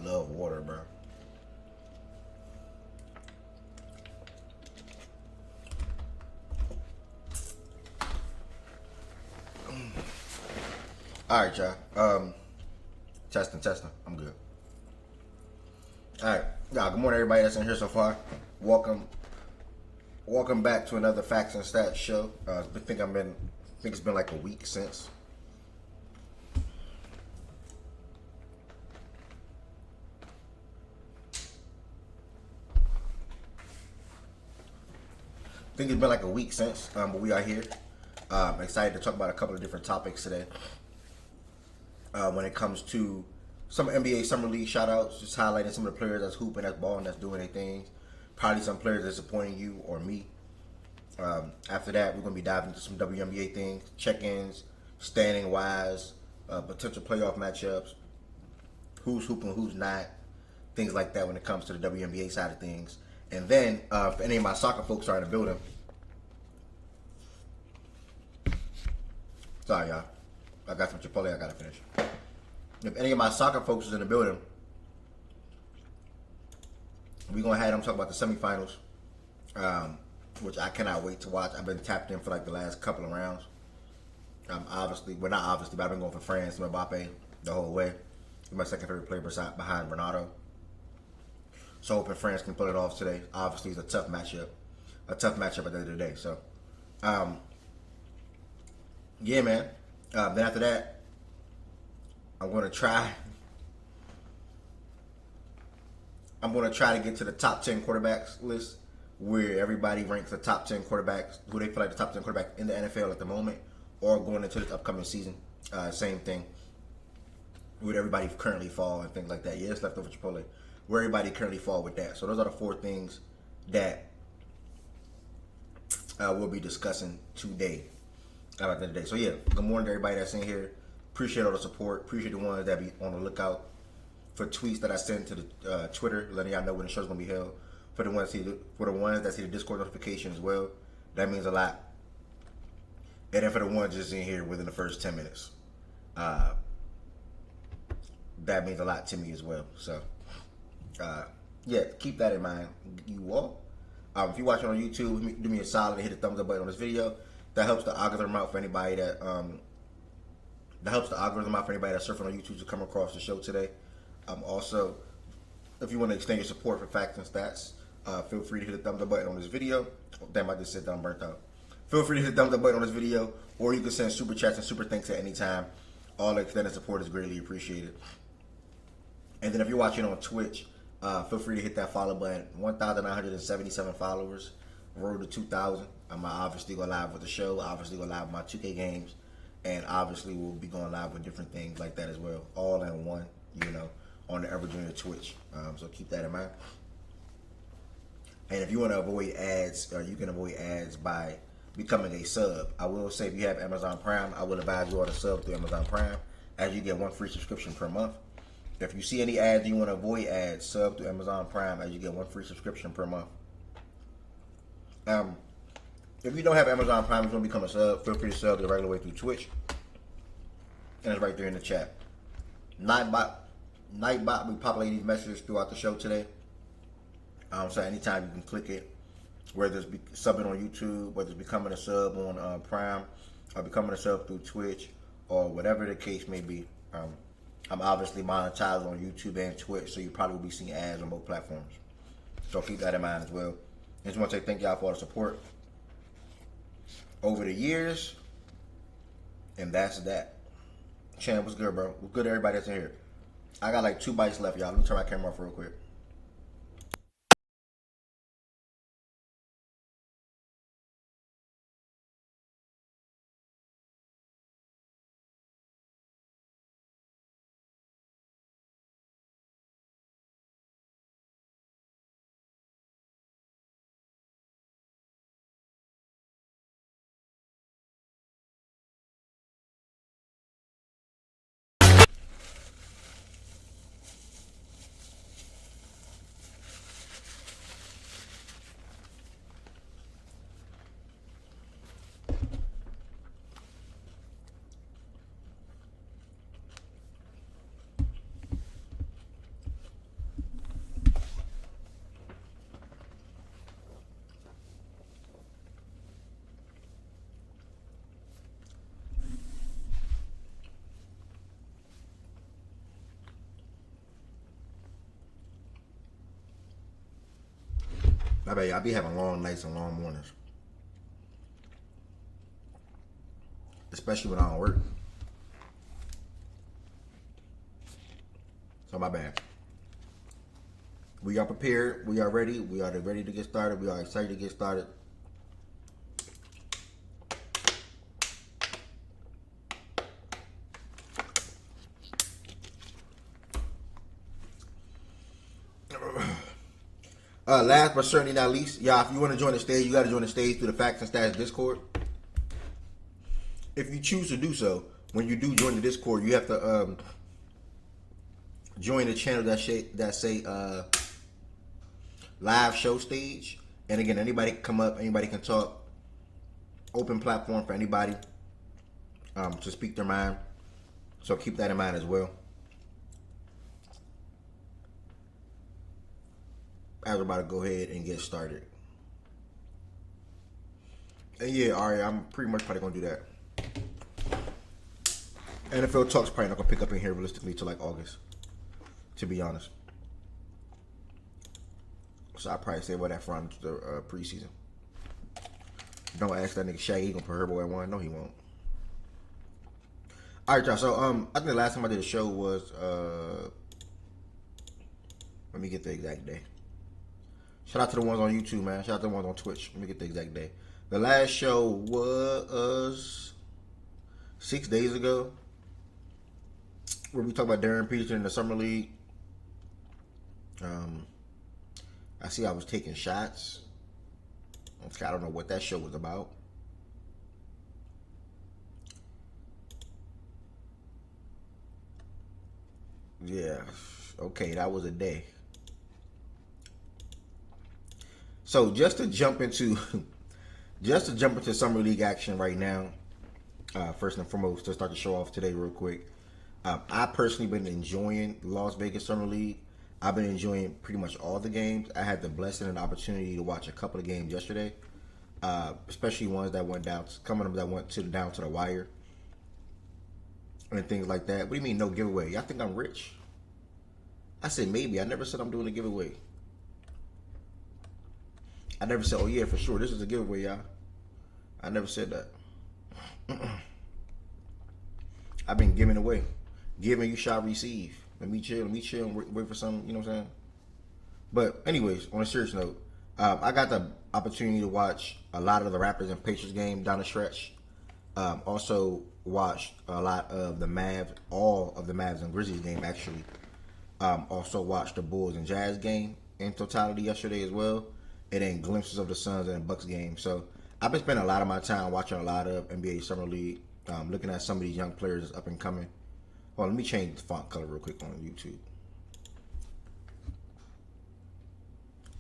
love water, bro. All right, y'all. Testing. I'm good. All right, y'all. Good morning, everybody that's in here so far. Welcome back to another Facts and Stats show. I think it's been like a week since. But we are here. Excited to talk about a couple of different topics today. When it comes to some NBA Summer League shout-outs, just highlighting some of the players that's hooping, that's balling, that's doing their things. Probably some players disappointing you or me. After that, we're going to be diving into some WNBA things, check-ins, standing-wise, potential playoff matchups, who's hooping, who's not, things like that when it comes to the WNBA side of things. And then, if any of my soccer folks are in the building, sorry, y'all. I got some Chipotle I got to finish. If any of my soccer folks is in the building, we're going to have them talk about the semifinals, which I cannot wait to watch. I've been tapped in for like the last couple of rounds. But I've been going for France, Mbappe the whole way. He's my second favorite player behind Ronaldo. So hoping France can pull it off today. Obviously, it's a tough matchup. At the end of the day. So, yeah, man. Then after that, I'm going to try to get to the top 10 quarterbacks list, where everybody ranks the top 10 quarterbacks, who they feel like the top 10 quarterback in the NFL at the moment, or going into this upcoming season. Same thing. Where everybody currently fall and things like that. Yeah, it's leftover Chipotle. Where everybody currently fall with that. So those are the 4 things that we'll be discussing today. At the end of the day. So yeah, good morning to everybody that's in here. Appreciate all the support. Appreciate the ones that be on the lookout for tweets that I send to the Twitter, letting y'all know when the show's gonna be held. For the ones that see the Discord notification as well, that means a lot. And then for the ones just in here within the first 10 minutes, that means a lot to me as well. So yeah, keep that in mind, you all. If you're watching on YouTube, do me a solid and hit the thumbs up button on this video. That helps the algorithm out for anybody that's surfing on YouTube to come across the show today. Also, if you want to extend your support for Facts and Stats, feel free to hit the thumbs up button on this video. Oh, damn, I just said that I'm burnt out. Feel free to hit the thumbs up button on this video, or you can send super chats and super thanks at any time. All the extended support is greatly appreciated. And then if you're watching on Twitch, feel free to hit that follow button. 1,977 followers. Road to 2,000. I'm obviously going live with the show. Obviously going live with my 2K games. And obviously we'll be going live with different things like that as well. All in one, on the Ever Junior Twitch. So keep that in mind. And if you want to avoid ads, you can avoid ads by becoming a sub. I will say if you have Amazon Prime, I will advise you all to sub through Amazon Prime, as you get 1 free subscription per month. If you see any ads you want to avoid ads, sub through Amazon Prime, as you get 1 free subscription per month. If you don't have Amazon Prime, if you want to become a sub, feel free to sub the regular way through Twitch. And it's right there in the chat. Nightbot will be populating these messages throughout the show today. So anytime you can click it, whether it's subbing on YouTube, whether it's becoming a sub on Prime, or becoming a sub through Twitch, or whatever the case may be. I'm obviously monetized on YouTube and Twitch, so you probably will be seeing ads on both platforms. So keep that in mind as well. I just want to say thank y'all for all the support over the years. And that's that. Chan, what's good, bro? What's good to everybody that's in here? I got like 2 bites left, y'all. Let me turn my camera off real quick. I bet y'all be having long nights and long mornings. Especially when I don't work. So my bad. We are prepared. We are ready. We are ready to get started. We are excited to get started. Last but certainly not least, y'all, if you want to join the stage, you got to join the stage through the Facts and Stats Discord. If you choose to do so, when you do join the Discord, you have to join the channel that say live show stage. And again, anybody can come up, anybody can talk. Open platform for anybody to speak their mind. So keep that in mind as well. As we're about to go ahead and get started. And yeah, Ari, I'm pretty much probably gonna do that. NFL talk's probably not gonna pick up in here realistically till like August, to be honest. So I'll probably say about that from the preseason. Don't ask that nigga Shaggy, he gonna put Herbo at 1. No, he won't. Alright, y'all. So I think the last time I did a show was let me get the exact day. Shout out to the ones on YouTube, man. Shout out to the ones on Twitch. Let me get the exact day. The last show was 6 days ago, where we talked about Darren Peterson in the Summer League. I see I was taking shots. Okay, I don't know what that show was about. Yeah, okay, that was a day. So just to jump into Summer League action right now, first and foremost, to start the show off today real quick, I personally been enjoying the Las Vegas Summer League. I've been enjoying pretty much all the games. I had the blessing and opportunity to watch a couple of games yesterday, especially ones that went down, down to the wire and things like that. What do you mean no giveaway? Y'all think I'm rich? I said maybe. I never said I'm doing a giveaway. I never said, oh yeah, for sure, this is a giveaway, y'all. I never said that. I've been giving away. Giving, you shall receive. Let me chill and wait for some, you know what I'm saying? But anyways, on a serious note, I got the opportunity to watch a lot of the Raptors and Pacers game down the stretch. Also watched a lot of the Mavs, all of the Mavs and Grizzlies game actually. Also watched the Bulls and Jazz game in totality yesterday as well. And then glimpses of the Suns and Bucks game. So I've been spending a lot of my time watching a lot of NBA Summer League, looking at some of these young players that's up and coming. Well, let me change the font color real quick on YouTube.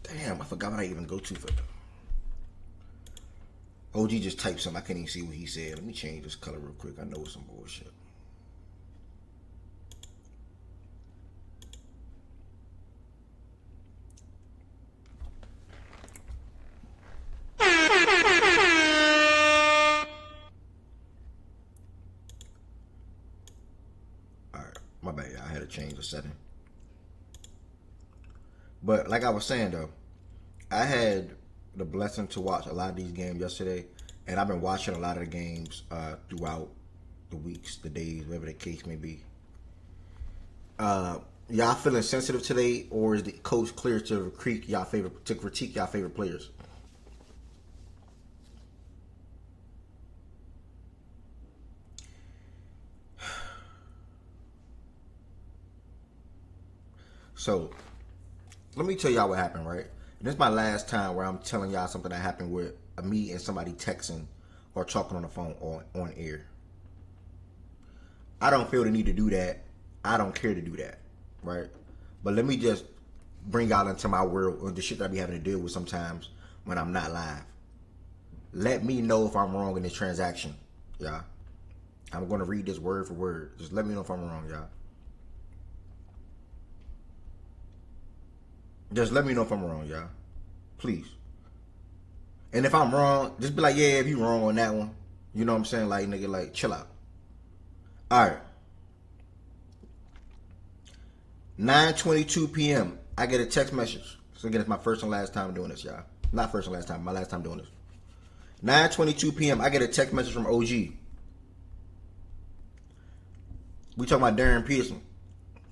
Damn, I forgot what I even go to for them. OG just typed something. I can't even see what he said. Let me change this color real quick. I know it's some bullshit. My bad, I had to change the setting. But like I was saying though, I had the blessing to watch a lot of these games yesterday, and I've been watching a lot of the games throughout the weeks, the days, whatever the case may be. Y'all feeling sensitive today, or is the coast clear to critique y'all favorite players? So, let me tell y'all what happened, right? And this is my last time where I'm telling y'all something that happened with me and somebody texting or talking on the phone on air. I don't feel the need to do that. I don't care to do that, right? But let me just bring y'all into my world or the shit that I be having to deal with sometimes when I'm not live. Let me know if I'm wrong in this transaction, y'all. I'm going to read this word for word. Just let me know if I'm wrong, y'all. Just let me know if I'm wrong, y'all. Please. And if I'm wrong, just be like, yeah, if you wrong on that one. You know what I'm saying? Like, nigga, like, chill out. Alright. 9:22 p.m. I get a text message. So again, it's my first and last time doing this, y'all. Not first and last time. My last time doing this. 9:22 p.m. I get a text message from OG. We talking about Darren Peterson.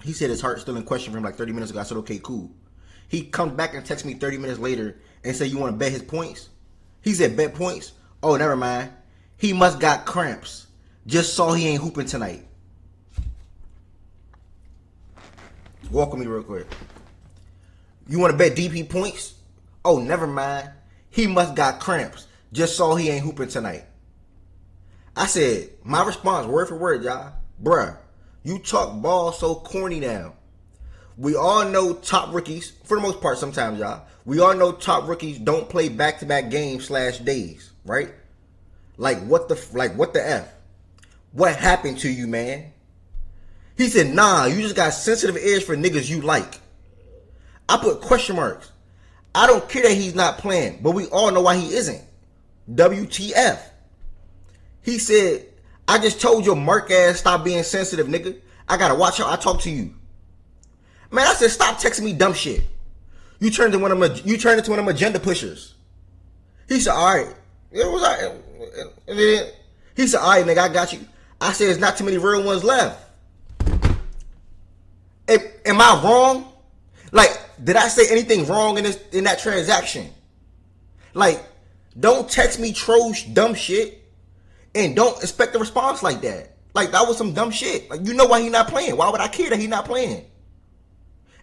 He said his heart's still in question for him like 30 minutes ago. I said, okay, cool. He comes back and texts me 30 minutes later and say, you want to bet his points? He said, bet points? Oh, never mind. He must got cramps. Just saw he ain't hooping tonight. Walk with me real quick. You want to bet DP points? Oh, never mind. He must got cramps. Just saw he ain't hooping tonight. I said, my response, word for word, y'all. Bruh, you talk ball so corny now. We all know top rookies, for the most part sometimes, y'all. We all know top rookies don't play back-to-back games / days, right? Like what the F? What happened to you, man? He said, nah, you just got sensitive ears for niggas you like. I put question marks. I don't care that he's not playing, but we all know why he isn't. WTF. He said, I just told your mark ass stop being sensitive, nigga. I gotta watch how I talk to you. Man, I said, stop texting me dumb shit. You turned into one of them agenda pushers. He said, all right. It was all right. He said, all right, nigga, I got you. I said, there's not too many real ones left. Am I wrong? Like, did I say anything wrong in that transaction? Like, don't text me troll dumb shit and don't expect a response like that. Like, that was some dumb shit. Like, you know why he not playing. Why would I care that he not playing?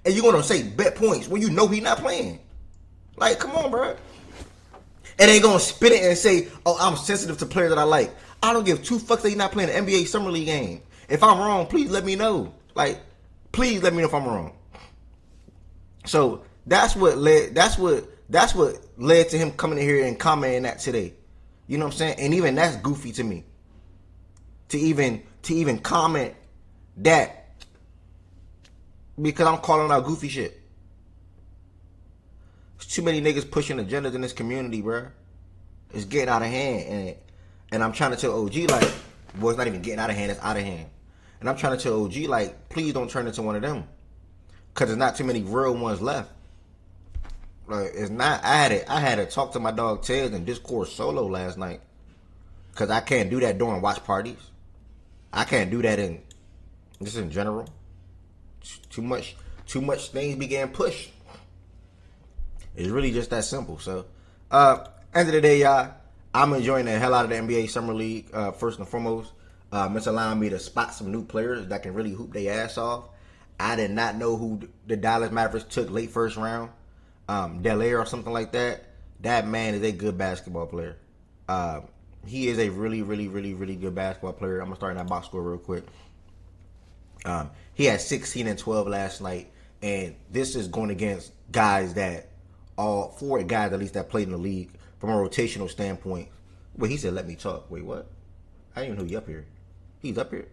And you're going to say bet points when you know he not playing. Like, come on, bro. And they going to spit it and say, oh, I'm sensitive to players that I like. I don't give two fucks that he's not playing the NBA Summer League game. If I'm wrong, please let me know. Like, please let me know if I'm wrong. So that's what led to him coming in here and commenting that today. You know what I'm saying? And even that's goofy to me. To even comment that because I'm calling out goofy shit. There's too many niggas pushing agendas in this community, bro. It's getting out of hand, and I'm trying to tell OG like, well, it's not even getting out of hand, it's out of hand. And I'm trying to tell OG like, please don't turn into one of them, cause there's not too many real ones left. Like, it's not. I had to talk to my dog Ted in Discord solo last night, cause I can't do that during watch parties. I can't do that just in general. Too much things be getting pushed. It's really just that simple. So, end of the day, y'all, I'm enjoying the hell out of the NBA Summer League. First and foremost, it's allowing me to spot some new players that can really hoop their ass off. I did not know who the Dallas Mavericks took late first round. Delaire or something like that. That man is a good basketball player. He is a really, really, really, really good basketball player. I'm going to start in that box score real quick. He had 16 and 12 last night, and this is going against guys that, all four guys at least that played in the league from a rotational standpoint. Wait, he said, let me talk. Wait, what? I didn't even know he up here. He's up here?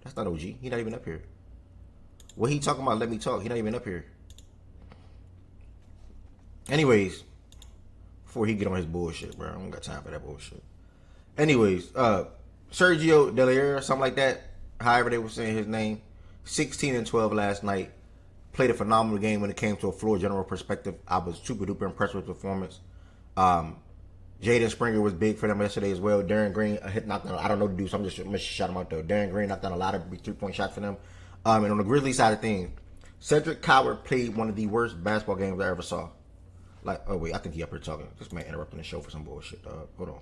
That's not OG. He's not even up here. What he talking about, let me talk? He not even up here. Anyways, before he get on his bullshit, bro. I don't got time for that bullshit. Anyways, Sergio Delaire, something like that, however they were saying his name, 16 and 12 last night. Played a phenomenal game when it came to a floor general perspective. I was super duper impressed with his performance. Jaden Springer was big for them yesterday as well. Darren Green knocked down. I don't know the dude, so I'm just gonna shout him out though. Darren Green knocked down a lot of big 3-point shots for them. And on the Grizzlies side of things, Cedric Coward played one of the worst basketball games I ever saw. Like, oh wait, I think he up here talking. This man interrupting the show for some bullshit, dog. Hold on.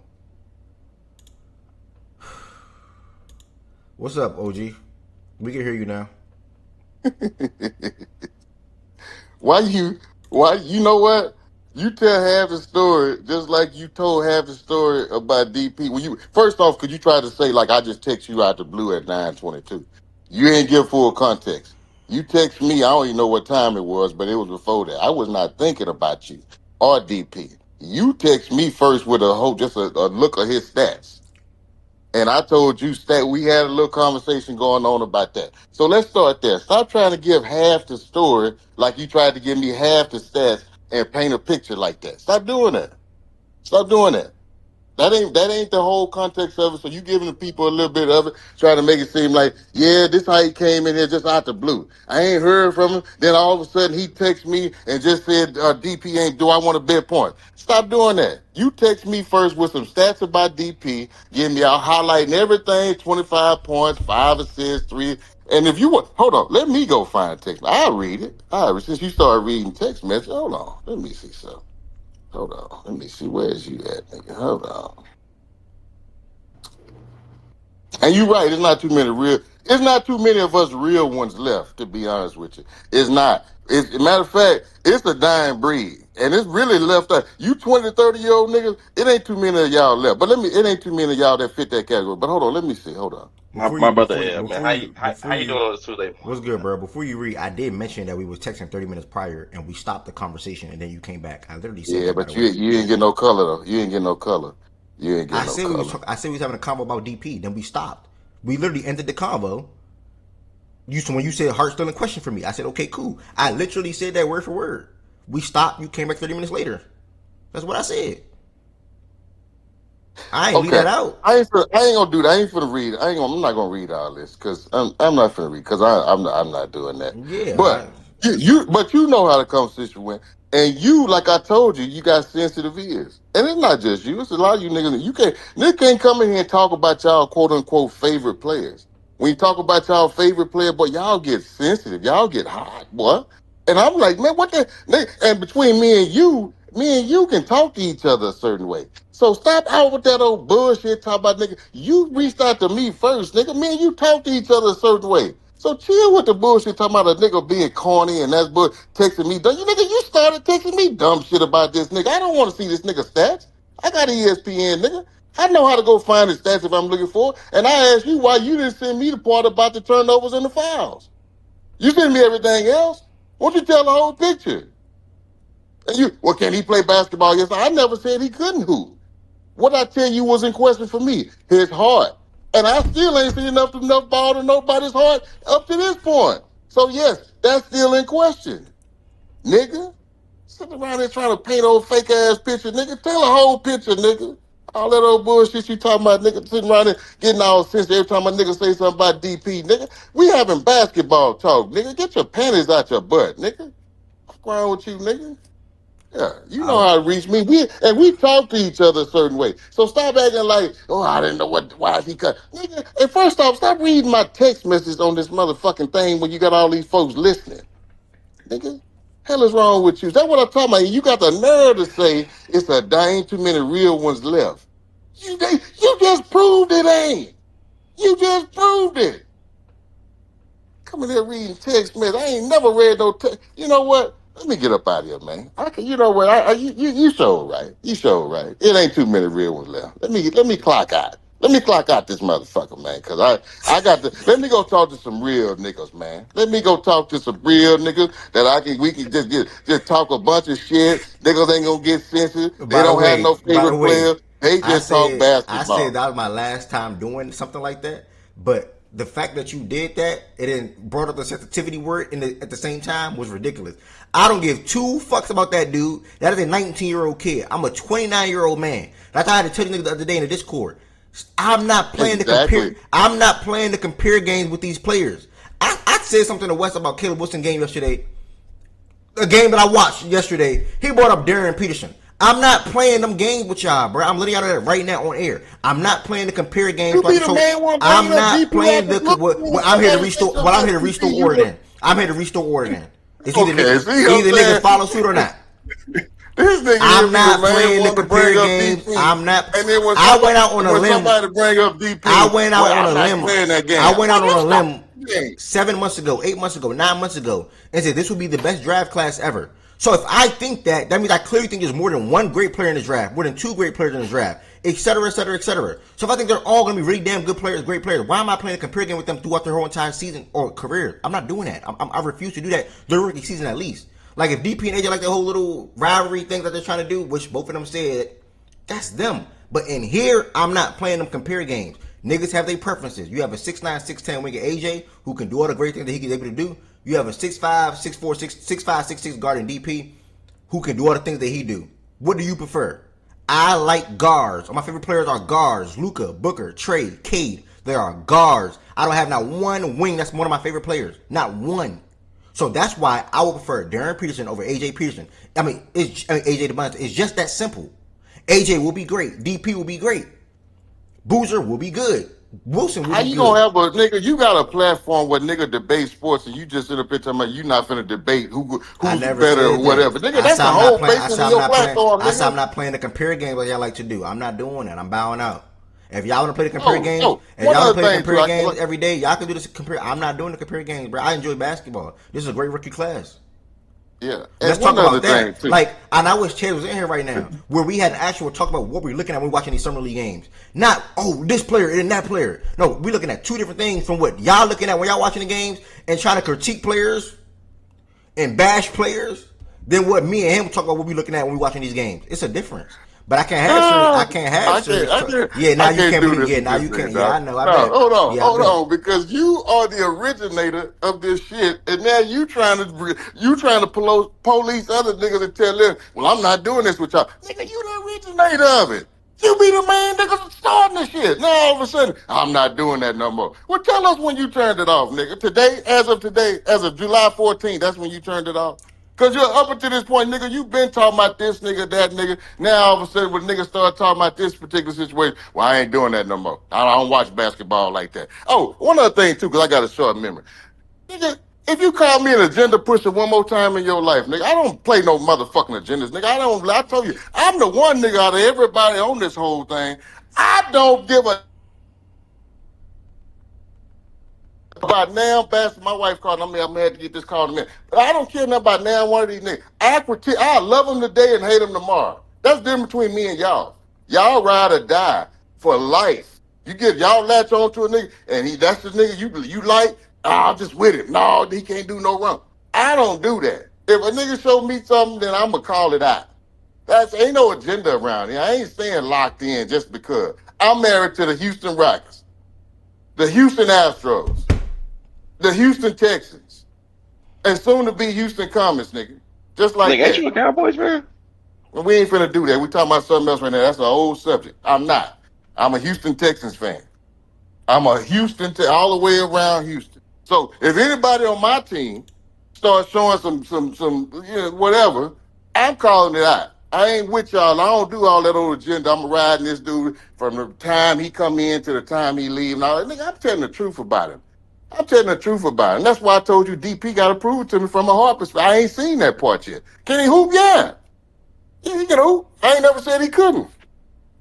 What's up, OG? We can hear you now. Why you know what? You tell half the story just like you told half the story about DP. When you first off, could you try to say like I just text you out the blue at 9:22? You ain't give full context. You text me, I don't even know what time it was, but it was before that. I was not thinking about you or DP. You text me first with a look of his stats. And I told you that we had a little conversation going on about that. So let's start there. Stop trying to give half the story like you tried to give me half the stats and paint a picture like that. Stop doing that. Stop doing that. That ain't the whole context of it. So you giving the people a little bit of it, trying to make it seem like, yeah, this how he came in here just out the blue. I ain't heard from him. Then all of a sudden he texts me and just said, DP ain't. Do I want to bet point? Stop doing that. You text me first with some stats about DP, give me out highlighting everything: 25 points, 5 assists, 3. And if you want, hold on, let me go find text. I'll read it. Since you started reading text message, hold on, let me see something. Hold on. Let me see. Where's you at, nigga? Hold on. And you're right. It's not too many real. It's not too many of us real ones left. To be honest with you, it's not. It's matter of fact, it's a dying breed, and it's really left out. You 20, 30-year-old niggas, it ain't too many of y'all left. But it ain't too many of y'all that fit that category. But hold on, let me see. Hold on. My brother L, man. How you doing on this Tuesday What's morning, good, man? bro? Before you read, I did mention that we was texting 30 minutes prior, and we stopped the conversation, and then you came back. I literally said Yeah, that, by but the you way. you ain't get no color though. You ain't get no color. You ain't get I no said we was color. talk, I said we was having a convo about DP. Then we stopped. We literally ended the convo. When you said heart still in question for me, I said okay, cool. I literally said that word for word. We stopped. You came back 30 minutes later. That's what I said. I ain't leave Okay. that out. I ain't gonna do that. I ain't finna read. I'm not gonna read all this because I'm not finna read because I'm not doing that. Yeah, But but you know how the conversation went, and you like I told you, you got sensitive ears, and it's not just you. It's a lot of you niggas. Niggas can't come in here and talk about y'all quote unquote favorite players. When you talk about y'all favorite player, boy, y'all get sensitive. Y'all get hot, boy. And I'm like, man, what the? And between me and you can talk to each other a certain way. So stop out with that old bullshit talk about nigga. You reached out to me first, nigga. Me and you talk to each other a certain way. So chill with the bullshit talking about a nigga being corny and that's texting me. You nigga, you started texting me dumb shit about this nigga. I don't want to see this nigga stats. I got ESPN, nigga. I know how to go find the stats if I'm looking for. And I asked you why you didn't send me the part about the turnovers and the fouls. You send me everything else. Won't you tell the whole picture? And well, can he play basketball? Yes, I never said he couldn't hoop. What I tell you was in question for me, his heart. And I still ain't seen enough ball to nobody's heart up to this point. So yes, that's still in question. Nigga, sitting around here trying to paint old fake ass picture, nigga. Tell a whole picture, nigga. All that old bullshit you talking about, nigga, sitting around here getting all sense every time a nigga say something about DP, nigga. We having basketball talk, nigga. Get your panties out your butt, nigga. What's wrong with you, nigga? Yeah, you know I, how to reach me. We talk to each other a certain way. So stop acting like, oh, I didn't know why is he cut. Nigga, and first off, stop reading my text messages on this motherfucking thing when you got all these folks listening. Nigga, hell is wrong with you? That's what I'm talking about. You got the nerve to say ain't too many real ones left. You just proved it ain't. You just proved it. Coming here reading text message. I ain't never read no text. You know what? Let me get up out of here, man. You know what? You show right. You show right. It ain't too many real ones left. Let me clock out. Let me clock out this motherfucker, man. Cause I got to. Let me go talk to some real niggas, man. Let me go talk to some real niggas that we can just talk a bunch of shit. Niggas ain't gonna get sensitive. They don't have no by the favorite way, players. They just talk I said basketball. that was my last time doing something like that. But the fact that you did that, it then brought up the sensitivity word at the same time was ridiculous. I don't give two fucks about that dude. That is a 19-year-old kid. I'm a 29-year-old man. That's how I had to tell you niggas the other day in the Discord. I'm not playing to compare. Exactly. I'm not playing to compare games with these players. I said something to West about Caleb Wilson game yesterday, a game that I watched yesterday. He brought up Darren Peterson. I'm not playing them games with y'all, bro. I'm letting y'all know that right now on air. I'm not playing to compare games. You So I be can the show. man one bringing I'm up not DP out playing the the. blue. I'm I here to gotta say restore. something Well, I'm about here to DP. restore order. Then I'm here to restore order. Then it's Okay, see what either I'm niggas saying? follow suit or not. This nigga here I'm be the not main playing to one to compare bring up games. DP, I'm not. and then I went out on a when limb. somebody bring up I DP, went out well, on I'm a not limb. playing that game. I went Boy, out on you a stop. limb 7 months ago, 8 months ago, 9 months ago, and said this would be the best draft class ever. So if I think that, that means I clearly think there's more than one great player in the draft, more than two great players in the draft, et cetera, et cetera, et cetera. So if I think they're all going to be really damn good players, great players, why am I playing a compare game with them throughout their whole entire season or career? I'm not doing that. I refuse to do that their rookie season at least. Like if DP and AJ like the whole little rivalry thing that they're trying to do, which both of them said, that's them. But in here, I'm not playing them compare games. Niggas have their preferences. You have a 6'9", 6'10" winger AJ who can do all the great things that he's able to do. You have a 6'5", 6'4", 6'5", 6'6" guard in DP who can do all the things that he do. What do you prefer? I like guards. All my favorite players are guards. Luka, Booker, Trey, Cade. They are guards. I don't have not one wing that's one of my favorite players. Not one. So that's why I would prefer Darren Peterson over AJ Peterson. AJ DeBonta. It's just that simple. AJ will be great. DP will be great. Boozer will be good. Wilson will How be you good. gonna have a nigga? You got a platform where nigga debate sports, and you just sit up here talking about you not finna debate who's better or whatever. Nigga, that's the whole basis of your platform, nigga. I said I'm not playing the compare game like y'all like to do. I'm not doing that. I'm bowing out. If y'all want to play the compare games, if y'all want to play the compare games every day, y'all can do this compare. I'm not doing the compare games, bro. I enjoy basketball. This is a great rookie class. Yeah. Let's talk about that. Like, and I wish Chad was in here right now, where we had an actual talk about what we're looking at when we're watching these summer league games. Not, oh, this player and that player. No, we're looking at two different things from what y'all looking at when y'all watching the games and trying to critique players and bash players than what me and him talk about what we're looking at when we're watching these games. It's a difference. But I can't have Yeah, now you can't believe. Yeah, now you can't. Yeah, I know. Hold on, because you are the originator of this shit, and now you trying to police other niggas and tell them, well, I'm not doing this with y'all. Nigga, you the originator of it. You be the main nigga starting this shit. Now all of a sudden, I'm not doing that no more. Well, tell us when you turned it off, nigga. As of July 14th, that's when you turned it off. Because you're up until this point, nigga, you've been talking about this nigga, that nigga. Now, all of a sudden, when niggas start talking about this particular situation, well, I ain't doing that no more. I don't watch basketball like that. Oh, one other thing, too, because I got a short memory. Nigga, if you call me an agenda pusher one more time in your life, nigga, I don't play no motherfucking agendas, nigga. I told you, I'm the one nigga out of everybody on this whole thing. I don't give a about now, bastard. My wife called. I'm had to get this call in a minute. But I don't care nothing about now one of these niggas. I love them today and hate them tomorrow. That's the difference between me and y'all. Y'all ride or die for life. You get y'all latch on to a nigga, and that's the nigga you like. I'm just with him. No, he can't do no wrong. I don't do that. If a nigga show me something, then I'ma call it out. Ain't no agenda around here. I ain't staying locked in just because. I'm married to the Houston Rockets, the Houston Astros, the Houston Texans, and soon to be Houston Comets, nigga. Just like that. Ain't you a Cowboys fan? Well, we ain't finna do that. We talking about something else right now. That's an old subject. I'm not. I'm a Houston Texans fan. I'm a Houston all the way around Houston. So if anybody on my team starts showing some whatever, I'm calling it out. I ain't with y'all. I don't do all that old agenda. I'm riding this dude from the time he come in to the time he leave. And all that. Nigga, I'm telling the truth about him. I'm telling the truth about it. And that's why I told you DP got to prove it to me from a heart perspective. I ain't seen that part yet. Can he hoop? Yeah. He can hoop. I ain't never said he couldn't.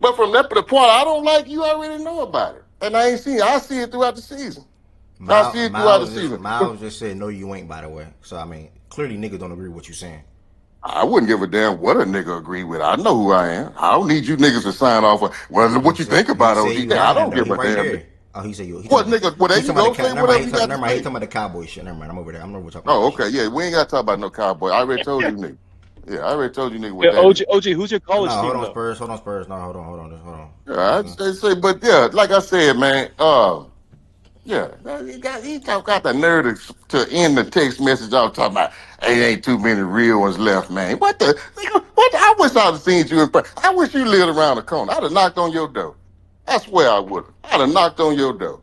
But from the part I don't like, you already know about it. And I ain't seen it. I see it throughout the season. I see it throughout the season. Miles just said, no, you ain't, by the way. So, I mean, clearly niggas don't agree with what you're saying. I wouldn't give a damn what a nigga agree with. I know who I am. I don't need you niggas to sign off on what you think about OG. I don't give a damn. Oh, he said you. What nigga? Well, there you go. Say whatever you got to say. Never mind. He talking about the Cowboy shit. Never mind. I'm over there. I'm over talking. Oh, okay. Yeah, we ain't got to talk about no Cowboy. I already told you, nigga. Yeah, I already told you, nigga. What OG, who's your college team? Hold on, Spurs. No, hold on. Yeah, I say, but yeah, like I said, man. Yeah, he got the nerve to end the text message off talking about, hey, ain't too many real ones left, man. What the? What? I wish I'd have seen you in person. I wish you lived around the corner. I'd have knocked on your door. I swear I would have. I'd have knocked on your door.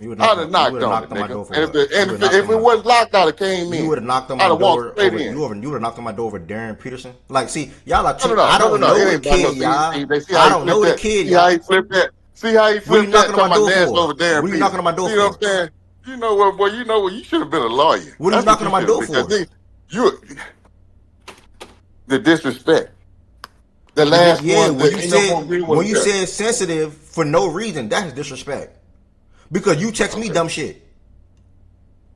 I'd have knocked on it, nigga. And if it wasn't locked, I'd have came in. You would have knocked on my door. You would have knocked on my door over Darren Peterson. Like, see, y'all are too. I don't know the kid, y'all. I don't know the kid, y'all. See how he flipped that? See how he flipped that? Talking about dance over Darren Peterson. What are you knocking on my door for? You know what I'm saying? You know what, boy? You know what? You should have been a lawyer. What are you knocking on my door for? The disrespect. The last one. When you said sensitive for no reason, that's disrespect. Because you text me dumb shit.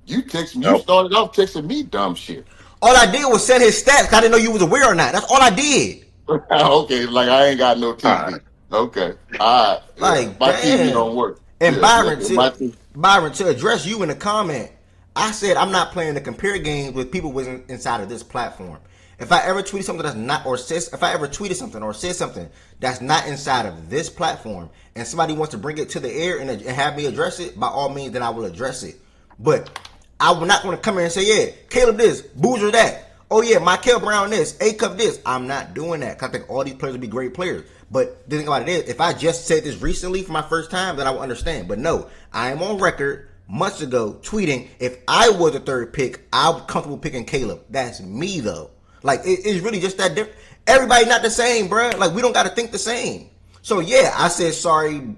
You started off texting me dumb shit. All I did was send his stats. I didn't know you was aware or not. That's all I did. Okay, like I ain't got no TV. Okay, all right. Like, my TV don't work. And Byron, to address you in the comment, I said I'm not playing the compare game with people within inside of this platform. If I ever tweeted something that's not, if I ever tweeted something or said something that's not inside of this platform, and somebody wants to bring it to the air and have me address it, by all means, then I will address it. But I'm not going to come here and say, yeah, Caleb this, Boozer that. Oh yeah, Michael Brown this, A Cup this. I'm not doing that. Cause I think all these players will be great players. But the thing about it is, if I just said this recently for my first time, then I would understand. But no, I am on record months ago tweeting if I was a third pick, I'm comfortable picking Caleb. That's me though. Like it's really just that different. Everybody not the same, bro. Like we don't got to think the same. So yeah, I said sorry.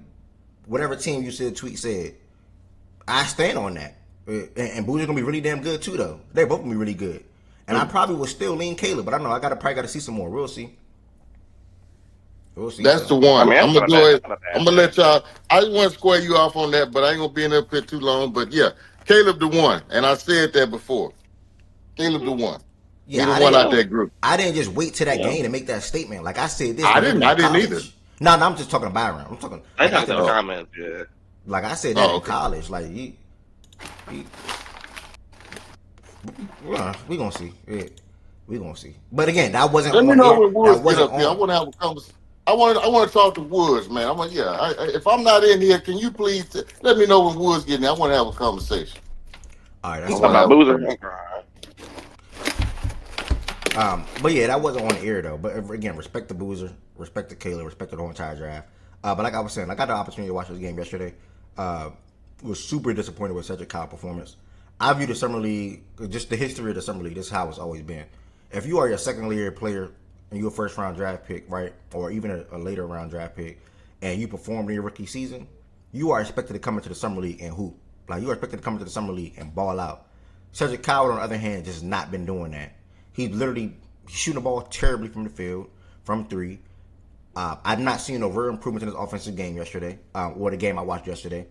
Whatever team you said tweet said, I stand on that. And Boozer's gonna be really damn good too, though. They're both gonna be really good. And I probably would still lean Caleb, but I don't know. I probably got to see some more. We'll see. We'll see. That's So. the one. I mean, I'm that's gonna not a go bad. ahead. That's not a I'm bad gonna pick. let y'all. I just want to square you off on that, but I ain't gonna be in there for too long. But yeah, Caleb the one, and I said that before. Caleb the one. He Yeah, the I one out didn't. that group. I didn't just wait to that Yeah. game to make that statement. Like I said this I when he didn't. was I in didn't either. college. No, I'm just talking to Byron. I'm talking I ain't like I talking said to the this. comments. Yeah. Like I said that Oh, in okay. college. Like we gonna see. Yeah, we gonna see. But again, that wasn't Let me on know air. when That Woods get wasn't up here. I on. want to have a conversation. I want to talk to Woods, man. I'm like, yeah. If I'm not in here, can you please let me know when Woods getting there? I want to have a conversation. All right, I You that's talking want to fine. about have a Boozer? conversation. But yeah, that wasn't on the air though. But again, respect the Boozer, respect the Kayla, respect the whole entire draft. But like I was saying, I got the opportunity to watch this game yesterday. Was super disappointed with Cedric Kyle's performance. I view the summer league, just the history of the summer league. This is how it's always been. If you are a second year player and you're a first round draft pick, right, or even a later round draft pick, and you perform in your rookie season, you are expected to come into the summer league and hoop. Like you are expected to come into the summer league and ball out. Cedric Coward, on the other hand, just not been doing that. He's literally shooting the ball terribly from the field, from three. I've not seen no real improvement in his offensive game yesterday, or the game I watched yesterday,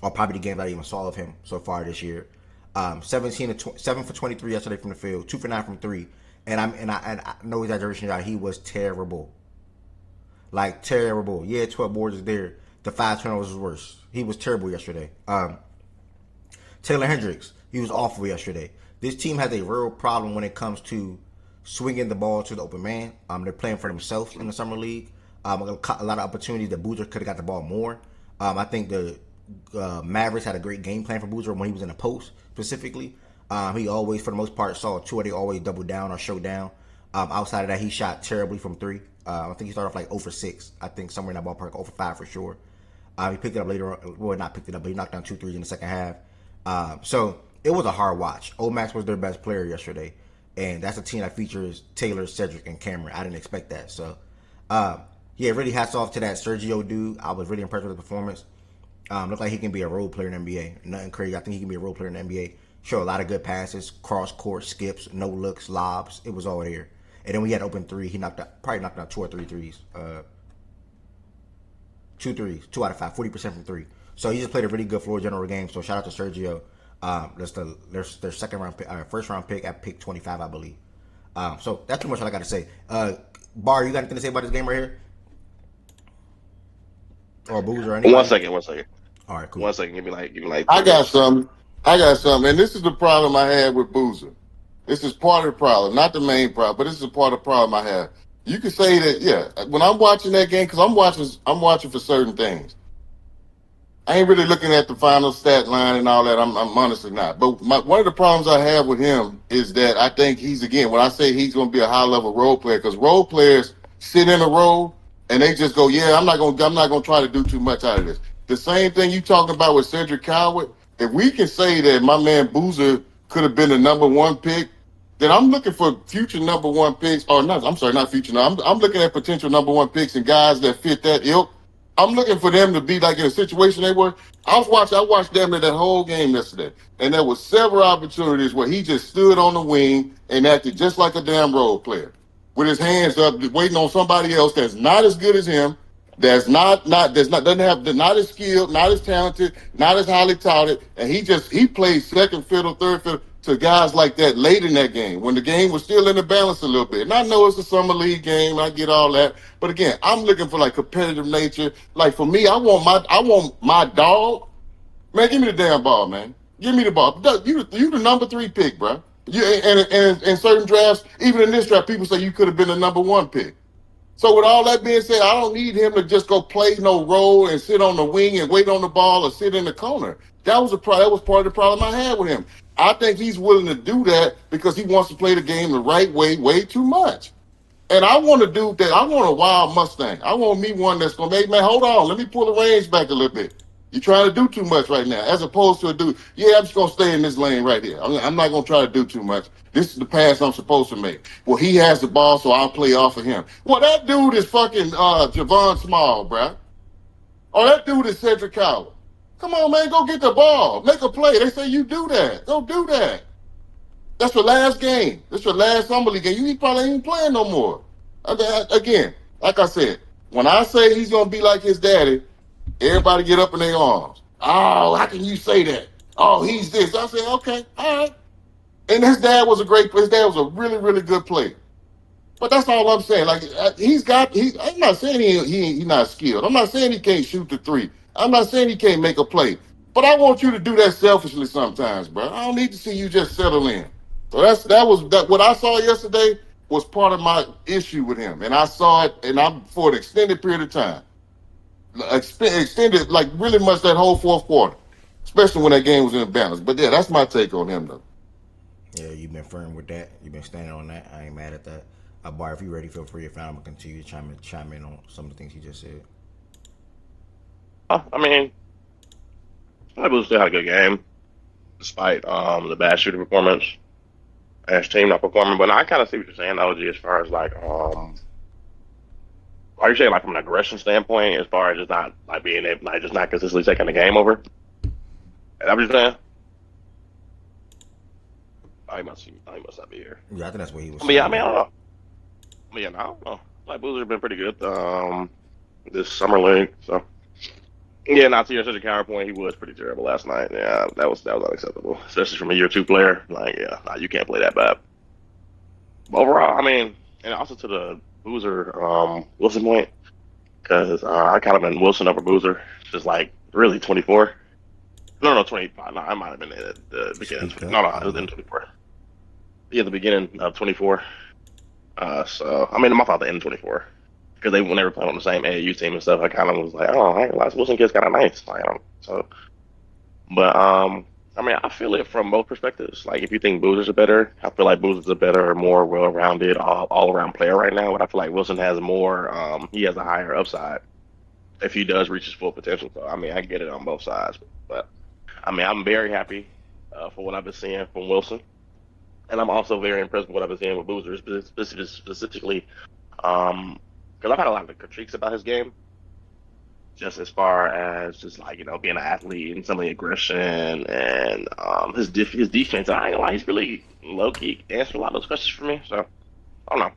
or probably the game that I even saw of him so far this year. 7 for 23 yesterday from the field, 2 for 9 from three, and I no exaggeration, y'all. He was terrible, like terrible. Yeah, 12 boards is there. The 5 turnovers was worse. He was terrible yesterday. Taylor Hendricks, he was awful yesterday. This team has a real problem when it comes to swinging the ball to the open man. They're playing for themselves in the summer league. A lot of opportunities that Boozer could have got the ball more. I think the Mavericks had a great game plan for Boozer when he was in the post specifically. He always, for the most part, saw two, or they always double down or show down. Outside of that, he shot terribly from three. I think he started off like 0 for 6. I think somewhere in that ballpark, 0 for 5 for sure. He picked it up later on. Well, not picked it up, but he knocked down 2 threes in the second half. So it was a hard watch. Omax was their best player yesterday, and that's a team that features Taylor, Cedric, and Cameron. I didn't expect that. So, yeah, really hats off to that Sergio dude. I was really impressed with his performance. Looked like he can be a role player in the NBA. Nothing crazy. I think he can be a role player in the NBA. Show a lot of good passes, cross court skips, no looks, lobs. It was all there. And then we had open three. He probably knocked out 2 or 3 threes. 2 threes, 2 out of 5, 40% from three. So he just played a really good floor general game. So shout out to Sergio. That's their second round pick, first round pick at pick 25, I believe. So that's pretty much all I got to say. Bar, you got anything to say about this game right here? Or Booze or anybody? 1 second. 1 second. All right, cool. 1 second. Give me like I 3 got minutes. something. I got something, and this is the problem I had with Boozer. This is part of the problem, not the main problem, but this is a part of the problem I have. You could say that, yeah. When I'm watching that game, because I'm watching for certain things. I ain't really looking at the final stat line and all that. I'm honestly not. But one of the problems I have with him is that I think he's, again, when I say he's going to be a high level role player, because role players sit in a role and they just go, yeah, I'm not going to try to do too much out of this. The same thing you talking about with Cedric Coward. If we can say that my man Boozer could have been the number one pick, then I'm looking for future number one picks, or not. I'm sorry, not future. No, I'm looking at potential number one picks and guys that fit that ilk. I'm looking for them to be like in a situation they were. I watched them in that whole game yesterday, and there was several opportunities where he just stood on the wing and acted just like a damn role player, with his hands up, waiting on somebody else that's not as good as him, that's not doesn't have not as skilled, not as talented, not as highly touted, and he plays second fiddle, third fiddle to guys like that late in that game when the game was still in the balance a little bit. And I know it's a summer league game, I get all that, but again, I'm looking for like competitive nature. Like for me, I want my dog. Man, give me the damn ball, man. Give me the ball. You the number 3 pick, bro. You and in certain drafts, even in this draft, people say you could have been the number 1 pick. So with all that being said, I don't need him to just go play no role and sit on the wing and wait on the ball or sit in the corner. That was that was part of the problem I had with him. I think he's willing to do that because he wants to play the game the right way too much. And I want to do that. I want a wild Mustang. I want me one that's going to make, man, hold on. Let me pull the reins back a little bit. You're trying to do too much right now, as opposed to a dude. Yeah, I'm just going to stay in this lane right here. I'm not going to try to do too much. This is the pass I'm supposed to make. Well, he has the ball, so I'll play off of him. Well, that dude is fucking Javon Small, bruh. Or that dude is Cedric Coward. Come on, man, go get the ball. Make a play. They say you do that. Go do that. That's your last game. That's your last summer league game. You probably ain't playing no more. Again, like I said, when I say he's gonna be like his daddy, everybody get up in their arms. Oh, how can you say that? Oh, he's this. I said, okay, all right. And his dad was a really, really good player. But that's all I'm saying. Like I'm not saying he's not skilled. I'm not saying he can't shoot the three. I'm not saying he can't make a play. But I want you to do that selfishly sometimes, bro. I don't need to see you just settle in. So that what I saw yesterday was part of my issue with him, and I saw it, and I'm for an extended period of time, extended like really much that whole fourth quarter, especially when that game was in balance. But yeah, that's my take on him though. Yeah, you've been firm with that. You've been standing on that. I ain't mad at that. Bar, if you're ready, feel free. If I'm gonna continue to chime in on some of the things he just said. I mean, I believe still had a good game, despite the bad shooting performance and his team not performing. But I kind of see what you're saying, OG, as far as like, are you saying like from an aggression standpoint, as far as just not like being able, like just not consistently taking the game over? Is that what you're saying? He must not be here. Yeah, I think that's what he was But saying. yeah, I mean, I don't know. But yeah, no, I don't know. Like Boozer's been pretty good this summer league. So yeah, not to your such a counterpoint, he was pretty terrible last night. Yeah, that was unacceptable, especially from a year two player. Like, yeah, nah, you can't play that bad. But overall, I mean, and also to the Boozer Wilson point, because I kind of been Wilson over Boozer, just like really 24. No, 25. No, I might have been at the beginning. No, it was in 24. Yeah, the beginning of 24. So I mean, my fault, the end of 24, because when they were playing on the same AAU team and stuff, I kind of was like, oh, I ain't realize Wilson kid's kind of nice. Like, but I mean, I feel it from both perspectives. Like, if you think Boozer's a better, I feel like Boozer's a better, more well-rounded, all-around player right now. But I feel like Wilson has more. He has a higher upside if he does reach his full potential. So I mean, I get it on both sides, but I mean, I'm very happy for what I've been seeing from Wilson. And I'm also very impressed with what I've been seeing with Boozer, specifically because I've had a lot of critiques about his game, just as far as just like being an athlete and some of the aggression and his defense. I ain't gonna lie, he's really low key answered a lot of those questions for me. So I don't know.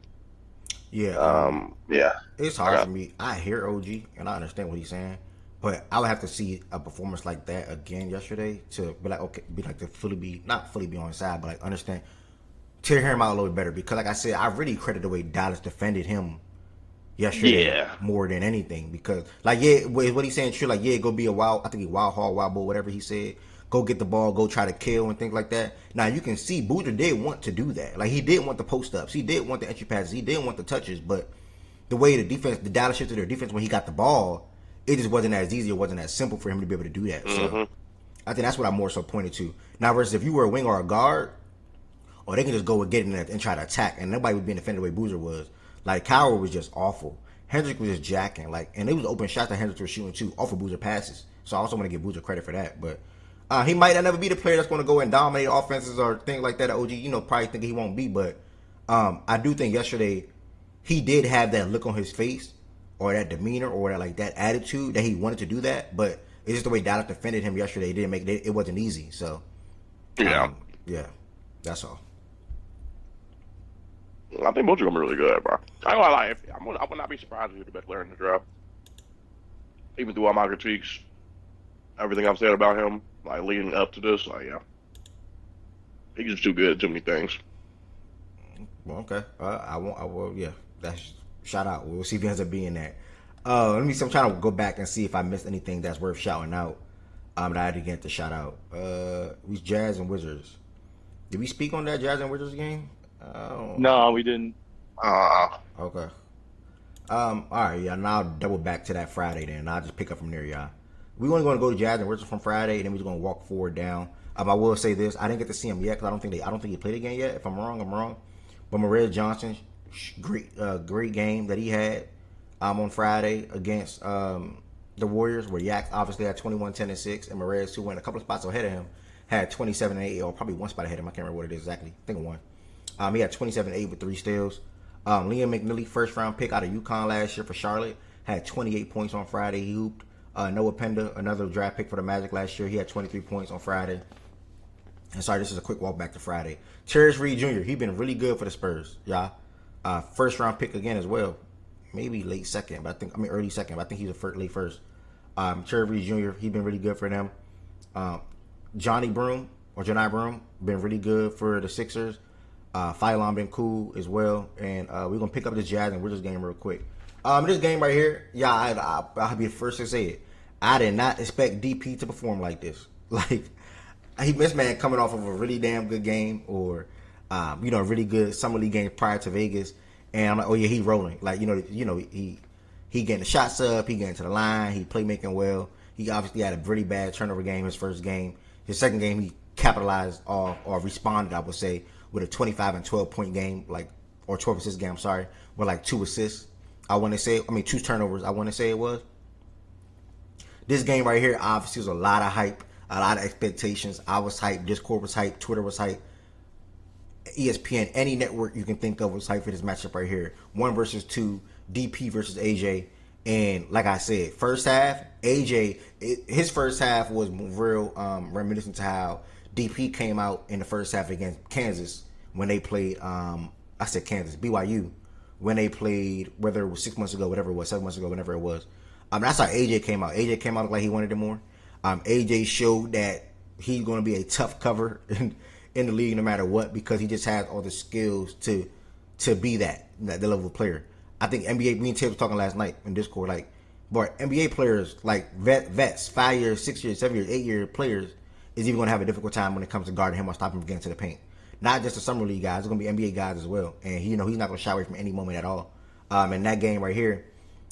Yeah, yeah, it's hard for me. I hear OG and I understand what he's saying, but I would have to see a performance like that again yesterday to be like, okay, be like to not fully be on his side, but like understand. To hear him out a little bit better, because like I said, I really credit the way Dallas defended him yesterday more than anything. Because like what he's saying true. Like go be a wild. I think he wild hog, wild bull, whatever he said. Go get the ball, go try to kill and things like that. Now you can see Boozer did want to do that. Like he did want the post ups, he did want the entry passes, he did want the touches. But the way the Dallas shifted their defense when he got the ball, it just wasn't as easy. It wasn't as simple for him to be able to do that. Mm-hmm. So I think that's what I more so pointed to. Now versus if you were a wing or a guard. Or they can just go and get in there and try to attack, and nobody was being defended the way Boozer was. Like Coward was just awful. Hendrick was just jacking, and it was open shots that Hendrick was shooting too, off of Boozer passes. So I also want to give Boozer credit for that. But he might not never be the player that's going to go and dominate offenses or things like that. OG, probably thinking he won't be. But I do think yesterday he did have that look on his face, or that demeanor, or that attitude that he wanted to do that. But it's just the way Dallas defended him yesterday. It wasn't easy. So yeah, that's all. I think Boozer gonna be really good, bro. I ain't gonna lie. I would not be surprised if he's the best player in the draft. Even through all my critiques, everything I've said about him, like leading up to this, like he's just too good at too many things. Well, okay. I will. Yeah. That's shout out. We'll see if he ends up being that. I'm trying to go back and see if I missed anything that's worth shouting out. That I didn't get to shout out. We Jazz and Wizards. Did we speak on that Jazz and Wizards game? No, we didn't. Okay. All right, yeah, now I'll double back to that Friday then. I'll just pick up from there, y'all. We only going to go to Jazz and Wizards from Friday, and then we're just going to walk forward down. I will say this: I didn't get to see him yet because I don't think he played again yet. If I'm wrong, I'm wrong. But Marez Johnson, great game that he had on Friday against the Warriors, where Yak obviously had 21, 10, and 6, and Marez, who went a couple of spots ahead of him, had 27 and 8, or probably one spot ahead of him. I can't remember what it is exactly. I think it one. He had 27 and 8 with 3 steals. Liam McNeely, first round pick out of UConn last year for Charlotte, had 28 points on Friday. He hooped. Noah Penda, another draft pick for the Magic last year, he had 23 points on Friday. And sorry, this is a quick walk back to Friday. Terrence Reed Jr., he been really good for the Spurs, y'all. First round pick again as well. Maybe late second, but early second, but I think he's a late first. Terrence Reed Jr., he been really good for them. Johnny Broom, been really good for the Sixers. Phylon been cool as well. And we're going to pick up this Jazz and Wizards game real quick. This game right here, I'll be the first to say it. I did not expect DP to perform like this. Like, this man coming off of a really damn good game, or a really good summer league game prior to Vegas, and I'm like, oh yeah, he rolling. Like, he getting the shots up, he getting to the line, he playmaking well. He obviously had a really bad turnover game his first game. His second game, he capitalized off, or responded, I would say, with a 25 and 12 point game, or 12 assist game. I'm sorry, with 2 assists. 2 turnovers. I want to say it was. This game right here obviously was a lot of hype, a lot of expectations. I was hyped. Discord was hyped. Twitter was hyped. ESPN, any network you can think of was hyped for this matchup right here. 1 versus 2, DP versus AJ. And like I said, first half, AJ, his first half was real reminiscent to how DP came out in the first half against Kansas when they played, BYU, when they played, whether it was 6 months ago, whatever it was, 7 months ago, whenever it was. That's how AJ came out. AJ came out like he wanted it more. AJ showed that he's going to be a tough cover in the league no matter what, because he just has all the skills to be that level of player. I think NBA, me and Tibbs were talking last night in Discord, but NBA players, vets, 5 years, 6 years, 7 years, 8-year players, is even going to have a difficult time when it comes to guarding him or stopping him from getting to the paint. Not just the summer league guys, it's going to be NBA guys as well. And he's not going to shy away from any moment at all. In that game right here,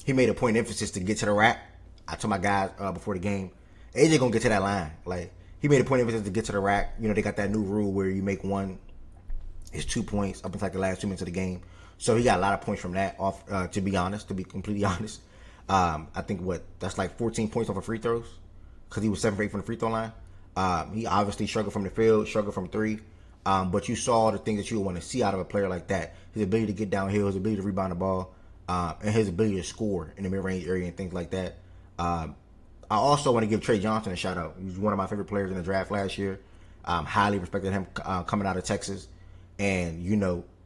he made a point of emphasis to get to the rack. I told my guys before the game, AJ going to get to that line. He made a point of emphasis to get to the rack. They got that new rule where you make one is 2 points up until the last 2 minutes of the game. So he got a lot of points from that off, to be completely honest. I think that's 14 points off of free throws, because he was 7 for 8 from the free throw line. He obviously struggled from the field, struggled from 3. But you saw the things that you would want to see out of a player like that. His ability to get downhill, his ability to rebound the ball, and his ability to score in the mid-range area and things like that. I also want to give Trey Johnson a shout-out. He was one of my favorite players in the draft last year. Highly respected him coming out of Texas. And,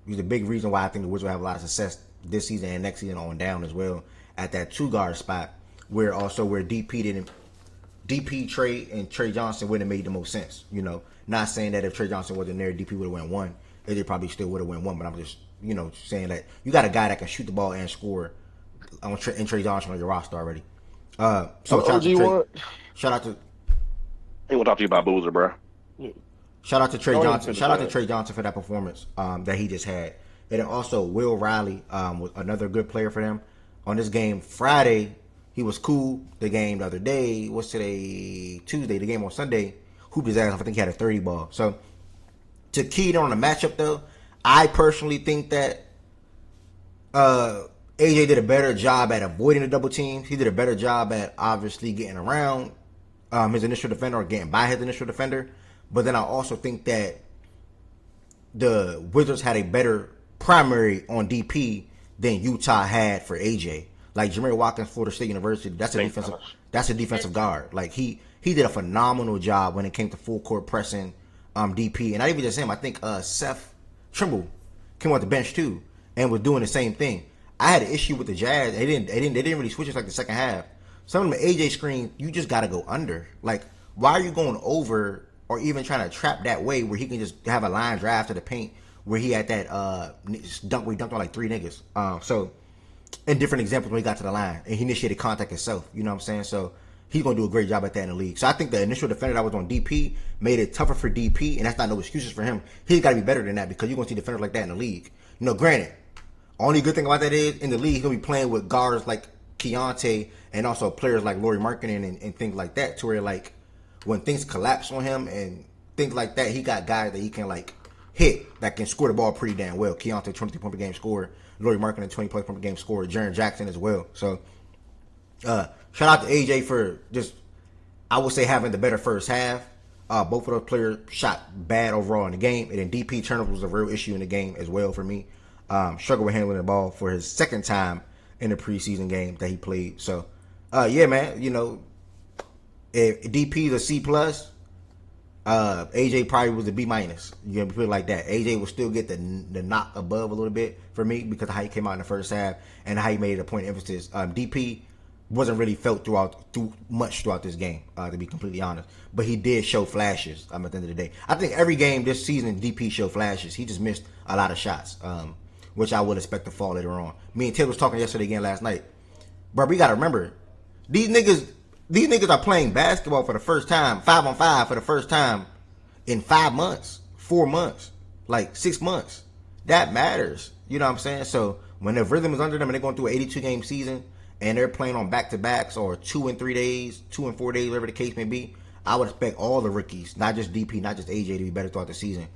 he's a big reason why I think the Wizards will have a lot of success this season and next season on down as well at that 2-guard spot, where DP, Trey, and Trey Johnson wouldn't have made the most sense. Not saying that if Trey Johnson wasn't there, DP would have won 1. They probably still would have won 1, but I'm just, saying that you got a guy that can shoot the ball and score and Trey Johnson on your roster already. So shout out to He will talk to you about Boozer, bro. Shout out to Trey Johnson. Shout out to Trey Johnson for that performance that he just had. And then also Will Riley was another good player for them. On this game Friday, he was cool. The game the other day, what's today? Tuesday. The game on Sunday, hooped his ass off. I think he had a 30 ball. So to key in on the matchup though, I personally think that AJ did a better job at avoiding the double teams. He did a better job at obviously getting around his initial defender or getting by his initial defender. But then I also think that the Wizards had a better primary on DP than Utah had for AJ. Like Jameer Watkins, Florida State University, that's a defensive guard. He did a phenomenal job when it came to full court pressing DP. And not even just him, I think Seth Trimble came off the bench too and was doing the same thing. I had an issue with the Jazz. They didn't really switch it the second half. Some of them AJ screens, you just gotta go under. Why are you going over or even trying to trap that way where he can just have a line drive to the paint where he had that dunk where he dunked on 3 niggas. So in different examples when he got to the line and he initiated contact himself, you know what I'm saying? So he's gonna do a great job at that in the league. So I think the initial defender that was on DP made it tougher for DP, and that's not no excuses for him. He's gotta be better than that, because you're gonna see defenders like that in the league. Granted, Only good thing about that is in the league he's gonna be playing with guards like Keontae and also players like Lauri Markkinen and things like that. To where like when things collapse on him and things like that, he got guys that he can like hit that can score the ball pretty damn well. Keontae 23 point per game scorer, Lauri Markkinen 20 point per game scorer, Jaren Jackson as well. So shout out to AJ for just I would say having the better first half. Both of those players shot bad overall in the game, and then DP turnover was a real issue in the game as well for me. Struggled with handling the ball for his second time in the preseason game that he played. So, yeah, man, you know, if DP is a C plus, AJ probably was a B minus. You know, put it like that. AJ will still get the knock above a little bit for me because of how he came out in the first half and how he made it a point of emphasis. DP wasn't really felt through much throughout this game, to be completely honest. But he did show flashes. At the end of the day, I think every game this season, DP showed flashes. He just missed a lot of shots, which I would expect to fall later on. Me and Ted was talking yesterday again last night, bro. We gotta remember these niggas. These niggas are playing basketball for the first time, 5-on-5 for the first time in 5 months, 4 months, like 6 months. That matters. You know what I'm saying? So when the rhythm is under them and they're going through an 82 game season and they're playing on back to backs or 2 and 3 days, 2 and 4 days, whatever the case may be, I would expect all the rookies, not just DP, not just AJ, to be better throughout the season.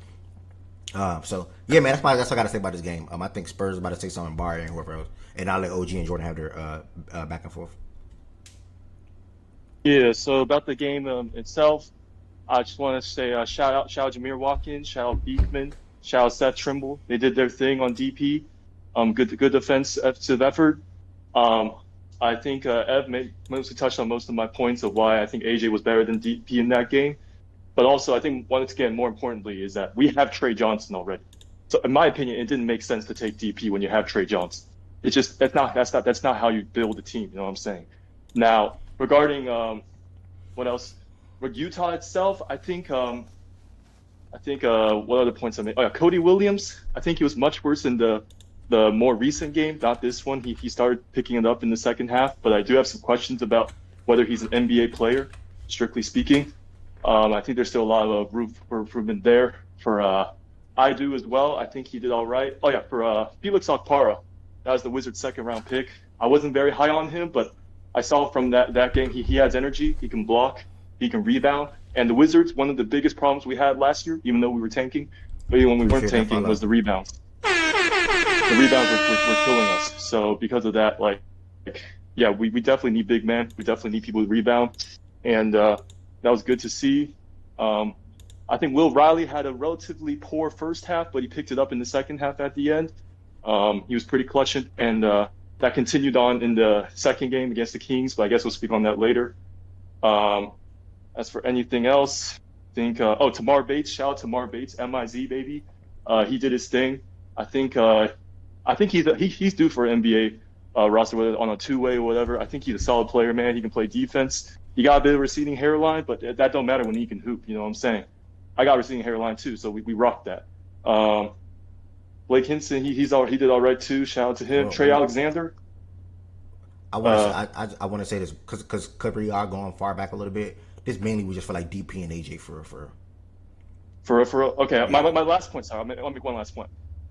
So yeah, man, that's what I gotta say about this game. I think Spurs about to say something, Barry and whoever else, and I'll let OG and Jordan have their back and forth. Yeah, so about the game itself, I just want to say shout out Jameer Watkins, shout out Beekman, shout out Seth Trimble. They did their thing on DP. Good defensive effort. I think Ev mostly touched on most of my points of why I think AJ was better than DP in that game. But also, I think once again, more importantly, is that we have Trey Johnson already. So in my opinion, it didn't make sense to take DP when you have Trey Johnson. It's just that's not how you build a team. You know what I'm saying? Now regarding what else? With Utah itself, I think what other points I made? Oh yeah, Cody Williams. I think he was much worse in the more recent game, not this one. He started picking it up in the second half, but I do have some questions about whether he's an NBA player, strictly speaking. I think there's still a lot of room for improvement there. I do as well. I think he did all right. Oh yeah, for Felix Okpara, that was the Wizards' second round pick. I wasn't very high on him, but I saw from that game he has energy. He can block. He can rebound. And the Wizards, one of the biggest problems we had last year, even though we were tanking, but even when we weren't tanking, was the rebounds. The rebounds were killing us. So because of that, yeah, we definitely need big men. We definitely need people to rebound. And that was good to see. I think Will Riley had a relatively poor first half, but he picked it up in the second half at the end. He was pretty clutch, and that continued on in the second game against the Kings, but I guess we'll speak on that later. As for anything else, I think Tamar Bates, shout out to Tamar Bates, MIZ baby. He did his thing. I think he's due for an NBA roster, whether on a two-way or whatever. I think he's a solid player, man. He can play defense. He got a bit of a receding hairline, but that don't matter when he can hoop. You know what I'm saying? I got a receding hairline too, so we rocked that. Blake Hinson, he did all right too. Shout out to him. Trey Alexander. I want to say this because we are going far back a little bit. This mainly was just for like DP and AJ for okay. Yeah. My last point. Sorry, let me make one last point.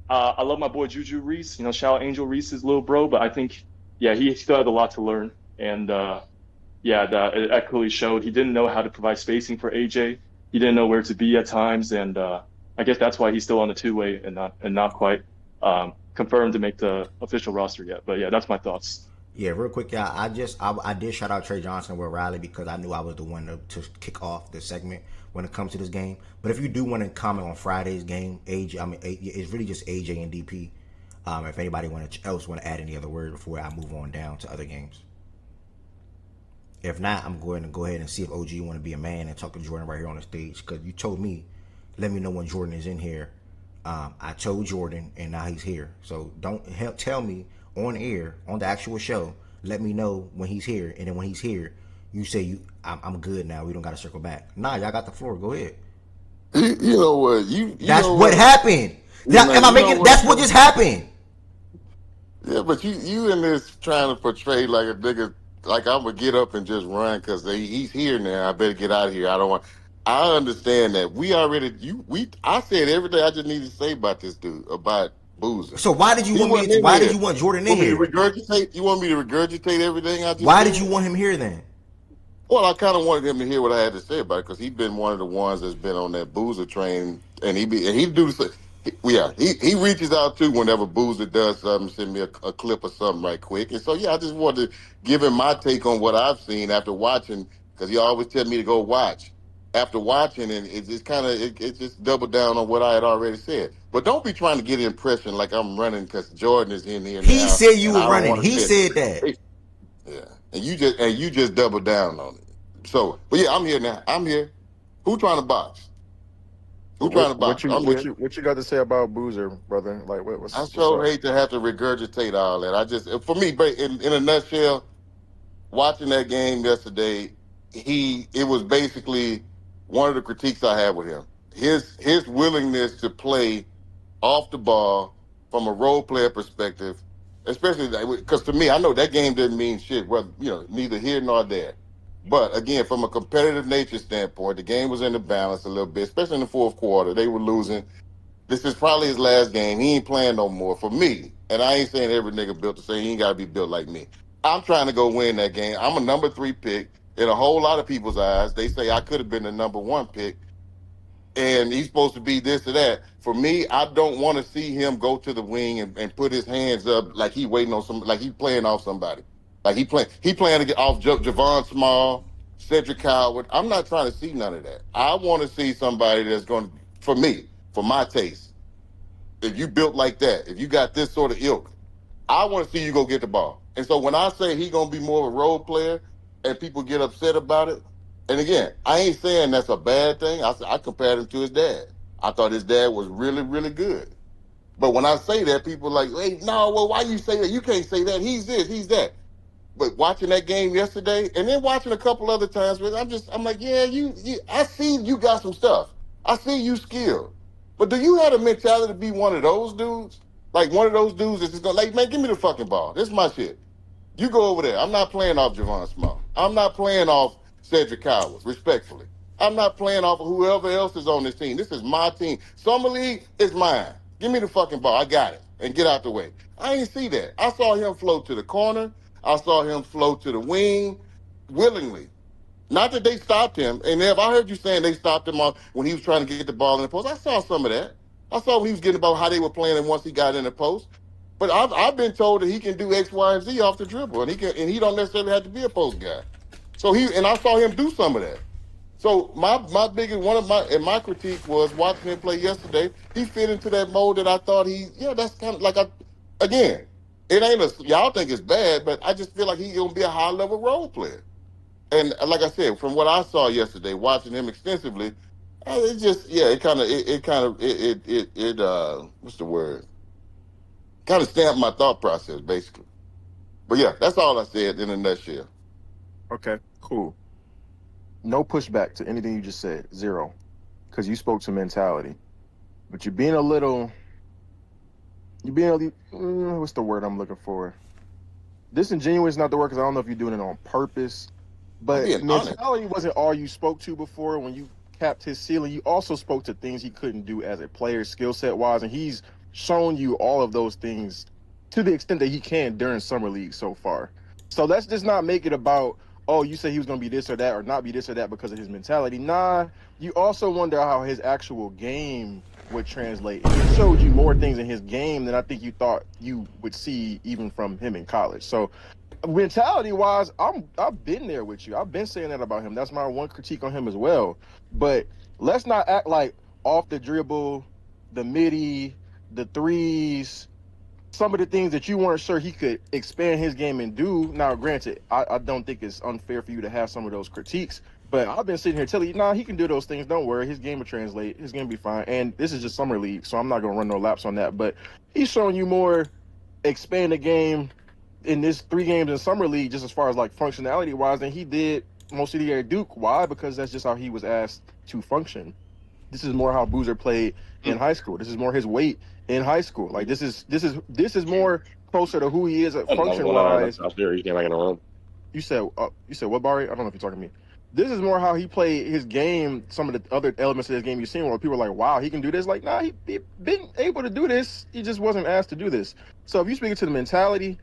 I love my boy Juju Reese. You know, shout out Angel Reese's little bro, but I think he still had a lot to learn, and it clearly showed. He didn't know how to provide spacing for AJ. He didn't know where to be at times, and I guess that's why he's still on the two-way and not quite confirmed to make the official roster yet. But yeah, that's my thoughts. Yeah, real quick, yeah. I did shout out Trey Johnson and Will Riley because I knew I was the one to kick off the segment when it comes to this game. But if you do want to comment on Friday's game, it's really just AJ and DP. If anybody else want to add any other word before I move on down to other games. If not, I'm going to go ahead and see if OG want to be a man and talk to Jordan right here on the stage because you told me, let me know when Jordan is in here. I told Jordan, and now he's here. So don't tell me on air on the actual show. Let me know when he's here, and then when he's here, you say I'm good now. We don't got to circle back. Nah, y'all got the floor. Go ahead. You know what? That's what happened. That's what just happened. Yeah, but you in this trying to portray like a nigga, like I'm gonna get up and just run because he's here now. I better get out of here. I don't want. I understand that I said everything I just need to say about this dude, about Boozer. So why did you He want me? wasn't in Why did here. you want Jordan in Want me to here? regurgitate? You want me to regurgitate everything I just Why did said? you want him here then? Well, I kind of wanted him to hear what I had to say about it because he's been one of the ones that's been on that Boozer train, and he do the yeah, he reaches out too whenever Boozer does something, send me a clip or something right quick, and so yeah, I just wanted to give him my take on what I've seen after watching because he always tell me to go watch. After watching, and it just kind of it just doubled down on what I had already said. But don't be trying to get the impression like I'm running because Jordan is in here He now, said you and were I don't running. want to He say it. said that. Yeah, and you just double down on it. So, but yeah, I'm here now. I'm here. Who trying to box? But Who trying to what box? you I'm what here. you what you got to say about Boozer, brother? Like I what's sure up? hate to have to regurgitate all that. I just, for me, in a nutshell, watching that game yesterday, it was basically one of the critiques I had with him. His willingness to play off the ball from a role player perspective, especially because to me, I know that game didn't mean shit. Well, neither here nor there. But again, from a competitive nature standpoint, the game was in the balance a little bit, especially in the fourth quarter. They were losing. This is probably his last game. He ain't playing no more for me. And I ain't saying every nigga built the same. He ain't got to be built like me. I'm trying to go win that game. I'm a number 3 pick. In a whole lot of people's eyes, they say I could have been the number 1 pick and he's supposed to be this or that. For me, I don't want to see him go to the wing and put his hands up like he waiting on some, like he playing off somebody. Like he playing to get off Javon Small, Cedric Howard. I'm not trying to see none of that. I want to see somebody that's going to, for me, for my taste, if you built like that, if you got this sort of ilk, I want to see you go get the ball. And so when I say he gonna be more of a role player, and people get upset about it, and again, I ain't saying that's a bad thing. I compared him to his dad. I thought his dad was really, really good. But when I say that, people are like, hey, no, well, why you say that? You can't say that. He's this, he's that. But watching that game yesterday, and then watching a couple other times, but I'm like, yeah, I see you got some stuff. I see you skilled. But do you have the mentality to be one of those dudes? Like one of those dudes that's just gonna like, man, give me the fucking ball. This is my shit. You go over there. I'm not playing off Javon Small. I'm not playing off Cedric Cowers, respectfully. I'm not playing off of whoever else is on this team. This is my team. Summer League is mine. Give me the fucking ball. I got it. And get out the way. I ain't see that. I saw him float to the corner. I saw him float to the wing willingly. Not that they stopped him. And if I heard you saying they stopped him when he was trying to get the ball in the post, I saw some of that. I saw when he was getting about how they were playing and once he got in the post. But I've been told that he can do X, Y, and Z off the dribble, and he don't necessarily have to be a post guy. So I saw him do some of that. So my biggest one of my critique was watching him play yesterday. He fit into that mold that I thought that's kind of like again, it ain't y'all think it's bad, but I just feel like he's gonna be a high level role player. And like I said, from what I saw yesterday, watching him extensively, it just what's the word? Kind of stamped my thought process basically. But yeah, that's all I said in a nutshell. Okay, cool. No pushback to anything you just said. Zero, because you spoke to mentality. But what's the word I'm looking for? Disingenuous is not the word because I don't know if you're doing it on purpose. I'm But being honest. mentality wasn't all you spoke to before when you capped his ceiling. You also spoke to things he couldn't do as a player, skill set wise, and he's shown you all of those things to the extent that he can during summer league so far. So let's just not make it about, oh, you say he was going to be this or that or not be this or that because of his mentality. Nah, you also wonder how his actual game would translate. And he showed you more things in his game than I think you thought you would see even from him in college. So mentality wise, I've been there with you. I've been saying that about him. That's my one critique on him as well. But let's not act like off the dribble, the midi, the threes, some of the things that you weren't sure he could expand his game and do. Now, granted, I don't think it's unfair for you to have some of those critiques, but I've been sitting here telling you, nah, he can do those things. Don't worry. His game will translate. His game will be fine. And this is just summer league, so I'm not going to run no laps on that. But he's showing you more expand the game in this 3 games in summer league, just as far as like functionality wise, than he did most of the year at Duke. Why? Because that's just how he was asked to function. This is more how Boozer played in high school. This is more his weight in high school. Like this is more closer to who he is I don't know what's function going on. wise. That's there. He came back in the room. You said what, Barry? I don't know if you're talking to me. This is more how he played his game. Some of the other elements of his game you've seen where people are like, "Wow, he can do this." Like, nah, he been able to do this. He just wasn't asked to do this. So if you speak to the mentality,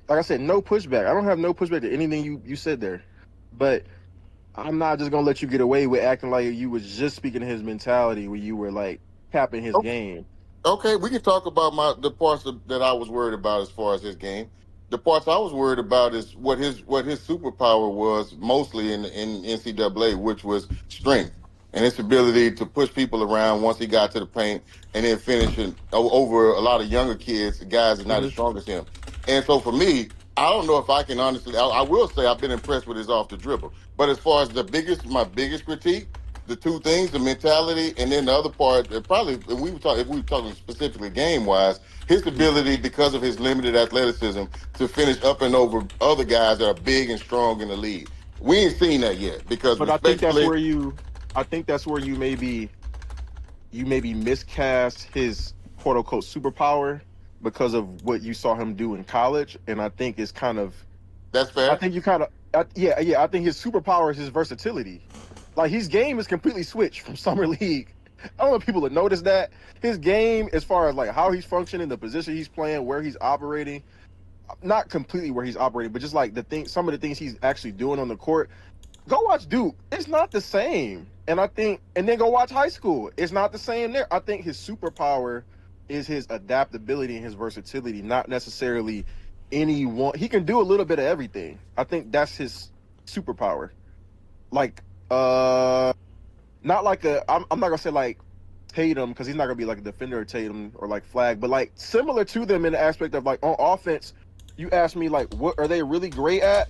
like I said, no pushback. I don't have no pushback to anything you said there, but I'm not just gonna let you get away with acting like you was just speaking to his mentality when you were like capping his game. Okay, we can talk about the parts that I was worried about as far as his game. The parts I was worried about is what his superpower was mostly in NCAA, which was strength and his ability to push people around once he got to the paint and then finishing over a lot of younger kids, guys that are not as Mm-hmm. strong as him. And so for me, I don't know if I can honestly. I will say I've been impressed with his off the dribble, but as far as my biggest critique, the two things, the mentality, and then the other part, probably if we were talking specifically game wise, his ability because of his limited athleticism to finish up and over other guys that are big and strong in the league. We ain't seen that yet because But I think that's respectfully, where you maybe miscast his quote unquote superpower because of what you saw him do in college, and I think it's kind of that's I fair. think you kind of yeah I think his superpower is his versatility. Like his game is completely switched from summer league. I don't know if people have noticed that his game, as far as like how he's functioning, the position he's playing, where he's operating, not completely where he's operating, but just like some of the things he's actually doing on the court. Go watch Duke. It's not the same. And then go watch high school. It's not the same there. I think his superpower is his adaptability and his versatility, not necessarily any one. He can do a little bit of everything. I think that's his superpower. Like, not like I'm not gonna say like Tatum, because he's not gonna be like a defender of Tatum or like Flag, but like similar to them in the aspect of like on offense. You ask me like, what are they really great at?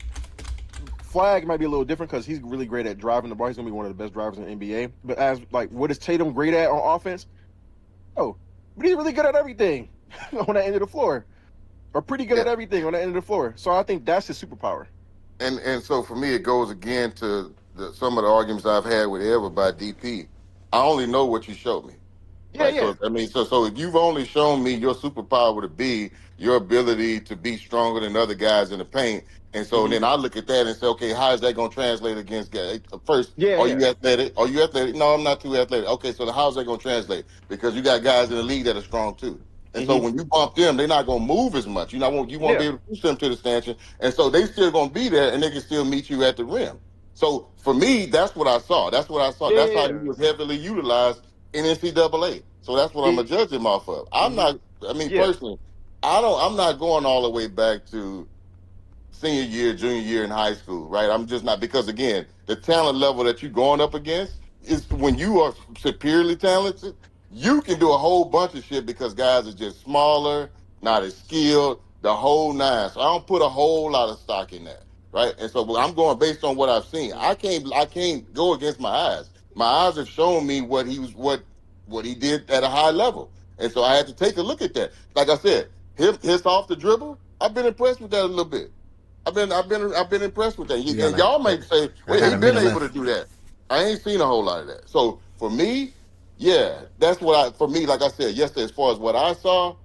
Flag might be a little different because he's really great at driving the ball. He's gonna be one of the best drivers in the NBA. But as like, what is Tatum great at on offense? Oh, but he's really good at everything on that end of the floor, or pretty good Yeah. at everything on that end of the floor. So I think that's his superpower. And so for me, it goes again to some of the arguments I've had with Ev about DP. I only know what you showed me, Yeah, right? yeah. So I mean, so if you've only shown me your superpower to be your ability to be stronger than other guys in the paint, and so Mm-hmm. then I look at that and say, okay, how is that going to translate against guys? First, Yeah, are yeah. you athletic? Are you athletic? No, I'm not too athletic. Okay, so how's that going to translate? Because you got guys in the league that are strong too. And so Mm-hmm. when you bump them, they're not going to move as much. You won't be Yeah. able to push them to the stanchion, and so they still going to be there, and they can still meet you at the rim. So for me, that's what I saw. That's what I saw. Yeah, That's how he yeah. was heavily utilized in NCAA. So that's what I'm Yeah. gonna judge him off of. I'm Mm-hmm. not. I mean, Yeah. personally, I don't. I'm not going all the way back to senior year, junior year in high school, right? I'm just not, because again, the talent level that you're going up against is when you are superiorly talented, you can do a whole bunch of shit because guys are just smaller, not as skilled, the whole nine. So I don't put a whole lot of stock in that, right? And so I'm going based on what I've seen. I can't go against my eyes. My eyes have shown me what he did at a high level. And so I had to take a look at that. Like I said, his off the dribble, I've been impressed with that a little bit. I've been impressed with that. You got And like y'all may say, I well, got he a been minute able to left. do that. I ain't seen a whole lot of that. So for me, yeah, that's for me, like I said yesterday, as far as what I saw,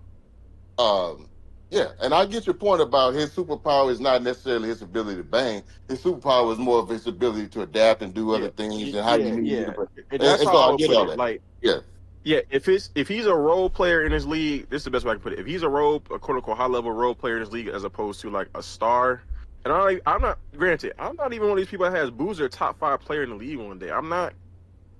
um, yeah. And I get your point about his superpower is not necessarily his ability to bang. His superpower is more of his ability to adapt and do other Yeah. things and how you Yeah. need Yeah. to. And And, that's and how so I I would get put all it. that. Like, Yeah. yeah, if he's a role player in his league, this is the best way I can put it. If he's a quote unquote high level role player in his league as opposed to like a star, and I'm not granted, I'm not even one of these people that has Boozer top 5 player in the league one day. I'm not,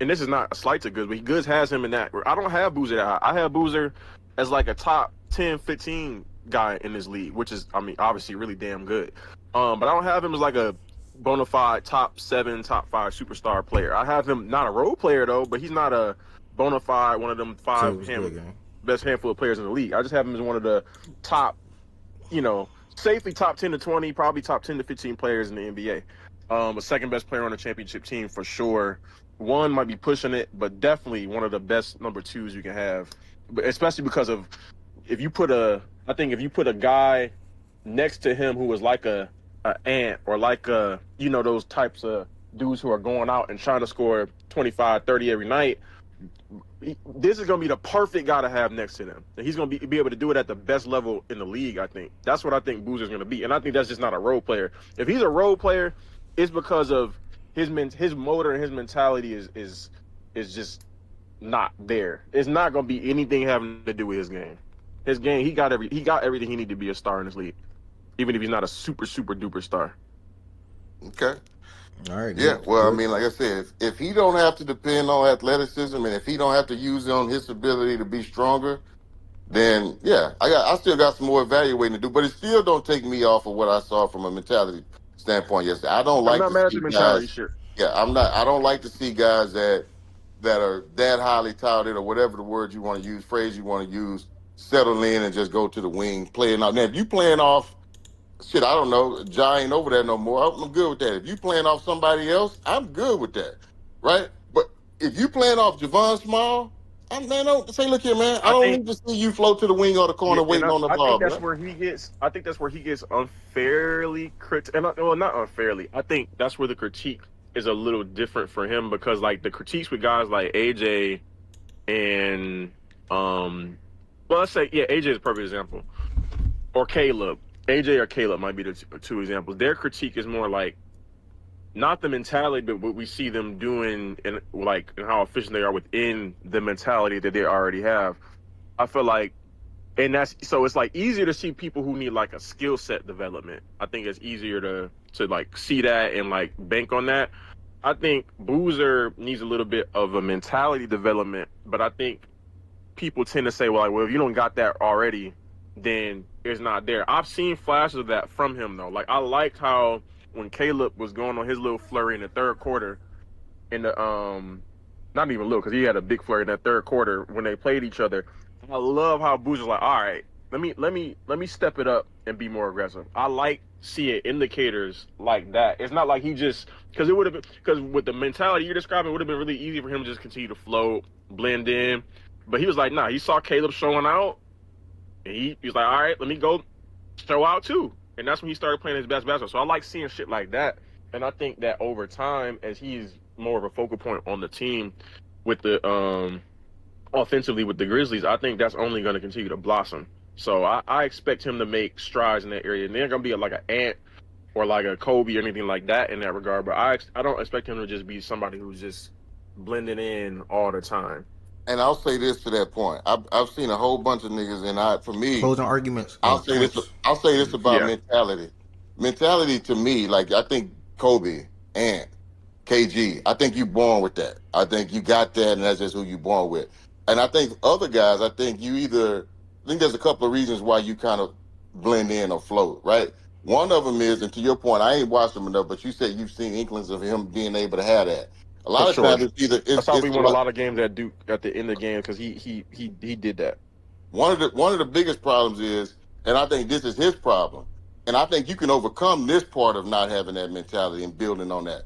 and this is not a slight to Goods, but Goods has him in that. I don't have Boozer that high. I have Boozer as like a top 10, 15 guy in this league, which is, I mean, obviously really damn good. But I don't have him as like a bona fide top 7, top 5 superstar player. I have him not a role player though, but he's not a bona fide one of them So it was good, gang. best handful of players in the league. I just have him as one of the top, safely top 10 to 20, probably top 10 to 15 players in the NBA. A second best player on the championship team for sure. One might be pushing it, but definitely one of the best number 2s you can have. But especially because of I think if you put a guy next to him who was like a ant or like those types of dudes who are going out and trying to score 25, 30 every night, this is going to be the perfect guy to have next to them. And he's going to be able to do it at the best level in the league, I think. That's what I think Boozer's going to be. And I think that's just not a role player. If he's a role player, it's because of his motor and his mentality is just not there. It's not gonna be anything having to do with his game. His game, he got everything he needed to be a star in this league, even if he's not a super duper star. Okay. All right, Yeah. good. Well, I Good. mean, like I said, if he don't have to depend on athleticism and if he don't have to use on his ability to be stronger, then yeah, I still got some more evaluating to do. But it still don't take me off of what I saw from a mentality standpoint yesterday. I don't I'm like not to mad at see your mentality guys. shit. Yeah, I'm not. I don't like to see guys that are that highly touted or whatever the word you want to use, phrase you want to use, settle in and just go to the wing playing out. Now, if you playing off shit, I don't know, Ja ain't over there no more. I'm good with that. If you playing off somebody else, I'm good with that, right? But if you playing off Javon Small, don't say, look here, man. I I don't think need to see you float to the wing or the yeah, corner and waiting on the I think ball, that's bro. where he gets. I think that's where he gets unfairly well, not unfairly. I think that's where the critique is a little different for him because like the critiques with guys like AJ and well, let's say AJ is a perfect example, or Caleb. AJ or Caleb might be the two examples. Their critique is more like not the mentality, but what we see them doing and like and how efficient they are within the mentality that they already have. I feel like, and that's so it's like easier to see people who need like a skill set development. I think it's easier to like see that and like bank on that. I think Boozer needs a little bit of a mentality development, but I think people tend to say, well, if you don't got that already, then it's not there. I've seen flashes of that from him though. Like I liked how when Caleb was going on his little flurry in the third quarter, in the not even little because he had a big flurry in that third quarter when they played each other. I love how Boozer's like, all right, let me step it up and be more aggressive. I like seeing indicators like that. It's not like he just because it would have been because with the mentality you're describing, it would have been really easy for him to just continue to float, blend in. But he was like, nah, he saw Caleb showing out, and he was like, all right, let me go show out too. And that's when he started playing his best basketball. So I like seeing shit like that. And I think that over time, as he's more of a focal point on the team with the offensively with the Grizzlies, I think that's only going to continue to blossom. So I expect him to make strides in that area. And they're going to be like an Ant or like a Kobe or anything like that in that regard. But I don't expect him to just be somebody who's just blending in all the time. And I'll say this to that point. I've seen a whole bunch of niggas, and for me, Closing arguments. I'll say this. Points. I'll say this about Yeah. mentality. Mentality to me, like I think Kobe and KG. I think you born with that. I think you got that, and that's just who you born with. And I think other guys, I think you either. I think there's a couple of reasons why you kind of blend in or float, right? One of them is, and to your point, I ain't watched him enough, but you said you've seen inklings of him being able to have that. A For lot of sure. times, it's either That's how we it's a won a lot. lot of games at Duke at the end of the game because he did that. One of the biggest problems is, and I think this is his problem, and I think you can overcome this part of not having that mentality and building on that,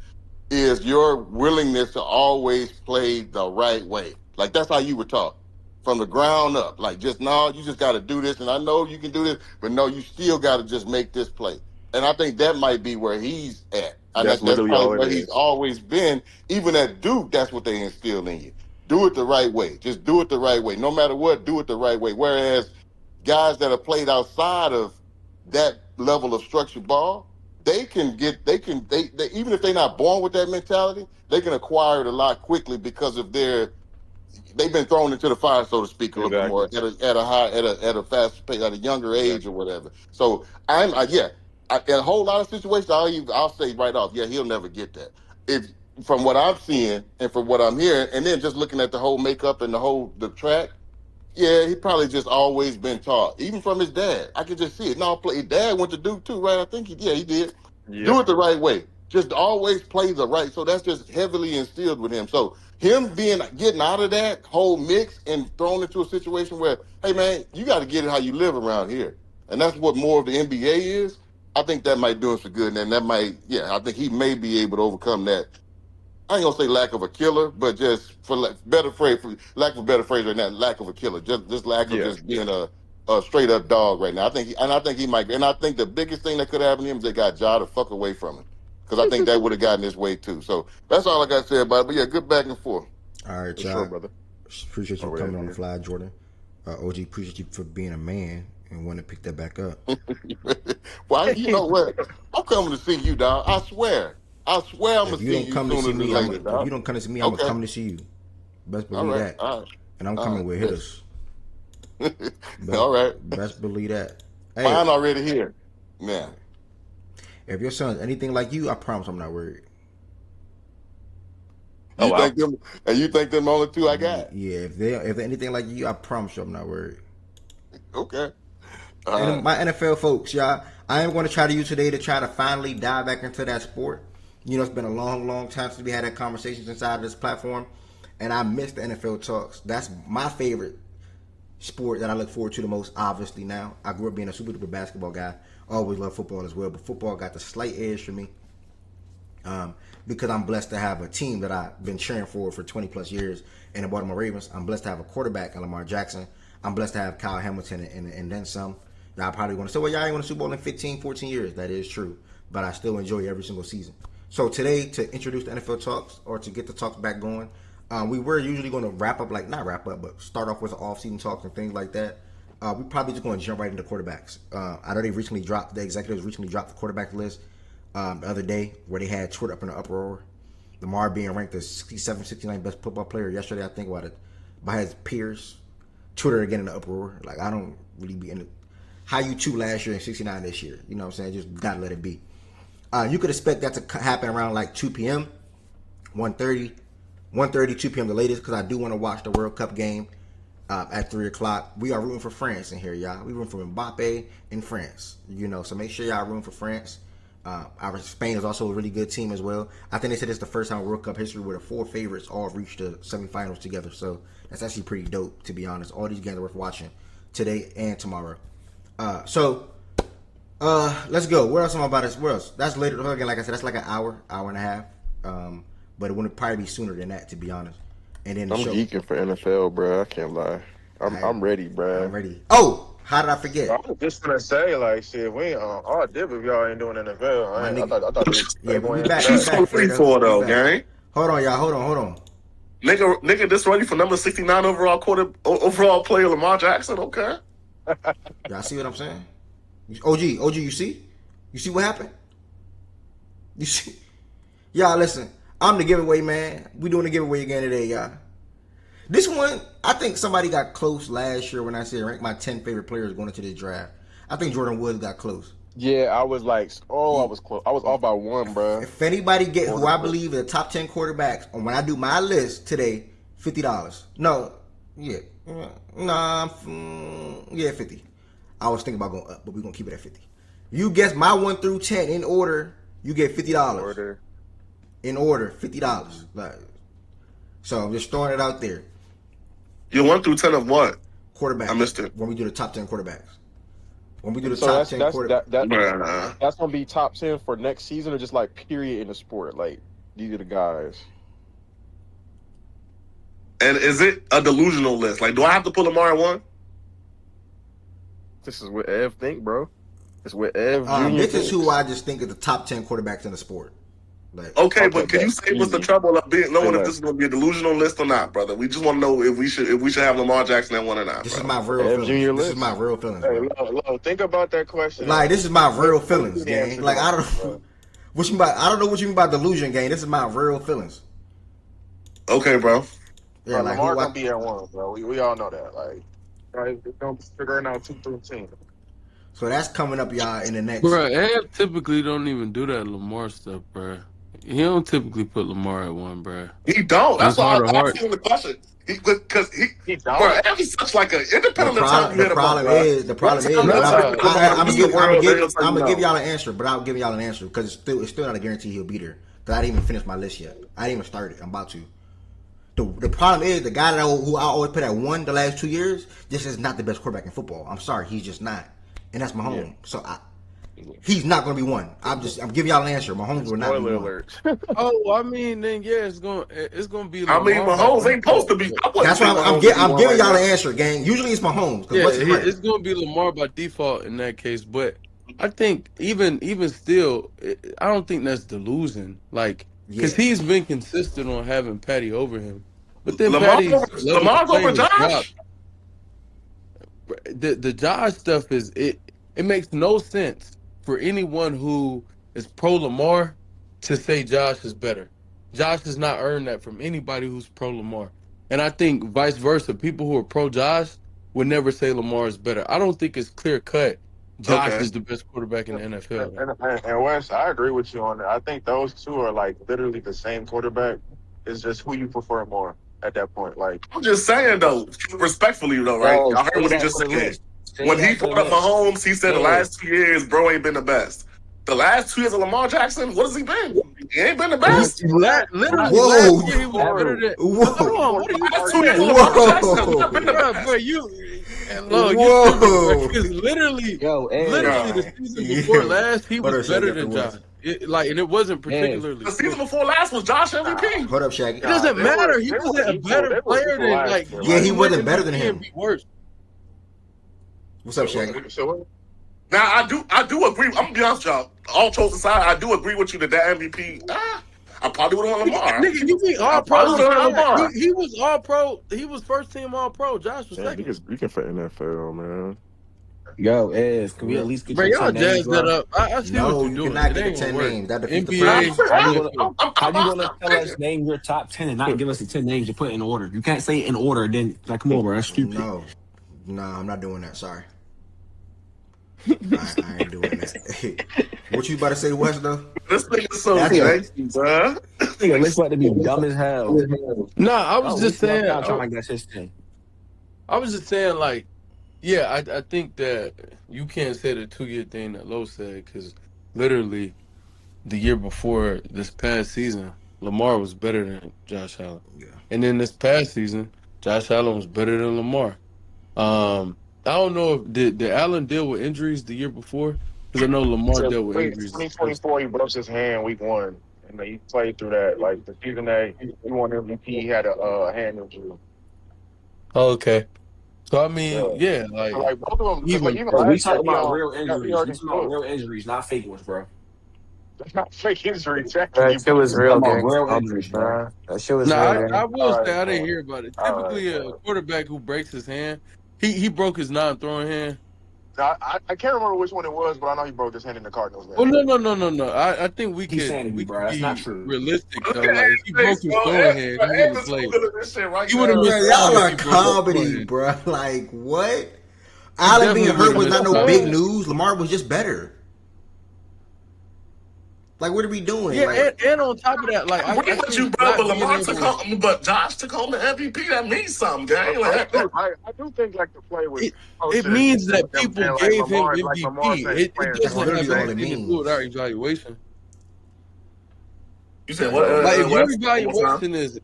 is your willingness to always play the right way. Like that's how you were taught from the ground up. Like just no, you just got to do this, and I know you can do this, but no, you still got to just make this play. And I think that might be where he's at, and That's that's literally probably all it where he's is. always been. Even at Duke, that's what they instilled in you. Do it the right way. Just do it the right way. No matter what, do it the right way. Whereas guys that have played outside of that level of structured ball, they even if they're not born with that mentality, they can acquire it a lot quickly because of they've been thrown into the fire, so to speak, a little bit more Exactly. at a faster pace, at a younger age or Exactly. whatever. So in a whole lot of situations, I'll say right off, yeah, he'll never get that. If from what I'm seeing and from what I'm hearing, and then just looking at the whole makeup and the track, yeah, he probably just always been taught, even from his dad. I could just see it. No, his dad went to Duke too, right? I think he did. Do Yep. it the right way. Just always play the right. So that's just heavily instilled with him. So him getting out of that whole mix and thrown into a situation where, hey man, you got to get it how you live around here, and that's what more of the NBA is. I think that might do him some good, and that might, yeah, I think he may be able to overcome that. I ain't gonna say lack of a killer, but just for lack of a better phrase right now, lack of a killer. Just lack of Yeah. just being a straight up dog right now. I think he might. And I think the biggest thing that could happen to him is they got Ja to fuck away from him, because I think that would have gotten his way too. So that's all I got to say about it. But yeah, good back and forth. All right, For sure, y'all. brother. Appreciate you All right, coming on the man. fly, Jordan. OG, appreciate you for being a man and wanting to pick that back up. Well, you know what? I'm coming to see you, dog. I swear. I swear I'm gonna If you see don't you come to sooner see than me, later, if you dog. don't come to see me, I'm gonna Okay. come to see you. Best All believe right. that. All right. And I'm All coming right. with Yes. hitters. Best, All right. best believe that. Hey, Mine already here. Yeah. if your son's anything like you, I promise I'm not worried. Oh You wow. think them? And you think them the only two I got? Yeah, if they're anything like you, I promise you I'm not worried. Okay. All And right. my NFL folks, y'all, I am going to try to use today to try to finally dive back into that sport. You know, it's been a long, long time since we had that conversations inside of this platform, and I miss the NFL talks. That's my favorite sport that I look forward to the most. Obviously, now I grew up being a super duper basketball guy. Always loved football as well, but football got the slight edge for me. Because I'm blessed to have a team that I've been cheering for 20 plus years in the Baltimore Ravens. I'm blessed to have a quarterback in Lamar Jackson. I'm blessed to have Kyle Hamilton and then some. Y'all probably going to say, well, y'all ain't won a Super Bowl in 15, 14 years. That is true. But I still enjoy every single season. So today, to introduce the NFL talks or to get the talks back going, we were usually going to wrap up, like not wrap up, but start off with off-season talks and things like that. We probably just going to jump right into quarterbacks. I know the executives recently dropped the quarterback list the other day where they had Twitter up in an uproar. Lamar being ranked the 67, 69 best football player yesterday, I think, by his peers. Twitter again in the uproar. Like, I don't really be in it. How you 2 last year and 69 this year? You know what I'm saying? Just gotta let it be. You could expect that to happen around like 2 p.m., 1:30, 2 p.m. the latest, because I do want to watch the World Cup game at 3 o'clock. We are rooting for France in here, y'all. We rooting for Mbappe in France. You know, so make sure y'all rooting for France. Our Spain is also a really good team as well. I think they said it's the first time in World Cup history where the 4 favorites all reached the semifinals together. So that's actually pretty dope, to be honest. All these games are worth watching today and tomorrow. Let's go. Where else am I about this? Where else? That's later. Again, like I said, that's like an hour and a half. But it would probably be sooner than that, to be honest. And then the I'm show. geeking for NFL, bro. I can't lie. I'm ready, bro. I'm ready. Oh, how did I I forget? was just gonna say, like, shit, we ain't all dip if y'all ain't doing NFL. My nigga. I thought they Yeah, were we going into back. You We that. back, so ready Fredo. for We though, back. gang. Hold on, y'all. Hold on. Nigga, this ready for number 69 overall player Lamar Jackson. Okay. Y'all see what I'm saying? OG, you see? You see what happened? You see? Y'all listen. I'm the giveaway man. We doing the giveaway again today, y'all. This one, I think somebody got close last year when I said rank my 10 favorite players going into this draft. I think Jordan Woods got close. Yeah, I was like, I was close. I was off by one, bro. If anybody get who I believe are the top 10 quarterbacks, and when I do my list today, $50. No, yeah. Nah, yeah, 50. I was thinking about going up, but we're going to keep it at 50. You guess my 1 through 10 in order, you get $50. Order. In order, $50. Like, so I'm just throwing it out there. You 1 through 10 of what? Quarterbacks. I missed it. When we do the top 10 quarterbacks. When we do the So top 10 quarterbacks. Bruh. that's gonna be top 10 for next season, or just like period in the sport. Like these are the guys. And is it a delusional list? Like, do I have to put Lamar at 1? This is what Ev think, bro. It's what Ev Jr. This thinks. is who I just think is the top 10 quarterbacks in the sport. Like, Okay, but can you say what's the easy. trouble of knowing if less. this is going to be a delusional list or not, brother? We just want to know if we should have Lamar Jackson at 1 or not, this bro. is my real Ev Jr. feelings. This list. is my real feelings, Hey, bro. Lo, think about that question. Like, this is my real What do you feelings, the answer gang. Like, I gonna don't be, bro? what you about. I don't know what you mean by delusion, gang. This is my real feelings. Okay, bro. Yeah, Bro, like Lamar who I, gonna be at 1, bro. We all know that. Like, right? Don't figuring out 2 through 10. so that's coming up, y'all, in the next. Bro, Ed typically don't even do that Lamar stuff, bro. He don't typically put Lamar at 1, bro. He don't. That's It's why hard I'm to heart. asking the question. Because He bro, don't. Ev is such like a independent of the time you The hit him up, problem bro. is, What time but you Nah, tell Lamar I'm he's the world, they'll tell you gonna give no. y'all an answer, but I'll give y'all an answer because it's still not a guarantee he'll be there. Because I didn't even finish my list yet. I didn't even start it. I'm about to. The problem is the guy who I always put at 1 the last 2 years just is not the best quarterback in football. I'm sorry, he's just not, and that's Mahomes. Yeah. So he's not going to be 1. I'm giving y'all an answer. Mahomes will not be Spoiler 1. alert. Oh, I mean, then yeah, it's gonna be. I mean, Lamar by Mahomes ain't supposed to be. default. I wouldn't That's say why Mahomes would be I'm one giving right y'all now. an answer, gang. Usually it's Mahomes because Yeah, what's his rank? it's gonna be Lamar by default in that case. But I think even still, I don't think that's delusion. Like, because Yeah. he's been consistent on having Patty over him, but then Lamar's Patty's over, level of Lamar's play over has dropped. Josh. The Josh stuff is it makes no sense for anyone who is pro Lamar to say Josh is better. Josh has not earned that from anybody who's pro Lamar. And I think vice versa, people who are pro Josh would never say Lamar is better. I don't think it's clear cut. Josh Okay. is the best quarterback in the NFL. And Wes, I agree with you on that. I think those two are like literally the same quarterback. It's just who you prefer more at that point. Like, I'm just saying though, respectfully though, right? Yo, I heard say what he that just for the said. list. Say When he that for the brought up list. Mahomes, he said the Yeah. last 2 years, bro ain't been the best. The last 2 years of Lamar Jackson, what has he been? He ain't been the best. Literally, Whoa. last year he was Ever. better than. Whoa. Hold on, what are you Last 2 years of saying, Lamar Jackson has not been the bro? best. You and look, you tripping, bro? Because literally, Yo, literally the Ed. season before Yeah. last, he Hold was up, Shaggy, better after than what? Josh. And it wasn't Ed. particularly The season close. before last was Josh MVP. Hold up, Shaggy. It doesn't they matter. were He they wasn't were a equal. better They were player equal than last year, Yeah, right? he win wasn't better MVP than him. and be worse. What's up, Shaggy? So Now I do agree. I'm gonna be honest, with y'all. All jokes aside, I do agree with you that MVP. I probably would have won Lamar. Nigga, you mean I all probably pros would is have won trash. Lamar. He was all pro. He was first team all pro. Josh was Yeah, second. you can for NFL, man. Yo, Ed, can we at least get Bro, your y'all 10 names, jazz that bro? up. I see what No, you're you doing. cannot It get the ain't gonna 10 work. names. That defeats the Nah, NBA, purpose. How you gonna NFL. how you gonna tell us name your top 10 and not give us the 10 names to put in order? You can't say in order, then like come on, bro. That's stupid. No, I'm not doing that. Sorry. I ain't doing that. What you about to say, West, though? this nigga's so That's a janky, bro. Nigga, looks about to be dumb as hell. Nah, I Oh, was we just saying. out trying to guess his 10. I was just saying, like, yeah, I think that you can't say the 2-year thing that Lowe said because literally the year before this past season, Lamar was better than Josh Allen. Yeah. And then this past season, Josh Allen was better than Lamar. I don't know if did Allen deal with injuries the year before because I know Lamar So dealt with wait, injuries. 2024, he broke his hand week 1, and he played through that. Like the season that he won MVP, he had a hand injury. Oh, okay, so I mean, Yeah. yeah, So, like like both of them, because like even even Bro, we last year, talking about real he injuries. We already talking about proved real injuries, not fake ones, bro. that's not fake injury, Jackie. That shit was We real, talking about gang. real Stop injuries, it, bro. bro. That shit was no, real, I gang. will All say right, I didn't man. hear about it. All right, Typically, a man. quarterback who breaks his hand, he broke his non-throwing hand. Now, I can't remember which one it was, but I know he broke his hand in the Cardinals Oh game. no. I think we He's could saying to you, bro. That's not be true. realistic Look though. at Like if he broke Ed's face, his bro. throwing hand, he wouldn't have Ed is played. Googling this shit right He would have now. missed Bro, out y'all if are he broke his throwing comedy, hand. bro. Like, what? He Allen being definitely would hurt have was missed not no out. big news. Lamar was just better. Like, what are we doing? Yeah, Like, and on top of that, like I agree I with you, think bro. not But being Lamar took able, home, but Josh took home the MVP. That means something, gang. But Like that. I do think like the play was it closer means than that them people saying gave him Like Lamar MVP. saying he's It playing that's doesn't towards have literally all his it anything to do with our means. evaluation. You said what? Like if your West? One more time. evaluation is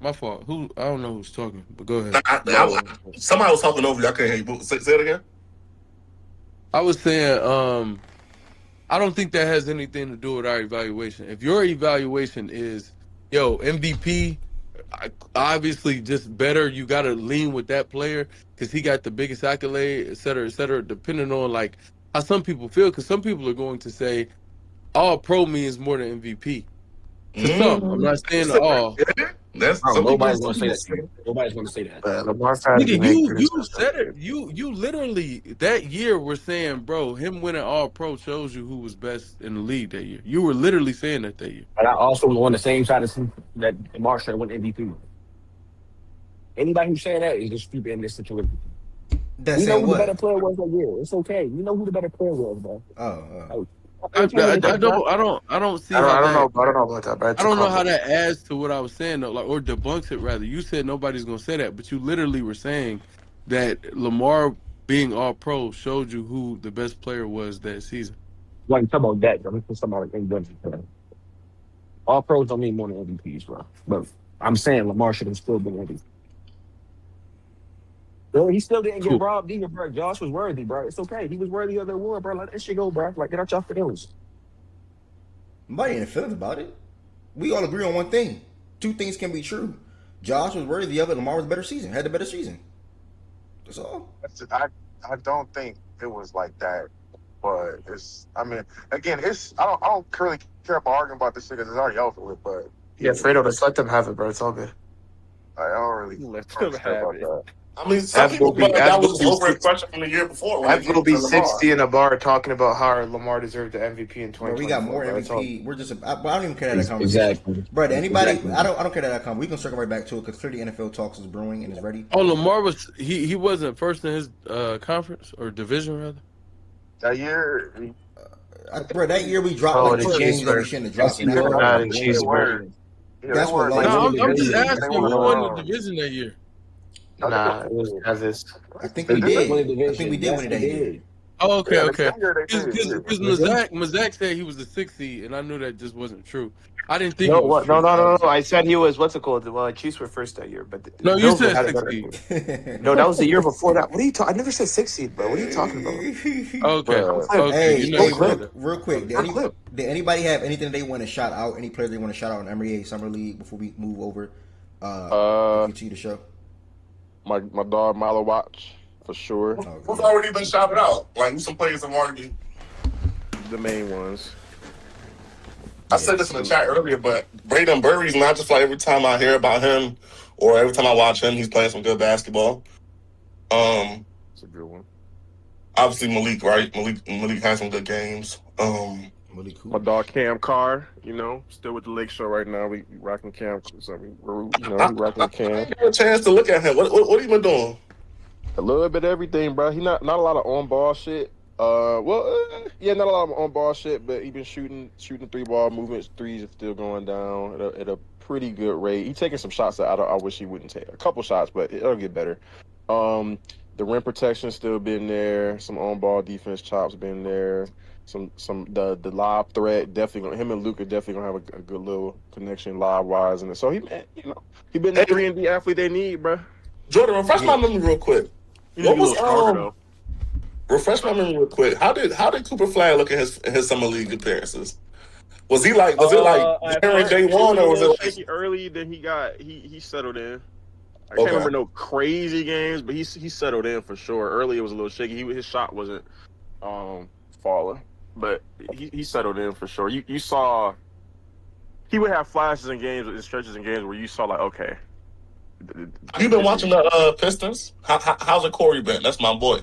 my fault. Who I don't know who's talking, but go Nah, ahead. somebody was talking over you. I couldn't hear you. Say it again. I was saying, I don't think that has anything to do with our evaluation. If your evaluation is, yo, MVP, obviously just better, you got to lean with that player because he got the biggest accolade, et cetera, depending on like how some people feel. Because some people are going to say all pro means more than MVP. To some, I'm not saying to all. That's Bro, some people. nobody's gonna say that to you. Nobody's gonna say that. Lamar fans be Nigga, making you this stuff. said it. You literally that year were saying, bro, him winning all pro shows you who was best in the league that year. You were literally saying that year. But I also was on the same side as him that Marshall went MVP. Anybody who's saying that is just stupid in this situation. That's We know saying who the better what? player was that year. It's okay. We know who the better player was, bro. Oh. I, It's only I, the I best, bro. don't see I how don't know. that. I don't know about that, but I I took don't know home how the. that adds to what I was saying though, like or debunks it rather. You said nobody's gonna say that, but you literally were saying that Lamar being all pro showed you who the best player was that season. Like talk about that, bro. Let's talk about like all pros don't mean more than MVPs, bro. But I'm saying Lamar should have still been MVP. Bro, he still didn't get Cool. robbed either, bro. Josh was worthy, bro. It's okay. He was worthy of the award, bro. Let that shit go, bro. Like, get out your feelings. Nobody in the feelings about it. We all agree on one thing. Two things can be true. Josh was worthy of it. Lamar was a better season. Had the better season. That's all. I don't think it was like that, but it's. I mean, again, it's. I don't really care about arguing about this shit because it's already over with. But Yeah, Fredo, just let them have it, bro. It's all good. I don't really Let care them have about it. that. I mean, some Ab's people gonna felt be like Ab's that was gonna just be six, overexpression from the year before when they Ab's gave gonna it to be Lamar. 60 in a bar talking about how Lamar deserved the MVP in Bro, we got 2024. more Bro, that's all. MVP. We're just. I don't even care that conversation. Exactly. Bro, to anybody, Exactly. I don't care that conversation. We can circle right back to it because clearly NFL talks is brewing and is ready. Oh, Lamar was he wasn't first in his conference or division rather. That year, Bro, that year we dropped Oh, like the two Chiefs games that we were shouldn't have Yes, dropped, he and I had to was. worry nah, about the it. they Chiefs were. were. Yeah, they That's what were. like They No, won when the I'm just division. And they asking won. who won the division that year. I think Nah, it was Travis. I think They we did win did. the I think we division. did win Yes, it they that year. did. Oh, okay, yeah, okay. that year they did. Yeah. Because Was it? Mazak said he was the sixth seed, and I knew that just wasn't true. I didn't think No, it was what? No, true. no, I no, was no. I said he was what's it called? Well, Chiefs were first that year, but the no. You Bills were said had a sixth better. seed. No, that was the year before that. What are you talking? I never said 6 seed, bro. What are you talking about? Okay, Bro, Clip. okay. You Hey, No never hey, said clip. that. real quick. Okay. Clip. Did anybody have anything they want to shout out? Any players they want to shout out in NBA Summer League before we move over? uh, QT the show. my dog Milo Watch for sure. Oh, Who's yeah. already been shouted out? Like, who's some players have already? The main ones. I said this in the chat earlier, but Braden Burry's not just like every time I hear about him or every time I watch him, he's playing some good basketball. It's a good one. Obviously Malik, right? Malik has some good games. Malik My Hoop. dog Cam Carr, still with the Lake Show right now. We rocking Cam. So we're we I rocking Cam. didn't get a chance to look at him. What have you been doing? A little bit of everything, bro. He not a lot of on ball shit. Yeah, not a lot of on ball shit, but he been shooting 3-ball movements. Threes are still going down at a pretty good rate. He taking some shots that I wish he wouldn't take. A couple shots, but it'll get better. The rim protection still been there. Some on ball defense chops been there. The lob threat definitely him and Luka definitely gonna have a good little connection lob wise, and so he been the Hey, 3-and-D athlete they need, bro. Jordan, refresh my memory real quick. He need to What get a was little stronger though. refresh my memory real quick. How did Cooper Flag look in his summer league appearances? Was it like At January first, day it one was a or was it little like shaky early. Then he settled in. I can't okay? remember no crazy games, but he settled in for sure. Early it was a little shaky. His shot wasn't falling, but he settled in for sure. You saw he would have flashes in games and stretches in games where you saw like okay. Have you been watching the Pistons? How's it Corey been? That's my boy.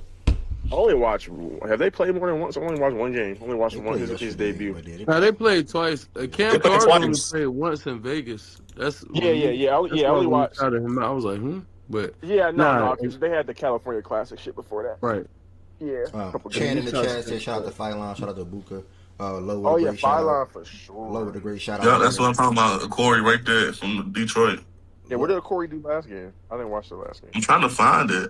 I only watch. Have they played more than once? I only watched one game. Only watched They one played his yesterday, debut. but they Now they played twice. Cam They played Carter only twice. played once in Vegas. That's Yeah. I That's why only when we watched. shouted him out, I was like, But Yeah, nah, no, because they had the California Classic shit before that. right. Yeah, couple Chan in games. the chat said shout out to Phylon, shout out to Buka. Low with Oh a yeah, great shout Phylon out. for sure. Low with a great shout Yeah, out. that's what I'm talking about. Corey right there from Detroit. Yeah, what did Corey do last game? I didn't watch the last game. I'm trying to find it.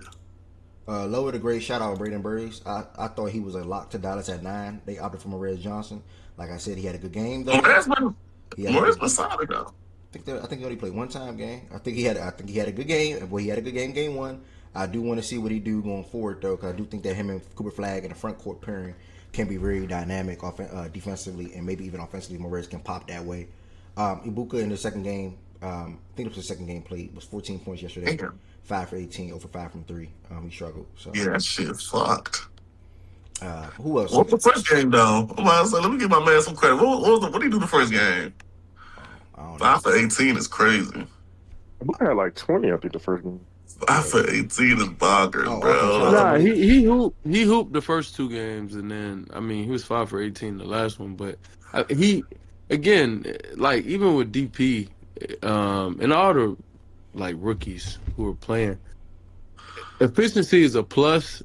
Low with a great shout out Braden Burries. I thought he was a lock to Dallas at 9. They opted for Morez Johnson. Like I said, he had a good game though. Where's I Masada though? think he only played one time game. I think he had a good game. Well, he had a good game one. I do want to see what he do going forward though, because I do think that him and Cooper Flag in the front court pairing can be very dynamic defensively and maybe even offensively. Morez can pop that way. Ibuka in the second game, I think it was the second game played, was 14 points yesterday. Damn. 5 for 18, over 5 from 3. He struggled. So Yeah, that shit fucked. who else? What was the first game though? I'm like, so let me give my man some credit. What did he do the first game? I don't know. 5 for 18 is crazy. I had like 20, I think, the first game. 5 for 18 is bonkers, Oh, bro. okay, Nah, he hooped the first two games, and then he was 5 for 18 the last one. But he again, like even with DP, and all the like rookies who are playing, efficiency is a plus.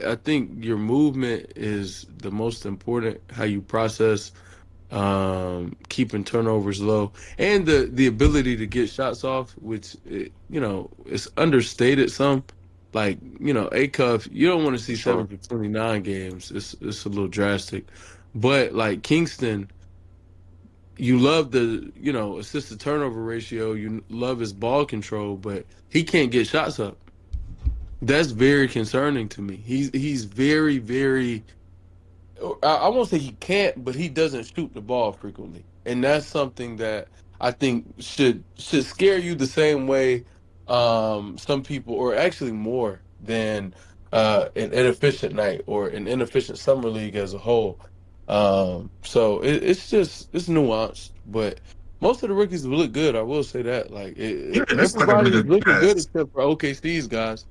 I think your movement is the most important. How you process, keeping turnovers low, and the ability to get shots off, which is understated some. Like A Cuff, you don't want to see 7 for 29 games. It's a little drastic, but like Kingston, you love the assist to turnover ratio. You love his ball control, but he can't get shots up. That's very concerning to me. He's very, very. I won't say he can't, but he doesn't shoot the ball frequently, and that's something that I think should scare you the same way some people, or actually more than an inefficient night or an inefficient summer league as a whole. So it's nuanced, but most of the rookies look good. I will say that. Like Yeah, that's like a everybody's nigga looking good pass. except for OKC's guys.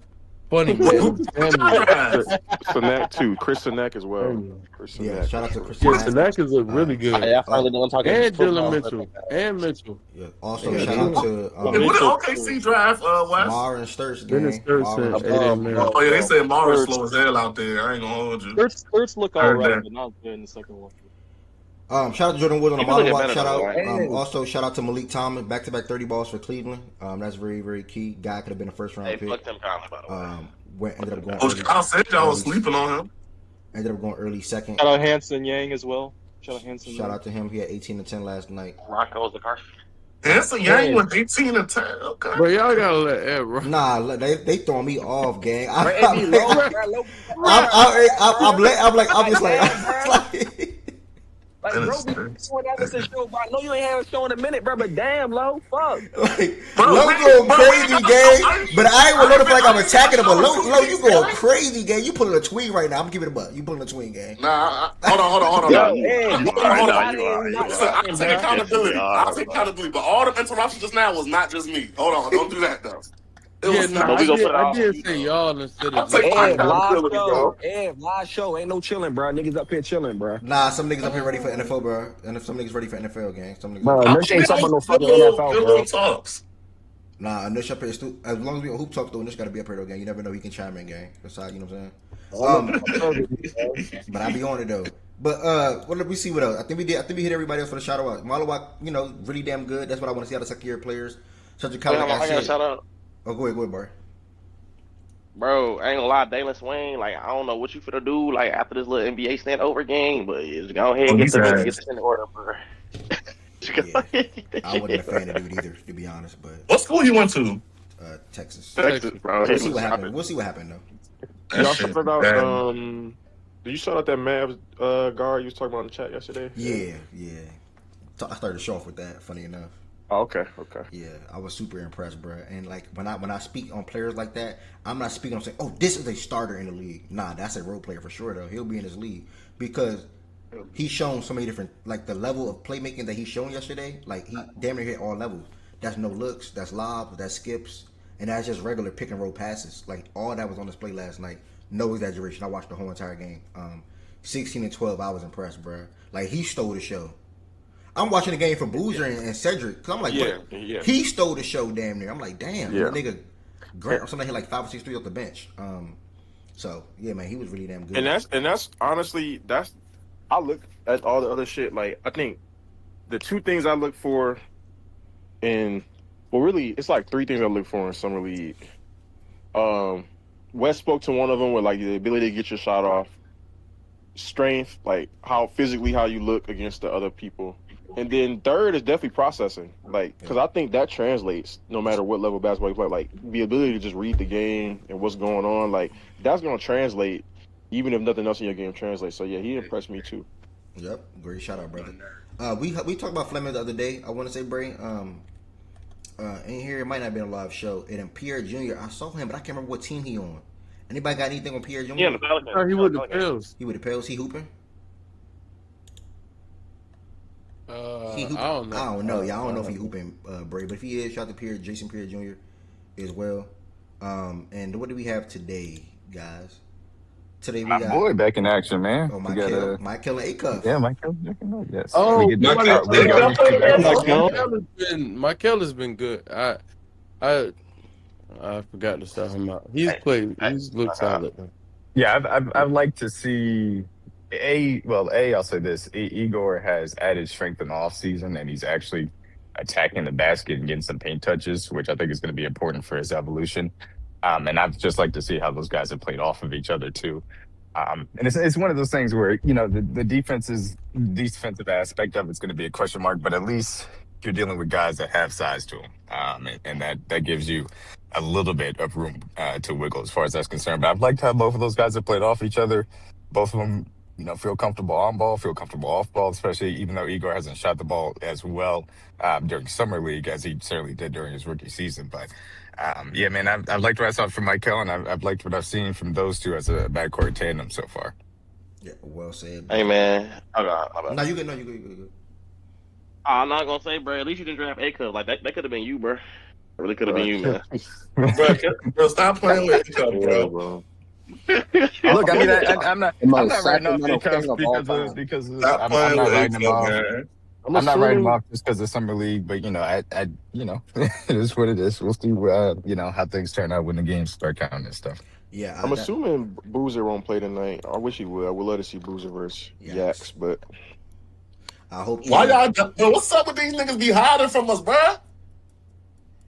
funny man. Samuel. Sinek too. Chris Sinek as well. Samuel. Chris Yeah, Sinek shout for out to sure. Chris Yeah, Knack. Tanak is a really good. I finally done talking And Dylan football. Mitchell. And Mitchell. Yeah. Also, Yeah, shout Dylan. out to What did Mitchell, OKC draft, Wes? Mar and Sturts Dennis gang. Sturson, Mar and 8 Sturts. man. Oh yeah, they said Mara's Hurts. slow as hell out there. I ain't gonna hold you. Hurts look all Heard right, that. but not good in the second one. Shout out to Jordan Woods on the He be model looking watch. better Shout though. out. Like, Also, shout out to Malik Thomas, back-to-back 30 balls for Cleveland. That's very, very key. Guy could have been a first-round hey, pick. fuck Tim Conley, by the way. Ended up going Oh, early. I said y'all was early- sleeping on him. Ended up going early second. Shout out Hanson Yang as well. Shout Shout out to him. He had 18 and 10 last night. Rocco's the car. Hanson Yang went 18 and 10. Okay. Bro, y'all gotta let Ed bro. Nah, they throwing me off, gang. Bro, it be low, bro, low. I'm just like, Like, bro, be showing that was a show, bro. I know you ain't had a show in a minute, bro, but damn, low, fuck. Low going crazy, gang. But I ain't gonna notify like I'm attacking him. But low, you going crazy, gang. You pulling a tween right now. I'm giving it a butt. You pulling a tween, gang. Nah, hold on. Yo, You Ed, are. you Hold ain't on. You are. not Listen, talking, I'll take bro. accountability. Yeah, I'll take accountability. But all the interruptions just now was not just me. Hold on, don't do that though. It Yeah, was no, not. But we gonna put it I all did on you, say though. y'all instead I'll of take just my Ed, live accountability, show. bro. Ed, live show. Ain't no chilling, bro. Niggas up here chilling, bro. Nah, some niggas up here ready for NFL, bro. And if some niggas ready for NFL, gang. Some niggas. Bro, this ain't talking about no fucking Good NFL, little bro. talks. Nah, Anish up here is as long as we on hoop talk though, Anish gotta be up here though, gang. You never know he can chime in, gang. Besides, you know what I'm saying? But I be on it though. But what did we see? What else? I think we hit everybody else for the shout out. Malawak, really damn good. That's what I want to see out of second year players. Such a Wait, college. hold on, Like I I gotta said. shout out. Oh, go ahead, Bar. Bro, I ain't gonna lie, Dalen Swain, like, I don't know what you finna do, like, after this little NBA stand over game, but just go ahead and get this in order, bro. Yeah. I wasn't a fan of dude either, to be honest. But What school you went to? Texas. Texas, bro. We'll see what happens. We'll see what happens though. That Y'all shit shouted out. bad. Did you shout out that Mavs guard you was talking about in the chat yesterday? Yeah. I started the show off with that. Funny enough. Oh, okay. Yeah, I was super impressed, bro. And like when I speak on players like that, I'm not speaking on saying, "Oh, this is a starter in the league." Nah, that's a role player for sure. Though he'll be in his league because he's shown so many different, like the level of playmaking that he's shown yesterday. Like he damn near hit all levels. That's no looks, that's lobs, that's skips, and that's just regular pick and roll passes. Like all that was on display last night. No exaggeration. I watched the whole entire game. 16 and 12, I was impressed, bro. Like he stole the show. I'm watching the game for Boozer and Cedric because I'm like, Yeah. he stole the show damn near. I'm like, damn, Yeah. that nigga Grant or somebody hit like 5 or 6 3 off the bench. So yeah, man, he was really damn good. And that's honestly I look at all the other shit. Like I think the two things I look for really it's like three things I look for in summer league. Wes spoke to one of them with like the ability to get your shot off, strength, like how you look against the other people. And then third is definitely processing, like because I think that translates no matter what level of basketball you play. Like the ability to just read the game and what's going on, like that's going to translate, even if nothing else in your game translates. So yeah, he impressed me too. Yep, great shout out, brother. We talked about Fleming the other day. I want to say, Bray. In here, it might not have been a live show. And then Pierre Jr. I saw him, but I can't remember what team he on. Anybody got anything on Pierre Jr.? Yeah, the Pelicans. he with the Pels. He with the Pels. He hooping. I don't know. I don't know. Y'all don't know if he hooping, Bray. But if he is, shout out to Jason Pierre Jr. as well. And what do we have today, guys? Today we My got boy back in action, man. Oh, We got Michael and A-Cuff. yeah, Michael. Yes. Oh, We get Michael- we got Michael has been good. I forgot to shout him out. He's played. He's looked solid. Yeah, I'd like to see I'll say this. Igor has added strength in the offseason, and he's actually attacking the basket and getting some paint touches, which I think is going to be important for his evolution. And I'd just like to see how those guys have played off of each other too. And it's one of those things where the defensive aspect of it's going to be a question mark, but at least you're dealing with guys that have size to them, and that gives you a little bit of room to wiggle as far as that's concerned. But I'd like to have both of those guys that played off each other, both of them, feel comfortable on ball, feel comfortable off ball, especially even though Igor hasn't shot the ball as well during summer league as he certainly did during his rookie season. But yeah, man, I've liked what I saw from Michael, and I've liked what I've seen from those two as a backcourt tandem so far. Yeah, well said. Hey, man. Okay, No, you good. No, you good. I'm not gonna say, bro. At least you didn't draft A-Cup. Like that could have been you, bro. really could have been you, man. Bro, stop playing with Acuff, Yeah, bro. bro. Look, I mean, The I'm most not writing off Sacramento Acuff king of all time. Stop I'm playing not with writing him Acuff, off. man. I'm I'm not writing him assuming off just because of summer league, but it is what it is. We'll see, how things turn out when the games start counting and stuff. Yeah, I'm assuming Boozer won't play tonight. I wish he would. I would love to see Boozer versus Yikes. Yaks, but I hope Why Caleb. y'all? What's up with these niggas be hiding from us, bro?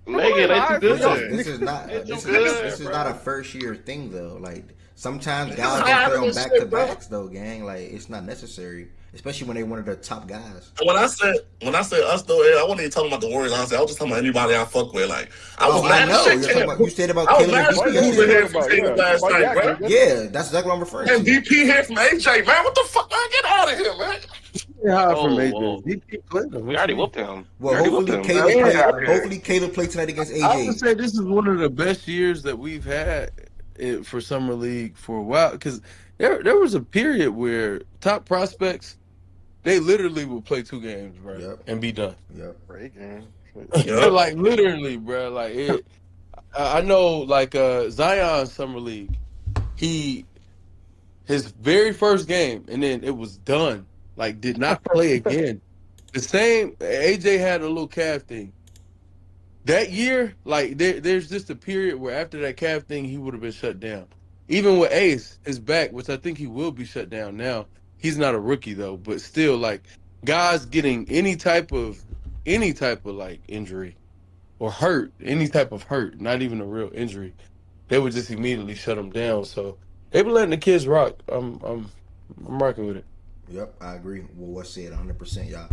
Nigga, they too This is good. this is not They too this is good, this is not a bro. first year thing though. Like sometimes Niggas guys don't play hiding on this back to shit, bro. backs though, gang. Like it's not necessary, especially when they one of the top guys. When I said us though, I wasn't even talking about the Warriors. Honestly, I was just talking about anybody I fuck with. Like I Oh, was I mad as know. shit. You're talking about. You said about I was Caleb and mad as why shit. DP y'all Boozer said here that yesterday. from about Caleb Yak? last Why night, Yak, bro. nigga? Yeah, that's exactly what I'm referring And to. DP here from AJ, man. What the fuck, man? Get out of here, man. Yeah, from Whoa, AJ. whoa. DP played him. We What you already mean? whooped him. We Well, already whooped hopefully him. Caleb Man, get play. out of here. Hopefully Caleb play tonight against I would AJ. say this is one of the best years that we've had for summer league for a while because there was a period where top prospects they literally would play 2 games, bro, Yep. and be done. Yep. Great game. Yup. Like literally, bro. Like it. I know, like Zion summer league. His very first game, and then it was done. Like did not play again. The same AJ had a little calf thing. That year, like there's just a period where after that calf thing, he would have been shut down. Even with Ace, his back, which I think he will be shut down now. He's not a rookie though, but still, like guys getting any type of like injury or hurt, any type of hurt, not even a real injury, they would just immediately shut them down. So they were letting the kids rock. I'm rocking with it. Yep. I agree. Well, what's said 100%, y'all.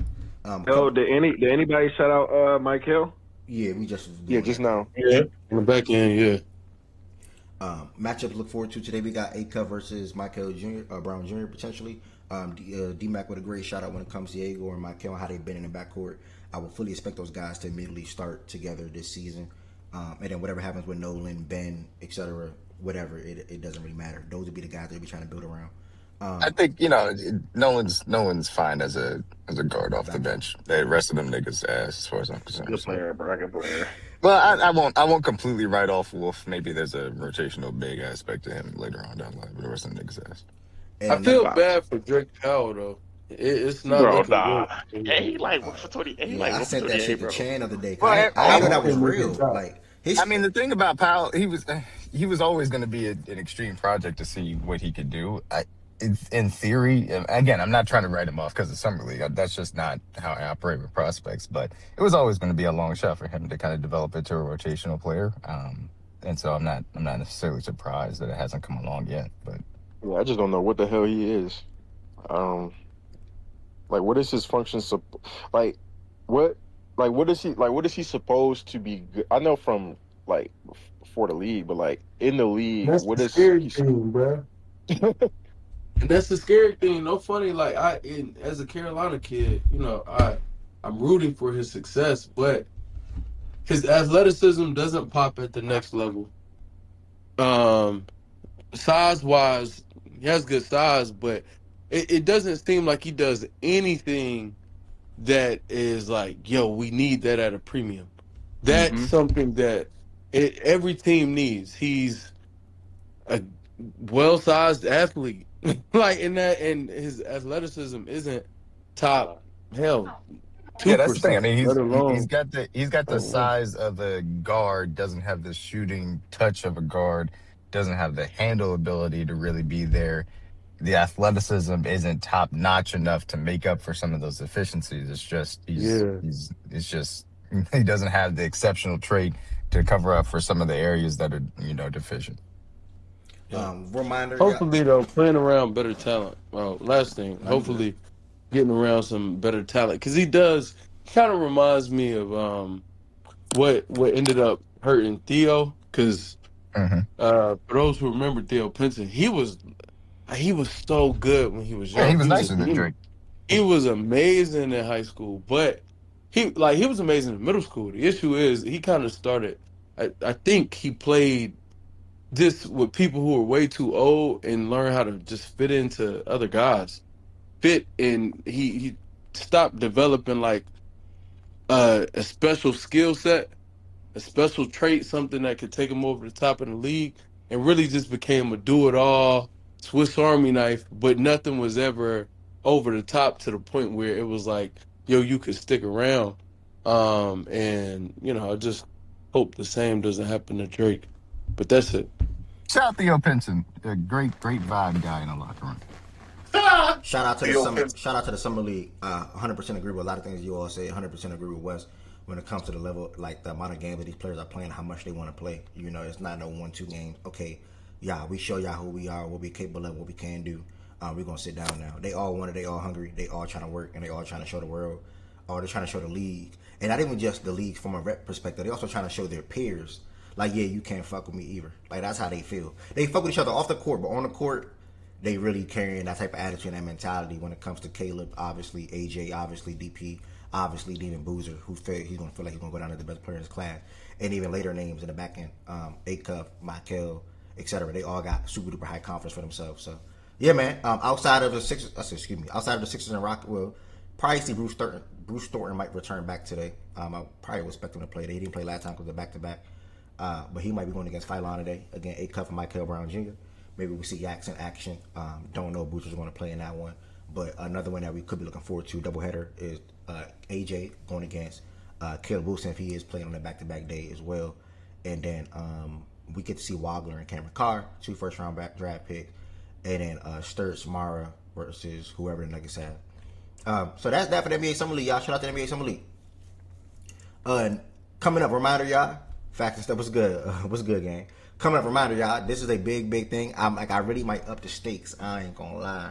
Yo, did anybody shout out Mike Hill? Yeah, we just Yeah, doing just that. now. Yeah. On the back end, yeah. Matchups to look forward to today. We got Acuff versus Michael Jr. Brown Jr. potentially. D-Mac with a great shout out when it comes to Diego and Michael and how they've been in the backcourt. I would fully expect those guys to immediately start together this season. And then whatever happens with Nolan, Ben, etc., whatever, it doesn't really matter. Those would be the guys they'll be trying to build around. I think no one's fine as a guard off the bench. The rest of them niggas ass as far as I'm concerned. Good So. player, bro. Good player. Well, I won't completely write off Wolf. Maybe there's a rotational big aspect to him later on down the line, but the rest of them niggas ass. And I feel bad for Drake Powell though. It's not Bro, looking nah. good. Yeah, he like worked for 20. He like yeah, I worked for sent that 28, shit to bro. Chan the other day. Well, I didn't know that was I- real. Like his, I mean, the thing about Powell, he was always going to be an extreme project to see what he could do. In theory, again, I'm not trying to write him off because of summer league. That's just not how I operate with prospects. But it was always going to be a long shot for him to kind of develop into a rotational player. And so I'm not necessarily surprised that it hasn't come along yet. But Yeah, I just don't know what the hell he is. Like what is his function? What what is he supposed to be? I know from like for the league, but like in the league, That's what the is scary he? thing, bro. And that's the scary thing. No funny, like as a Carolina kid, I'm rooting for his success, but his athleticism doesn't pop at the next level. Size wise, he has good size, but it doesn't seem like he does anything that is like, yo, we need that at a premium. That's something that every team needs. He's a well-sized athlete, like and his athleticism isn't top hell yeah, that's the thing. I 2%, mean, let he's alone. got the size of a guard, doesn't have the shooting touch of a guard, doesn't have the handle ability to really be there. The athleticism isn't top notch enough to make up for some of those deficiencies. It's just Yeah. it's just he doesn't have the exceptional trait to cover up for some of the areas that are deficient. reminder, Hopefully, though, playing around better talent. Well, last thing, hopefully, getting around some better talent because he does kind of reminds me of what ended up hurting Theo. Because for those who remember Theo Pinson, he was so good when he was Yeah, young. he was He was nicer than Drake. he was amazing in high school, but he was amazing in middle school. The issue is he kind of started. I think he played just with people who are way too old and learn how to just fit into other guys. And he stopped developing like a special skill set a special trait, something that could take him over the top of the league, and really just became a do-it-all Swiss Army knife. But nothing was ever over the top to the point where it was like, yo, you could stick around. And I just hope the same doesn't happen to Drake. But that's it. Shout out Theo Pinson, a great vibe guy in the locker room. Shout out to the Theo summer. Pinson. Shout out to the summer league. 100% agree with a lot of things you all say. 100% agree with Wes when it comes to the level, like the amount of games that these players are playing, how much they want to play. It's not no 1-2 games. Okay, yeah, we show y'all who we are, what we capable of, what we can do. We're gonna sit down now. They all want it. They all hungry. They all trying to work, and they all trying to show the world, or they're trying to show the league, and not even just the league from a rep perspective. They also trying to show their peers, like, yeah, you can't fuck with me either. Like, that's how they feel. They fuck with each other off the court, but on the court, they really carrying that type of attitude and that mentality when it comes to Caleb, obviously, AJ, obviously, DP, obviously, Demon Boozer, he's going to feel like he's going to go down as the best player in his class. And even later names in the back end, Acuff, Michael, etc. They all got super duper high confidence for themselves. So, yeah, man, outside of the Sixers and Rockets, well, probably see Bruce Thornton might return back today. I probably would expect him to play. They didn't play last time because they're back-to-back. But he might be going against Philon today. Again, Acuff and Michael Brown Jr. Maybe we see Yaks in action. Don't know if Boozer's going to play in that one. But another one that we could be looking forward to, doubleheader, is AJ going against Caleb Wilson if he is playing on that back-to-back day as well. And then we get to see Wagler and Cameron Carr, 2 first-round draft picks. And then Sturts, Mara versus whoever the Nuggets have. So that's that for the NBA Summer League, y'all. Shout out to the NBA Summer League. Coming up, reminder, y'all. Facts and stuff. What's good? What's good, gang? Coming up, reminder, y'all. This is a big thing. I really might up the stakes. I ain't gonna lie.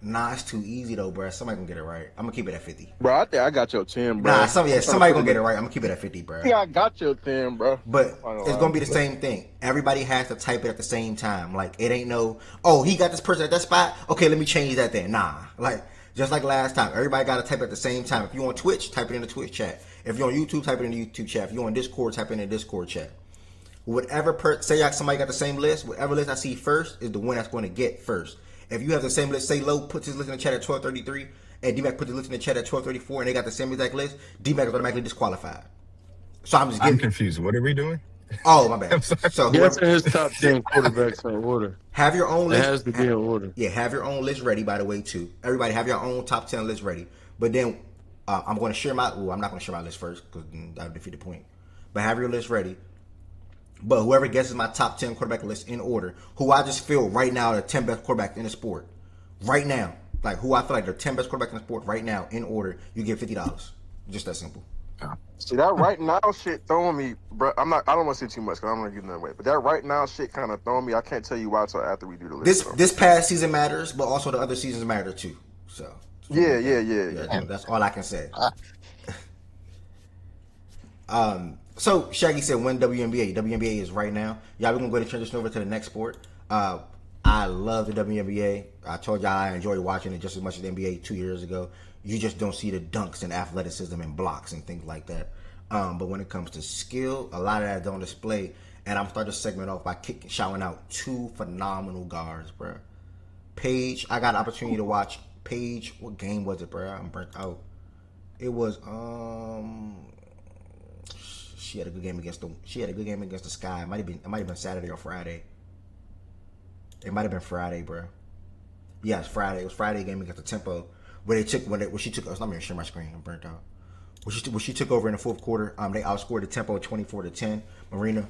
Nah, it's too easy though, bro. Somebody gonna get it right. I'm gonna keep it at 50. Bro, I think I got your 10, bro. Nah, somebody gonna get it right. I'm gonna keep it at 50, bro. I think I got your 10, bro. But it's gonna be the same thing. Everybody has to type it at the same time. Like, it ain't no, oh, he got this person at that spot. Okay, let me change that then. Nah, like just like last time, everybody got to type at the same time. If you on Twitch, type it in the Twitch chat. If you're on YouTube, type it in the YouTube chat. If you're on Discord, type it in the Discord chat. Whatever say somebody got the same list, whatever list I see first is the one that's going to get first. If you have the same list, say Low puts his list in the chat at 12:33, and D-Mac puts his list in the chat at 12:34, and they got the same exact list, D-Mac is automatically disqualified. So I'm confused. What are we doing? Oh, my bad. So Guessing his top 10 quarterbacks in order. Have your own list. It has to be in order. Yeah, have your own list ready, by the way, too. Everybody have your own top 10 list ready. But then I'm going to share I'm not going to share my list first because that would defeat the point. But have your list ready. But whoever guesses my top 10 quarterback list in order, who I just feel right now are the 10 best quarterbacks in the sport, right now, like who I feel like they're 10 best quarterbacks in the sport right now in order, you get $50. Just that simple. See, that right now shit throwing me, bro. I don't want to say too much because I'm going to get another way. But that right now shit kind of throwing me. I can't tell you why until after we do the list. This past season matters, but also the other seasons matter too. So yeah. That's all I can say. So Shaggy said, "When WNBA? WNBA is right now. Y'all, we're gonna go ahead and transition over to the next sport. I love the WNBA. I told y'all I enjoyed watching it just as much as the NBA 2 years ago. You just don't see the dunks and athleticism and blocks and things like that. But when it comes to skill, a lot of that don't display. And I'm starting to segment off by shouting out 2 phenomenal guards, bro. Paige, I got an opportunity to watch Paige. What game was it, bro? I'm burnt out. It was She had a good game against the Sky. It might have been Saturday or Friday. It might have been Friday, bro. Yeah, it's Friday. It was Friday game against the Tempo where she took. Let me share my screen. I'm burnt out. When she took over in the fourth quarter, they outscored the Tempo 24-10.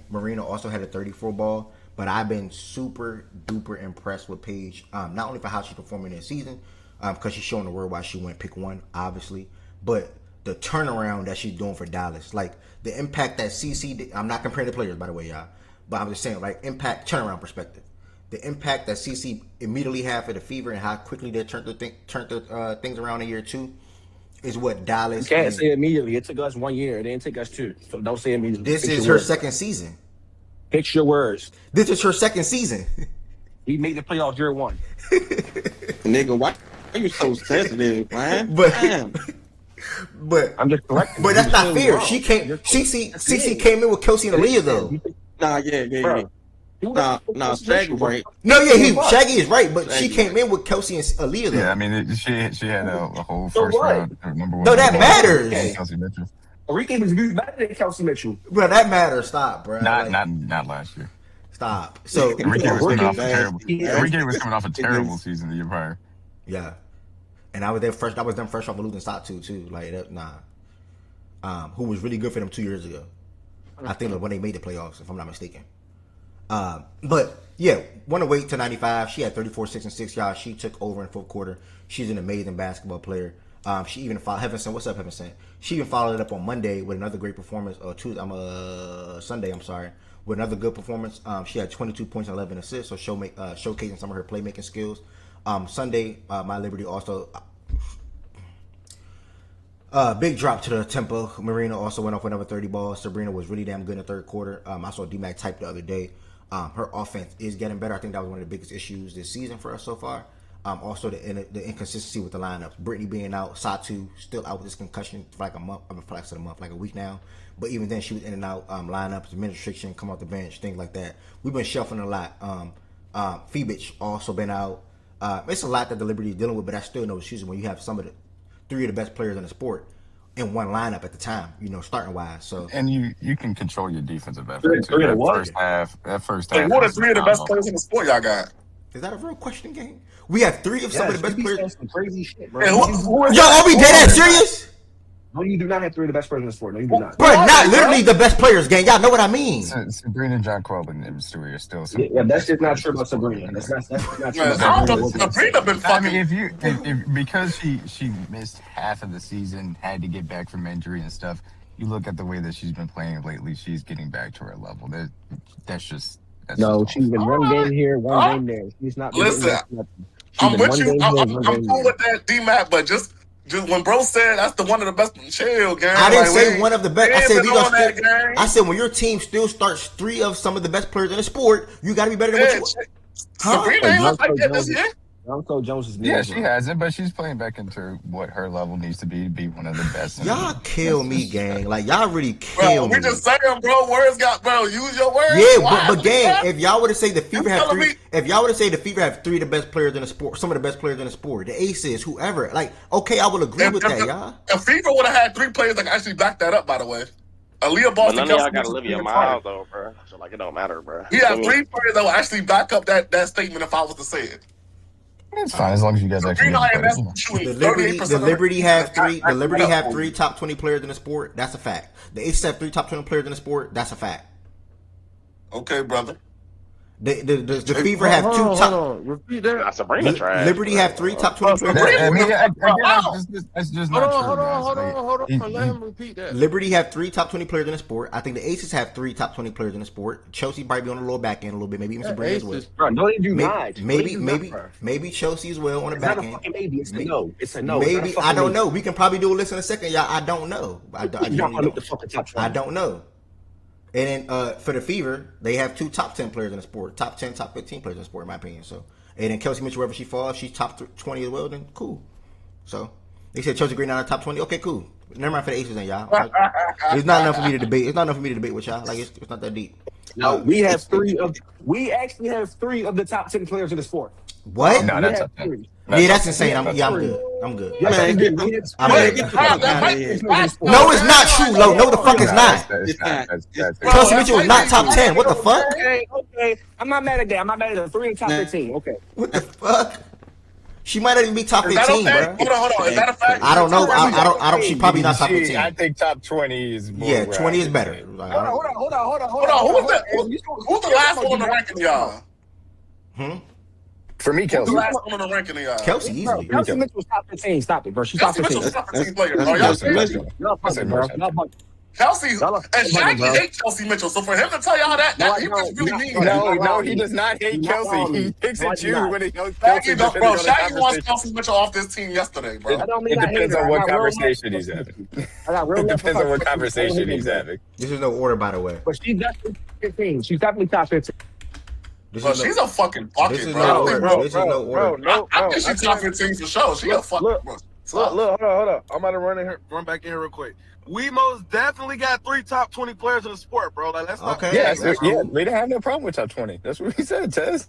Marina also had a 34 ball. But I've been super duper impressed with Paige. Not only for how she's performing this season, because she's showing the world why she went pick 1, obviously, but the turnaround that she's doing for Dallas, like the impact that CC did. I'm not comparing the players, by the way, y'all, but I'm just saying, like, impact turnaround perspective. The impact that CC immediately had for the Fever and how quickly they turned the things around in year 2 is what Dallas. You can't say immediately. It took us 1 year. It didn't take us 2. So don't say immediately. This is her second season. Fix your words. This is her second season. We made the playoffs year 1. Nigga, why are you so sensitive, man? But I'm just correcting. But that's not fair. She came. CC came in with Kelsey and Aaliyah though. Nah, yeah. Nah, Shaggy right. No, yeah, Shaggy is right, but she came in with Kelsey and Aaliyah though. Yeah, I mean, she had a whole first round number 1. No, that matters. Kelsey Mitchell. Enrique was better than Kelsey Mitchell. Bro, that matters. Stop, bro. Not Like, not last year. stop. So Enrique was coming off a terrible. Yeah. Enrique was coming off a terrible season the year prior. yeah, and I was there first. I was them fresh off of losing stock too. Like that, nah. Who was really good for them 2 years ago? I think when they made the playoffs, if I'm not mistaken. But yeah, want to wait to 95. She had 34, 6 and 6 y'all. She took over in fourth quarter. She's an amazing basketball player. She even followed Heavenson. What's up, Heavenson? She even followed it up on Monday with another great performance. Or Tuesday, Sunday. I'm sorry, with another good performance. She had 22 points and 11 assists, so showcasing some of her playmaking skills. Sunday, My Liberty also. Big drop to the tempo. Marina also went off with another 30 balls. Sabrina was really damn good in the third quarter. I saw D-Mac type the other day. Her offense is getting better. I think that was one of the biggest issues this season for us so far. Also the inconsistency with the lineups. Brittany being out. Satu still out with this concussion for like a month. Like a week now. But even then, she was in and out. Lineups, minute restriction, come off the bench, things like that. We've been shuffling a lot. Phoebich also been out. It's a lot that the Liberty is dealing with, but that's still no excuse when you have some of the 3 of the best players in the sport in one lineup at the time, starting wise. So And you can control your defensive effort too. Three of That what? first Hey, half. what are was 3 of the best phenomenal. players in the sport y'all got? is that a real question, game? We have 3 of some of the best players. Some crazy shit, bro. Hey, who is Yo, that? are we dead ass serious? No, you do not have 3 of the best players in the sport. No, you do not. Bro, Who are not they, literally bro? the best players, gang. Y'all know what I mean. Sabrina, John Corbin, and Stewie are still some. Yeah, that's just not true about Sabrina. That's not true Man, about I don't know. Sabrina. Sabrina been I fucking. mean, if because she missed half of the season, had to get back from injury and stuff. You look at the way that she's been playing lately. She's getting back to her level. That's just No, awful. she's been one game here, one game there. She's not been Listen, getting nothing. She's I'm been with one you. game here, one I'm game cool there. with that, D-Mac, but just when bro said that's the one of the best, chill, gang. I didn't Like, say we one of the best. we I ain't said been we gonna on that, still, gang. I said when your team still starts 3 of some of the best players in the sport, you got to be better than what you. Huh? Sabrina ain't look like that this year. Uncle Jones is Yeah, new, she bro. hasn't, but she's playing back into what her level needs to be one of the best. in the Y'all league. kill That's me, just- gang. Like y'all really Bro, kill me. we just saying, bro. Words got, bro. Use your words. Yeah, Why? but gang, if y'all were to say the Fever have telling 3, me- if y'all were to say the Fever have 3 of the best players in the sport, some of the best players in the sport, the Aces, whoever, like, okay, I will agree with that, y'all. If FIFA would have had 3 players that can actually back that up, by the way. Aaliyah But Boston, none of y'all Kelsey, got Olivia Mitchell, Miles though, bro. So like it don't matter, bro. we have 3 players that will actually back up that statement if I was to say it. It's fine as long as you guys actually Sabrina make IMS it. shooting The 38% Liberty have three. The Liberty have up. 3 top 20 players in the sport. That's a fact. The Aces have 3 top 20 players in the sport. That's a fact. Okay, brother. The Fever have 2 top. Hold on. Repeat that. Nah, Sabrina trash. Liberty bro. have 3 top 20 players. Sabrina- I mean, again, Wow. that's just Hold not on, true, hold on, guys. hold Like, on, hold he- on. Let him repeat that. Liberty have 3 top 20 players in the sport. I think the Aces have 3 top 20 players in the sport. Chelsea probably be on the lower back end a little bit, maybe even Sabrina as well. Aces. Bro, no, they do not. Maybe Chelsea as well on the It's back not a end. fucking maybe. It's a no. It's a no. It's not a Maybe fucking I don't maybe. know. We can probably do a list in a second, y'all. I don't know. I You're not gonna genuinely make the don't. fucking top 20. I don't know. And then for the Fever, they have 2 top 10 players in the sport, top 10, top 15 players in the sport, in my opinion. So, and then Kelsey Mitchell, wherever she falls, she's top 20 as well. Then cool. So they said Chelsea Green out of top 20. Okay, cool. Never mind for the Aces, then y'all. It's not enough for me to debate. It's not enough for me to debate with y'all. Like it's not that deep. No, we actually have 3 of the top 10 players in the sport. What? No, We that's have up there. 3. Yeah, that's insane. I'm good. I'm good. Yes, Man, we get- do. We have I'm Man, good. get the fuck out of here. No, it's not true, Lo. No, the fuck it's not. It's not. Chelsea Mitchell is not top 10. What the fuck? Okay. I'm not mad at that. I'm not mad at the 3 in top 15. Okay. What the fuck? She might not even be top Is that 15, okay? bro. Hold on. Is that a fact? I don't know. I don't. She probably not top I 15. think top 20 is more Yeah, where 20 I is would better. say. Like, Hold on. Hold on. Who's the last one on the ranking, y'all? For me, Who's Kelsey. the last one on the ranking, y'all? Kelsey easily. Kelsey Mitchell's top 15. Stop it, bro. She's top Kelsey 15. Mitchell's top 15 player, bro. that's Y'all Kelsey crazy. Mitchell. Y'all fucking, bro. Y'all fucking. Kelsey Y'all and fucking, Shaggy bro. hate Chelsea Mitchell, so for him to tell y'all that he must really mean that. No, he does not hate Kelsey. He picks at you when he knows Shaggy, Kelsey. bro, Shaggy wants Kelsey Mitchell off this team yesterday, bro. I don't mean It I hate depends her. on I what got real conversation love he's for having. I got real It love for depends on what her. conversation he's having. This is no order, by the way. But she's definitely 15. She's definitely top 15. This Bro, is she's no, a fucking this bucket, is bro. no I order. think, This is no order. I think she's top 15 for sure. She a fucking Look, bro. Look, hold on. I'm about to run back in here real quick. We most definitely got 3 top 20 players in the sport, bro. Like, let's not. Okay. Yeah, That's yeah, cool. we don't have no problem with top 20. That's what we said, Tez.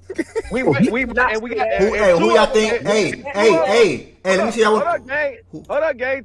We got Who y'all think? Hey, let me see Hold y'all. up, gang. Hold up, gang.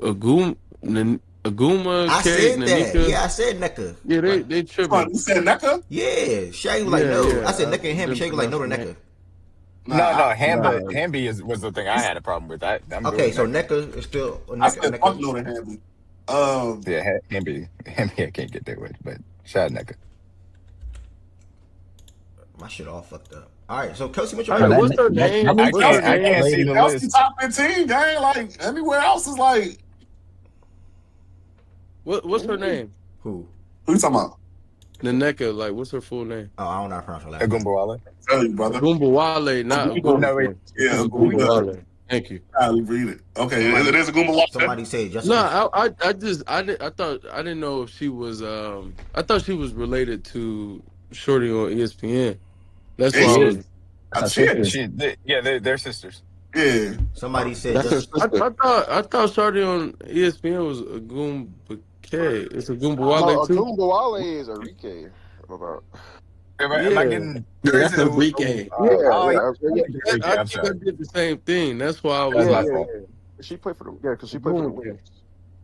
Aguma, I K, said that. Nanika. Yeah, I said NECA. Yeah, Right. they Come on, tripping. you said NECA? Yeah. Shaq was like, Yeah, no. I yeah. said I NECA and him. didn't Shaq was like, no pronounce to the name. NECA. No, no, Nah. Hamby was the thing I had a problem with. I'm good Okay, with so NECA. NECA is still I NECA. said fuck no NECA. to Hamby. Yeah, Hamby I can't get there with, but shout out NECA. My shit all fucked up. All right, so Kelsey Mitchell All right right, Bro, here. what's her that name? I What's her weekend can't name? see played. the Kelsey list. top 15, gang. Like everywhere else is like, What's her name? Who? who you talking about? Naneka, like what's her full name? Oh, I don't know how to pronounce her last name. Agumbawale. Tell you, brother. Agumba not Agumba. No, wait. Agumba. Yeah, Agumba Agumba. Wale. Thank you. I'll read it. Okay, it Somebody, is Agumba Walker. somebody said No, Jessica. I thought I didn't know if she was I thought she was related to Shorty on ESPN. That's why Is I She she? is. was That's her She sister. is. They're sisters. Yeah. Somebody said That's her just. sister. I thought Shorty on ESPN was Agumba K. It's Agumba No, Wale too. Agumbawale is Enrique. About. Am I Yeah. getting? Yeah, Is that's it? Enrique. Yeah, Oh, yeah, yeah. yeah, Enrique, I I'm think I sorry. did the same thing. That's why I was That's yeah, my like yeah, fault. yeah. She played for the because she played for the Agumba. Wings.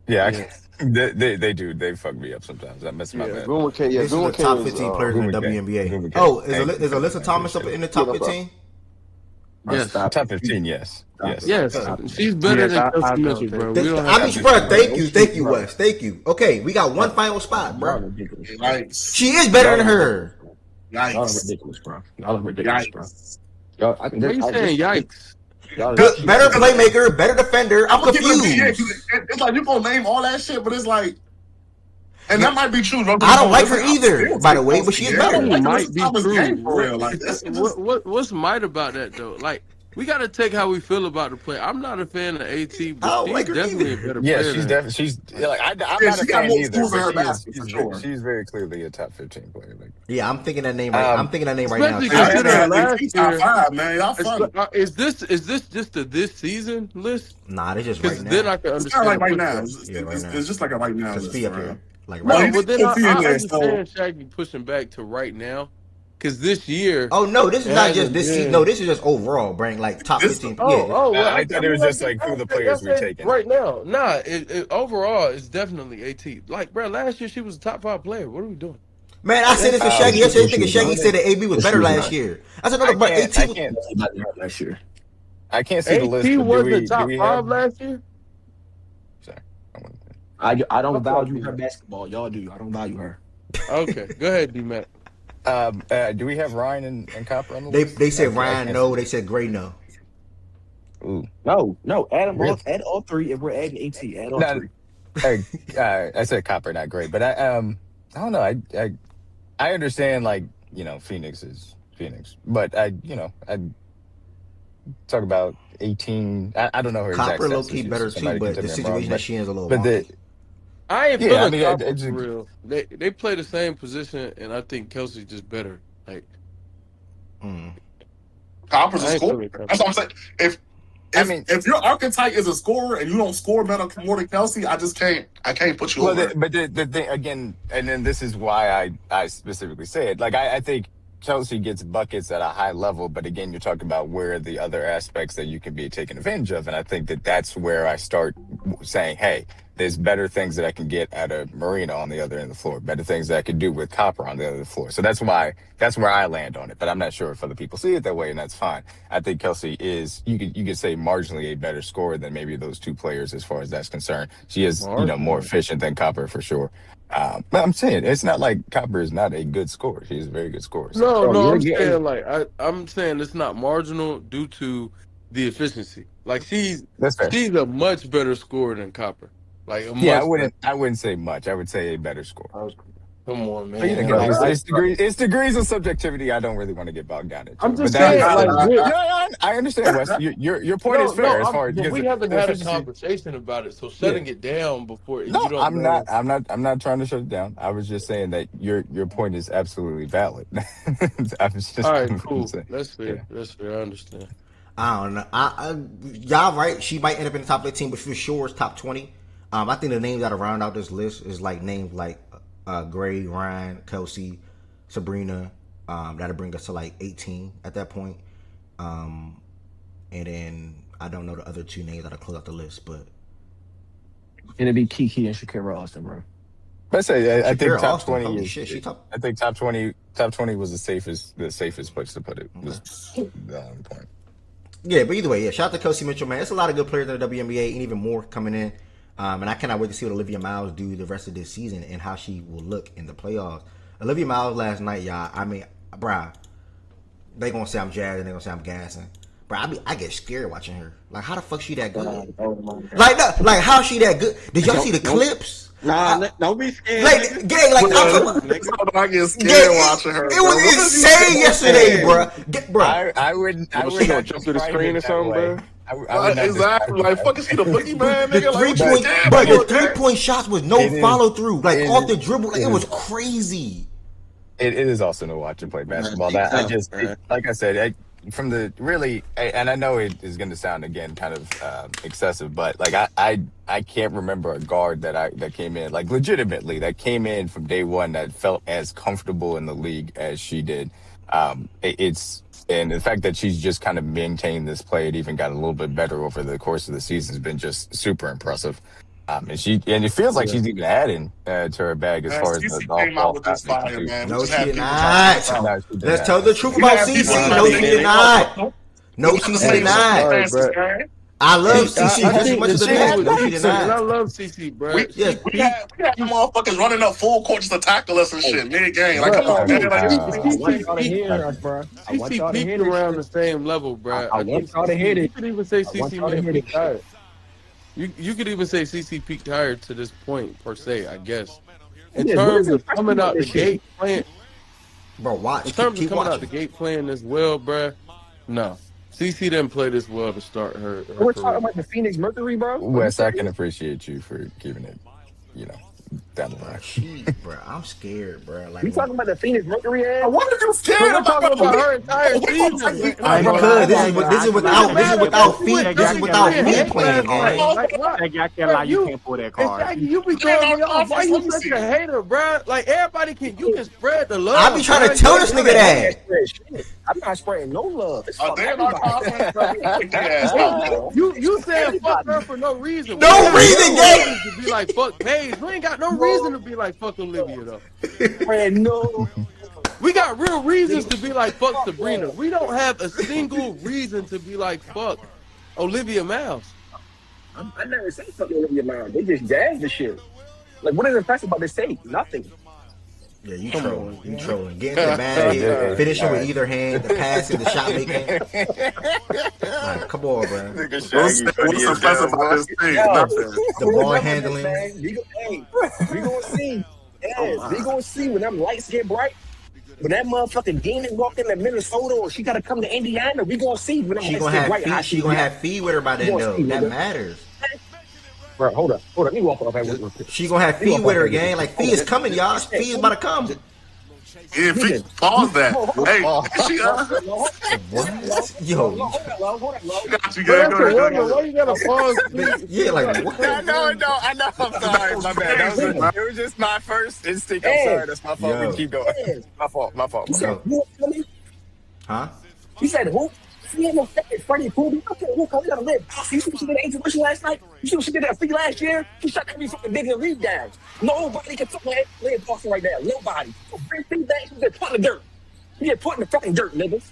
Yeah, Yeah. they do. They fuck me up sometimes. That messes my Yeah, bad. Guma K. Yeah, This is Guma the K top is 15 players in the Guma K. WNBA. Guma K. Oh, Thank you is for that. Alyssa I Thomas up appreciate in it. the yeah, top no problem. 15? That's Yes. top. Top 15, yes. Yes. Yes. She's better Yes, than Kelsey I go Mitchell, with that. bro. We don't have I to mean, Top do bro, 15, that. thank yes. you. Thank you, Right. Wes. Thank you. Okay, we got one Right. final spot, Y'all bro. are ridiculous, bro. Yikes. She is better Y'all than are ridiculous. her. Y'all are Yikes. ridiculous, bro. Y'all are ridiculous, bro. Yikes. Y'all, I think Why there's you saying yikes? y'all Cause, Good, she better should be. cause playmaker, better defender. I'm I'm gonna keep it a beat, yeah, cause confused. it's like you gonna name all that shit, but it's like, and Yeah, that might be true. Don't get I me don't wrong, but like it's her like I'm either, still by the take way, but Kelsey. she is Yeah, I What do don't you better. mean like might Alyssa be Thomas' true? game for real. Like that's just What's might about that though? Like we got to take how we feel about the play. I'm not a fan of AT, I but don't she's like her definitely a either. better Yeah, player than her. she's like I'm yeah. not a She got fan more either, schools in but her basket for she's sure. she's very clearly a top 15 player. Like, Yeah, I'm thinking that name right. I'm thinking that name right now Especially Man, too. that considering man last AT top year. 5, man. Y'all funny. Is this just a this season list? Nah, they just right Because then now. I can It's kind of like understand right pushback. now. Yeah, right now. It's just like a right now Cause list Fee up for real. here, like right Well, No, you now. need but to then put Fee in I there. So understand Shaggy pushing back to right now. Because this year Oh no, this is it not just hasn't this season. No, been. this is just overall, Bring like top this, 15. Yeah, Well, I thought it was just like who the I players we're said taking. right now. Nah, overall, it's definitely AT. Like, bro, last year she was a top 5 player. What are we doing? man, I Like, said that's this to Yes, Shaggy Um, she, yesterday. yes, she Thinking was Shaggy not. said that AB was Yes, she better was last not. year. I said no, but AT was. Yes, she was not last year. I can't see the list, AT but do was the we top have? 5 last year. Sorry, I wanted to- I don't My fault, value D her Mac. basketball. Y'all do. I don't value her. Okay, go ahead, D Mac. do we have Ryan and Copper on the list? They said I Ryan can't see no. They it. said Gray no. Ooh, No. really? Add all three. If we're adding AT, add all No, three. I said Copper, not Gray, but I don't know. I understand, like, Phoenix is Phoenix, but I talk about 18. I don't know her exact Copper low stats key this year, so better too, somebody can but tell the me I'm wrong. situation that she in is a little But wonky. I ain't yeah, I feeling mean, Copper for real. They play the same position, and I think Kelsey's just better. Like, Mm. Copper's a I ain't scorer. feeling Copper. That's what I'm saying. If I if mean, if your archetype is a scorer and you don't score better more than Kelsey, I just can't. I can't put you well, over. but the thing again, and then this is why I specifically say it. Like, I think Chelsea gets buckets at a high level, but again, you're talking about where the other aspects that you can be taken advantage of, and I think that's where I start saying, hey, there's better things that I can get out of Marina on the other end of the floor, better things that I could do with Copper on the other end of the floor. So that's where I land on it. But I'm not sure if other people see it that way, and that's fine. I think Kelsey is, you could say, marginally a better scorer than maybe those two players as far as that's concerned. She is, more Marginally. efficient than Copper for sure. But I'm saying it's not like Copper is not a good scorer. She's a very good scorer. So No, Bro, no, you're I'm getting saying like I'm saying it's not marginal due to the efficiency. Like that's fair. she's a much better scorer than Copper. Like a Yeah, I much better. wouldn't say much. I would say a better score. Come on, But man. again, Like it's degrees of subjectivity. I don't really want to get bogged down into I'm it. But just that saying, is like no, I understand, Wes. Your point is fair as far as but because we haven't the had a efficiency. conversation about it. So Yeah. shutting it down before you No, don't know. I'm not trying to shut it down. I was just saying that your point is absolutely valid. I was All just right, gonna cool. say, That's fair. yeah. That's fair. I understand. I don't know. Y'all right. She might end up in the top 15, but for sure it's top 20. I think the names that are round out this list is like names like Gray, Ryan, Kelsey, Sabrina. That'll bring us to like 18 at that point. And then I don't know the other two names that'll close out the list, but gonna be Kiki and Shakira Austin, bro. But I say I think Shakira top Austin. 20 Holy is. shit, she top. I think top 20 was the safest place to put it. Okay. Was the point. Yeah, but either way, yeah. Shout out to Kelsey Mitchell, man. There's a lot of good players in the WNBA, and even more coming in. And I cannot wait to see what Olivia Miles do the rest of this season and how she will look in the playoffs. Olivia Miles last night, y'all. I mean, bruh, they gonna say I'm jazzing, they gonna say I'm gassing. Bruh, I get scared watching her. Like, how the fuck she that good? Like, no, like how she that good? Did y'all see the clips? Don't be scared. Like, gang, like I get scared watching her. It was insane yesterday, bro. I wouldn't. I Was would she gonna not jump through the describe screen it or that something, way. bro? I would not Exactly. Like, fuck, is he the boogeyman, The nigga? Like, what you 3-point, scared bro. about? The 3-point shots was no It is- follow through, like it off the is- dribble. Like, it it was is- crazy. It is also to watch and play basketball. That I just like I said, from the really, and I know it is going to sound again kind of excessive, but like I can't remember a guard that came in like legitimately that came in from day one that felt as comfortable in the league as she did. It's and the fact that she's just kind of maintained this play, it even got a little bit better over the course of the season has been just super impressive. And it feels like she's even adding to her bag as Man, far as CC the came out with this offensive fire, too. man. We No, just she had did people trying to not. stop. No, she did Let's not. tell the truth We about had people CC. not No, she thinking did they not. was No, we got she the did same not. Sorry, circumstances, bro. man. I love I, CC I just as think much the as the thing man. with No, she did CC, and I not. love CC, bro. Yes, She We peaked. had the motherfuckers running up full court just to tackle us and shit mid game. Like, Bro, come on, man. Like, she, you Uh, I want CC y'all to peaked. hear us, bro. I want CC y'all to peaked hear this around shit. the same level, bro. I I think want y'all to CC. hear You this. could even say I want CC y'all may to have hear this peaked shit. higher. You could even say CC peaked higher to this point per se. I guess in Yes, what is terms of impressive coming about out the this shit? gate playing, bro. in Watch. terms of Keep coming out the watching. gate playing this well, bro. No, CC didn't play this well to start her We're talking career. about the Phoenix Mercury, bro. Are you Wes, I can serious? appreciate you for keeping it, down the Bro, line. bro, I'm scared, bro. Like You when talking about the Phoenix Mercury ass? what are you But scared we're about? talking about her entire We gonna season. take Like, these because come this on, is bro. this is It didn't without matter, bro. She feet. went This is 30, without 3, and feet 8 playing, last gang. night. Like, what? Bro, exactly. You be throwing me off. Why you such a hater, bro? Like, everybody you can spread the I be love, trying bro. to tell You this ain't nigga gotta I hate. can't that. spread shit. I'm not spreading no love. It's fuck They in our everybody. conference, bro. We gonna take their ass Hey, out, bro. you saying fuck Everybody. her for no reason. We No got reason, real gang. reasons to be like fuck Paige. We ain't got no reason No to be like fuck Olivia though. spread no We got real reasons nigga. to be like fuck Fuck Sabrina. love. We don't have a single reason to be like fuck Olivia Miles. I never said something over your mind. They just jazz the shit. Like, what is impressive about this tape? Nothing. Yeah, you Come trolling. on, You man. trolling. Getting to the Hey, basket, hey, finishing all with right. either hand, the passing, the shot making. Like, come on, bro. Nigga What's Shaggy funny what's as impressive hell, about bro. this team? Yo, Nothing. The I'm gonna ball remember this, handling. man. We gonna see. Yes, we gonna see when them lights get bright. When that motherfucking demon walk into Minnesota or she gotta come to Indiana, we gonna see when them She lights gonna get have bright how feet. she She gonna react. have feet with her by We then, gonna though. see, That nigga. matters. Bro, hold up. Let me walk off that real quick. She gonna have Let me feet walk with off her, that real gang. quick. Like Hold fee on. is coming, y'all. You said, Fee is about to come. Yeah, nigga, pause that. hold Hey, Oh, she What? Yo, on, low. got you, But good. that's Go ahead, go irrelevant. ahead. Why you gotta pause? yeah, like What? what? I know, I know. I'm sorry, my bad. That was Crazy, man. it was just my first instinct. I'm Hey, sorry. That's my fault. We can Yo, keep going. hey. My fault, You my said fault. yo, who? Philly? huh? You said who? She ain't no fucking Freddie Poobie. I don't care who. We gotta live. You see what she did to Angel Wishing last night? You see what she did at Free last year? She shut every fucking nigga in the league down. Nobody can fucking lay Boston right now. Nobody. So bring things back. You get put in the dirt. You get put in the fucking dirt, niggas.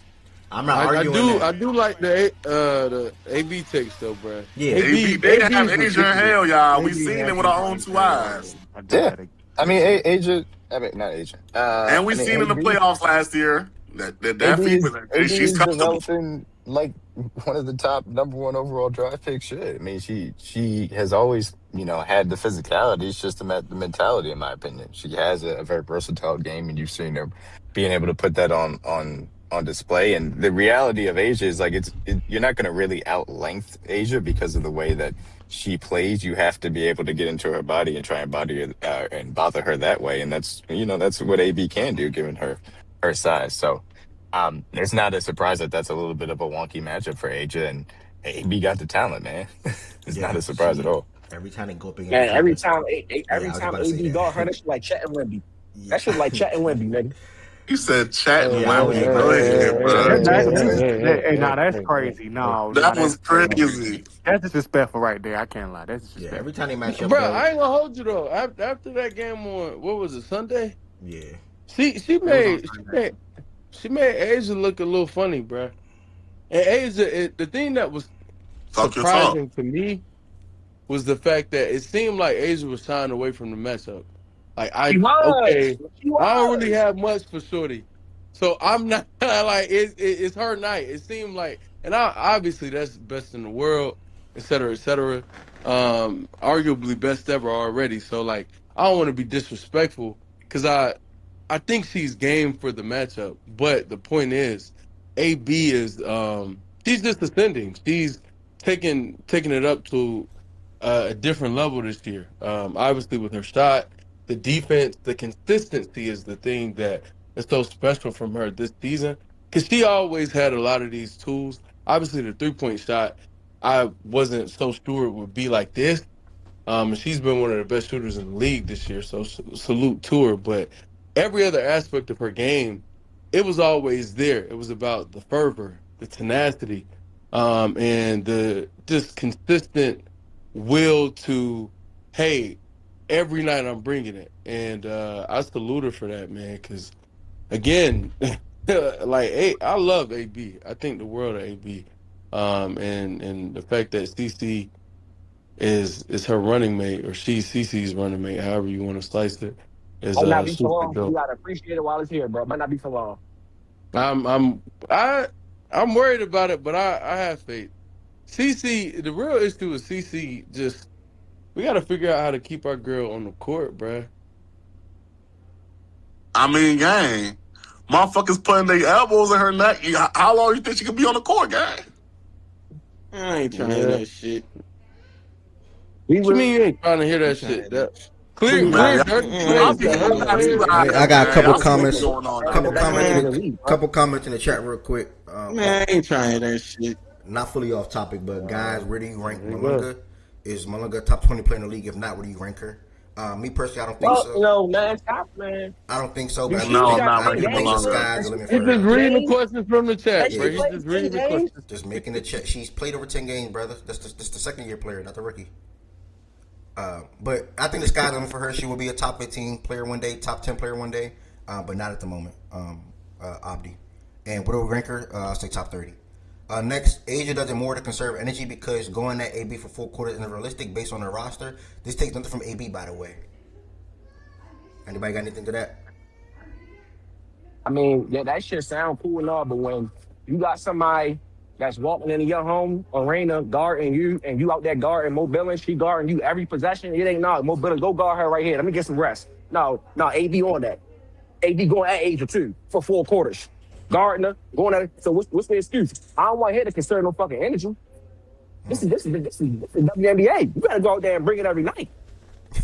I'm not I arguing do that. I do like the AB takes though, bro. Yeah, AB, AB they AB have is Asia in ridiculous. hell, y'all. We seen it with our own two eyes. Yeah, I mean, Asia. I mean, not Asia. And I we mean, seen in the playoffs last year that AB fever, is AB she's is comfortable. developing like one of the top number one overall draft picks. Should I mean she has always had the physicality. It's just the mentality, in my opinion. She has a very versatile game, and you've seen her being able to put that on display. And the reality of Asia is like you're not going to really outlength Asia because of the way that she plays. You have to be able to get into her body and try and and bother her that way. And that's what AB can do given her size. So it's not a surprise that that's a little bit of a wonky matchup for Asia, and AB got the talent, man. It's not yeah. a surprise at all. Every time they go up against Man, each every other. time, Yeah, every I was time about to say AD guard her, that. that shit like Chet and Wemby. Yeah. That shit like Chet and Wemby, nigga. You said chatting Hey, Yeah, I know women. what you're hey, about Go to hey, say. ahead, hey, bro. hey, That, hey, that's hey, that, nah, hey, that's hey, hey, crazy. hey, No, That nah, was that's crazy. disrespectful right there. I can't lie. That's Yeah, disrespectful. every time they match hey. up Bro, though, I ain't gonna hold you though. After that game on what was it, Sunday? yeah. She It was on made Sunday. she made Asia look a little funny, bro. And Asia, the thing that was Talk your talk. surprising to me was the fact that it seemed like Asia was shying away from the matchup. Like She was. okay, She I don't really was. have much for Shorty, so I'm not like it's her night. It seemed like, and obviously that's best in the world, et cetera, et cetera. Arguably best ever already. So like I don't want to be disrespectful because I think she's game for the matchup. But the point is, AB is she's just ascending. She's taking it up to a different level this year. Obviously, with her shot, the defense, the consistency is the thing that is so special from her this season. Because she always had a lot of these tools. Obviously, the 3-point shot, I wasn't so sure it would be like this. She's been one of the best shooters in the league this year, so salute to her. But every other aspect of her game, it was always there. It was about the fervor, the tenacity, and the just consistent will to, hey, every night I'm bringing it, and I salute her for that, man. Because again, like I love AB. I think the world of AB, and the fact that CC is her running mate, or she's CC's running mate, however you want to slice it, is Might not be for super long. You dope. gotta appreciate it while it's here, bro. Might not be for long. I'm I'm I I'm worried about it, but I have faith. CC, the real issue is CC. Just we got to figure out how to keep our girl on the court, bruh. I mean, gang. Motherfuckers putting their elbows in her neck. How long you think she could be on the court, gang? I ain't trying to hear Yeah. that shit. We What you will. mean you ain't trying to hear I ain't that trying to shit? hear that That shit. Man, clear y'all, dirty y'all plays be to hurt y'all be players. I lying, got a man. couple Y'all see what be comments. going on That's down the Couple best there, comments player in in man. the the league, bro. couple comments in the chat real quick. Man, I ain't trying to hear that shit. Not fully off topic, but guys, where do you rank There you go. Malunga? Is Malunga top 20 player in the league? If not, where do you rank her? Me personally, I don't think Well, so. man, stop, man. I don't think so, Do but at she the No, even I'm same, got not I 10 ranking do think games, the bro? Malonga. sky's the Has she limit He's for played just her. 10 reading the games? questions from the chat, Has she bro. He's played just 10 reading the games? questions. Just making the check. She's played over 10 games, brother. That's the second year player, not the rookie. But I think the sky's the limit for her. She will be a top 15 player one day, top 10 player one day, but not at the moment. Abdi. And what do we rank her? I'll say top 30. Next, Asia does it more to conserve energy because going at AB for full quarters isn't realistic based on her roster. This takes nothing from AB, by the way. Anybody got anything to that? I mean, yeah, that shit sound cool and all, but when you got somebody that's walking into your home arena guarding you, and you out there guarding Mobile, and she guarding you every possession, it ain't not Mobile. Go guard her right here. Let me get some rest. No, AB on that. AB going at Asia too for 4 quarters. Gardner going at. So what's the excuse? I don't want her to conserve no fucking energy. This is WNBA. You gotta go out there and bring it every night,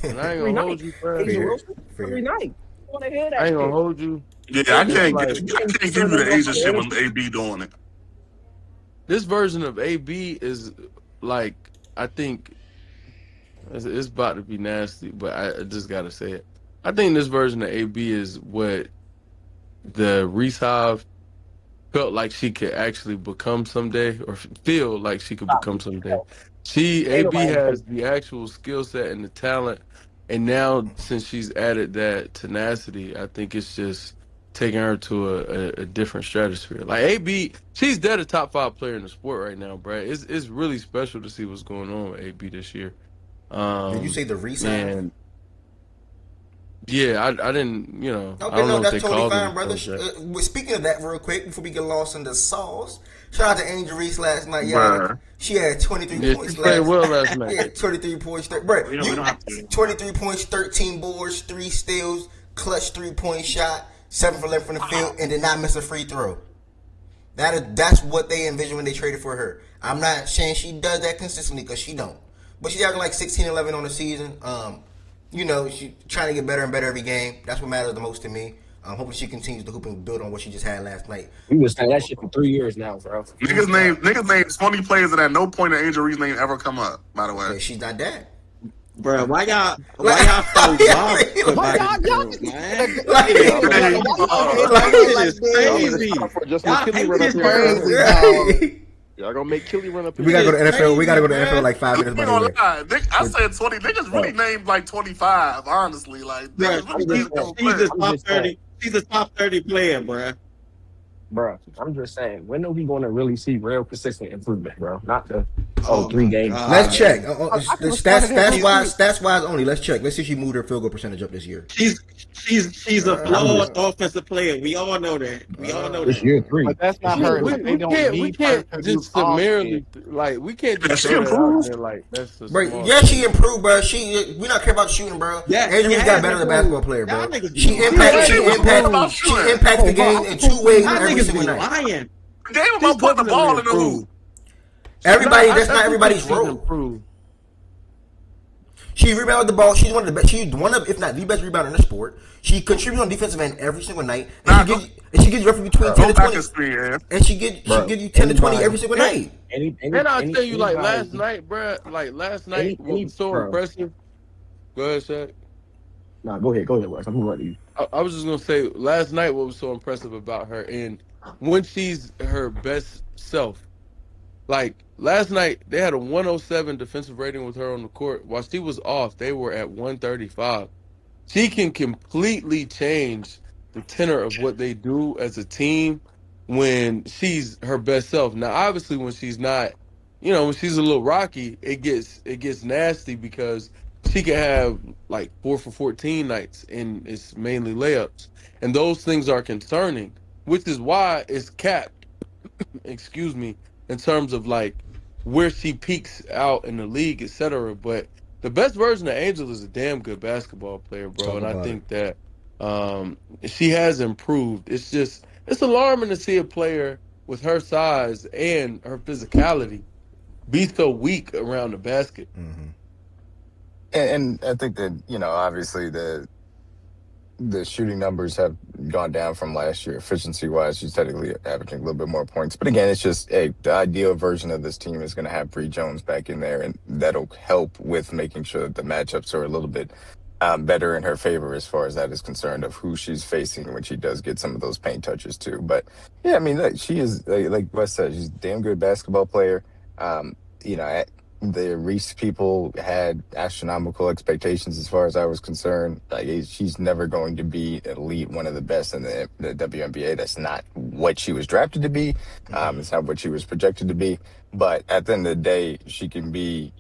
And I ain't every gonna night. hold you, bro. Asia Fear, Wilson every fear. night. I want to hear I that ain't gonna shit. hold you. Yeah, I AB, It's can't like you I ain't can't give you conserving the no Asia fucking shit energy. when AB doing it. this version of AB is like I think it's about to be nasty, but I just gotta say it. I think this version of AB is what the Reese felt like she could actually become someday, or feel like she could Stop become it. someday. She Ain't AB nobody has the actual skill set and the talent, and now since she's added that tenacity, I think it's just taking her to a different stratosphere. Like AB, she's dead a top 5 player in the sport right now, bro. It's really special to see what's going on with AB this year. Did you say the resign? And yeah, I didn't, I Okay, don't no, know if that's they totally called fine, brother. themselves that. Speaking of that, real quick, before we get lost in the sauce, shout out to Angel Reese last night, y'all. Bruh. She had 23 Yeah, she points played last. well last night. Yeah, 23 points. Bro, We don't you have to. 23 points, 13 boards, 3 steals, clutch 3-point shot, 7 for 11 from the field, and did not miss a free throw. That's what they envisioned when they traded for her. I'm not saying she does that consistently because she don't, but she's having like 16-11 on the season. She's trying to get better and better every game. That's what matters the most to me. Hopefully she continues to hoop and build on what she just had last night. We was saying that shit for 3 years now, bro. Niggas name 20 players that at no point in Angel Reese's name ever come up, by the way. Okay, she's not that. Bro, why y'all Like, so bothered Why by this y'all girl, just man? like, Hey, Y'all better bro, stop. why y'all like, hating on her Y'all like better this? stop for Justin Y'all McKinley hate run up this here girl, soon. dog. Y'all gonna make Killy run up we here gotta go to Shit is NFL. We gotta crazy, go to NFL in man. like 5 I minutes, by ain't the gonna way. lie. I said 20. Niggas really bro? named like 25, honestly. Like, Bro, niggas really I'm named just a saying. couple she's a players. I'm top just saying. 30. She's a top 30 player, bro. Bro, I'm just saying, when are we going to really see real consistent improvement, bro? Not the Oh three my games, Let's 5 games. god. check. I can respond to Stats, that real quick. stats wise only. Let's check. Let's see if she moved her field goal percentage up this year. She's a I'm flawed just offensive player. We all know that. We all know it's that. year But 3. that's It's not year her. 3. We They don't need her can't to do just offense. summarily like we can't Yeah, just she throw that out improved. there like that's a Bro, small yeah, she thing. improved, bro. We not care about shooting, bro. Yeah, she Angela's got has better than a basketball improved. player, Y'all bro. niggas be Yeah, lying. she was improved about She shooting. impacts the Hey, bro, game I in just want two to see ways Y'all every niggas single be night. lying. The game She's about putting the definitely ball in the hoop. improved. No, Everybody, that's I not do think everybody's she's role. improved. She rebounded the ball. She's one of, if not the best rebounder in the sport. She contributes on defensive end every single night, and Nah, go, she gives roughly between 10 go to back 20, and screen, yeah. and she bro, give you 10 to 20 every anybody, single And, night. and I'll tell you, like last anybody, night, bruh, like last night, what was so bro. impressive. Go ahead, Shaq. Nah, go ahead, Wes. I'm going to you. I was just gonna say last night what was so impressive about her and when she's her best self. Like last night, they had a 107 defensive rating with her on the court. While she was off, they were at 135. She can completely change the tenor of what they do as a team when she's her best self. Now, obviously, when she's not, when she's a little rocky, it gets nasty because she can have like 4 for 14 nights and it's mainly layups, and those things are concerning. Which is why it's capped, excuse me, in terms of like where she peaks out in the league, etc. But the best version of Angel is a damn good basketball player, bro. Talk And I about it. think that she has improved. It's alarming to see a player with her size and her physicality be so weak around the basket. And I think that, obviously the shooting numbers have gone down from last year. Efficiency wise, she's technically averaging a little bit more points. But again, it's just the ideal version of this team is going to have Bree Jones back in there, and that'll help with making sure that the matchups are a little bit better in her favor as far as that is concerned, of who she's facing when she does get some of those paint touches too. But yeah, I mean, look, she is like Wes said, she's a damn good basketball player. Um, the Reese people had astronomical expectations as far as I was concerned. Like, she's never going to be elite, one of the best in the WNBA. That's not what she was drafted to be. It's not what she was projected to be. But at the end of the day, she can be,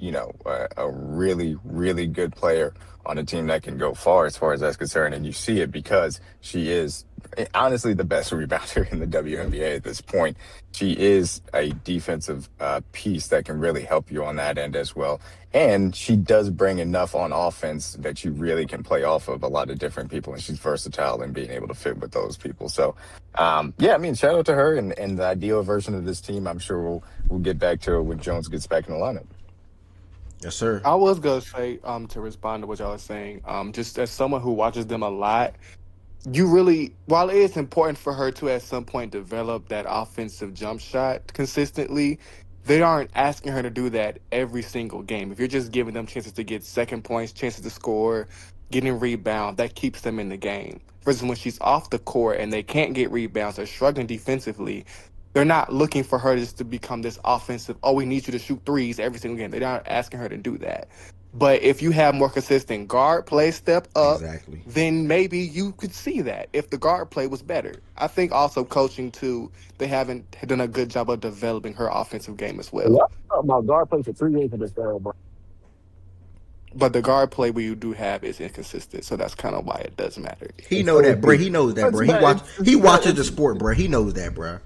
a really, really good player on a team that can go far as far as that's concerned. And you see it because she is honestly the best rebounder in the WNBA at this point. She is a defensive piece that can really help you on that end as well. And she does bring enough on offense that you really can play off of a lot of different people. And she's versatile in being able to fit with those people. So, yeah, I mean, shout out to her and the ideal version of this team. I'm sure we'll get back to it when Jones gets back in the lineup. Yes, sir. I was gonna say, to respond to what y'all are saying, just as someone who watches them a lot, you really, while it is important for her to at some point develop that offensive jump shot consistently, they aren't asking her to do that every single game. If you're just giving them chances to get second points, chances to score, getting rebound, that keeps them in the game. Versus when she's off the court and they can't get rebounds, they're struggling defensively. They're not looking for her just to become this offensive, oh, we need you to shoot threes every single game. They're not asking her to do that. But if you have more consistent guard play step up, Exactly. then maybe you could see that if the guard play was better. I think also coaching too, they haven't done a good job of developing her offensive game as well. Y'all talking about guard play for 3 games for this girl, bro. But the guard play we do have is inconsistent, so that's kind of why it does matter. He And know so is that, bro. B. He knows that, It's bro. better. He watches the sport, bro. He knows that, bro.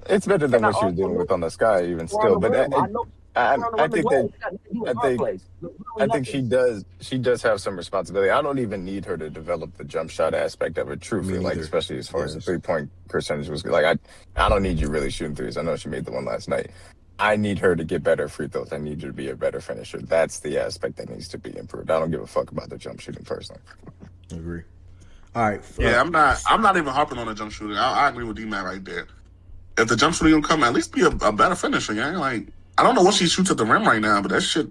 It's better than And I what she was also dealing know with on the sky, even around still. the But rim. I know around the I rim as think well. that They got nothing to do with I guard think plays. Literally I think nothing. she does have some responsibility. I don't even need her to develop the jump shot aspect of it, Me truthfully, like neither. especially as far as the Yes. 3-point percentage was like I don't need you really shooting threes. I know she made the one last night. I need her to get better free throws. I need her to be a better finisher. That's the aspect that needs to be improved. I don't give a fuck about the jump shooting personally. Agree. All right. Yeah, I'm not even harping on the jump shooting. I agree with D-Man right there. If the jump shooting will come, at least be a better finisher, yeah. Like, I don't know what she shoots at the rim right now, but that shit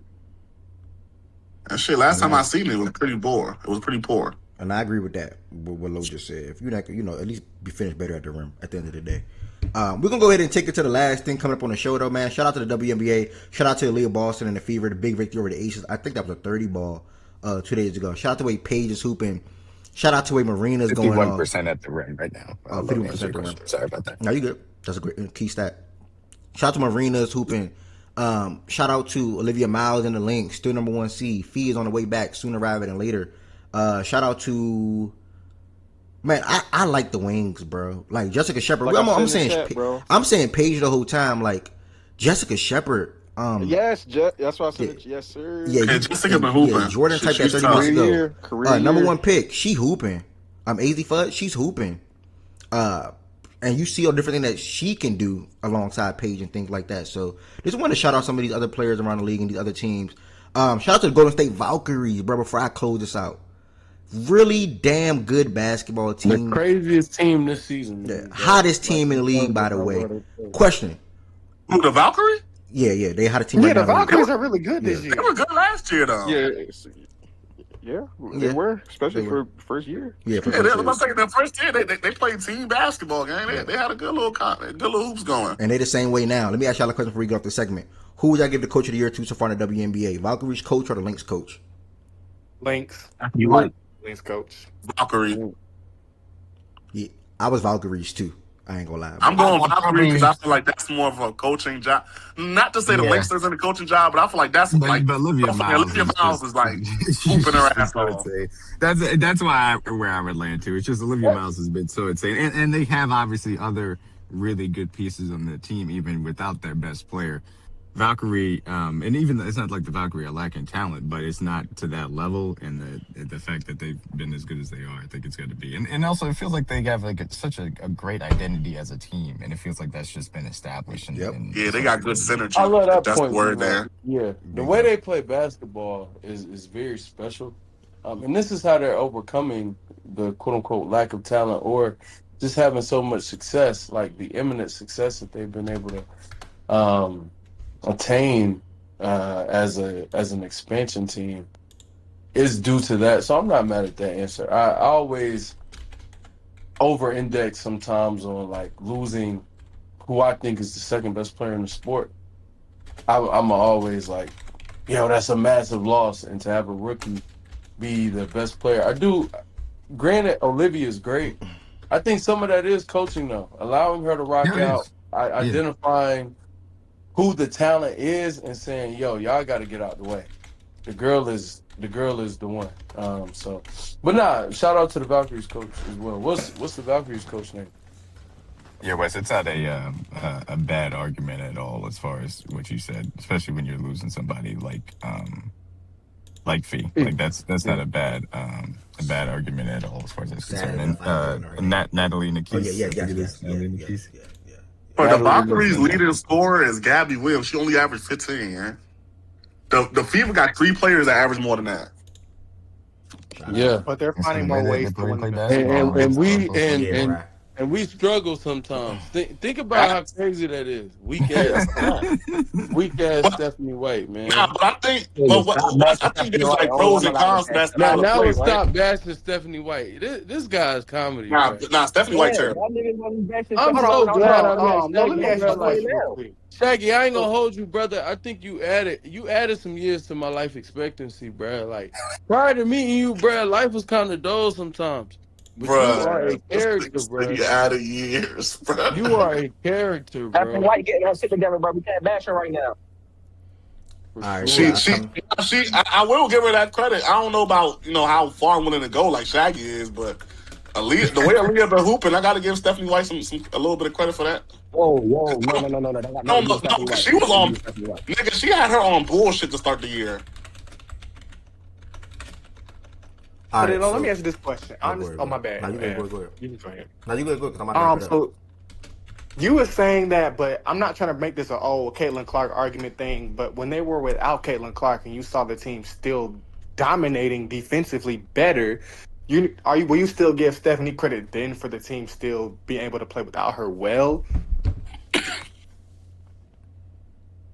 And shit, last time I seen it was pretty poor. It was pretty poor. And I agree with that. What Lo just said. If you're not, at least be finished better at the rim at the end of the day. We're gonna go ahead and take it to the last thing coming up on the show, though, man. Shout out to the WNBA. Shout out to Aaliyah Boston and the Fever, the big victory over the Aces. I think that was a 30 ball 2 days ago. Shout out to the way Paige is hooping. Shout out to the way Marina's going off. 51% at the rim right now. 51% at the rim. Sorry about that. No, you good. That's a great key stat. Shout out to Marina's hooping. Shout out to Olivia Miles in the link, still number 1 seed. Fee is on the way back, sooner rather than later. Shout out to I like the wings, bro. Like Jessica Shepard. Like I'm saying saying, bro. I'm saying Paige the whole time. Like Jessica Shepard. Yes, that's why I said it. Yes, sir. Yeah, Jessica been hooping. Yeah, Jordan typed that 30 tough. months ago. Career Number year. 1 pick. She hooping. AZ Fudd. She's hooping. And you see all different things that she can do alongside Paige and things like that. So just want to shout out some of these other players around the league and these other teams. Shout out to the Golden State Valkyries, bro. Before I close this out, really damn good basketball team. The craziest team this season. The hottest team in the league, by the way. Question. Who, the Valkyrie? Yeah, they had a team. Yeah, right the now. Valkyries are really good this year. They were good last year, though. Yeah, they were, especially for first year. Yeah, they was saying the first year they played team basketball game. They had a good little hoops going. And they the same way now. Let me ask y'all a question before we get off the segment. Who would y'all give the coach of the year to so far in the WNBA? Valkyries coach or the Lynx coach? Lynx. You would. Lynx coach. Valkyrie. Yeah, I was Valkyries too. I ain't gonna lie. I'm going Valkyrie because I feel like that's more of a coaching job. Not to say the Lynx isn't a coaching job, but I feel like that's But Olivia Miles is like hooping her ass so off. insane. That's where I would land to. It's just Olivia Miles has been so insane, and they have obviously other really good pieces on the team, even without their best player. Valkyrie, and even it's not like the Valkyrie are lacking talent, but it's not to that level. And the fact that they've been as good as they are, I think it's got to be. And also, it feels like they have such a great identity as a team, and it feels like that's just been established. And they got good synergy. I love that that's point. the word there. Yeah, the way they play basketball is very special, and this is how they're overcoming the quote unquote lack of talent or just having so much success, like the imminent success that they've been able to attain as an expansion team is due to that. So I'm not mad at that answer. I always over-index sometimes on like losing who I think is the second best player in the sport. I'm always like, that's a massive loss, and to have a rookie be the best player. I do. Granted, Olivia is great. I think some of that is coaching though, allowing her to rock out, identifying who the talent is and saying, y'all got to get out the way. The girl is the one. But shout out to the Valkyries coach as well. What's the Valkyries coach name? Yeah, Wes, it's not a bad argument at all as far as what you said, especially when you're losing somebody like Fee. Like that's not a bad argument at all as far as that's concerned. And Natalie Nikis. But the Valkyries' leading scorer is Gabby Williams. She only averaged 15, man. The Fever got 3 players that average more than that. Yeah, but they're finding more ways to win. And we struggle sometimes. Think about how crazy that is. Weak ass Stephanie White, man. Nah, but I think there's like pros and cons to that. Now let's stop bashing Stephanie White. This guy's comedy. Nah, Stephanie White terrible. I'm so glad I met Shaggy. I ain't gonna hold you, brother. I think you added some years to my life expectancy, bro. Like prior to meeting you, bro, life was kind of dull sometimes. But you are a character, bro. You added years, bro. You are a character, bro. Stephanie White getting her shit together, bro. We can't bash her right now. I will give her that credit. I don't know about how far I'm willing to go like Shaggy is, but the way Aaliyah been hooping, I got to give Stephanie White a little bit of credit for that. Whoa, no. She was on, nigga. She had her on bullshit to start the year. Let me ask you this question. My bad. Now you go ahead. You can go ahead. Now you go because So you were saying that, but I'm not trying to make this a Caitlin Clark argument thing. But when they were without Caitlin Clark and you saw the team still dominating defensively better, will you still give Stephanie credit then for the team still being able to play without her well?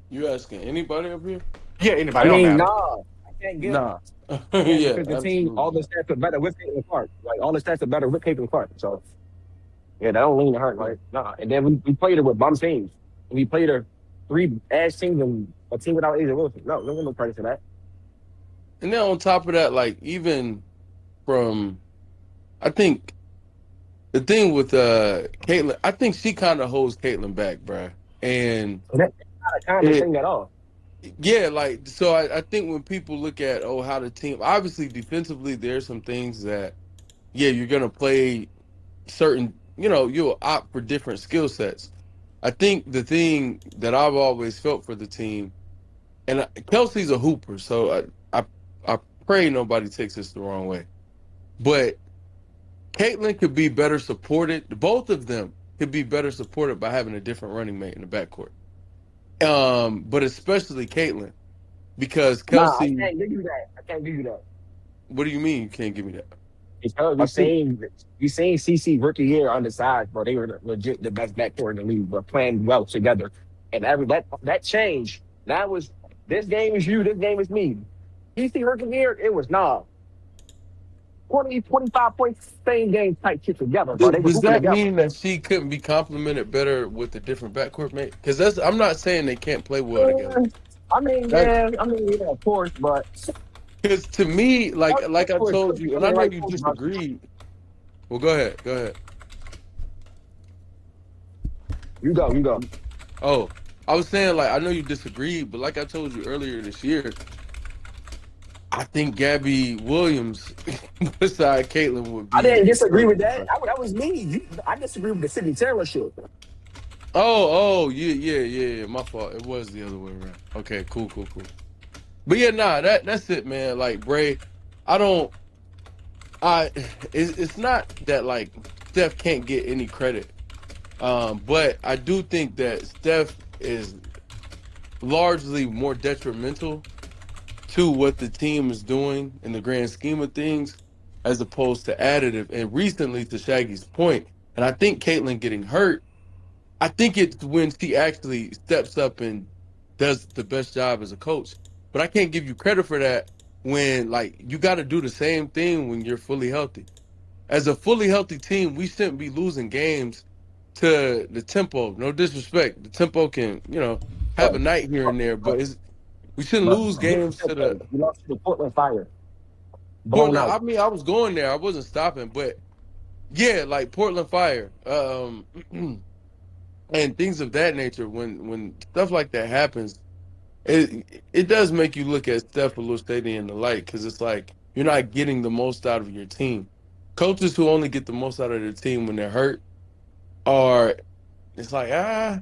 You asking anybody up here? Yeah, anybody. I mean, nah. can't give. Nah. Yeah, Yeah, because the team, all absolutely. the stats are better with Caitlin Clark. Like all the stats are better with Caitlin Clark. So yeah, that don't lean to her. Like nah. And then we played her with bum teams. We played her 3 ass teams and a team without Asia Wilson. No credit for that. And then on top of that, like even from I think the thing with Caitlyn, I think she kind of holds Caitlyn back, bruh. And So that's not a common it thing at all. yeah, like so I think when people look at how the team obviously defensively there's some things that yeah, you're gonna play certain you'll opt for different skill sets. I think the thing that I've always felt for the team, and Kelsey's a hooper, so I pray nobody takes this the wrong way. But Caitlyn could be better supported. Both of them could be better supported by having a different running mate in the backcourt. But especially Caitlyn, because Nah, I Kelsey. can't give you that. I can't give you that. What do you mean you can't give me that? Because I think we seen CC rookie year on the side, bro. They were legit the best backcourt in the league, but playing well together. And that changed. That was this game is you, this game is me. CC rookie year, it was nah. 20, 25 points, same game type shit together, bro. They was does hooping that together. mean that she couldn't be complemented better with a different backcourt mate? Because I'm not saying they can't play well together. That Yeah, of course, but because to me, like I coach told you, and the I know right you coach, bro. disagreed. Well, go ahead. Go ahead. You go. Oh, I was saying like I know you disagreed, but like I told you earlier this year, I think Gabby Williams beside Caitlyn would I be didn't disagree with perfect. that. That was me. I disagree with the Sydney Taylor shit. Oh, yeah. My fault. It was the other way around. Okay, cool. But yeah, nah, that's it, man. Like Bray, I don't. It's not that like Steph can't get any credit. But I do think that Steph is largely more detrimental to what the team is doing in the grand scheme of things, as opposed to additive. And recently, to Shaggy's point, and I think Caitlyn getting hurt, I think it's when she actually steps up and does the best job as a coach. But I can't give you credit for that when like you got to do the same thing when you're fully healthy. As a fully healthy team, we shouldn't be losing games to the tempo. No disrespect, the tempo can have a But, night here and there, but we shouldn't but lose this is games the to the thing. We lost to the Portland Fire, blown Portland. out. I mean, I was going there. I wasn't stopping, but yeah, like Portland Fire, and things of that nature. When stuff like that happens, it does make you look at Steph a little steady in the light because it's like you're not getting the most out of your team. Coaches who only get the most out of their team when they're hurt are. It's like I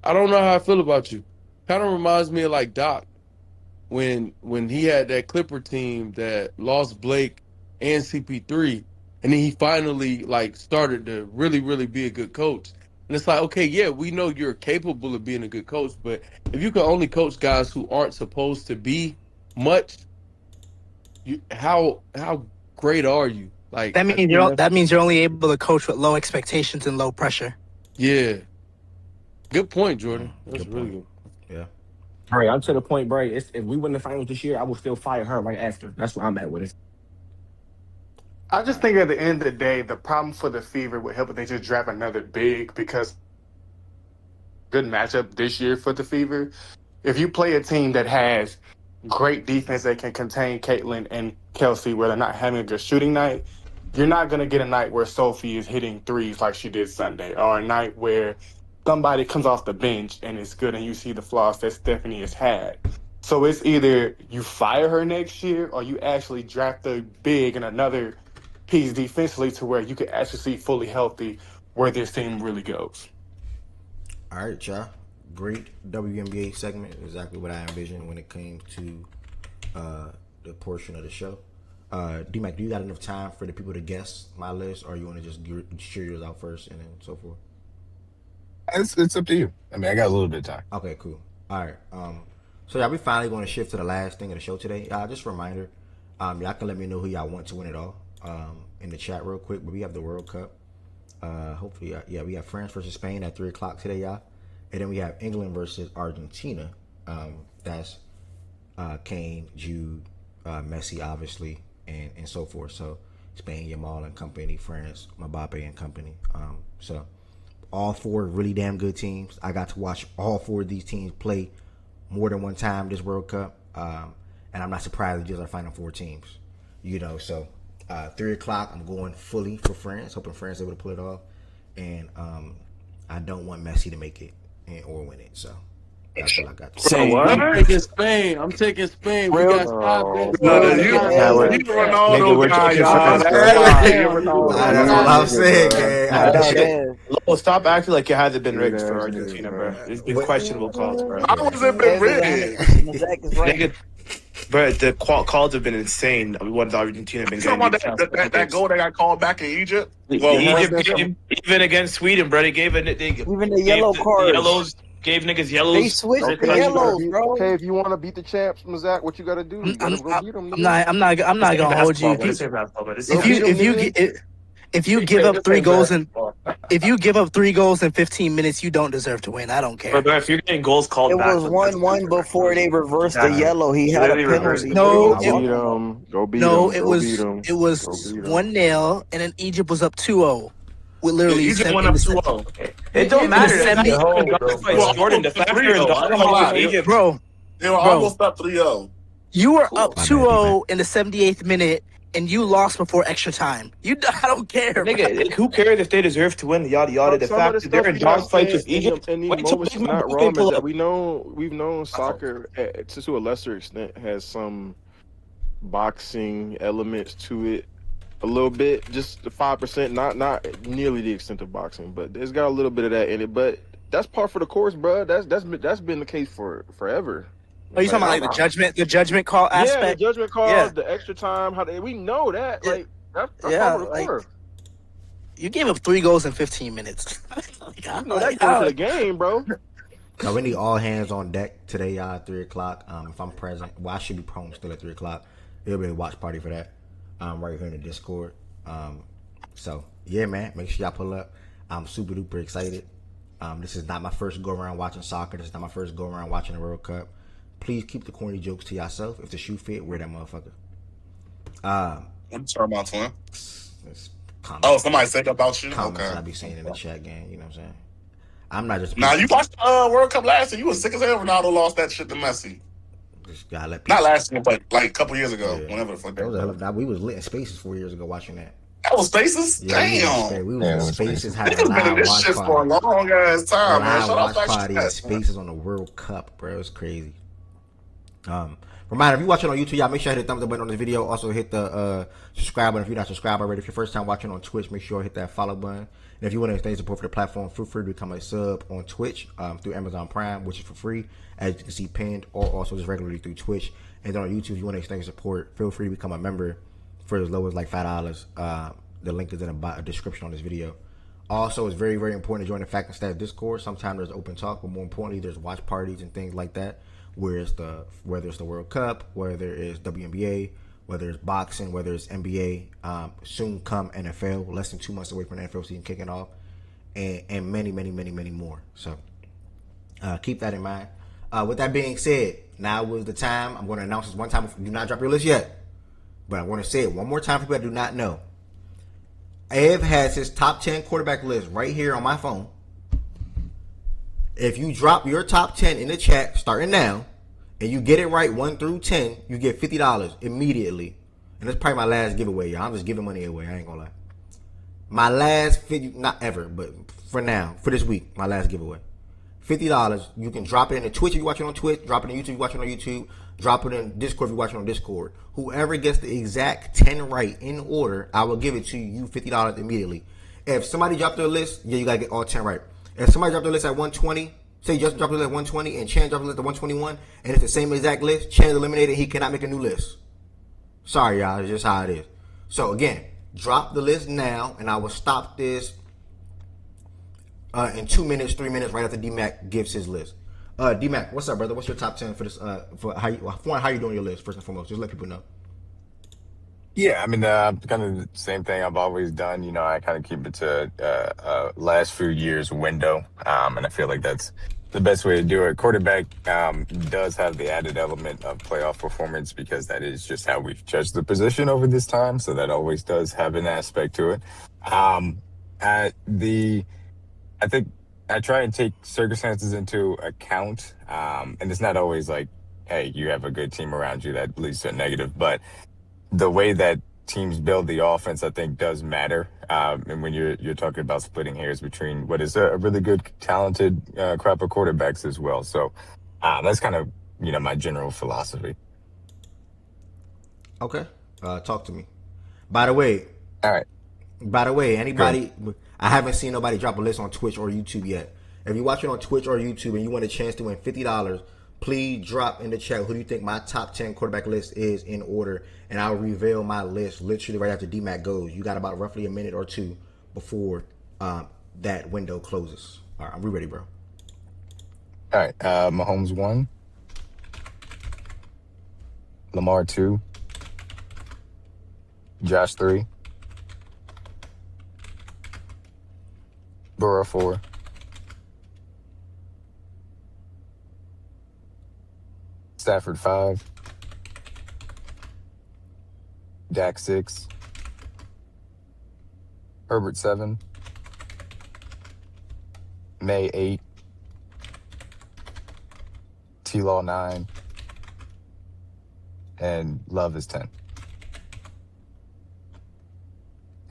don't know how I feel about you. Kind of reminds me of like Doc when he had that Clipper team that lost Blake and CP3, and then he finally like started to really be a good coach. And it's like, okay, yeah, we know you're capable of being a good coach, but if you can only coach guys who aren't supposed to be much, how great are you? Like, That means you're only able to coach with low expectations and low pressure. yeah, good point, Jordan. That's Good really point. good. Yeah. All right, I'm to the point, Bray. If we win the finals this year, I will still fire her right after. That's where I'm at with it. I just think at the end of the day, the problem for the Fever would help if they just draft another big because good matchup this year for the Fever. If you play a team that has great defense that can contain Caitlyn and Kelsey where they're not having a good shooting night, you're not going to get a night where Sophie is hitting threes like she did Sunday, or a night where somebody comes off the bench and it's good and you see the flaws that Stephanie has had. So it's either you fire her next year or you actually draft a big and another piece defensively to where you could actually see fully healthy where this team really goes. All right, y'all. Great WNBA segment. Exactly what I envisioned when it came to the portion of the show. D-Mac, do you got enough time for the people to guess my list, or you want to just share yours out first and then so forth? It's up to you. I mean, I got a little bit of time. Okay, cool. All right. So y'all, we finally going to shift to the last thing of the show today. Just a reminder, y'all can let me know who y'all want to win it all in the chat real quick. But we have the World Cup. Hopefully, we have France versus Spain at 3:00 today, y'all. And then we have England versus Argentina. That's Kane, Jude, Messi, obviously, and so forth. So Spain, Yamal and company, France, Mbappe and company. So all four really damn good teams. I got to watch all four of these teams play more than one time this World Cup, and I'm not surprised these are Final Four teams. So 3 o'clock, I'm going fully for France, hoping France is able to pull it off, and I don't want Messi to make it or win it. So that's what I got to say. Bro, Same. what? I'm taking Spain. I'm taking Spain. We Real? got five Oh, best Nah, players. man. you Got Nah, you we're, Spain. Nigga, nigga, Ronaldo we're guy, taking y'all. France, That's bro. why. You're Damn. Ronaldo That's all ass I'm nigga, saying, bro. gang. I Nah, did. Lowell, stop acting like it hasn't been Weird rigged for ass niggas, Argentina, bro. bro. It's been What? questionable calls, bro. How was it been David, rigged? Zach is right. Nigga, bro, the calls have been insane. What Argentina have been You talking getting about these past couple that games. goal that got called back in Egypt? The Well, It has Egypt been some. game, even against Sweden, bro, they gave Even the gave yellow the cards. yellows, gave niggas They yellows. switched Red the Okay, touches. yellows, bro. if you want to beat the champs, Zach, what you got to do? You got to go beat them, I'm nigga. not. I'm This not ain't gonna hold you. basketball, bro. This ain't basketball, bro. This ain't Go If beat you them, basketball. if you nigga. if you give up This 3 ain't goals in basketball. if you give up 3 goals in 15 minutes, you don't deserve to win. I don't care. Bro, if you're getting goals called It back, was then that's 1-1 different. before they reversed the All right. yellow. He You had a literally reversed penalty. it. What are No, you Go it beat talking about? them. Go beat no, them. it Go beat was them. it Go was beat them. 1-0, and then Egypt was up 2-0 with yeah, literally Egypt Egypt went in up the 2-0. in, It don't in the matter. That seventy. not even dogfights. well, Jordan, almost the to fact 3-0. they're in I ain't gonna dogfights with lie. Egypt. Bro, They were bro, almost up 3-0. you were up Cool. My bad, D-Mac. 2-0 in the 78th minute, and you lost before extra time. I don't care, bro. Nigga, who cares if they deserve to win? Yada yada. The Some of the fact that they're stuff in we not dogfights saying with Egypt. in these Wait till moments Big is Man not Boomin wrong. Is pull that up. we've known soccer to a lesser extent has some boxing elements to it a little bit, just the 5%, not nearly the extent of boxing, but it's got a little bit of that in it. But that's part for the course, bro. That's been the case for forever. Are you talking Like about like the judgment call yeah, the aspect? judgment Yeah, calls, the extra time, we know that. yeah, Like that's part yeah. of the Like course. you gave up 3 goals in 15 minutes. You know that go into the game, bro. Now we need all hands on deck today, y'all, at 3 o'clock. If I'm present, well, I should be home still at 3 o'clock. There'll be a watch party for that. Right here in the Discord. So yeah, man, make sure y'all pull up. I'm super duper excited. This is not my first go around watching soccer. This is not my first go around watching the World Cup. Please keep the corny jokes to yourself. If the shoe fit, wear that motherfucker. I'm sorry about twin. It's Oh, comments, somebody said about you. comments Okay. I be saying in the chat game. You know what I'm saying? I'm not just Now you people. watched the World Cup last year. You was sick as hell. Ronaldo lost that shit to Messi. Just gotta let Not people. last year, but like a couple years ago. Yeah, Whenever the fuck that that was a hell was. of a. We was lit in spaces 4 years ago watching that. That was Spaces. Yeah, Damn. we was in spaces having a Niggas been in live this watch shit for a party. long ass A time, man. live Shut up watch that party in shit, man. spaces on the World Cup, bro. It's crazy. Reminder, if you're watching on YouTube, y'all make sure to hit the thumbs up button on this video. Also hit the subscribe button if you're not subscribed already. If you're first time watching on Twitch, make sure to hit that follow button. And if you want to extend support for the platform, feel free to become a sub on Twitch through Amazon Prime, which is for free, as you can see pinned, or also just regularly through Twitch. And then on YouTube, if you want to extend support, feel free to become a member for as low as like $5. The link is in the description on this video. Also, it's very, very important to join the Fact and Stat Discord. Sometimes there's open talk, but more importantly, there's watch parties and things like that. Whether it's the World Cup, whether it's WNBA, whether it's boxing, whether it's NBA, soon come NFL, less than 2 months away from the NFL season kicking off, and many, many, many, many more. So keep that in mind. With that being said, now was the time. I'm going to announce this one time. Do not drop your list yet, but I want to say it one more time for people that do not know. Ev has his top 10 quarterback list right here on my phone. If you drop your top 10 in the chat starting now, and you get it right 1 through 10, you get $50 immediately. And that's probably my last giveaway, y'all. I'm just giving money away. I ain't gonna lie. My last 50, not ever, but for now, for this week, my last giveaway. $50. You can drop it in the Twitch if you're watching on Twitch, drop it in YouTube if you're watching on YouTube, drop it in Discord if you're watching on Discord. Whoever gets the exact 10 right in order, I will give it to you $50 immediately. If somebody dropped their list, yeah, you gotta get all 10 right. If somebody dropped their list at 120, say Justin dropped their list at 120 and Chan dropped their list at 121, and it's the same exact list, Chan is eliminated, he cannot make a new list. Sorry, y'all, it's just how it is. So again, drop the list now, and I will stop this in 2 minutes, 3 minutes, right after D-Mac gives his list. D-Mac, what's up, brother? What's your top 10 for this? For how you doing your list, first and foremost? Just let people know. Yeah, I mean, kind of the same thing I've always done. You know, I kind of keep it to last few years window, and I feel like that's the best way to do it. Quarterback does have the added element of playoff performance because that is just how we've judged the position over this time. So that always does have an aspect to it. Um, the I think I try and take circumstances into account, and it's not always like, hey, you have a good team around you that leads to a negative, but the way that teams build the offense, I think, does matter. And when you're talking about splitting hairs between what is a really good, talented crop of quarterbacks as well, so that's kind of my general philosophy. Okay. Talk to me. By the way, All right, good. anybody, I haven't seen nobody drop a list on Twitch or YouTube yet. If you're watching on Twitch or YouTube and you want a chance to win $50, please drop in the chat who do you think my top 10 quarterback list is in order, and I'll reveal my list literally right after DMAC goes. You got about roughly a minute or two before that window closes. All right, we ready, bro. All right, Mahomes 1, Lamar 2, Josh 3, Burrow 4, Stafford 5, Dak 6, Herbert 7, May 8, T-Law 9, and Love is 10.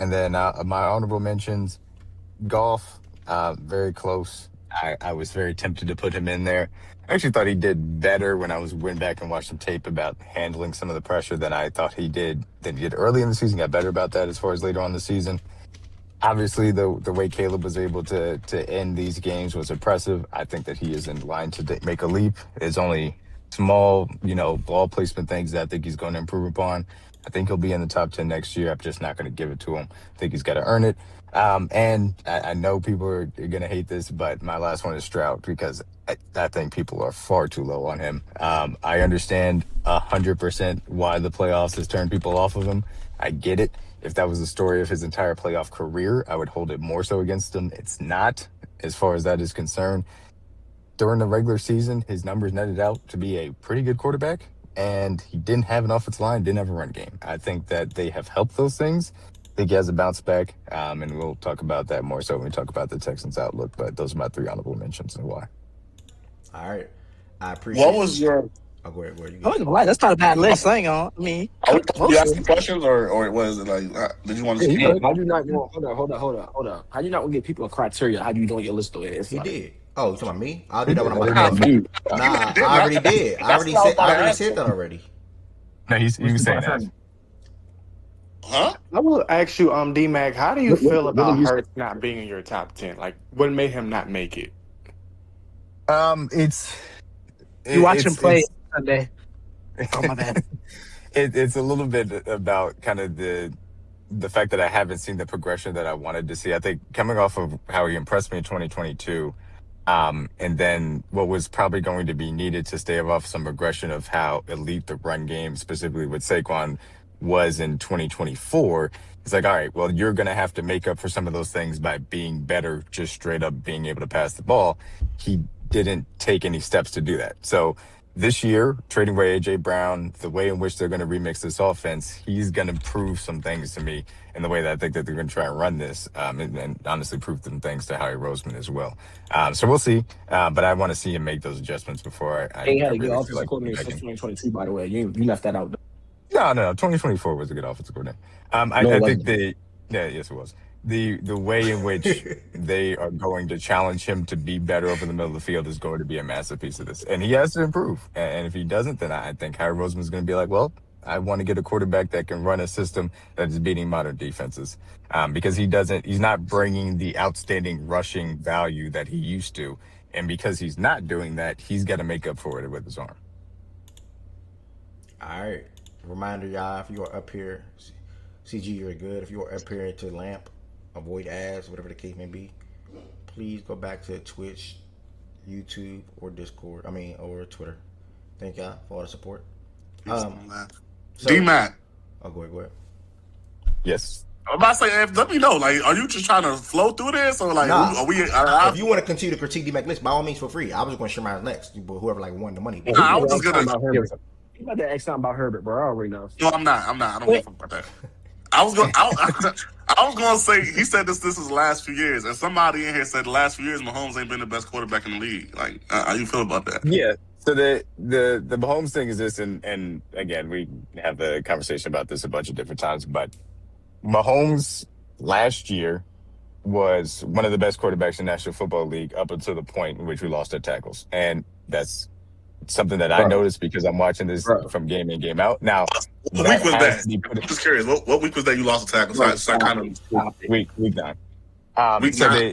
And then my honorable mentions, Golf, very close. I was very tempted to put him in there. I actually thought he did better when I went back and watched some tape about handling some of the pressure than I thought he did early in the season. Got better about that as far as later on in the season. Obviously, the way Caleb was able to end these games was impressive. I think that he is in line to make a leap. It's only small, ball placement things that I think he's going to improve upon. I think he'll be in the top 10 next year. I'm just not going to give it to him. I think he's got to earn it. And I know people are going to hate this, but my last one is Stroud because I think people are far too low on him. I understand 100% why the playoffs has turned people off of him. I get it. If that was the story of his entire playoff career, I would hold it more so against him. It's not, as far as that is concerned. During the regular season, his numbers netted out to be a pretty good quarterback, and he didn't have an offensive line, didn't have a run game. I think that they have helped those things. I think he has a bounce back, and we'll talk about that more so when we talk about the Texans' outlook. But those are my 3 honorable mentions and why. All right. I appreciate What was your? I'll go ahead. Where you I wasn't gonna lie, that's not a bad list. I ain't gonna. I mean, Are we most you of asking it. questions or was it like? Did you want to Yeah, just you keep could. going? How you not going? Hold up. How you not gonna give people a criteria? How you doing your list the way it's He like? did. Oh, you talking about me? I'll He do that did. when I I'm didn't about know to if answer. you. Nah, I already did. I That's already what I was said. about I to already ask said for. that already. No, he was saying that. Huh? I will ask you, D-Mac, how do you feel What did about you say? Hurts not being in your top 10? Like, what made him not make it? It's You watch him it's play it's Sunday. Oh my bad. it's a little bit about kind of the fact that I haven't seen the progression that I wanted to see. I think coming off of how he impressed me in 2022, and then what was probably going to be needed to stave off some regression of how elite the run game, specifically with Saquon, was in 2024. It's like, all right, well, you're going to have to make up for some of those things by being better, just straight up being able to pass the ball. He didn't take any steps to do that. So this year, trading away A.J. Brown, the way in which they're going to remix this offense, he's going to prove some things to me in the way that I think that they're going to try and run this, and honestly prove some things to Howie Roseman as well. So we'll see. But I want to see him make those adjustments before I Ain't had a good really feel offensive like coordinator back since in. 2022. By the way, you left that out. No. 2024 was a good offensive coordinator. No, it I think wasn't. yes, it was. The way in which they are going to challenge him to be better over the middle of the field is going to be a massive piece of this, and he has to improve. And if he doesn't, then I think Howie Roseman's going to be like, well, I want to get a quarterback that can run a system that is beating modern defenses, because he's not bringing the outstanding rushing value that he used to, and because he's not doing that, he's got to make up for it with his arm. All right. Reminder, y'all, if you are up here, CG, you're good. If you are up here to lamp, avoid ads, whatever the case may be, please go back to Twitch, YouTube, or Discord. Or Twitter. Thank y'all for all the support. So, D-Mac. go ahead. Yes. I'm about to say, let me know. Like, are you just trying to flow through this, or like, Nah. are we? If you want to continue to critique D-Mac list, by all means, feel free. I was just going to share mine next. But whoever like won the money. Yeah, But he I about was to just ask something gonna. about Give Herbert. us a- He about to ask something about Herbert, bro. I already know. No, I'm not. I don't give a fuck about that. I was going. I was going to say he said this is the last few years, and somebody in here said the last few years Mahomes ain't been the best quarterback in the league. Like, how you feel about that? Yeah. So the Mahomes thing is this, and again, we have the conversation about this a bunch of different times, but Mahomes last year was one of the best quarterbacks in the National Football League up until the point in which we lost our tackles. And that's something that I Bro, noticed because I'm watching this bro, from game in, game out. Now, What that week was has that? to be put I'm just curious. What week was that you lost the tackle? bro, So I stop kind it. of Stop it. week 9. week So 9.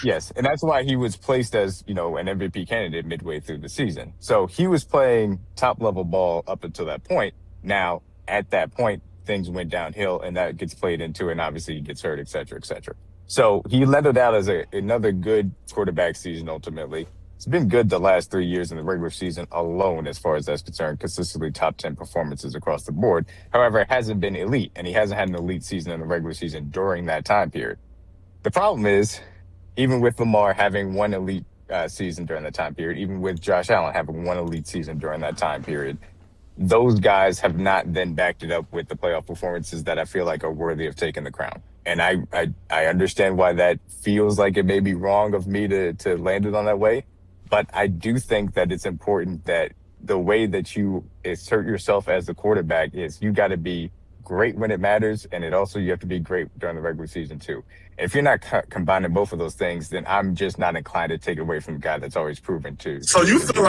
yes, and that's why he was placed as, an MVP candidate midway through the season. So he was playing top level ball up until that point. Now, at that point, things went downhill and that gets played into it, and obviously he gets hurt, et cetera, et cetera. So he lettered out as another good quarterback season ultimately. It's been good the last 3 years in the regular season alone, as far as that's concerned, consistently top 10 performances across the board. However, it hasn't been elite, and he hasn't had an elite season in the regular season during that time period. The problem is, even with Lamar having one elite season during that time period, even with Josh Allen having one elite season during that time period, those guys have not then backed it up with the playoff performances that I feel like are worthy of taking the crown. And I understand why that feels like it may be wrong of me to land it on that way. But I do think that it's important that the way that you assert yourself as a quarterback is you got to be great when it matters. And you have to be great during the regular season too. If you're not combining both of those things, then I'm just not inclined to take away from the guy that's always proven to. So you feel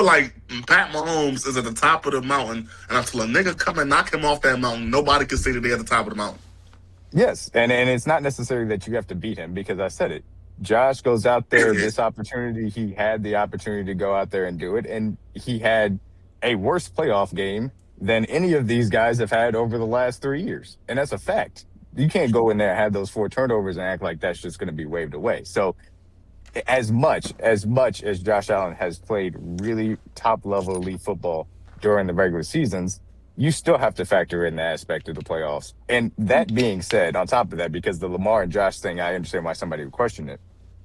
like Pat Mahomes is at the top of the mountain, and until a nigga come and knock him off that mountain, nobody can say that they're at the top of the mountain. Yes, and it's not necessarily that you have to beat him, because I said it. Josh goes out there, this opportunity, he had the opportunity to go out there and do it, and he had a worse playoff game than any of these guys have had over the last 3 years. And that's a fact. You can't go in there and have those 4 turnovers and act like that's just going to be waved away. So as much as Josh Allen has played really top level elite football during the regular seasons, you still have to factor in the aspect of the playoffs. And that being said, on top of that, because the Lamar and Josh thing, I understand why somebody would question it.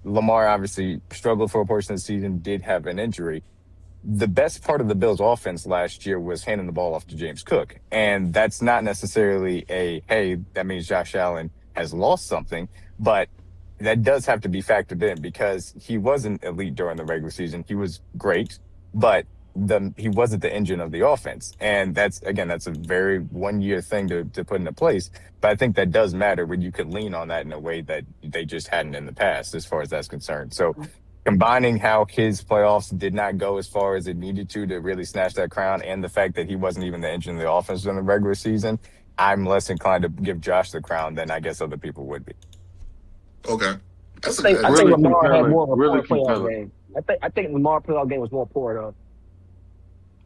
Lamar obviously struggled for a portion of the season, did have an injury. The best part of the Bills offense last year was handing the ball off to James Cook. And that's not necessarily hey, that means Josh Allen has lost something, but that does have to be factored in, because he wasn't elite during the regular season. He was great, but he wasn't the engine of the offense. And that's a very 1 year thing to put into place. But I think that does matter when you could lean on that in a way that they just hadn't in the past, as far as that's concerned. So combining how his playoffs did not go as far as it needed to really snatch that crown, and the fact that he wasn't even the engine of the offense during the regular season, I'm less inclined to give Josh the crown than I guess other people would be. Okay. I think Lamar had more of a poor playoff game. I think Lamar playoff game was more poor though.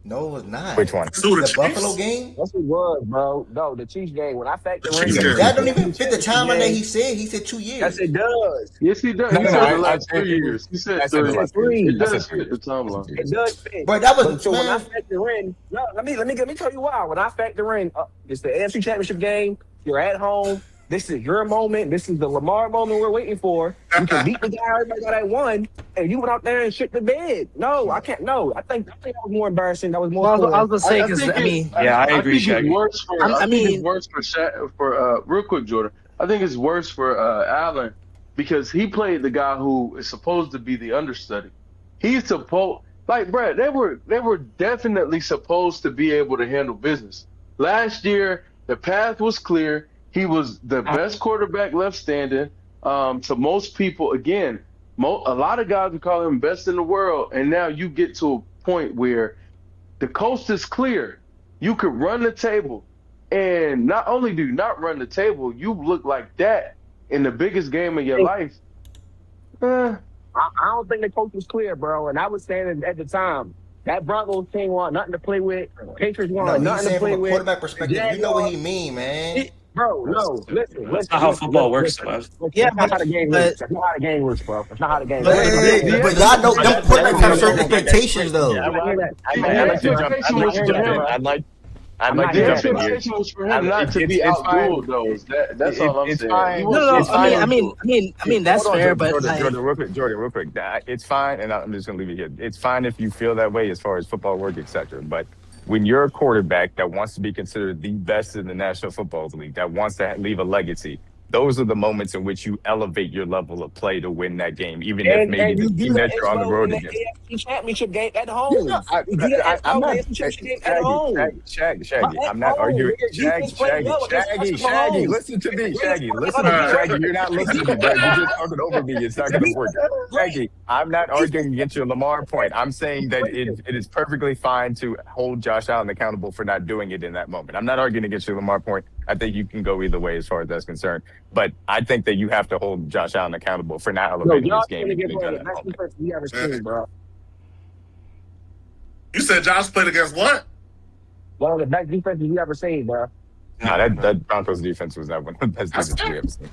No, it was not. Which one? The Buffalo game? Yes, it was, bro. No, the Chiefs game. When I factor in that don't even fit the timeline that he said. He said 2 years. Yes, it does. Yes, he does. No, He no, said I- the last I- 3 years. He said I said the 3. last 3 It years. I does said fit the timeline. It does fit. But that was so when I factor in, no, let me tell you why. When I factor in, it's the AFC Championship game. You're at home. This is your moment. This is the Lamar moment we're waiting for. You can beat the guy everybody got at 1, and you went out there and shit the bed. No, I can't. No, I think that was more embarrassing. That was more. Well, I was gonna say, I because think I mean, I think it's worse for. I think mean- it's worse for real quick, Jordan. I think it's worse for Allen because he played the guy who is supposed to be the understudy. He's supposed, like, Brad. They were definitely supposed to be able to handle business. Last year, the path was clear. He was the best quarterback left standing. To most people, again, a lot of guys would call him best in the world, and now you get to a point where the coast is clear. You could run the table, and not only do you not run the table, you look like that in the biggest game of your life. I don't think the coach was clear, bro. And I was saying at the time, that Broncos team want nothing to play with. Patriots want nothing to play with. From a quarterback perspective, you know what he mean, man. Bro, no, listen. That's not how football works, man. Yeah, that's not how the game works. That's not how the game works, bro. That's not how the game works. But y'all know them quarterbacks have certain expectations, though. I'd I'd I'm like not to The jump hearing in it, bro. here. expectation was for him not to be It's fine. outdueled, though. That's all I'm It's saying. He fine. No, was no. supposed It's to be fine. That's Hold on, fair, but Jordan, like, Jordan, real quick. It's fine, and I'm just gonna leave it here. It's fine if you feel that way as far as football work, etc. But when you're a quarterback that wants to be considered the best in the National Football League, that wants to leave a legacy, those are the moments in which you elevate your level of play to win that game, even if maybe And the you do team that that you're as on the well in road the against. AFC Championship game at Yeah, home. I, You do that I, as I'm well in not the AFC Championship game at Shaggy, home. Shaggy. At I'm not home, arguing. when your defense played well against Shaggy. Oklahoma. Listen to me, Greatest Shaggy. quarterback Listen on the to me, planet. Shaggy. You're not listening to me, bro. You're just talking over me. It's not Your gonna defense work. played great. Shaggy, I'm not Defense arguing against your Lamar point. I'm saying that it is perfectly fine to hold Josh Allen accountable for not doing it in that moment. I'm not arguing against your Lamar point. I think you can go either way as far as that's concerned. But I think that you have to hold Josh Allen accountable for not Yo, elevating y'all his game gonna and get getting one done of in the that best moment. defenses we ever seen, bro. You said Josh played against what? One of the best defenses we ever seen, bro. No, that Broncos defense was not one of the best That's defenses we it. ever seen.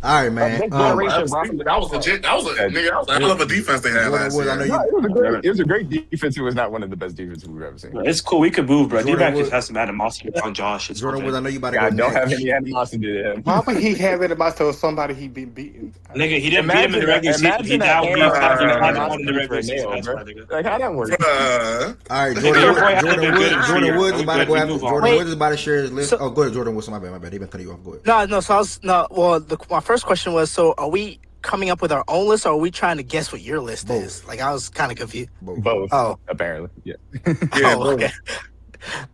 All right, man. This generation, bro. That was legit. That was a That- nigga. That was a hell of a defense they had Jordan last Woods, I know year. No, you. it was a great defense. It was not one of the best defenses we've ever seen. It's cool. We could move, bro. Jordan D-Mac just Woods, has some animosity on Josh. It's Jordan Woods, okay. I know you about to Yeah, go I don't have next. any animosity to him. Why would he have it about somebody he been beaten? Nigga, he didn't beat him in the regular season. He Imagine a now beats hammer and Patrick an Mahomes in the animosity for regular a season. nail, That's bro. why, nigga. Like, how that work? All right, Nigga, your boy hasn't been good in 2 years, Woods bro. is We about to good. go We after move on. Jordan Wait. Woods is about to share his list. So- Oh, go ahead, Jordan Woods. My bad. They've been cutting you off. Go ahead. no. So I was no. Well, my first question was: so are we coming up with our own list, or are we trying to guess what your list Both. is? Like, I was kind of confused. Both, Oh, apparently. Yeah. Yeah, oh, bro. okay.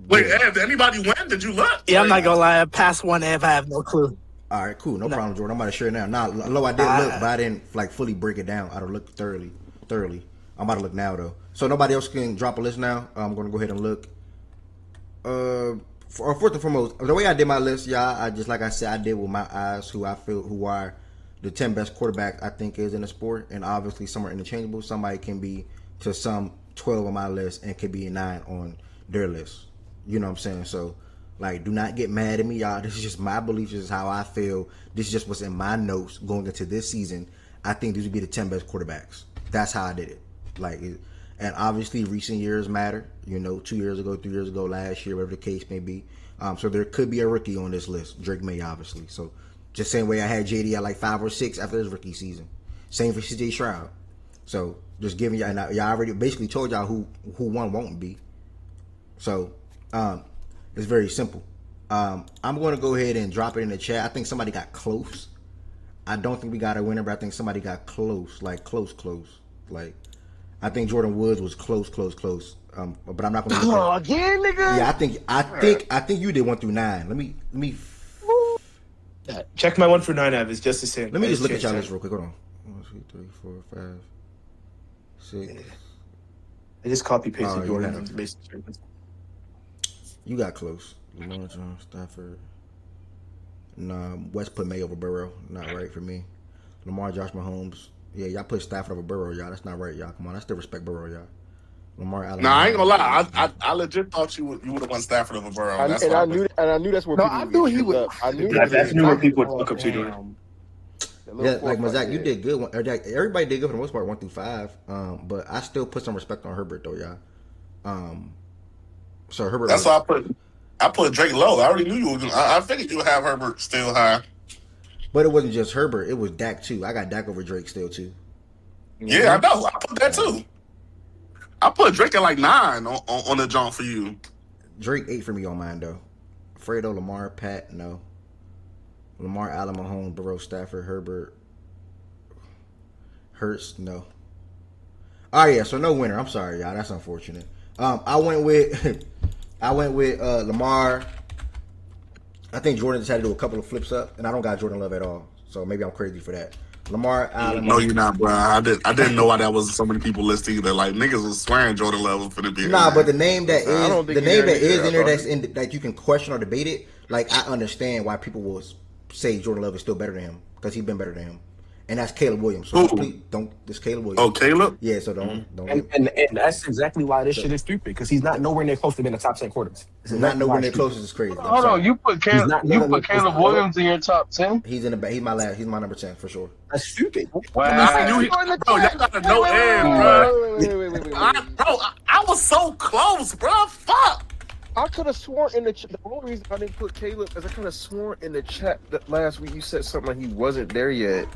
Wait, Ed, did anybody win? Did you look? Yeah, I'm not gonna lie. I passed one F. I have no clue. All right, cool. No No. problem, Jordan. I'm about to share now. Nah, low, I did look, but I didn't like fully break it down. I don't look thoroughly. I'm about to look now though. So nobody else can drop a list now. I'm gonna go ahead and look. First and foremost, the way I did my list, y'all, I just like I said, I did with my eyes who I feel who are the 10 best quarterbacks I think is in the sport, and obviously some are interchangeable. Somebody can be to some 12 on my list and could be a 9 on their list. You know what I'm saying? So, like, do not get mad at me, y'all. This is just my belief. This is how I feel. This is just what's in my notes going into this season. I think these would be the 10 best quarterbacks. That's how I did it. And obviously recent years matter. 2 years ago, 3 years ago, last year, whatever the case may be. So there could be a rookie on this list. Drake May, obviously. So just same way I had JD at like 5 or 6 after his rookie season. Same for CJ Stroud. So just giving y'all, and y'all already basically told y'all who one won't be. So it's very simple. I'm going to go ahead and drop it in the chat. I think somebody got close. I don't think we got a winner, but I think somebody got close, like close. Like I think Jordan Woods was close. But I'm not going to. Oh, again, nigga. Yeah, I think you did 1 through 9. Let me. Check my 1 through 9 app. It's just the same. Let me just look at y'all list real quick. Hold on. 1, 2, 3, 4, 5, 6. I just copy pasted Oh, Jordan yeah. into basically. You got close. Lamar Johnson, Stafford. Nah, West put May over Burrow. Not right for me. Lamar, Josh Mahomes. Yeah, y'all put Stafford over Burrow, y'all. That's not right, y'all. Come on, I still respect Burrow, y'all. Lamar, Allen. Nah, I ain't gonna lie. I legit thought you would have won Stafford over Burrow. And I knew that's where No, people I would knew get he tripped would. up. I knew That's where that. people would look up to Jordan. Yeah, like Mazak, you did good. Everybody did good for the most part, 1 through 5. But I still put some respect on Herbert though, y'all. So Herbert. That's why I put Drake low. I already knew you were gonna. I figured you would have Herbert still high. But it wasn't just Herbert. It was Dak too. I got Dak over Drake still too. Yeah, I know. I put that too. I put Drake at like 9 on the jump for you. Drake 8 for me on mine though. Fredo, Lamar, Pat, no. Lamar, Allen, Mahomes, Burrow, Stafford, Herbert, Hurts, no. Oh yeah, so no winner. I'm sorry, y'all. That's unfortunate. I went with Lamar. I think Jordan just had to do a couple of flips up, and I don't got Jordan Love at all. So maybe I'm crazy for that. Lamar, Allen. No, you're not, bro. I didn't know why that was so many people list either. Like niggas was swearing Jordan Love was finna be. Nah, but the name that I don't is think the he name got that is either. in there that's in that you can question or debate it. Like I understand why people will say Jordan Love is still better than him because he's been better than him, and that's Caleb Williams. So please don't. This Caleb Williams. Oh, Caleb. Yeah. So don't. And that's exactly why this shit is stupid because he's not nowhere near close to being a top 10 quarterback. Not nowhere near closest is crazy. Hold on, you put Caleb Williams in your top 10? He's in the. He's my last. He's my number 10 for sure. That's stupid. Bro, y'all gotta know Ed, bro. Bro, I was so close, bro. Fuck. I could have sworn in the only reason I didn't put Caleb is I could have sworn in the chat that last week you said something like he wasn't there yet.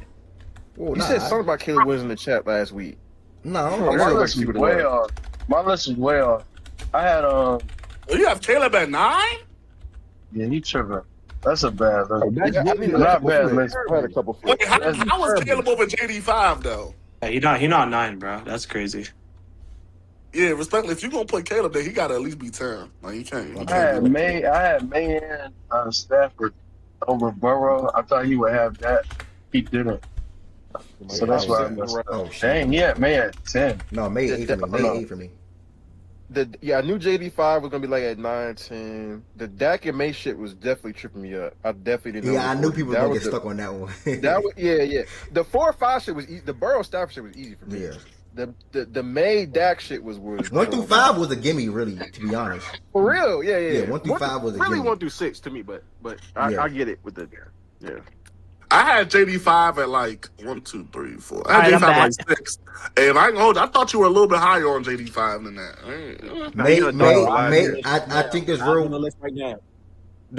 Well, You said something about Caleb was in the chat last week. No, Hold on, My let's go back list and see was what it way was. off. My list was way off. I had You have Caleb at 9? yeah, he tripping. That's a bad list. That's Yeah, I really need a Not couple bad flips. list. I had a couple Wait, flips. how was Caleb over JD5 though? Yeah, he not 9, bro. That's crazy. Yeah, respectfully, if you're gonna put Caleb there, he gotta at least be 10. Like you can't. I had Mayan Stafford over Burrow. I thought he would have that. He didn't. So that's why I messed up. Oh, shit. Dang, yeah, man, 10. No, May 8 for me. May 8 for me. I knew JD5 was gonna be like at 9, 10. The Dak and May shit was definitely tripping me up. I definitely didn't know. Yeah, I knew people were gonna get stuck on that one. That was yeah. The 4 or 5 shit was easy. The Burrow Stafford shit was easy for me. Yeah. The May Dak shit was 1 through 5 was a gimme, really, to be honest. For real, yeah. Yeah, 1 through 5 was a really gimme. 1 through 6 to me, but I get it with the yeah. I had JD5 at like 1, 2, 3, 4. I had JD5 at like 6. And I ain't gonna hold you, I thought you were a little bit higher on JD5 than that. I think there's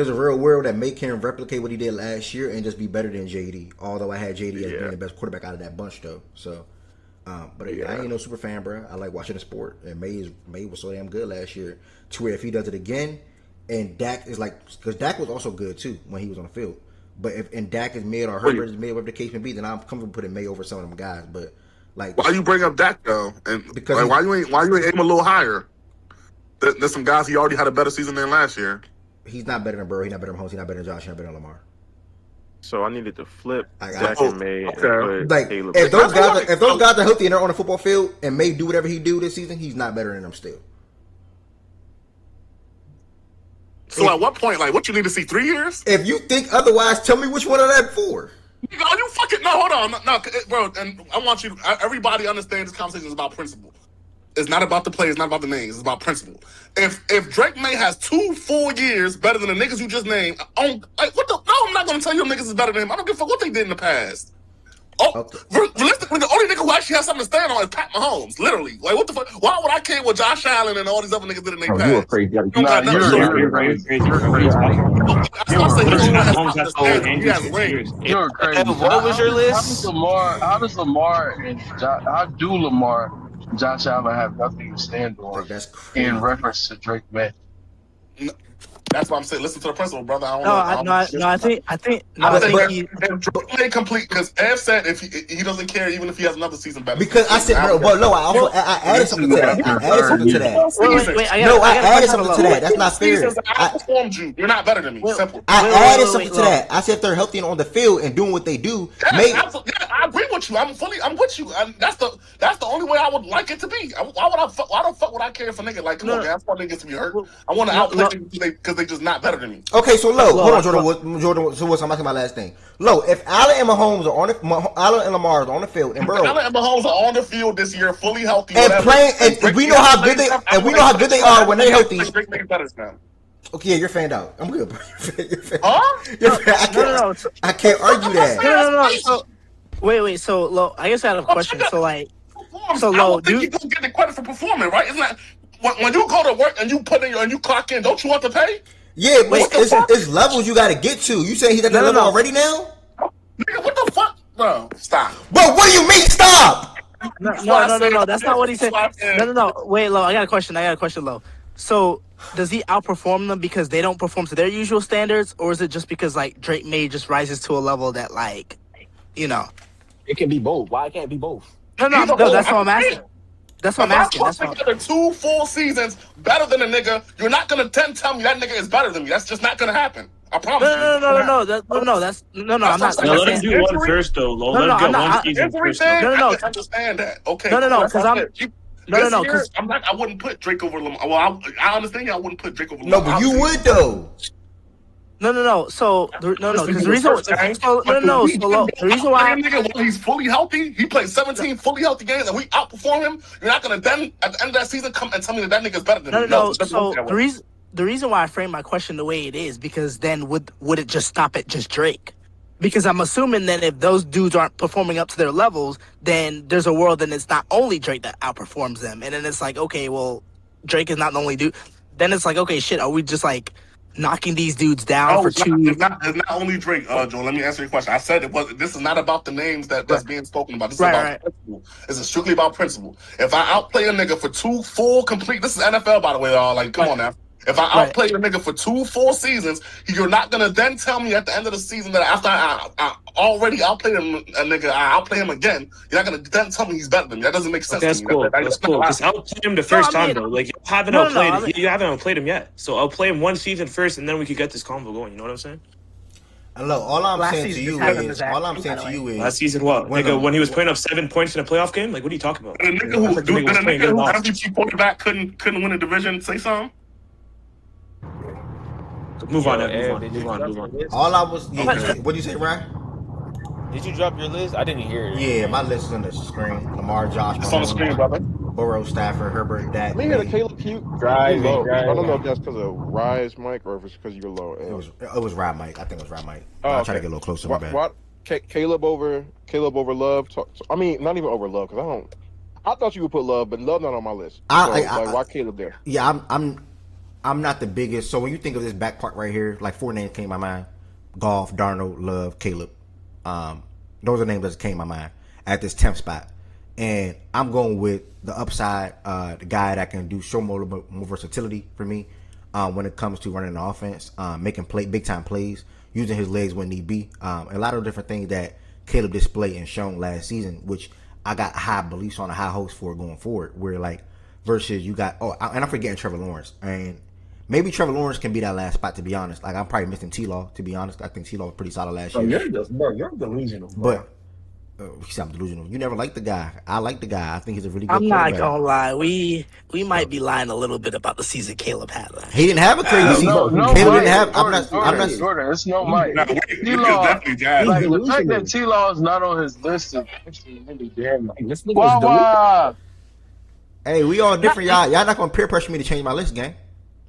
a real world that May can replicate what he did last year and just be better than JD. Although I had JD as being the best quarterback out of that bunch, though. So, I ain't no super fan, bro. I like watching the sport, and May was so damn good last year. To where if he does it again, and Dak is like, because Dak was also good too when he was on the field. But if Dak is mid or Herbert is mid, whatever the case may be, then I'm comfortable putting May over some of them guys. But like, why you bring up Dak though? And because like, why you ain't aim a little higher? There's some guys he already had a better season than last year. He's not better than Burrow. He's not better than Mahomes. He's not better than Josh. He's not better than Lamar. So I needed to flip Dak and May. Like if those guys are healthy and they're on the football field and May do whatever he do this season, he's not better than them still. So at what point, like, what you need to see 3 years? If you think otherwise, tell me which one of that 4. Are you fucking hold on, no, bro. And I want you. Everybody understands this conversation is about principle. It's not about the play. It's not about the names. It's about principle. If Drake May has 2 full years better than the niggas you just named, I'm not gonna tell you them niggas is better than him. I don't give a fuck what they did in the past. Realistically, the only nigga who actually has something to stand on is Pat Mahomes. Literally, like what the fuck? Why would I care what Josh Allen and all these other niggas did in their past? You're crazy. You're crazy. What was your list? How does Lamar and Josh Allen have nothing to stand on in reference to Drake May? That's why I'm saying listen to the principle, brother. I think if Drake May complete because Ev said if he doesn't care even if he has another season better. Because I said, I added something to that. I added something to that. I added something to that. That's not fair. I outperformed you. You're not better than me. Simple. I added something to that. I said if they're healthy and on the field and doing what they do. I agree with you. I'm with you. That's the only way I would like it to be. Why the fuck would I care if a nigga like come on, man? I want niggas to be hurt. I want to outplay niggas because they just not better than me. Okay, so hold on, Jordan. So what's I'm asking my last thing? If Allen and Mahomes are on Allen and Lamar are on the field, and Burrow, Allen and Mahomes are on the field this year, fully healthy, and playing, and we know how good they are when they're healthy. Okay, you're fanned out. I'm good. I can't argue that. No. So, wait. So, Lo, I guess I have a question. So, Lo, you don't get the credit for performing, right? Isn't that when you go to work and you put in and you clock in? Don't you want to pay? Yeah, but it's levels you got to get to. You saying he's at that level already now? Nigga, what the fuck, bro? Stop. Bro, what do you mean stop? No. That's not what he said. No. Wait, Lo, I got a question, Lo. So, does he outperform them because they don't perform to their usual standards, or is it just because like Drake May just rises to a level that like, it can be both. Why can't it be both? No. That's what I'm asking. That's what I'm asking. That's together 2 full seasons better than a nigga. You're not gonna tell me that nigga is better than me. That's just not gonna happen. I promise you. No. I'm not. Let him do one first, though. Let him get one season first. No. I understand that. Okay. No. Because I'm not. I wouldn't put Drake over Lamar. Well, I understand. I wouldn't put Drake over Lamar. No, but you would though. No. So because the reason why he's fully healthy, he played 17 fully healthy games, and we outperform him. You're not gonna then at the end of that season come and tell me that nigga's better than me. No. So the reason why I frame my question the way it is because then would it just stop at just Drake? Because I'm assuming that if those dudes aren't performing up to their levels, then there's a world that it's not only Drake that outperforms them, and then it's like, okay, well, Drake is not the only dude. then it's like, okay, shit, are we just like knocking these dudes down Oh, for it's not, two? it's not. It's not only Drake, Joe. Let me answer your question. I said it was. This is not about the names that's being spoken about. This is about principle. This is strictly about principle. If I outplay a nigga for 2 full complete, this is NFL by the way, y'all. Like, come on now. If I outplay a nigga for 2 full seasons, you're not gonna then tell me at the end of the season that after I already outplayed a nigga, I outplay him again. You're not gonna then tell me he's better than me. That doesn't make sense. Okay, that's to me. cool. That's That's cool. Just outplay him the first time though. Like you haven't outplayed. You haven't outplayed him yet. So I'll play him one season first, and then we could get this convo going. You know what I'm saying? And look, all I'm saying to you is, last season what? When he was putting up 7 points in a playoff game. Like, what are you talking about? The nigga who MVP quarterback couldn't win a division. Say something. Move on. All I was, what did you say, Ryan? Did you drop your list? I didn't hear it. Yeah, my list is on the screen. Lamar, Josh, it's on the screen, brother. Burrow, Stafford, Herbert, Dak. Let me hear the Caleb Q. Low. I don't know if that's because of Rise Mike or if it's because you're low. It was Ride Mike. I think it was Ride Mike. I'll try to get a little closer. What? Caleb over Love. I mean, not even over Love because I thought you would put Love, but Love not on my list. Why Caleb there? Yeah, I'm not the biggest. So when you think of this back part right here, like 4 names came to my mind: Goff, Darnold, Love, Caleb. Those are names that came to my mind at this 10th spot. And I'm going with the upside, the guy that can show more versatility for me when it comes to running the offense, making big time plays, using his legs when need be. A lot of different things that Caleb displayed and shown last season, which I got high beliefs on, a high hopes for going forward. Where like versus you got and I'm forgetting Trevor Lawrence, and maybe Trevor Lawrence can be that last spot, to be honest. Like I'm probably missing T-Law, to be honest. I think T-Law was pretty solid last year. You're delusional. Bro. But I'm delusional. You never liked the guy. I like the guy. I think he's a really good I'm not gonna lie. We might be lying a little bit about the season Caleb had. He didn't have a crazy season. No, Caleb didn't have. Jordan, it's no Mike. T-Law, like the fact that T-Law is not on his list is actually really damn. Wow. Hey, we all different, y'all. Y'all not gonna peer pressure me to change my list, gang.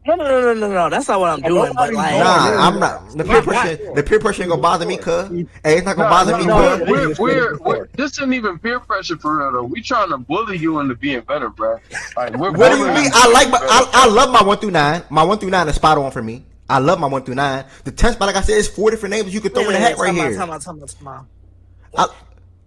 No. That's not what I'm doing. But like, I'm not. The peer pressure ain't gonna bother me, cuz. Hey, it's not gonna bother me, cuz. We're this isn't even peer pressure for real though. We trying to bully you into being better, bro. Like, what do you mean? I love my 1 through 9. My 1 through 9 is spot on for me. I love my 1 through 9. The 10th spot, like I said, is 4 different names you could throw in the hat right here.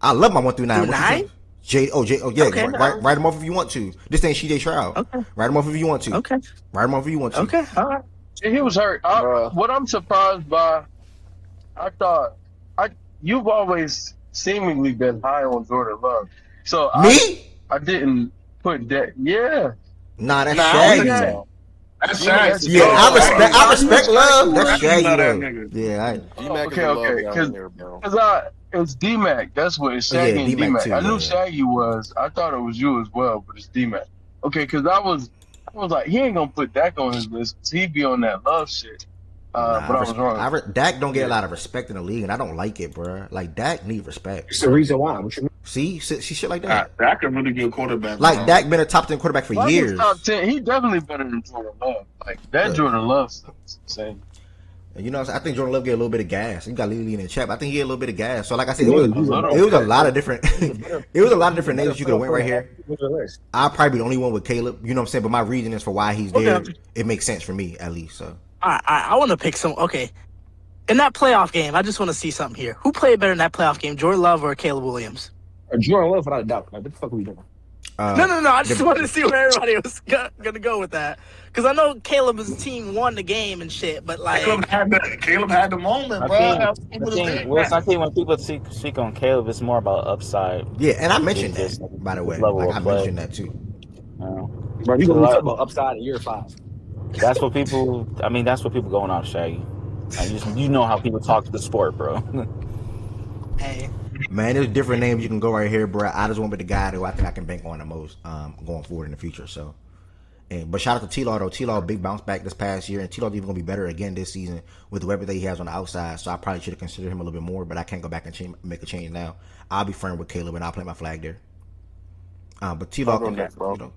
I love my 1 through 9. 9? Yeah, okay, write them off if you want to. This ain't CJ Stroud. Okay. Write them off if you want to. Okay. Write them off if you want to. Okay, all right. He was hurt. What I'm surprised by, you've always seemingly been high on Jordan Love. So I didn't put that. Yeah. Nah, that's Shaggy. That's Shaggy. Yeah, I respect Love. That's Shaggy though. Yeah, because it's D-Mac. That's what it's Shaggy and D-Mac. I knew Shaggy was. I thought it was you as well, but it's D-Mac. Okay, because I was like, he ain't gonna put Dak on his list because he'd be on that Love shit. But I was wrong. Dak don't get a lot of respect in the league, and I don't like it, bro. Like Dak need respect. It's the reason why. See shit like that. Dak a really good quarterback. Like Dak been a top 10 quarterback for years. Top 10. He definitely better than Jordan Love. Like that Jordan Love stuff is insane. You know, I think Jordan Love get a little bit of gas. You got Lily in the chat. I think he get a little bit of gas. So, like I said, it was a lot of different. It was a lot of different names you could have went right here. I'll probably be the only one with Caleb. You know what I'm saying? But my reason is for why he's there. It makes sense for me at least. So, I want to pick some. Okay, in that playoff game, I just want to see something here. Who played better in that playoff game, Jordan Love or Caleb Williams? Jordan Love, without a doubt. Like, what the fuck are we doing? No. I just wanted to see where everybody was gonna go with that, because I know Caleb's team won the game and shit, but like Caleb had the moment, bro. I think when people speak on Caleb, it's more about upside. Yeah, and I mentioned that, by the way. Like I mentioned that too. Bro, you gonna talk about upside in year 5? That's what people. I mean, that's what people going off, Shaggy. You know how people talk to the sport, bro. Hey. Man, there's different names you can go right here, bro. I just want to be the guy who I think I can bank on the most going forward in the future. So, but shout out to T-Law though. T-Law big bounce back this past year, and T-Law's even gonna be better again this season with the weapon that he has on the outside. So I probably should have considered him a little bit more, but I can't go back and make a change now. I'll be friend with Caleb and I'll plant my flag there. But T-Law can next, bro.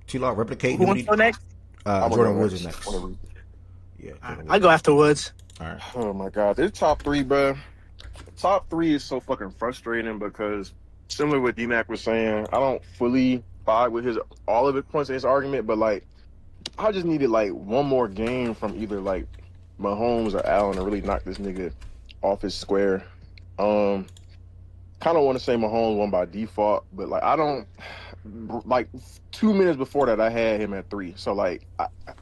T-Law replicate. Who wants to go next? Jordan Woods is next. Yeah, I go after Woods. All right. Oh my God, this top 3, bro. Top 3 is so fucking frustrating because similar to what D-Mac was saying, I don't fully vibe with all of his points in his argument, but like I just needed like one more game from either like Mahomes or Allen to really knock this nigga off his square. Um, kind of want to say Mahomes won by default, but like I don't like 2 minutes before that I had him at 3. So like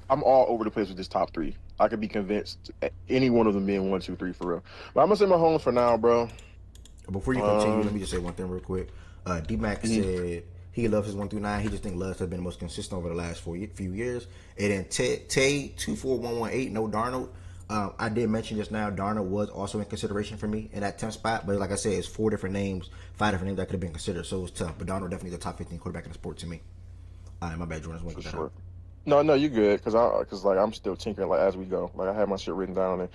I'm all over the place with this top 3. I could be convinced any one of them being 1, 2, 3 for real. But I'm gonna say Mahomes for now, bro. Before you continue, let me just say one thing real quick. D-Mac said he loves his 1 through 9. He just think Love has been the most consistent over the last few years. And then Tay 24118, no Darnold. I did mention just now Darnold was also in consideration for me in that 10th spot, but like I said, it's 4 different names, 5 different names that could have been considered, so it was tough. But Darnold definitely the top 15 quarterback in the sport to me. All right, my bad, Jordan. For sure. No, you good because like I'm still tinkering like as we go. Like I have my shit written down and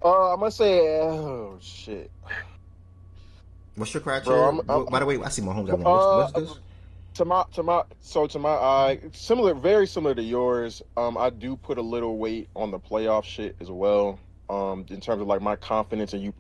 I'm gonna say oh shit. What's your criteria? Bro, by the way, I see Mahomes at 1. What's this? To my eye, very similar to yours. I do put a little weight on the playoff shit as well. In terms of like my confidence in you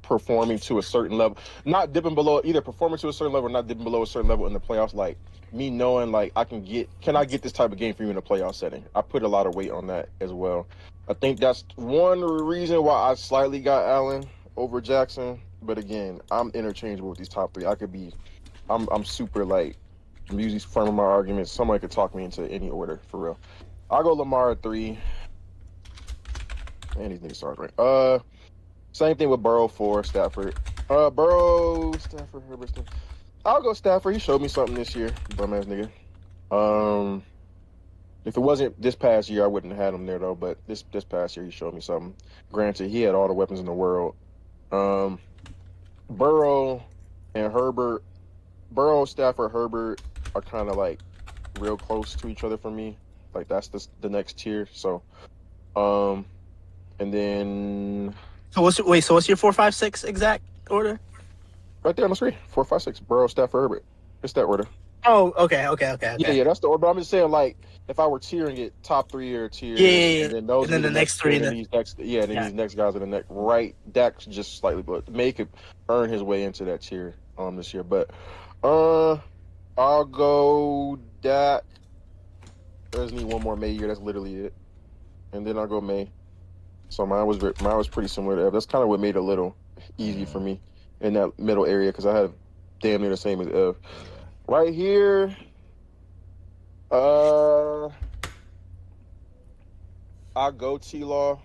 performing to a certain level, not dipping below, either performing to a certain level or not dipping below a certain level in the playoffs. Like me knowing like can I get this type of game for you in a playoff setting? I put a lot of weight on that as well. I think that's one reason why I slightly got Allen over Jackson. But again, I'm interchangeable with these top 3. I'm super like I'm usually firm in my arguments. Somebody could talk me into any order for real. I'll go Lamar at 3. And these niggas start right. Same thing with Burrow 4, Stafford. Burrow, Stafford, Herbert. I'll go Stafford. He showed me something this year, bum ass nigga. If it wasn't this past year, I wouldn't have had him there though. But this past year, he showed me something. Granted, he had all the weapons in the world. Burrow and Herbert. Burrow, Stafford, Herbert are kind of like real close to each other for me. Like that's the next tier. So, and then So what's your 4, 5, 6 exact order? right there on the screen, 4, 5, 6. Burrow, Stafford, Herbert. It's that order. Oh, okay. Yeah, that's the order. But I'm just saying, like, if I were tiering it, top 3 or tiers, Yeah. and then those And then are the next 3. and then these next, these next guys are the next. Right, Dak's just slightly, but May could earn his way into that tier this year. But I'll go Dak. I just need one more May year. That's literally it. And then I'll go May. So mine was pretty similar to Ev. That's kind of what made it a little easy for me in that middle area because I had damn near the same as Ev. Right here, I'll go T-Law.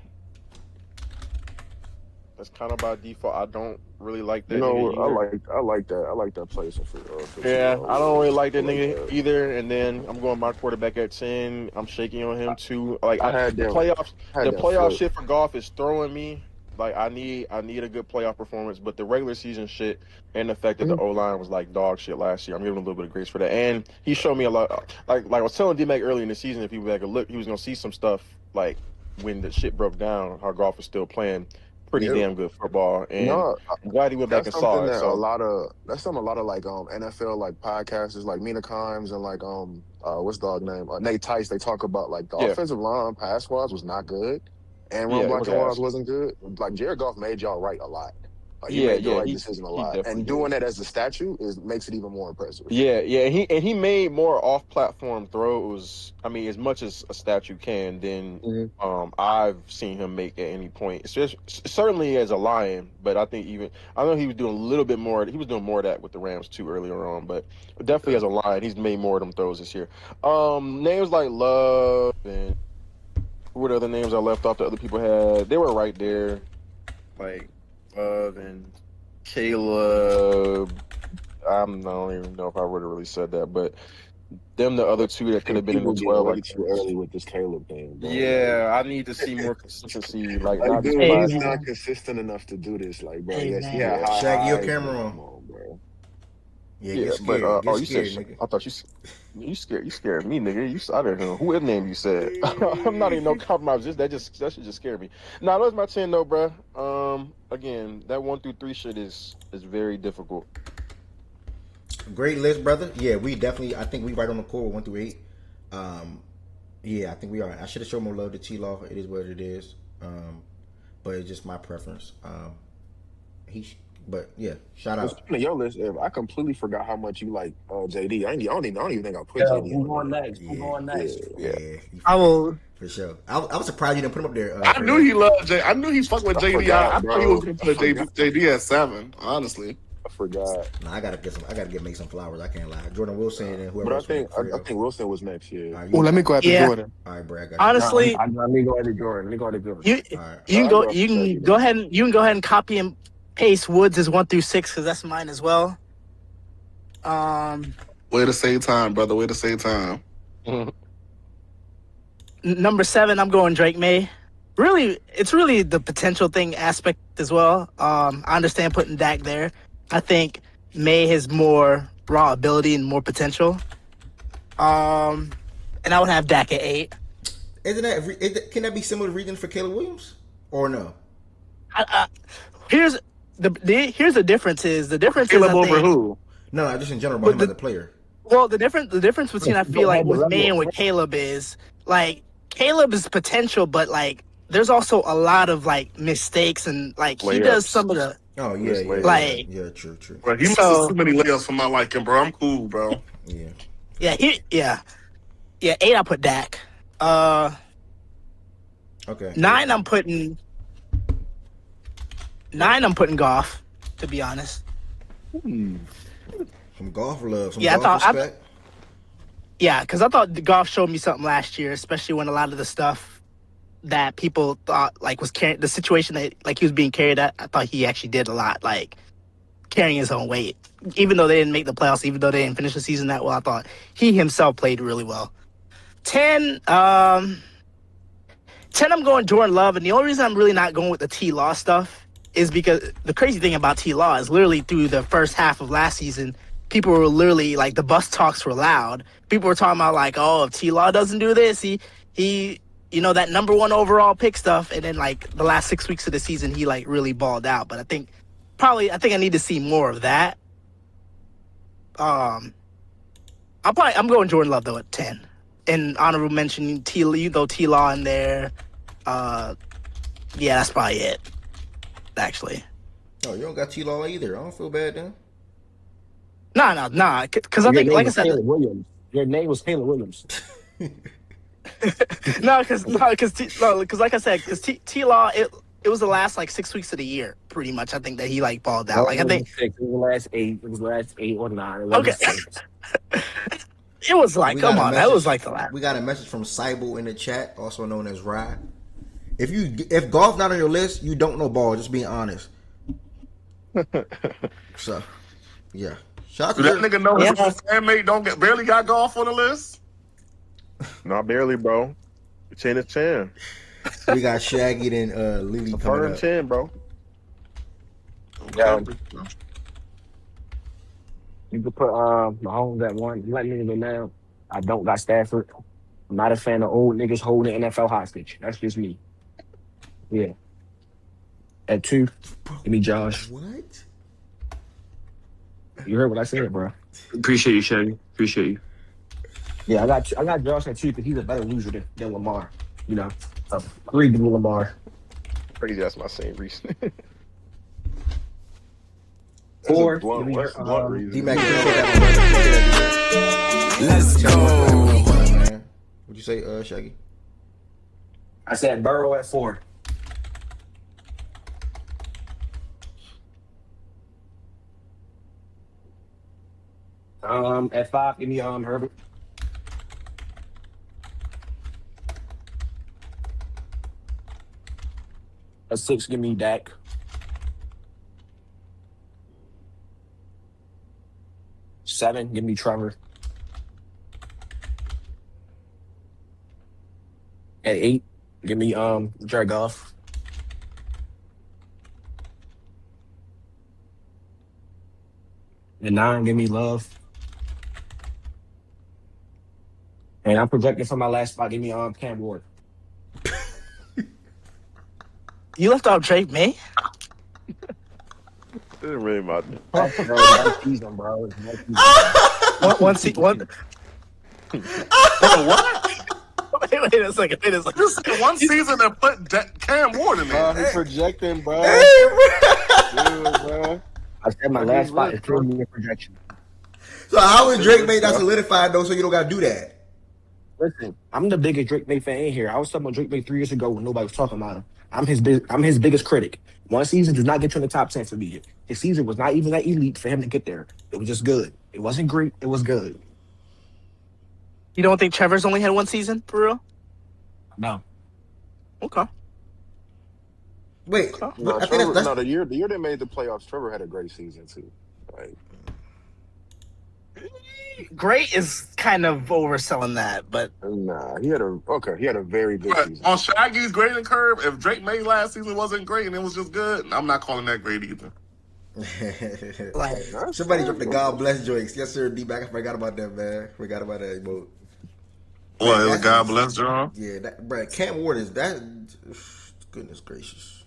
That's kind of by default. I don't really like that nigga either. I like that placement for Yeah, T-Law. I don't really like that I like nigga that. either. And then I'm going my quarterback at 10. I'm shaking on him too. Like I had the them. playoffs, I had the that playoff flip. shit for golf is throwing me. Like I need a good playoff performance, but the regular season shit and the fact that the O line was like dog shit last year, I'm giving him a little bit of grace for that. And he showed me a lot. Like I was telling D-Mac early in the season, if he was back a look, he was gonna see some stuff like when the shit broke down, how golf was still playing pretty Yeah. damn good football. And No, I'm glad he went back that's and saw something it. that So a lot of like NFL like podcasters like Mina Kimes and like what's the dog name? Nate Tice, they talk about like the yeah, offensive line pass wise was not good and run yeah, it was blocking wise ass. wasn't good. Like Jared Goff made y'all right a lot. Like he Yeah, made the yeah, right he decision a he lot. definitely And did. doing that as a statue makes it even more impressive. Yeah, he made more off-platform throws. I mean, as much as a statue can, than I've seen him make at any point. It's just, certainly as a Lion, but I think I know he was doing a little bit more. He was doing more of that with the Rams too earlier on, but definitely as a Lion, he's made more of them throws this year. Names like Love and what other names I left off that other people had, they were right there, like Love and Caleb. I don't even know if I would have really said that, but them the other two that I could have think been in the people getting 12. way Like, too early with this Caleb thing, bro. yeah, I need to see more consistency. Like, Like not just dude, Hey he's flashes. not man. consistent enough to do this. Like, bro, Hey yes, he had man. high Shaggy, your highs, camera but on. come on, bro. Yeah, Yeah, get but scared. Get you said scared, nigga. I thought you scared me, nigga. I don't know who name you said. I'm not even no compromise. That should just scare me. Nah, that's my 10 though, bro. Again, that 1 through 3 shit is very difficult. Great list, brother. Yeah, we definitely. I think we right on the core with 1 through 8. Yeah, I think we are. I should have shown more love to T Law. It is what it is. But it's just my preference. He But yeah, shout Well, out. speaking of your list, I completely forgot how much you like JD. I don't even think I put Yo, JD who on going there. next? Who Yeah, going next? Yeah, you I forgot will. for sure. I was surprised you didn't put him up there, I knew Fredo. he loved J. I knew he fucked with I JD. forgot, I thought he was bro. going to I put forgot. JD at 7. Honestly, I forgot. Nah, I gotta get some. I gotta get make some flowers. I can't lie. Jordan Wilson and then whoever But else was I Fredo. think Wilson was next. Yeah. All right, Oh, you. let me go after Yeah. Jordan. All right, Brad. I got you. No, Honestly, let me go to Jordan. Let me go to Jordan. you All right. you can I go. go after You Shaggy can go then. ahead and copy and paste Woods is 1 through 6 because that's mine as well. way to save time, brother. Way to save time. Number 7, I'm going Drake May. Really, it's really the potential thing aspect as well. I understand putting Dak there. I think May has more raw ability and more potential. And I would have Dak at 8. Isn't that can that be similar regions for Caleb Williams or no? Here's the difference is the difference is Caleb I over think who? No, just in general about him as a player. well the difference between I feel like Head to with May and level. with Caleb is like Caleb is potential, but like there's also a lot of like mistakes and like he does some of the Oh yeah, Missed layups. like yeah. True. Bro, he misses so too many layups for my liking, bro. I'm cool, bro. Yeah. yeah 8 I put Dak. Okay. 9 I'm putting Goff, to be honest. Some golf love. Some Yeah, golf respect. Yeah, because I thought the Goff showed me something last year, especially when a lot of the stuff that people thought like was carrying the situation that like he was being carried at. I thought he actually did a lot, like carrying his own weight. Even though they didn't make the playoffs, even though they didn't finish the season that well, I thought he himself played really well. 10, 10 I'm going Jordan Love, and the only reason I'm really not going with the T-Law stuff is because the crazy thing about T-Law is literally through the first half of last season, people were literally like the bus talks were loud. People were talking about like, oh, if T-Law doesn't do this, he that number 1 overall pick stuff, and then like the last 6 weeks of the season he like really balled out. But I think I need to see more of that. I'm going Jordan Love though at 10. And honorable mention T-Law in there. Yeah, that's probably it. Actually. Oh, you don't got T-Law either. I don't feel bad then. Nah. Because I think, like I said, Caleb Williams. Your name was Caleb Williams. because like I said, because T-Law, it was the last like 6 weeks of the year, pretty much. I think that he like balled out. Like I think it was the last 8. It was the last 8 or 9. Okay. It was like, come on, that was like the last. We got a message from Seibel in the chat, also known as Rye. If golf not on your list, you don't know ball. Just being honest. So, yeah. Shout out to Do that nigga know his own fanmate barely got golf on the list? Not barely, bro. Chin is chin. We got Shaggy and Lily coming Firm up. chin, bro. Yeah. You could put Mahomes at 1. Let me know now. I don't got Stafford. I'm not a fan of old niggas holding the NFL hostage. That's just me. Yeah. At 2, give me Josh. What? You heard what I said, bro. Appreciate you, Shaggy. Appreciate you. Yeah, I got Josh at 2 because he's a better loser than Lamar. You know, 3 to Lamar. Crazy, that's my same reason. 4. Blunt reason. D-Mac, let's go. What'd you say, Shaggy? I said Burrow at 4. At 5, give me Herbert. At 6, give me Dak. Seven, give me Trevor. At 8, give me Jared Goff. At 9, give me Love. And I'm projecting for my last spot. Give me Cam Ward. You left out Drake May? It didn't really matter. Season, bro. One season. What? Wait a second. You said one season and put Cam Ward in there. He projecting, bro. Hey, bro. Dude, bro. I said my I last need spot is list, bro. purely a projection. So how I is need Drake list, made that bro. solidified though? So you don't gotta do that. Listen, I'm the biggest Drake May fan in here. I was talking about Drake May 3 years ago when nobody was talking about him. I'm his biggest critic. One season does not get you in the top 10 for me. His season was not even that elite for him to get there. It was just good. It wasn't great. It was good. You don't think Trevor's only had one season for real? No. Okay. Wait, Okay. but No, I think Trevor. that's No, the year they made the playoffs, Trevor had a great season too. Like, Great is kind of overselling that, but nah, he had a very good But season. on Shaggy's grading curve, if Drake May last season wasn't great and it was just good, I'm not calling that great either. like That's somebody fine, dropped the bro. God bless joints. Yes, sir, D-Back. I forgot about that, man. Forgot about that emote. Well, Man, it was that's God bless John. yeah, that bro. Cam Ward is that. Goodness gracious.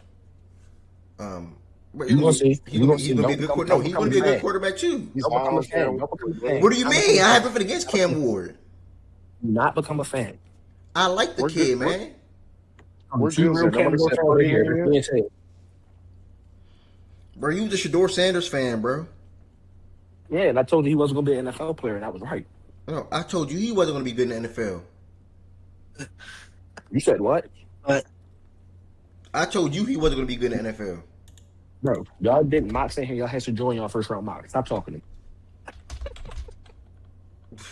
But You gonna see. he's You gonna gonna be he's see. gonna be a good no. Don't He's become gonna a be a good fan. quarterback too. He's Don't become a all fan. Cam Don't become a Ward, fan. What do you Not mean? become a I have fan. nothing against Cam Ward. Do not become a fan. I like the We're good. kid, man. We're Two good. real Nobody Cam said fans in party here. game Just yet. being said. Bro, you was a Shador Sanders fan, bro. Yeah, and I told you he wasn't gonna be an NFL player, and I was right. No, I told you he wasn't gonna be good in the NFL. You said what? but I told you he wasn't gonna be good in the NFL. Bro, y'all didn't mock saying here. Y'all had to join y'all first round mock. Stop talking to me.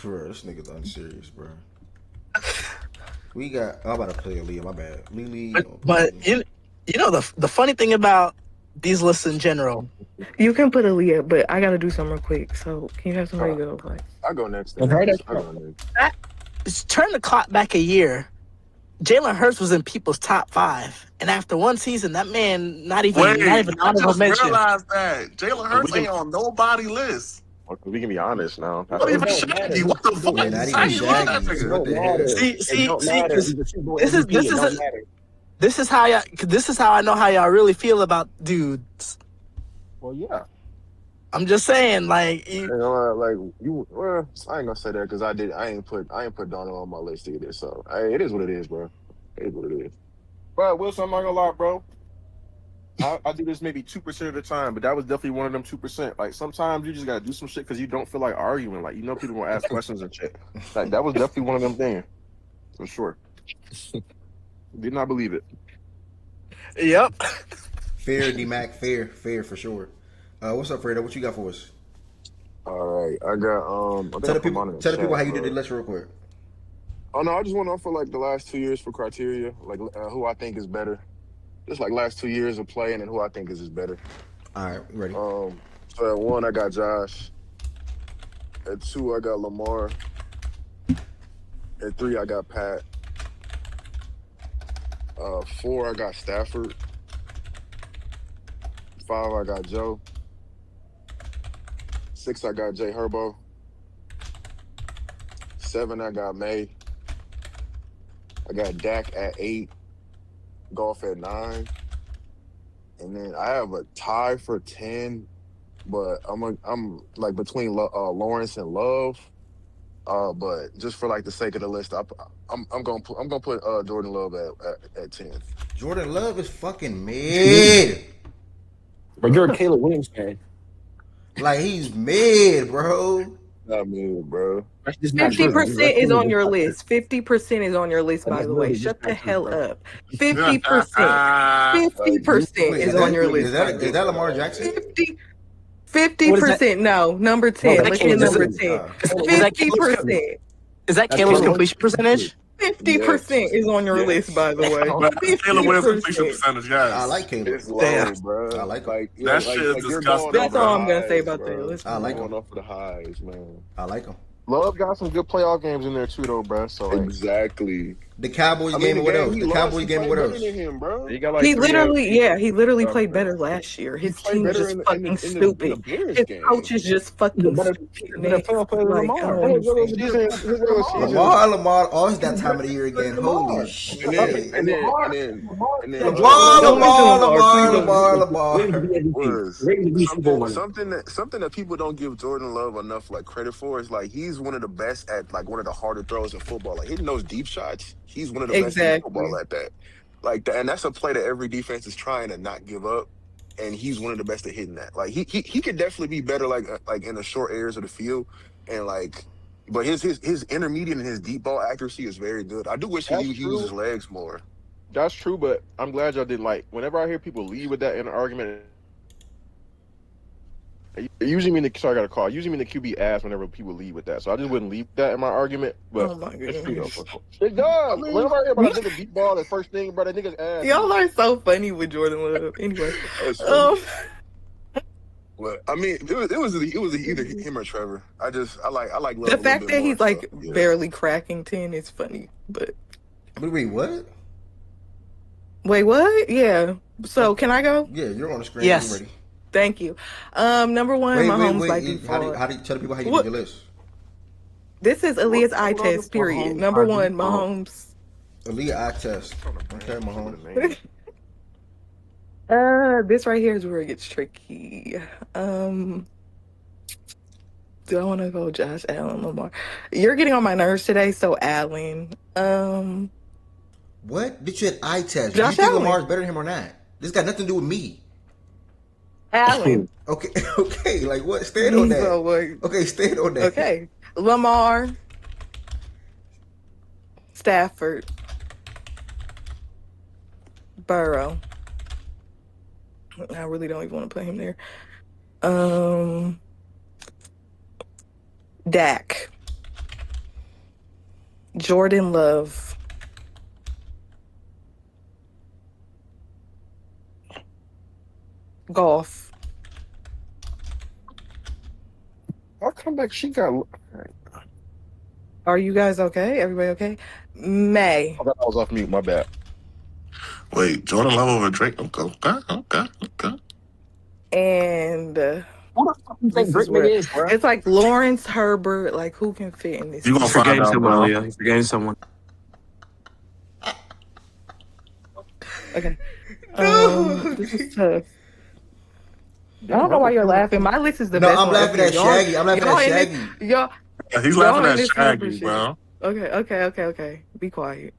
Bro, this nigga's unserious, bro. We got. I'm about to play Aaliyah. My bad. Lily. but you know the funny thing about these lists in general. You can put Aaliyah, but I gotta do something real quick. So can you have somebody go? Like, I go next. And Then. her I go next. Turn the clock back a year. Jalen Hurts was in people's top 5, and after one season, that man not even I honorable just mention. realized that Jalen Hurts ain't on nobody list. We can be honest now. That's Not It even don't matter. Shaggy. What the fuck? Yeah, not How even you love that Shaggy. It nigga? What don't the matter. hell? It don't matter. Because He's a Super Bowl this is MVP. this It is don't matter. this is how I know how y'all really feel about dudes. Well, yeah. I'm just saying, like, You know, like you. Well, I ain't gonna say that because I ain't put Donald on my list either. So it is what it is, bro. It is what it is. But Wilson, I'm not gonna lie, bro. I do this maybe 2% of the time, but that was definitely one of them 2%. Like sometimes you just gotta do some shit because you don't feel like arguing. Like people will ask questions and shit. Like that was definitely one of them things for sure. Did not believe it. yep. Fair, D-Mac. Fair for sure. What's up, Fredo? What you got for us? All right, I got I think Tell I the put mine people. in the Tell the people chat, how you did bro. the list real quick. Oh no, I just went off for like the last 2 years for criteria, like who I think is better. Just like last 2 years of playing and who I think is better. All right, ready. So at 1 I got Josh. At 2 I got Lamar. At 3 I got Pat. 4 I got Stafford. 5 I got Joe. 6 I got Jay Herbo. 7 I got May. I got Dak at 8. Golf at 9. And then I have a tie for 10, but I'm like between Lawrence and Love. But just for like the sake of the list, I'm gonna put Jordan Love at 10. Jordan Love is fucking mid. But you're a Caleb Williams fan. Like he's mid, bro. Not mid, bro. That's just not true. 50% is on your list. 50% is on your list, by That's the way. literally just Shut the not true, hell bro. up. 50%. 50% Wait, is on your list. Is that Lamar Jackson? 50%. No, number 10. Look at number 10. Is that 50%. Is that Caleb's completion percentage? 50% is on your list, by the way. Caleb Williams completion 50%. percentage, yes. I like Caleb. It's low, bro. I like him. Like That shit is you're disgusting, going That's off all the I'm going to say highs, about bro. that. Let's I like Going him. off for the highs, man. I like him. Love got some good playoff games in there too, though, bro. So exactly. The Cowboys game and what else? The Cowboys game and what else? Him, bro. He literally played better last year. His team is just fucking stupid. His coach is just fucking stupid. Lamar. Oh, it's that time of the year again. Holy shit. And then Lamar. something that people don't give Jordan Love enough like credit for is like he's one of the best at like one of the harder throws in football. Like hitting those deep shots, he's one of the best in football at that. Like that, and that's a play that every defense is trying to not give up. and he's one of the best at hitting that. Like he could definitely be better like in the short areas of the field, and like. But his intermediate and his deep ball accuracy is very good. I do wish he used his legs more. That's true, but I'm glad y'all didn't like. Whenever I hear people lead with that in an argument, it usually mean the sorry, I got a call. Usually mean the QB ass whenever people lead with that. So I just wouldn't leave that in my argument. But Oh my it's true though. goodness. It does. Whenever I hear about a nigga deep ball, the first thing, bro, that nigga's ass. Y'all are so funny with Jordan Love. Anyway, Well, I mean, it was either him or Trevor. I like Love the a fact little bit that more, he's like so, yeah. barely cracking 10 is funny. But wait, what? Wait, what? Yeah. So can I go? Yeah, you're on the screen. Yes. You're ready. Thank you. Number one, Mahomes by How default. do you tell the people how you did your list? This is Aaliyah's eye test, period. Number one, Mahomes. Aaliyah eye test. Okay, Mahomes. This right here is where it gets tricky. Do I want to go Josh Allen, Lamar? You're getting on my nerves today, so Allen. What? Did you have eye test? Josh Do you think Allen. Lamar's better than him or not? This got nothing to do with me. Allen. Okay, okay. Like what? Stand on that. So, okay, stand on that. Okay. Lamar. Stafford. Burrow. I really don't even want to put him there. Dak. Jordan Love. Golf. I'll come back. She got. Are you guys okay? Everybody okay? May. I was off mute. My bad. Wait, Jordan Love over Drake? Okay. And who the fuck you think Drake nigga is, bro? it's like Lawrence, Herbert. Like who can fit in this? You gonna forgetting someone, Leah? You're forgetting someone. Okay. This is tough. I don't know why you're laughing. My list is the best. No, I'm laughing at Shaggy. I'm laughing at Shaggy. He's laughing at Shaggy, bro. Okay. Be quiet.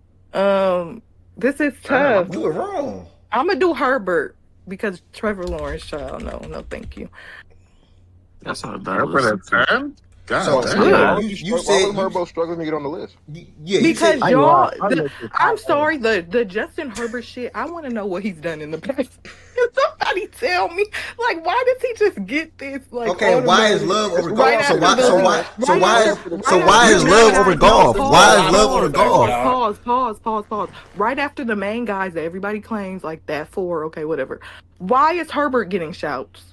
This is tough. You were wrong. I'm gonna do Herbert because Trevor Lawrence, child. No, thank you. That's not a bad Herbert at 10? God, you said Herbo struggling to get on the list. Yeah, because y'all. I'm sorry. The Justin Herbert shit. I want to know what he's done in the past. Can somebody tell me? Like, why does he just get this? Like, okay, why is Love over golf? Right So why is Love over golf? Why is Love over golf? Pause. Right after the main guys that everybody claims, like that four. Okay, whatever. Why is Herbert getting shouts?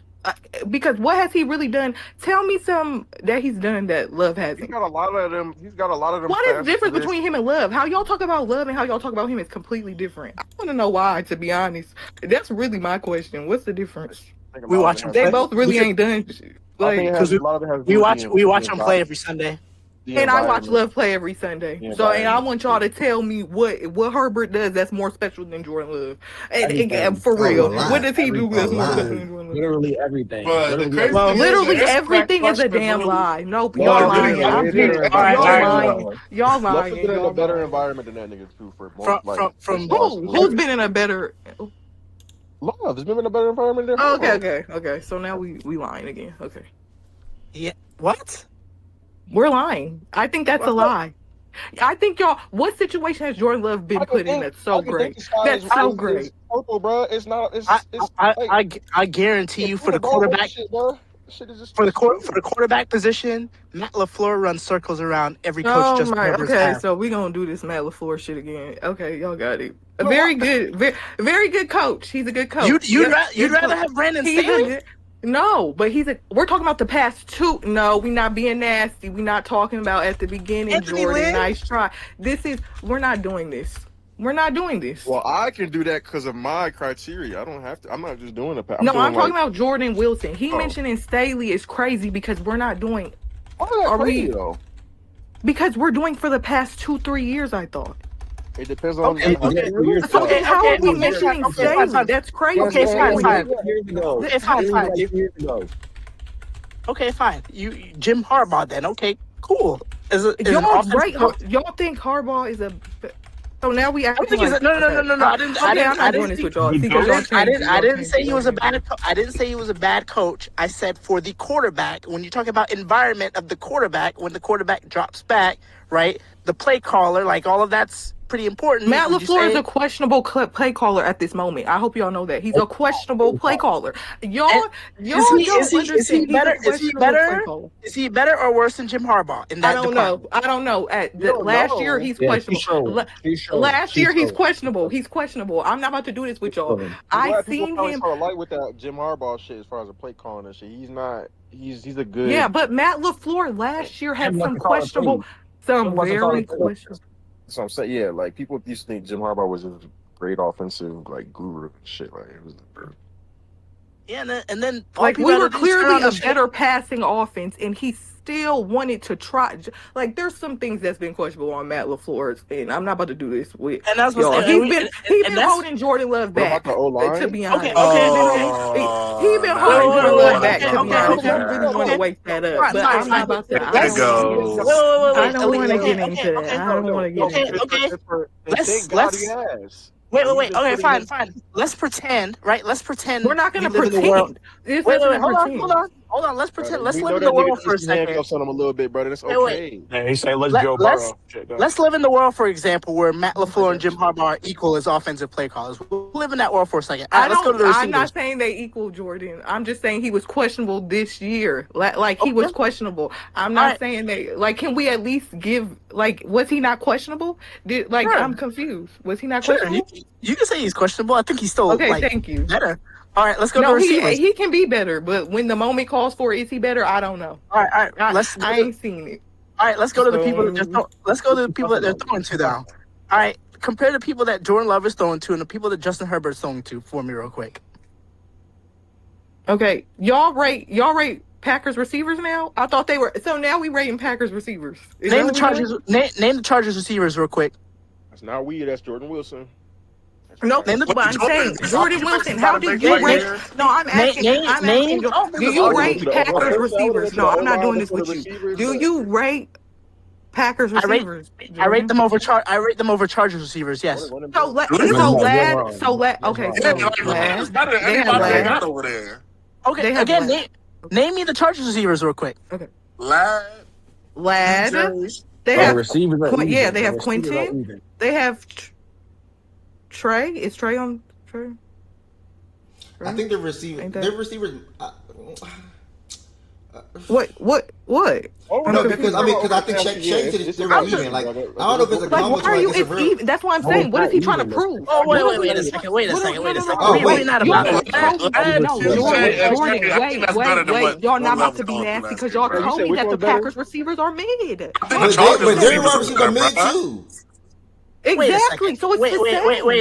Because what has he really done? Tell me some that he's done that Love hasn't. He's got a lot of them. What is the difference between him and Love? How y'all talk about Love and how y'all talk about him is completely different. I want to know why, to be honest. That's really my question. What's the difference? We watch him. They both really ain't done shit. Like, we watch him play every Sunday. And I watch Love play every Sunday. And I want y'all to tell me what Herbert does that's more special than Jordan Love. And for real, what does he do that's more special than Jordan Love? Literally everything. Literally everything is a damn lie. Nope, y'all lying. Y'all lying. Love's been in a better environment than that nigga too. From who's been in a better? Love has been in a better environment than her. Okay. So now we lying again. Okay. Yeah. What? We're lying. I think that's a lie. I think y'all. What situation has Jordan Love been put in that's so great? That's so great. Purple, bro. It's not. I guarantee you for the quarterback. For the quarterback position, Matt LaFleur runs circles around every coach. Just okay. So we gonna do this Matt LaFleur shit again. Okay, y'all got it. Very good, very good coach. He's a good coach. You'd rather have Brandon Staley? No, but we're talking about the past two. No, we're not being nasty. We're not talking about at the beginning, Anthony Jordan. Lynn? Nice try. We're not doing this. We're not doing this. Well, I can do that because of my criteria. I don't have to. I'm not just doing it. I'm talking about Jordan Wilson. He mentioning Staley is crazy because we're not doing. Why is that crazy though? Because we're doing for the past 2-3 years, I thought. It depends on. Okay, how are we mentioning Staley? That's crazy. Okay, fine. Okay, fine. Jim Harbaugh then. Okay, cool. Y'all think Harbaugh is a? So now we I acting think he's like no. okay, I'm not doing this with y'all. See, because y'all change it. I didn't say he was a bad. I didn't say he was a bad coach. I said for the quarterback. When you talk about environment of the quarterback, when the quarterback drops back, right? The play caller, like all of that's pretty important. Matt Would you LaFleur is say? a questionable play caller at this moment. I hope y'all know that he's a questionable play caller. Y'all don't understand. He's a questionable play caller. Is he better or worse than Jim Harbaugh in that department? I don't know. Last year he's questionable. Last year he's questionable. He's questionable. I'm not about to do this with y'all. I'm glad I people seen probably him. sort of light with that Jim Harbaugh shit as far as the play calling and shit. He's not. He's a good. Yeah, but Matt LaFleur last year had some questionable, very questionable. So I'm saying, yeah, like people used to think Jim Harbaugh was a great offensive like guru and shit. Like it was. Yeah, and then like we were clearly a better passing offense, and he still wanted to try. Like there's some things that's been questionable on Matt LaFleur's, and I'm not about to do this with y'all. He's been holding Jordan Love back. To be honest, he's been holding Jordan Love back. To be honest, if you really want to wake that up, but I'm not about to. I don't want to get into that. I don't want to get into that. Wait. Okay, fine. Let's pretend, right? Let's pretend. We're not going to pretend. Wait. Hold on. Let's pretend. Let's live in the world for a second. Handcuffs on him a little bit, brother. That's okay. Yeah, he say let's Joe Burrow. Let's live in the world, for example, where Matt LaFleur and Jim Harbaugh are equal as offensive play callers. We'll live in that world for a second. All right, let's go to the receivers. I'm not saying they equal Jordan. I'm just saying he was questionable this year. Like he was questionable. I'm not saying they. Like, can we at least give? Like, was he not questionable? I'm confused. Was he not questionable? You can say he's questionable. I think he's still thank you. Better. All right, let's go to receivers. He can be better, but when the moment calls for it, is he better? I don't know. All right. I ain't seen it. All right, let's go to the people that they're throwing to now. All right, compare the people that Jordan Love is throwing to and the people that Justin Herbert's throwing to for me real quick. Okay, y'all rate Packers receivers now? I thought they were. So now we rating Packers receivers. Name the Chargers. Name the Chargers receivers real quick. That's not we. That's Jordan Wilson. No, I'm saying Jordan Wilson. How do you rate? No, I'm asking. Do you rate Packers receivers? No, I'm not doing this with you. Do you rate Packers receivers? I rate them over Chargers receivers. Yes. Okay. So last they have Lad over there. Okay. Again, name me the Chargers receivers real quick. Okay. Lad. They have receivers. They have Quentin. They have. Trey? Is Trey on Trey? I think the receivers. What? No, because I think Shaq said they're even. Like I don't know if it's a why are you? It's even. That's what I'm saying. What is he trying to prove? Oh wait a second. Wait a second. We're not about that. Wait. Y'all not about to be nasty because y'all told me that the Packers receivers are mid. But their wide receivers are mid too. Exactly. So it's wait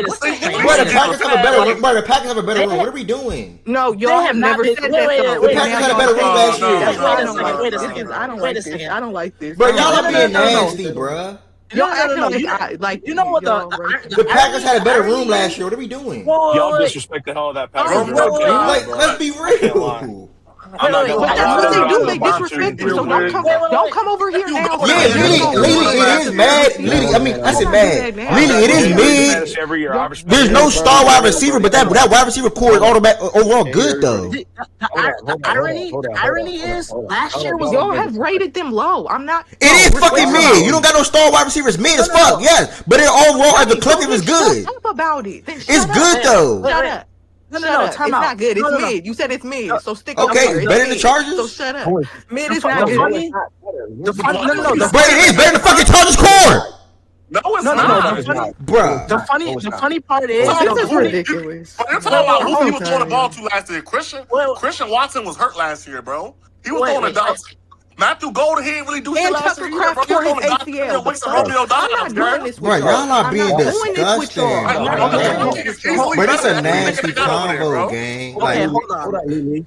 a second. The Packers have a better room. What are we doing? No, y'all have never said that. The Packers had a better room last year. Wait a second. I don't like this. I don't like this. Bro, y'all are being nasty, bro. Y'all acting like you know what the Packers had a better room last year. What are we doing? Y'all disrespected all that Packers. Let's be real. That's what they do. They disrespect you. So don't come over here now. Yeah, Lily, it is mad. Lily, I mean, I said mad. Lily, it is mid. There's no star wide receiver, but that wide receiver core is overall good though. The irony is last year was y'all have rated them low. I'm not. It is fucking mid. You don't got no star wide receivers. Mid as fuck, yes. But it overall as a collective is good. Shut up about it. It's good though. Shut up. No, it's not good. It's mid. You said it's mid, so stick with it. Okay, better than the Chargers? So shut up. Mid is not good. But it is better than the fucking Chargers core. No, it's not. Bruh. The funny part is this is ridiculous. You're talking about who he was throwing the ball to last year. Christian Watson was hurt last year, bro. He was throwing the dots. Matthew Golden, he didn't really do shit last year. Tucker for his ACL. I'm not doing this with y'all. Y'all not being disgusting. But it's a nasty combo game. Okay, hold on.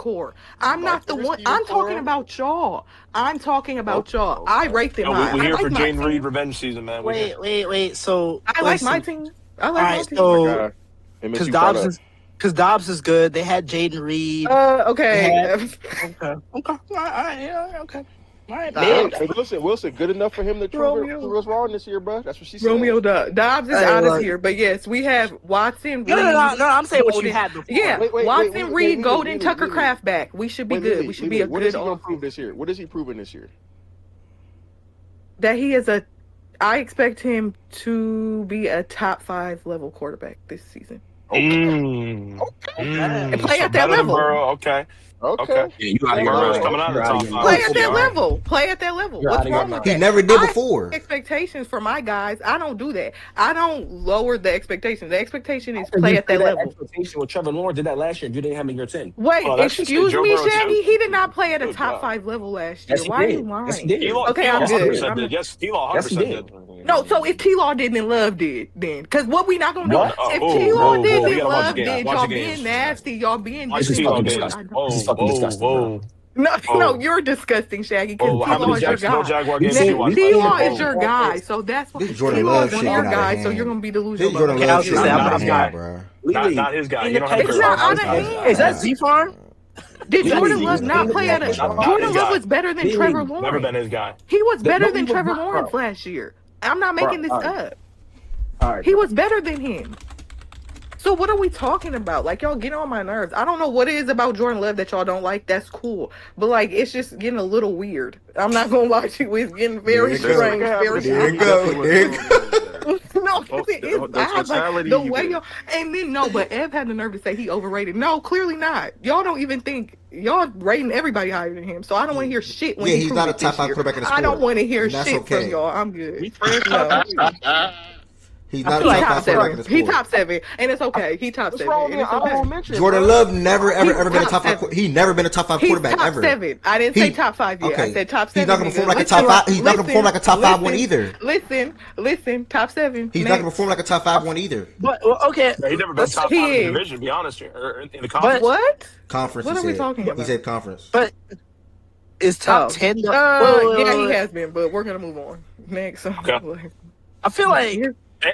core. I'm not the one. Trubisky I'm your talking core? about y'all. I'm talking about y'all. I rate them No, high. we're I here like for my Jaden Reed team. revenge season, man. We're here. Wait. So I like my team. I All like my right, team. so MSU because Dobbs is good. They had Jaden Reed. Okay. They had, okay. All right, yeah, okay. All right, Hey, Wilson, good enough for him to prove us wrong this year, bro. That's what she said. Romeo Dobbs is out of here, but yes, we have Watson, Reed. No, I'm saying what you Golden. had before. Yeah, Watson, Reed, Golden, Tucker, Lily. Kraft back. We should be good. We should be a what good is he gonna offense. prove this year? What is he proving this year? That he is a. I expect him to be a top 5 level quarterback this season. Okay. And play So at that better than level. Burrow. Okay. Okay. Yeah, you out of your Burrow's mind. coming out of the top 5. Play at that level. Play at that level. You're What's out of your wrong with mind. that? He never did I before. have expectations for my guys. I don't do that. I don't lower the expectation. The expectation is How can play you at say that level. expectation when Trevor Lawrence did that last year and you didn't have him in your 10? Wait, Oh, that should say excuse Joe me, Burrow Shaggy. too. He did not play at a Good top God. 5 level last Yes, year. he Why are you did. lying? Yes, he did. T-Law Okay, I'm Yes, he good. did. 100% did. Yes, T-Law Yes, he 100% did. did. No, so if T-Law did, then Love did, then. Because what we not going to do, What? if Oh, T-Law whoa, did, whoa. We then gotta watch the Love games. did. Watch Y'all the games. being nasty. Y'all being Watch This is fucking T-Law disgusting. games. This is Whoa, fucking whoa, disgusting, bro. whoa. No, you're disgusting, Shaggy, because Whoa, how T-Law many is your Jacksonville guy. Jaguar We've games did you seen watch? T-Law Whoa. is your guy, so that's why This Jordan T-Law Love is one shit of your got out of guys, so you're hand. going to be delusional This about Jordan what Love you shit do. got Not out of his guy. hand, bro. Not his guy. You don't have to It's criticize not out his of guy. hand. Is that Z Farm? Did Jordan Lily, Love not Lily, play at a... Not his Jordan Love guy. was better than Lily. Trevor Never been Lawrence. his guy. He was better No, he than was Trevor not, Lawrence bro. last year. I'm not Bro, making this all right. up. All right, He bro. was better than him. So what are we talking about? Like, y'all get on my nerves. I don't know what it is about Jordan Love that y'all don't like. That's cool. But, like, it's just getting a little weird. I'm not going to lie to you. It's getting very strange. Very There you go. There you go. No, it is. I have, like, the way y'all... And then, no, but Ev had the nerve to say he overrated. No, clearly not. Y'all don't even think... Y'all rating everybody higher than him. So I don't want to hear shit when he's not a top 5 quarterback in the sport. I don't want to hear shit from y'all. I'm good. No. He's not a top 5 quarterback in the sport. He top 7, and it's okay. He top 7. And it's okay. Jordan Love never ever been a top 5. He never been a top 5 quarterback top ever. 7. I didn't say top 5 yet. I said top 7. He's not gonna perform like a top 5. He's not gonna perform like a top 5 one either. Listen. Top 7. He's not gonna perform like a top 5 one either. But okay, he never been top 5 in the division. To be honest, here or in the conference. But what? Conference. What are we talking about? He said conference. But is top 10? Yeah, he has been. But we're gonna move on next. Okay. I feel like.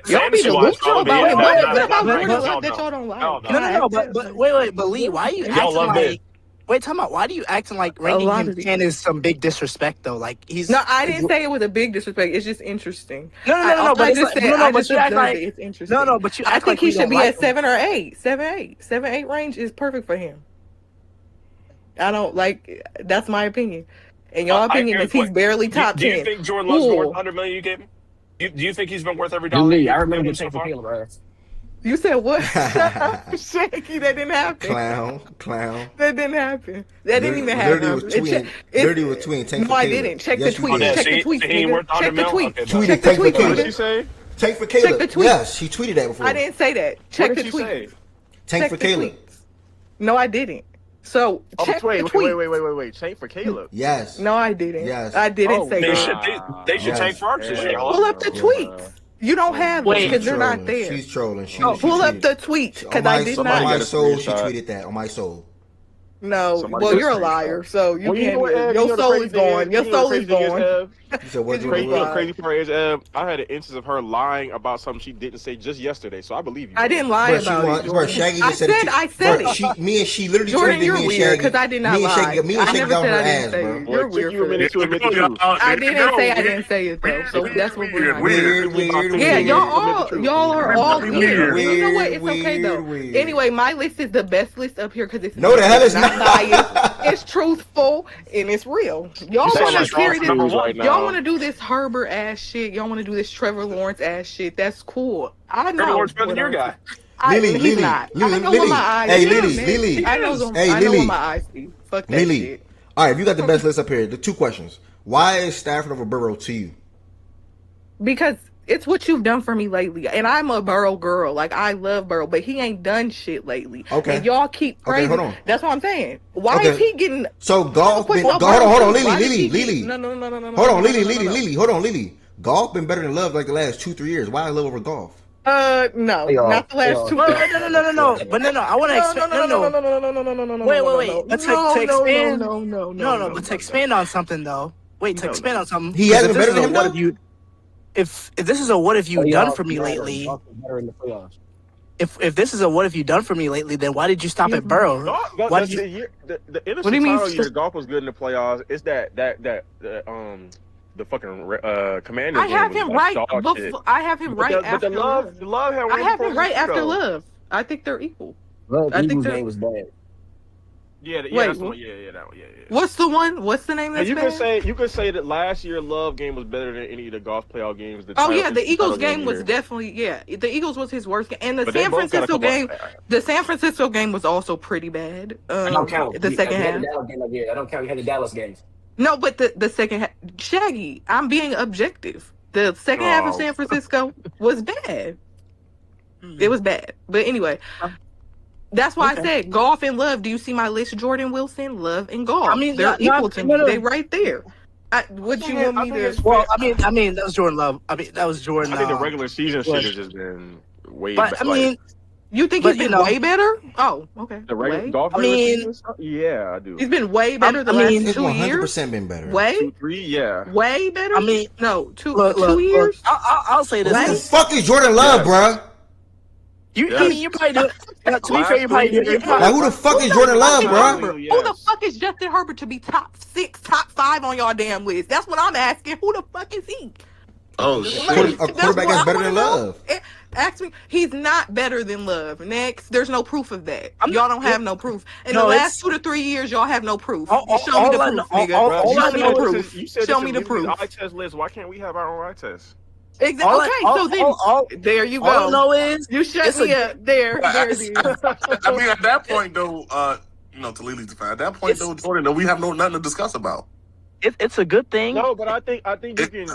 Y'all be delusional about him. What is it about Jordan Love that y'all don't like? No. But wait. But Lee, why are you acting like? Wait, time out. Why do you acting like ranking him 10 is some big disrespect though? Like he's. No, I didn't say it was a big disrespect. It's just interesting. No. But it's interesting. No. But you. I think he should be at 7 or 8. 7-8 range is perfect for him. I don't like. That's my opinion. And y'all opinion is he's barely top 10. Do you think Jordan Love's worth $100 million you gave him? Do you think he's been worth every dollar? Lee, I remember so far. You said what? Shaky, that didn't happen. Clown. That didn't happen. That didn't even happen. Dirty was tweeting. No, I didn't. Check the tweet. Check the tweet. Check the tweet. Tweeted Check the tweet. What did she say? Tank for Caleb. Check the tweet. Yes, she tweeted that before. I didn't say that. Check the tweet. Tank for Caleb. No, I didn't. So check the tweet. Wait. Tank for Caleb. Yes. No, I didn't. Yes. I didn't say that. They should tank for us this year. Pull up the tweets. You don't have them because they're not there. She's trolling. Pull up the tweets because I did not. On my soul, she tweeted that. On my soul. No, well, you're a liar, so you can't. Your soul is gone. Your soul is gone. So what the crazy part is, I had an instance of her lying about something she didn't say just yesterday, so I believe you. I didn't lie about it. Shaggy I said it. Me and she literally Jordan, you're me and weird Shaggy. because I did not lie. Me and Shaggy got on her ass, bro. You're weird for that. I didn't say I didn't say it though, so that's what we're weird. Yeah, y'all are all weird. You know what? It's okay though. Anyway, my list is the best list up here because it's no, the hell is not biased. It's truthful and it's real. Y'all want to carry this. Y'all want to do this Herbert ass shit. Y'all want to do this Trevor Lawrence ass shit. That's cool. I know. Trevor Lawrence better than your guy. He's not. I know what my eyes. Hey, Lily. I know what my eyes see. Fuck that shit. All right, if you got the best list up here, the 2 questions. Why is Stafford over Burrow to you? Because it's what you've done for me lately. And I'm a Burrow girl. Like, I love Burrow, but he ain't done shit lately. Okay. And y'all keep praising. Okay, hold on. That's what I'm saying. Why is he getting... So, Golf been... Hold on, Lily. No. Hold on, Lily. Hold on, Lily. Golf been better than Love like the last 2-3 years. Why Love over Golf? No, not the last 2 years. No. But no, I want to expand. No. Wait. But to expand on something though. To expand on something. He hasn't been better than him though? If this is a what have you done for me lately? If this is a what have you done for me lately, then why did you stop at Burrow? Why did you? The NFC title year, Golf was good in the playoffs. It's the fucking Commanders. I have him right. I have him right after Love. I have him right after Love. I think they're equal. I think their name was bad. Yeah, that's the one. Yeah, that one. Yeah. What's the one? What's the name? That's you could say that last year Love game was better than any of the Golf playoff games. The Eagles game was definitely the Eagles was his worst game, and the San Francisco game. The San Francisco game was also pretty bad. I don't count the second half. I don't count. You had the Dallas games. No, but the second half, Shaggy, I'm being objective. The second half of San Francisco was bad. It was bad. But anyway, that's why I said Golf and Love. Do you see my list? Jordan Wilson, Love, and Golf. I mean, they're equal to me. They right there. What you want me to? Well, I mean, that was Jordan Love. I mean, that was Jordan. I think the regular season shit has just been way. But I mean. You think he's been way better? Oh, okay. The regular Golf. Yeah, I do. He's been way better the last 2 years. 100% been better. Way? 2-3, yeah. Way better? I mean, no, 2 years? I'll say this. Who the fuck is Jordan Love, bruh? I mean, you probably do. To be fair, you probably do. Now, who the fuck is Jordan Love, bruh? Who the fuck is Justin Herbert to be top 6, top 5 on y'all damn list? That's what I'm asking. Who the fuck is he? Oh, shit. A quarterback that's better than Love. Ask me. He's not better than Love. Next, there's no proof of that. Y'all don't have no proof. In the last 2 to 3 years, y'all have no proof. Show me the proof, nigga. Show me the proof. You said Show this me is the Lily's proof. eye test list. Why can't we have our own eye test? Exactly. Okay, so then there you go. All I know is you shut me up. There it is. I mean, at that point, though, to Lily's defense, at that point, though, Jordan, though, we have nothing to discuss about. It's a good thing. No, but I think you can.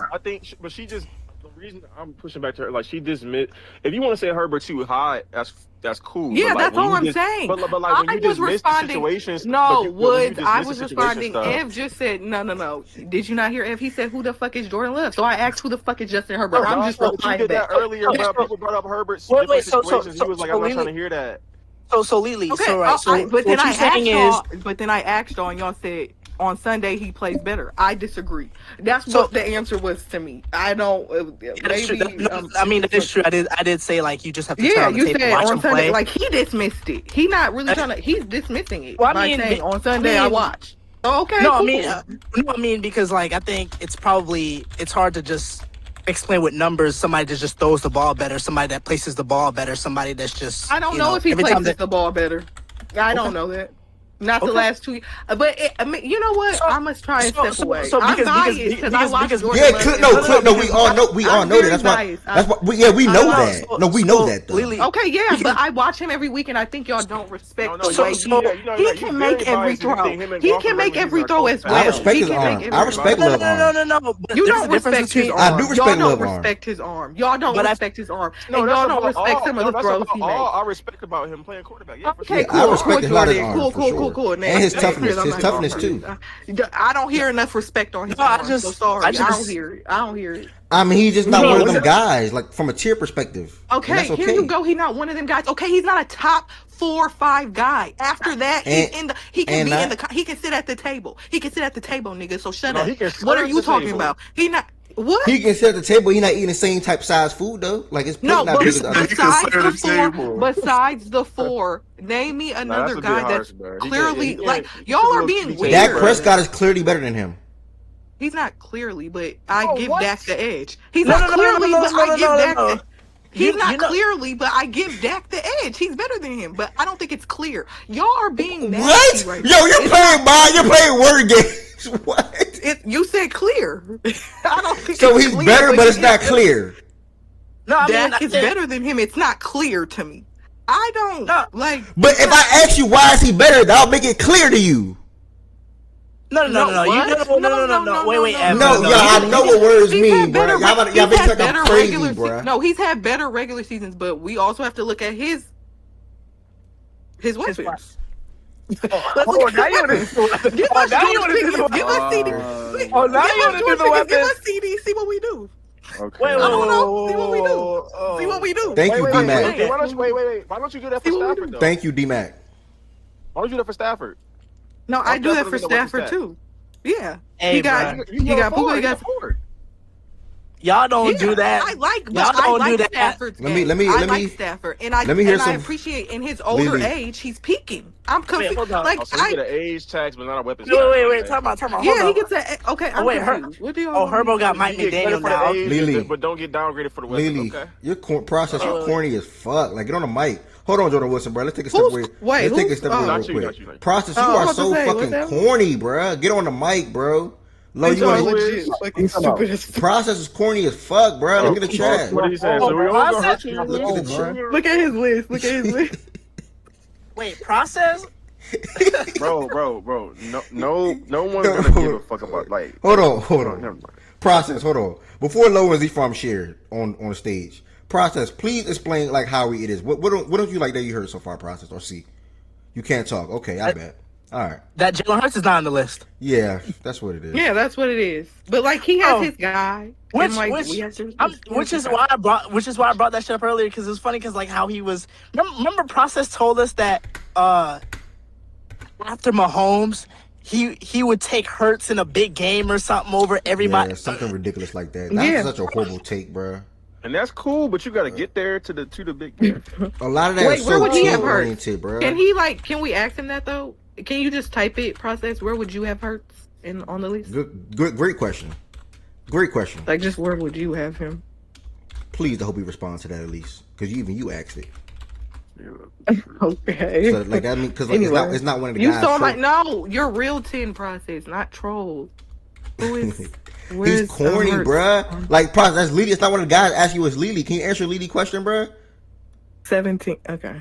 But she just. The reason I'm pushing back to her, like she dismissed. If you want to say Herbert too high, that's cool. Yeah, but, like, that's all I'm just, saying. But like when you dismiss the situations, No, Woods, I was responding. Ev just said no. Did you not hear Ev? He said, "Who the fuck is Jordan Love?" So I asked, "Who the fuck is Justin Herbert?" I'm just replying did back. that earlier, but people brought up Herbert's different situations. He was like, "I'm not trying to hear that." So Lily, okay, but then I asked y'all, and y'all said on Sunday he plays better. I disagree. That's what the answer was to me. I don't. Maybe. I mean, that is true. I did say like you just have to turn on the you tape said and watch on him Sunday, play. like he dismissed it. He not really trying to. He's dismissing it. Well, by saying on Sunday I watched. Okay. No, cool. I mean because like I think it's hard to just explain with numbers somebody that just throws the ball better, somebody that places the ball better, somebody that's just. I don't know if he places the ball better. I don't know that. Not the last 2 years. But, I mean, you know what? I must try and step away. I'm biased because I watched Jordan Love. No, we all know that. That's what we know that. No, we know that, though. Okay, yeah, but I watch him every week, and I think y'all don't respect the way he can make every throw. He can make every throw as well. I respect his arm. I respect Love's arm. No. You don't respect his arm. I do respect Y'all Love's don't arm. respect his arm. Y'all don't respect his arm. No, and y'all don't respect some of the throws he makes. I respect about him playing quarterback. Yeah, okay, cool. I respect a lot of his arm. Cool. And his toughness too. I don't hear enough respect on his arm. So sorry. I don't hear it. I mean, he's just not one of them guys, like from a tier perspective. Okay, here you go. He's not one of them guys. Okay, he's not a top 4 or 5 guy. After that, he can sit at the table. He can sit at the table, nigga. So shut up. What are you talking about? He not. What? He can sit at the table. He's not eating the same type size food though. Like it's no, not but big as other. Besides the 4, name me another guy that's clearly like y'all are being weird. Dak Prescott is clearly better than him. He's not clearly, but I give Dak the edge. He's not clearly, but I give Dak. He's not clearly, but I give Dak the edge. He's better than him, but I don't think it's clear. Y'all are being nasty right now. Yo, you're playing word games. What? You said clear. I don't think so. He's clear, better, but it's not clear. No, I mean, Dak is better than him. It's not clear to me. I don't like. But if I ask you why is he better, that'll make it clear to you. No. Wait, Evan. No, I know what words mean, bro. Y'all make like I'm crazy, bro. No, he's had better regular seasons, but we also have to look at his weapons. Now you want to do the weapons. Give us CD. See what we do. Okay. I don't know. See what we do. Thank you, D-Mac. Wait. Why don't you do that for Stafford, though? Thank you, D-Mac. Why don't you do that for Stafford? No, I do that for Stafford too. Yeah. Hey, you got Puka, you got Ford. Y'all don't do that. I like Stafford's game. I like Stafford, and I appreciate in his older age he's peaking. I'm confused. Like he get an age tax, but not a weapons. Wait. Time out. Yeah, he gets a okay. What do you? Herbo got Mike McDaniel now. Lily, but don't get downgraded for the weapons. Lily, okay? Your process, you're corny as fuck. Like get on the mic. Hold on, Jordan Wilson, bro. Let's take a step away. Let's take a step away real quick. Process, you are so fucking corny, bro. Get on the mic, bro. You Process is corny as fuck, bro. Look at the chat. What are you saying? So we all gonna hurt you? Look at his list. Wait, process? bro. No one's gonna give a fuck about like. Hold on. Never mind. Process. Hold on. Before Low and Z-Farm shared on the stage. Process, please explain like how it is. What don't you like that you heard so far, Process, or see? You can't talk. Okay, I bet. All right. That Jalen Hurts is not on the list. Yeah, that's what it is. Yeah, that's what it is. But like he has his guy. Which is why I brought that shit up earlier because it was funny because like how he was. Remember, Process told us that after Mahomes, he would take Hurts in a big game or something over everybody. Yeah, something ridiculous like that. That's such a horrible take, bro. And that's cool, but you got to get there to the big game. A lot of that is so team-oriented, bro. Can we ask him that though? Can you just type it, Process? Where would you have Hurts on the list? Great question. Great question. Like, just where would you have him? Please, I hope he responds to that at least, because even you asked it. Okay. So like I mean, because like Anyway, it's not one of the you guys. saw my no, your real 10 process, not trolls. Who is? He's corny, bruh. Like, that's Lily. It's not one of the guys asking you, "Is Lily? Can you answer Lily question, bruh?" 17. Okay.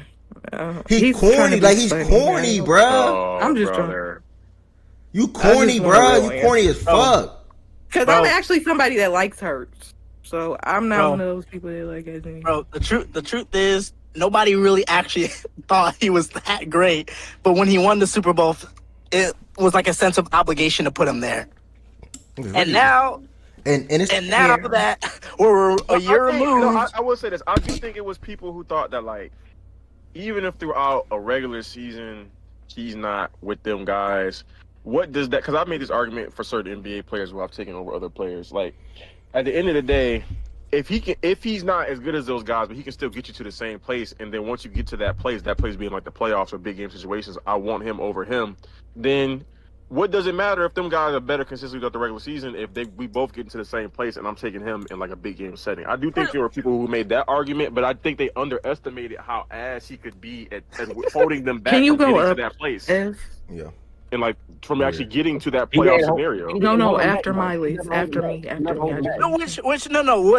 He's corny. Like he's corny, bruh. I'm just trying. You corny, bruh. You corny as fuck. Because I'm actually somebody that likes Hurts, so I'm not one of those people that like Anthony. Bro, the truth is, nobody really actually thought he was that great. But when he won the Super Bowl, it was like a sense of obligation to put him there. And now, now that we're a year removed, I will say this: I do think it was people who thought that, like, even if throughout a regular season he's not with them guys, what does that? Because I've made this argument for certain NBA players who I've taken over other players. Like, at the end of the day, if he's not as good as those guys, but he can still get you to the same place, and then once you get to that place being like the playoffs or big game situations, I want him over him. Then what does it matter if them guys are better consistently throughout the regular season if we both get into the same place and I'm taking him in like a big game setting? I do think there were people who made that argument, but I think they underestimated how ass he could be at holding them back from getting to that place. Yeah. And like from actually getting to that playoff scenario. No, after my list, after me. Woods,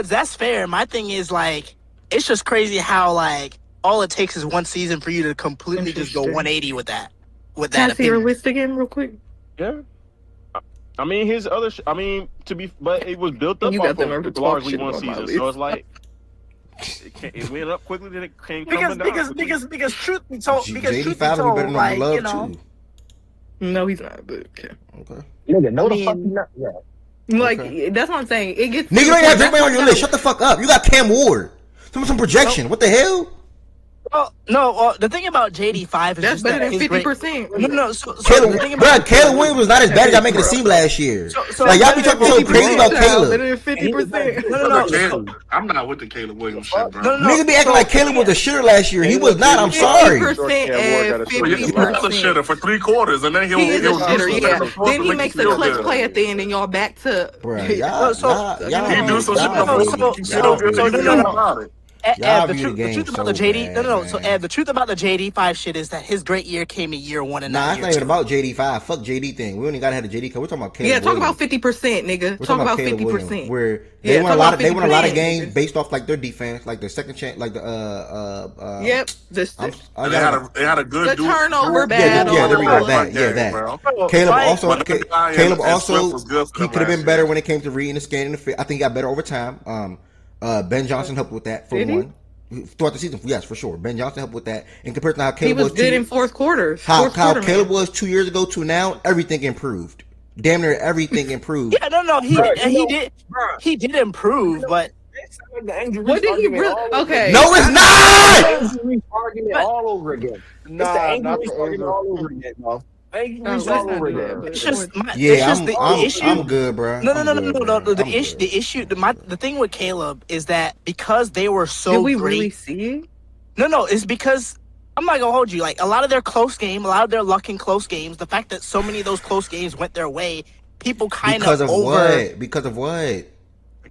that's fair. My thing is like, it's just crazy how like all it takes is one season for you to completely just go 180 with that. Can I see your list again, real quick? Yeah. I mean, his other. But it was built up off of largely one season, so it's like it went up quickly, then it came coming down. Because truth be told, like you know. Too. No, he's not. But okay. Nigga, no the fuck he's not. Yeah. Like that's what I'm saying. It gets. Nigga, you don't have Drake May on your list. Shut the fuck up. You got Cam Ward. Some projection. What the hell? No. The thing about JD5 is that's better than 50%. No. Caleb Williams was not as bad as y'all making it seem last year. Like y'all be talking so crazy about Caleb. Better than 50%. No. I'm not with the Caleb Williams shit, bro. Nigga be acting like Caleb was a shitter last year. He was not. I'm sorry. 50% and 50%. He was a shitter for 3 quarters, and then he'll shitter. Yeah. Then he makes a clutch play at the end, and y'all back to. He do some shit. The truth about the JD, So the truth about the JD5 shit is that his great year came in year 1 and it's not even about JD5. Fuck JD thing. We only gotta have the JD. We're talking about Caleb. Yeah, talk about 50%, nigga. Talk about 50%. Where they won a lot of games based off like their defense, like the second chance, like the Yep. They had a good turnover battle. Yeah, there we go. That. Caleb also he could have been better when it came to reading the scanning the fit. I think he got better over time. Ben Johnson helped with that for one. Throughout the season, yes, for sure. Ben Johnson helped with that. In comparison to how Caleb was good in fourth quarters. How Caleb was 2 years ago to now, everything improved. Damn near everything improved. Yeah, no, he did improve, but what did he really? Okay, no, it's not. Argument all over again. It's the angry argument all over again, bro. It's just I'm good, bro. No. The issue, the thing with Caleb is that because they were so Did we great, really see it? No, it's because I'm not gonna hold you. Like a lot of their close game, a lot of their luck in close games, the fact that so many of those close games went their way, people kind of over. Because of what?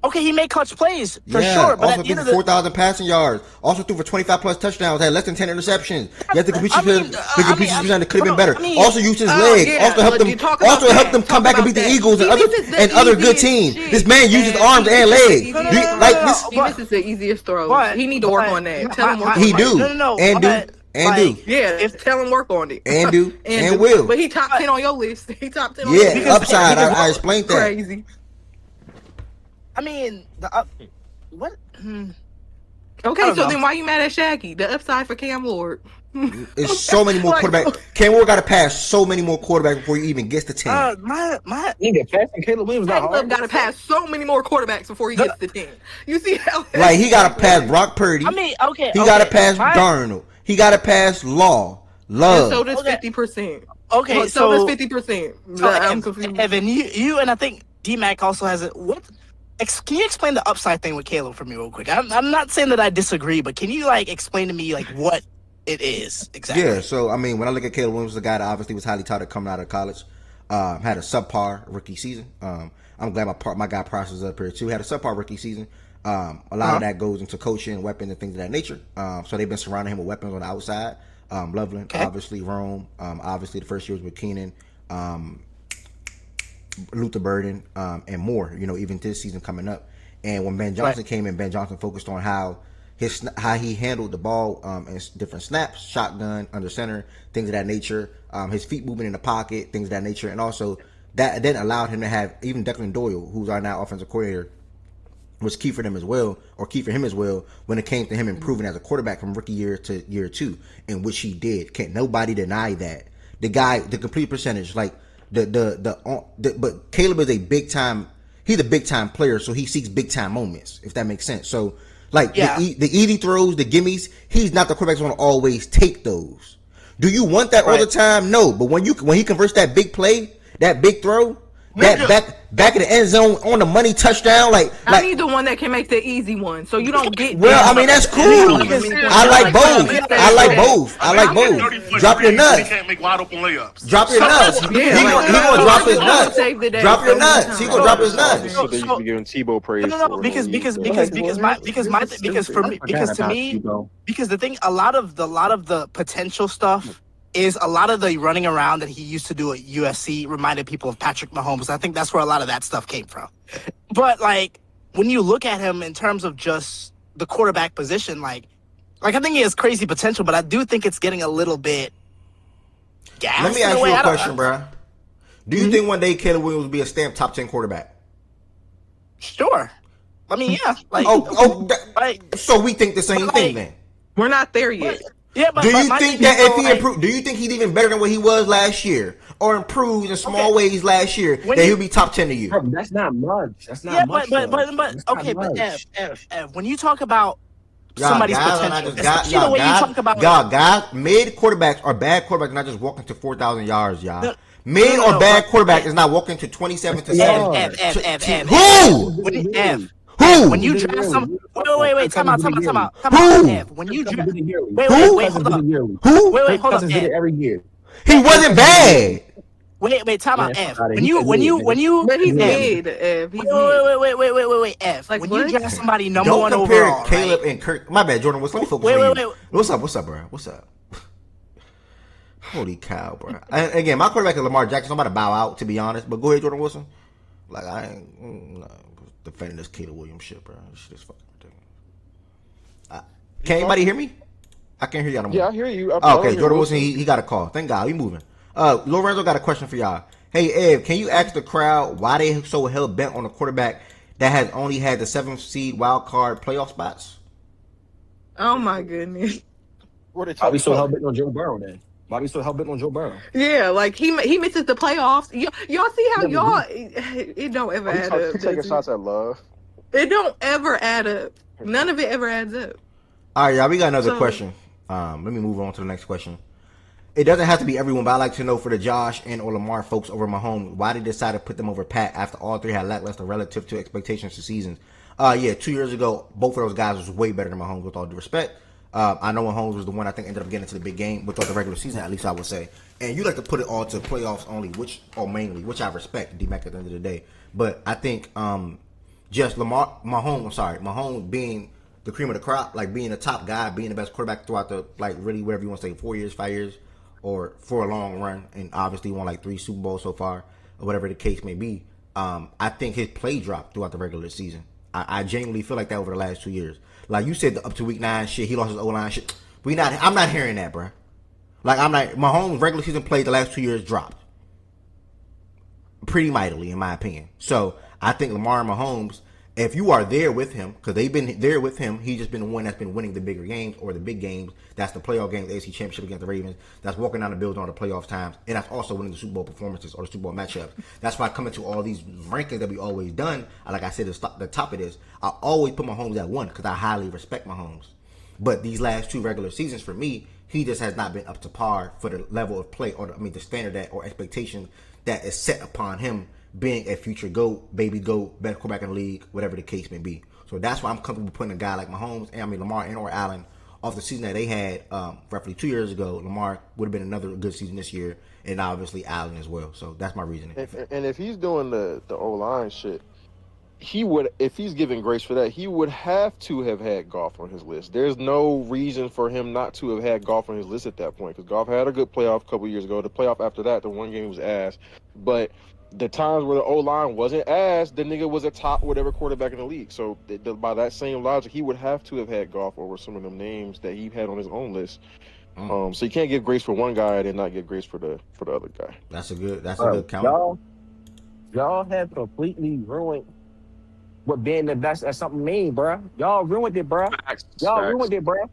Okay, he made clutch plays for sure. But also threw for 4,000 passing yards. Also threw for 25 plus touchdowns. Had less than 10 interceptions. You have to compete percent could have been better. Also used his legs. Also helped them come back and beat the Eagles and other good teams. This man used his arms and legs. He misses the easiest throws. He need to work on that. Tell him work on it. He do. Tell him work on it. And do. And will. But he top 10 on your list. He top 10 on your list. Yeah, upside. I explained that. Crazy. I mean, what? Okay, so then why you mad at Shaggy? The upside for Cam Ward. It's so many more quarterbacks. Cam Ward got to pass so many more quarterbacks before you even gets to 10. My nigga, passing Caleb Williams not hard. Got to pass so many more quarterbacks before he gets to 10. You see how? Like he got to pass Brock Purdy. I mean, okay. He got to pass Darnold. He got to pass Love. And so does 50%. Okay, so does 50%. I'm confused. Evan, you and I think D-Mac also has it. What? Can you explain the upside thing with Caleb for me real quick? I'm not saying that I disagree, but can you like explain to me like what it is exactly? Yeah, so I mean, when I look at Caleb Williams, the guy that obviously was highly touted coming out of college, had a subpar rookie season. I'm glad my guy Price is up here too. Had a subpar rookie season. A lot of that goes into coaching, weapons, and things of that nature. So they've been surrounding him with weapons on the outside. Loveland, obviously Rome. Obviously the first year was with Keenan, Luther Burden, and more. Even this season coming up. And when Ben Johnson came in, Ben Johnson focused on how he handled the ball in different snaps, shotgun, under center, things of that nature. His feet moving in the pocket, things of that nature, and also that then allowed him to have even Declan Doyle, who's our now offensive coordinator, was key for him as well, when it came to him improving as a quarterback from rookie year to year 2, in which he did. Can't nobody deny that. The guy, the complete percentage, like but Caleb is a big time. He's a big time player, so he seeks big time moments, if that makes sense. So, like the easy throws, the gimmies, he's not the quarterback that's going to always take those. Do you want that all the time? No, but when he converts that big play, that big throw, that back in the end zone on the money touchdown, I need the one that can make the easy one, so you don't get. Well, I mean that's cool. I like both. I like both. Drop your nuts. He can't make wide open layups. Drop your nuts. He gonna drop his nuts. Drop your nuts. He gonna drop his nuts. So they used to be giving Tebow praise. No, because the thing, a lot of the potential stuff is a lot of the running around that he used to do at USC reminded people of Patrick Mahomes. I think that's where a lot of that stuff came from. But like when you look at him in terms of just the quarterback position, like I think he has crazy potential, but I do think it's getting a little bit gassed. Let me ask you a question, bro. Do you think one day Caleb Williams will be a stamped top 10 quarterback? Sure. I mean, yeah. So we think the same thing then. We're not there yet. Yeah, but do you think that if he improved, do you think he's even better than what he was last year, or improved in small ways last year, that he'll be top 10 to you? Bro, that's not much. That's not much. Ev, when you talk about somebody's potential, especially the way you talk about guys, mid quarterbacks or bad quarterbacks not just walking to 4,000 yards, y'all. Mid or bad quarterback is not walking to 27 to 7. Who? Who? When you draft some, wait, time out. Who? When you draft, wait, hold up. Who? Wait, hold up. Did it every year. He wasn't bad. Wait, time out, F. When you, but he's mid. F. Wait, F. Like, when what? you draft somebody number Don't one compare overall, Caleb right? and Kirk. My bad, Jordan. Let me focus on you. What's up, bro? What's up? Holy cow, bro. And again, my quarterback is Lamar Jackson. I'm about to bow out, to be honest. But go ahead, Jordan Wilson. Like, I ain't defending this Caleb Williams shit, bro. This shit is fucking ridiculous. Can anybody hear me? I can't hear y'all no more. Yeah, I hear you. Okay, Jordan Wilson, he got a call. Thank God, we moving. Lorenzo got a question for y'all. Hey, Ev, can you ask the crowd why they so hell bent on a quarterback that has only had the 7th seed wild card playoff spots? Oh my goodness. Why we so hell bent on Joe Burrow then? Why we so hell bent on Joe Burrow? Yeah, like he misses the playoffs. Y'all see how it don't ever add up. Taking shots at love. It don't ever add up. None of it ever adds up. All right, y'all, we got another question. Let me move on to the next question. It doesn't have to be everyone, but I'd like to know for the Josh and or Lamar folks over Mahomes, why they decided to put them over Pat after all three had lackluster relative to expectations to seasons. 2 years ago, both of those guys was way better than Mahomes, with all due respect. I know Mahomes was the one I think ended up getting to the big game without the regular season, at least I would say. And you like to put it all to playoffs only, which I respect, D-Mac, at the end of the day. But I think just Mahomes being the cream of the crop, like being the top guy, being the best quarterback throughout the, like, really wherever you want to say, 4 years, 5 years, or for a long run, and obviously won like 3 Super Bowls so far, or whatever the case may be. I think his play dropped throughout the regular season. I genuinely feel like that over the last 2 years. Like you said, up to week 9 shit, he lost his O-line shit. I'm not hearing that, bro. Like Mahomes' regular season play the last 2 years dropped pretty mightily, in my opinion. So I think Lamar and Mahomes, if you are there with him, because they've been there with him, he's just been the one that's been winning the bigger games or the big games. That's the playoff games, the AFC Championship against the Ravens. That's walking down the building on the playoff times, and that's also winning the Super Bowl performances or the Super Bowl matchups. That's why coming to all these rankings that we always done, like I said, the top of this, I always put Mahomes at 1 because I highly respect Mahomes. But these last 2 regular seasons for me, he just has not been up to par for the level of play or the standard that or expectation that is set upon him being a future GOAT, baby GOAT, best quarterback in the league, whatever the case may be. So that's why I'm comfortable putting a guy like Mahomes, Lamar and or Allen off the season that they had roughly 2 years ago, Lamar would have been another good season this year, and obviously Allen as well. So that's my reasoning. And if he's doing the O-line shit, he would, if he's giving grace for that, he would have to have had Goff on his list. There's no reason for him not to have had Goff on his list at that point, because Goff had a good playoff a couple years ago. The playoff after that, the one game was ass. But the times where the O-line wasn't ass, the nigga was a top whatever quarterback in the league. So by that same logic, he would have to have had Goff over some of them names that he had on his own list. So you can't give grace for one guy and then not give grace for the other guy. That's a good count. Y'all have completely ruined what being the best at something mean, bruh. Y'all ruined it, bruh. Y'all ruined it, bruh.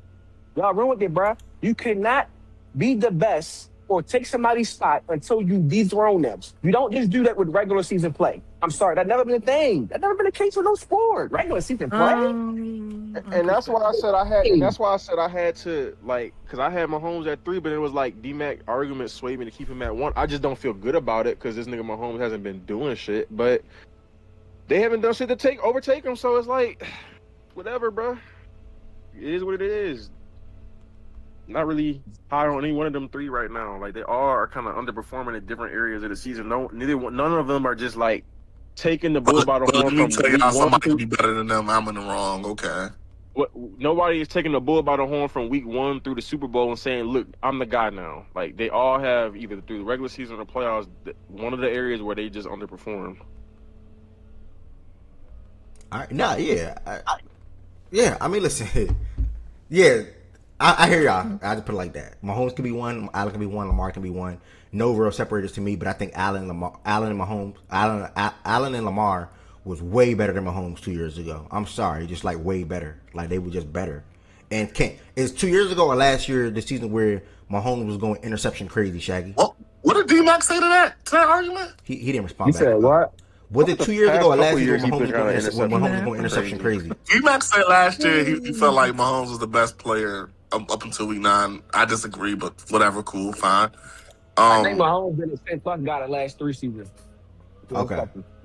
Y'all ruined it, bruh. You cannot be the best or take somebody's spot until you dethrone them. You don't just do that with regular season play. I'm sorry, that never been a thing. That never been the case with no sport. Regular season play. And that's why I said I had. And that's why I said I had to, like, because I had Mahomes at 3, but it was like D-Mac argument swayed me to keep him at 1. I just don't feel good about it because this nigga Mahomes hasn't been doing shit, but they haven't done shit to overtake him. So it's like, whatever, bro. It is what it is. Not really high on any one of them 3 right now. Like, they all are kind of underperforming in different areas of the season. None of them are just like taking the bull by the horn. Let me tell y'all, somebody can be better than them. I'm in the wrong. Okay. Nobody is taking the bull by the horn from week 1 through the Super Bowl and saying, "Look, I'm the guy now." Like, they all have, either through the regular season or the playoffs, one of the areas where they just underperform. Yeah. I mean, listen. Yeah, I hear y'all. I just put it like that. Mahomes can be 1, Allen can be 1, Lamar can be 1. No real separators to me, but I think Allen and Lamar was way better than Mahomes 2 years ago. I'm sorry, just like way better. Like, they were just better. And is 2 years ago or last year the season where Mahomes was going interception crazy, Shaggy? What did D-Mac say to that argument? He didn't respond. He said what? Was it 2 years ago or last year when Mahomes was going crazy. interception crazy? D-Mac said last year he felt like Mahomes was the best player up until week 9. I disagree, but whatever, cool, fine. I think Mahomes been a 10+ guy the last 3 seasons. Okay.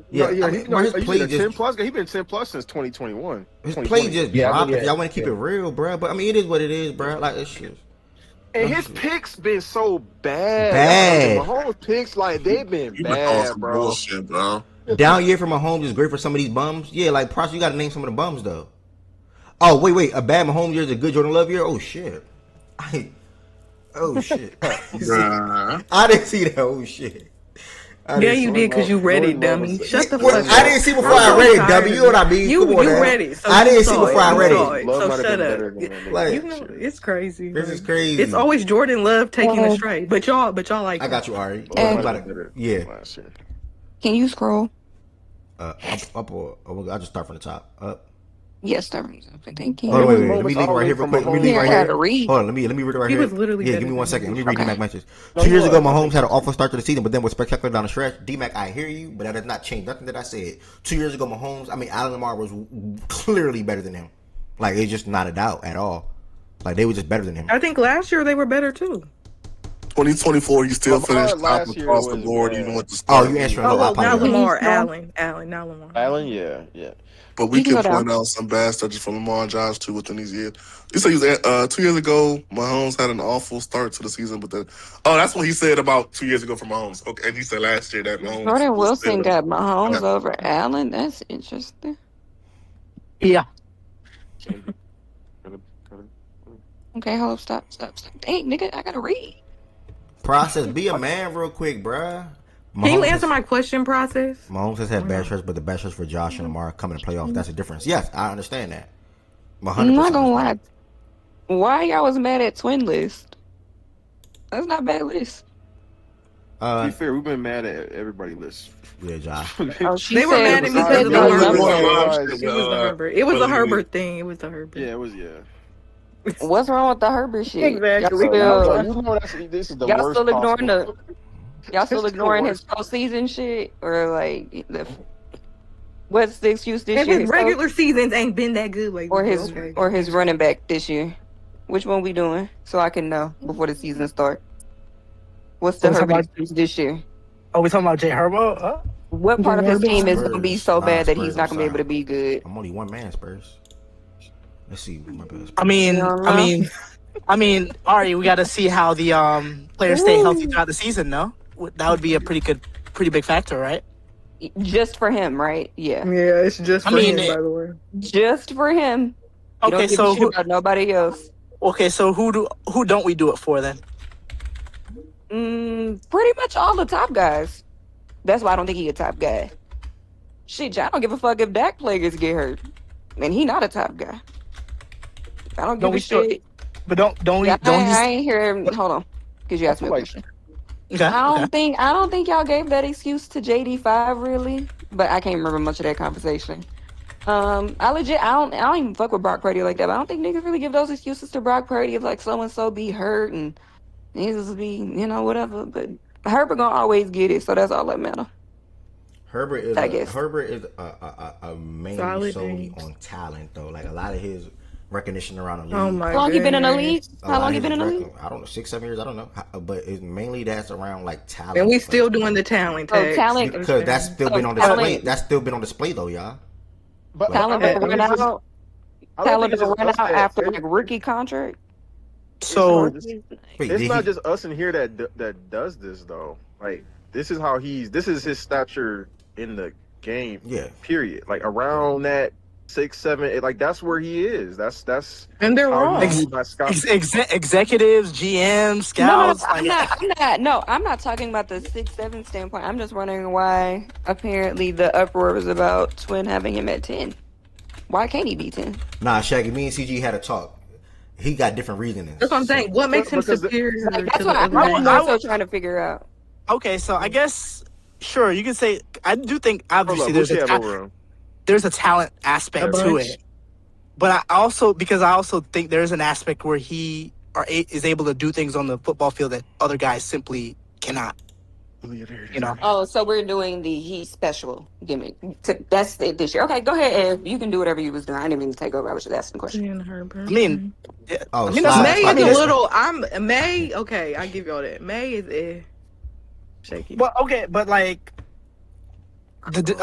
Yeah, his play just 10+. He been 10+ since 2021. His play just dropped. If y'all want to keep it real, bro. But I mean, it is what it is, bro. Like, it's shit. And his picks been so bad. Mahomes picks, like, they've been bad, bro. Bullshit, bro. Down year for Mahomes is great for some of these bums. Yeah, like, Prosper, you got to name some of the bums though. Oh wait, a bad Mahomes year is a good Jordan Love year. Oh shit. Oh shit. I didn't see that. Oh shit. Yeah, you did because you read it, dummy. Shut the fuck up. I didn't see before I read it, dummy. You know what I mean? You read it. So I didn't see before I read it. So shut up. Like, you know, it's crazy. This is crazy. It's always Jordan Love taking us straight. But y'all like. I got you, Ari. Yeah. Can you scroll? Up or I'll just start from the top. Up. Yes, start from the top. Thank you. Oh, wait. Let me leave right here real quick. Let me leave right here. Hold on. Let me read it right here. He was literally. Yeah, give me 1 second. Let me read D-Mac mentions. 2 years ago, Mahomes had an awful start to the season, but then was spectacular down the stretch. D-Mac, I hear you, but that does not change nothing that I said. 2 years ago, Allen Lamar was clearly better than him. Like, it's just not a doubt at all. Like, they were just better than him. I think last year they were better too. 2024, you still finished top across the board, even with the start. Oh, you answering? Not Lamar, Allen, not Lamar. Allen, yeah. But we can point out some bad stretches from Lamar and Josh too within these years. You said 2 years ago, Mahomes had an awful start to the season, but then that's what he said about 2 years ago for Mahomes. Okay, and he said last year that Mahomes. Jordan Wilson got Mahomes over Allen. That's interesting. Yeah. Okay, hold up, stop. Dang, nigga, I gotta read. Process, be a man real quick, bruh. Can you answer my question, Process? Mahomes has had bad stretches, but the best stretch for Josh and Lamar coming to playoffs. That's a difference. Yes, I understand that. I'm not gonna lie. Why y'all was mad at Twin List? That's not a bad list. To be fair, we've been mad at everybody list. Yeah, Josh. They were mad at me because of the Herbert. It was a Herbert thing. It was the Herbert. Yeah, it was. What's wrong with the Herbert shit? Exactly. This is the y'all worst still ignoring possible. Y'all still ignoring his postseason shit, or like what's the excuse this year? His regular seasons ain't been that good lately. Or his running back this year. Which one we doing? So I can know before the season start. What's the Herbert excuse this year? Oh, we talking about Jay Herbo? What part of his team is gonna be so bad that he's not gonna be able to be good? I'm only one man, Spurs. Let's see. My bad. I mean, Ari, we got to see how the players stay healthy throughout the season. No, that would be a pretty big factor, right? Just for him, right? Yeah. Yeah, it's just for him, by the way. Just for him. You don't give a shit about nobody else. Okay, so who don't we do it for then? Pretty much all the top guys. That's why I don't think he a top guy. Shit, I don't give a fuck if Dak players get hurt. And he not a top guy. I don't give a shit. But don't I ain't hear. Hold on, because you asked me a question. Okay. I don't think y'all gave that excuse to JD5 really, but I can't remember much of that conversation. I don't even fuck with Brock Purdy like that. But I don't think niggas really give those excuses to Brock Purdy if like so and so be hurt and niggas be whatever. But Herbert gonna always get it, so that's all that matter. Herbert is mainly Solid solely names. on talent though. Like a lot of his recognition around the league. Oh my How long he been in the goodness. league? How long he been in the league? I don't know, 6-7 years. I don't know, but it's mainly that's around like talent. And we still doing the talent tag. Talent because that's still been on display. That's still been on display though, y'all. But Talent I don't mean, run it's just- out. I don't Talent think it's don't just run us out that- after like rookie contract. So it's not just us in here that does this though. Like this is his stature in the game. Yeah. Period. Like around that 6, 7, like that's where he is. That's And they're how wrong. he's viewed by scouts. Executives, GMs, scouts. I'm not talking about the 6-7 standpoint. I'm just wondering why apparently the uproar was about Twin having him at 10. Why can't he be 10? Nah, Shaggy, me and CG had a talk. He got different reasonings. That's what I'm saying. What makes him superior? Like, that's to what the I'm other more guys? so trying to figure out. Okay, so I guess sure you can say I do think obviously Hold up, there's a talent aspect to it, but I also think there's an aspect where he is able to do things on the football field that other guys simply cannot. You know. Oh, so we're doing the he's special gimmick. That's it this year. Okay, go ahead, Ed. You can do whatever you was doing. I didn't mean to take over. I was just asking a question. I mean, oh, May is a little. May. Okay, I give y'all that. May is shaky. Well, okay, but like,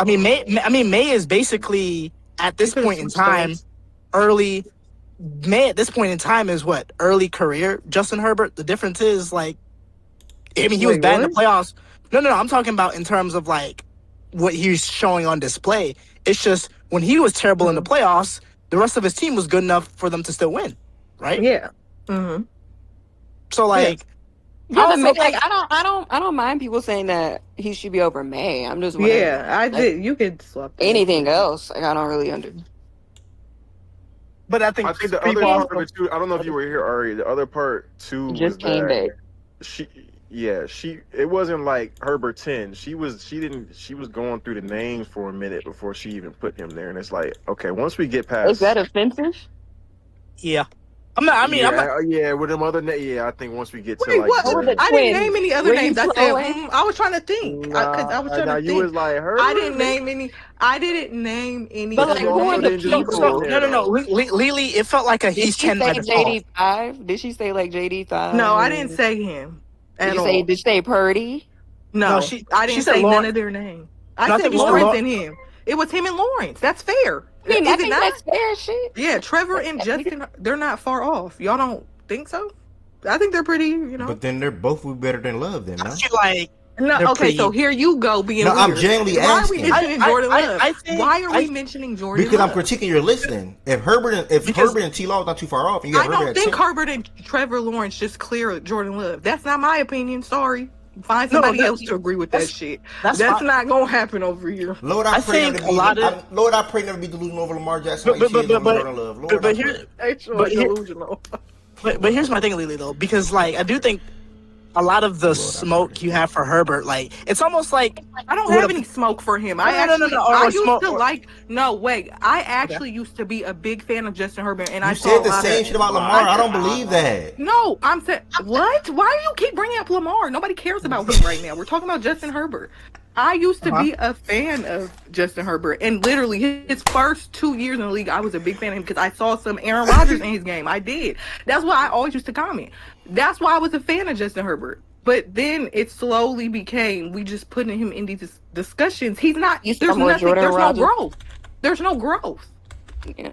May is basically at this point in time, early. May at this point in time is what early career. Justin Herbert. The difference is like, I mean, he was bad in the playoffs. No, I'm talking about in terms of like what he's showing on display. It's just when he was terrible in the playoffs, the rest of his team was good enough for them to still win, right? Yeah. Mm-hmm. So like, I don't mind people saying that he should be over May. I'm just wondering, you could swap that. anything else. Like I don't really understand. But I think the other part of it too. I don't know if you were here, Ari. The other part too Just was came that back. it wasn't like Herbert 10. She was going through the names for a minute before she even put him there, and it's like, okay, once we get past, Is that offensive? Yeah. I'm not. Yeah, with them other names. Yeah, I think once we get to Wait, like, what? I didn't name any other Were names. you I said trolling? I was trying to think because I was trying to think. You was like Herbert. I didn't name any. I didn't name any. But other like, who in the names. people? No. Lily, it felt like a he's 10 by Did she default. say JD5? Did she say like JD5? No, I didn't say him. Did you say Purdy? No, she I didn't said say Lawrence. none of their names. I No, I said think you said Lawrence and him. It was him and Lawrence. That's fair. I mean, Is I it think not? that's fair shit. Yeah, Trevor and Justin, they're not far off. Y'all don't think so? I think they're pretty, But then they're both better than Love. Then no. I feel like no. Okay, so here you go being. No, I'm weird. genuinely Why are asking. we mentioning Jordan Love? Why are we I- mentioning Jordan Because I'm Love? critiquing your listening. If Herbert and T Law is not too far off, and you I have Herbert don't at think 10. Herbert and Trevor Lawrence just clear Jordan Love. That's not my opinion. Sorry. Find somebody else to agree with that shit. That's not gonna happen over here. Lord, I pray never Lord, I pray never be delusional over Lamar Jackson. Like Jordan Love. Lord, but I here- pray. Delusional. But here's my thing, Lily, though, because like I do think a lot of the smoke you have for Herbert, like it's almost like I don't have any smoke for him. I actually used to be a big fan of Justin Herbert, and I said the same shit about Lamar. I don't believe that. No, I'm saying what? Why do you keep bringing up Lamar? Nobody cares about him right now. We're talking about Justin Herbert. I used to be a fan of Justin Herbert, and literally his first 2 years in the league, I was a big fan of him because I saw some Aaron Rodgers in his game. I did. That's why I always used to comment. That's why I was a fan of Justin Herbert. But then it slowly became we just putting him in these discussions. He's not. There's nothing. There's no growth. There's no growth. Yeah.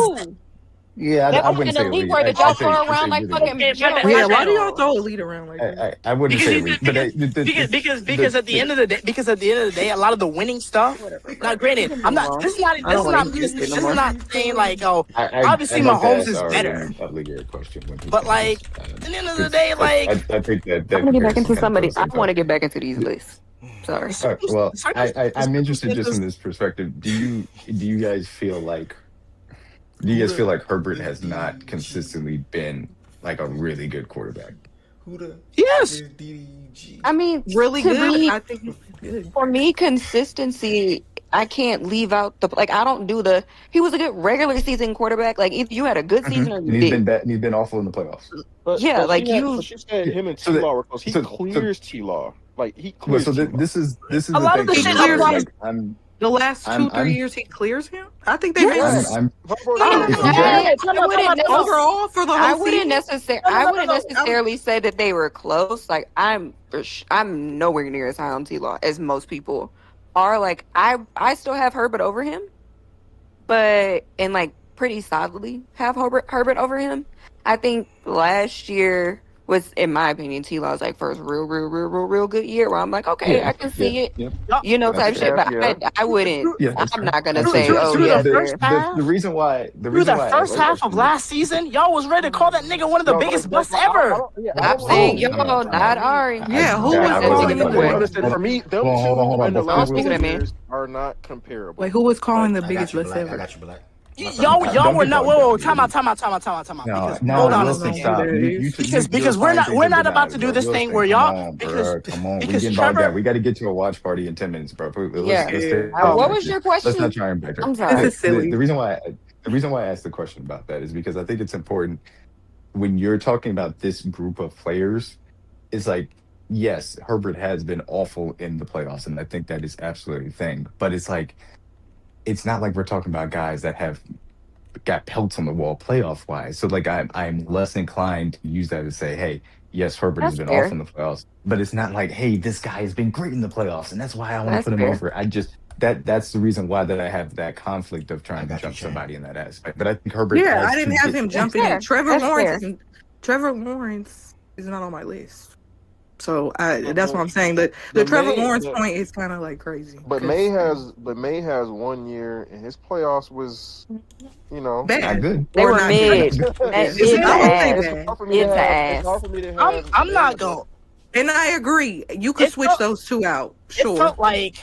who? Yeah, I wouldn't in say the league elite. where did y'all I'd say throw around like really fucking good. Yeah, why do y'all throw elite around like this? I wouldn't say elite, but Because at the end of the day, a lot of the winning stuff. Whatever, bro. Now, granted, Leave me I'm not. alone. This is not. I This don't is want not. to hear This, this shit no this is more. not saying like, oh, obviously I'd like to Mahomes ask is Ari better. an obligatory question when he But like, finishes, at the end of the because day, like, I think that I'm gonna get back comparison into kind of somebody. feels I like want to that. get back into these lists. Sorry. All right, well, I'm interested just in circumstances. this perspective. Do you guys feel like Herbert has not consistently been like a really good quarterback? Who the Yes. is DDG? I mean, Really to good? me, I think he's good. for me, consistency. I can't leave out the like. I don't do the. He was a good regular season quarterback. Like either you had a good season or And you did. he's been awful in the playoffs. Yeah, like you. But you said Yeah. him and So T that Law were close. He so clears T Law. Like he well, clears so T Law. this is A the lot of thing the for He shit me that clears where was. him like the last I'm 2-3 I'm years. He clears him. I think they've been I'm Yes. good. I'm No, if no, you no. guys Time out. Overall for the I whole wouldn't season. I No. wouldn't necessarily say that they were close. Like I'm nowhere near as high on T Law as most people are. Like I still have Herbert over him, but and like pretty solidly have Herbert over him. I think last year was, in my opinion, T Law's like first real good year where I'm like, okay, I can see it, Yup. that's type shit. fair. But Yeah. I wouldn't. Yeah, that's I'm fair. not gonna That's say, fair. oh Through the yes, first The half, reason why through the I asked first the half of question last season, y'all was ready to call that nigga one of the No, biggest but busts ever. I Stop don't want saying no, to. yo, no, no, not no. Ari. Yeah, Who who was was that wasn't calling nigga the You gonna gotta anyway? biggest? understand. For me, them hold two on. in the Before last Speaking of couple that man. years are not comparable. Wait, who was calling Like the I got biggest you, bust Black. I ever? got you, Black. Y'all don't were get not. bogged Whoa, down. time out. No, Because no, hold I on a don't Wilson, know second. who stop. that is. You're Because applying we're things not about overnight, to do bro. this thing Wilson, where come y'all on, bro. Come on. We because getting bogged down. Trevor. We got to get to a watch party in 10 minutes, bro. Yeah. Let's stay What on Oh, was track here. your Let's not question? try and backtrack. I'm This sorry. is silly. The reason why I asked the question about that is because I think it's important when you're talking about this group of players. It's like, yes, Herbert has been awful in the playoffs, and I think that is absolutely a thing. But it's like, it's not like we're talking about guys that have got pelts on the wall playoff wise. So like I'm less inclined to use that to say, hey, yes, Herbert has That's been off fair. in the playoffs, but it's not like, hey, this guy has been great in the playoffs, and that's why I want to That's put him fair. over. I just that's the reason why that I have that conflict of I trying to got you, jump Shane. somebody in that aspect. But I think Herbert Yeah, I has didn't to have get him That's jumping in. fair. Trevor That's Lawrence fair. isn't. Trevor Lawrence is not on my list. So that's what But I'm saying. The but Trevor May Lawrence but point is kind of like crazy but May because has 1 year and his playoffs was not bad good. They or were not good. mid. Yeah, it's Mid to I would say ass. bad. hard for me to Mid to have it's ass. hard for me to have I'm May not above. going. And I agree. You could It switch felt those two out. it Sure. felt like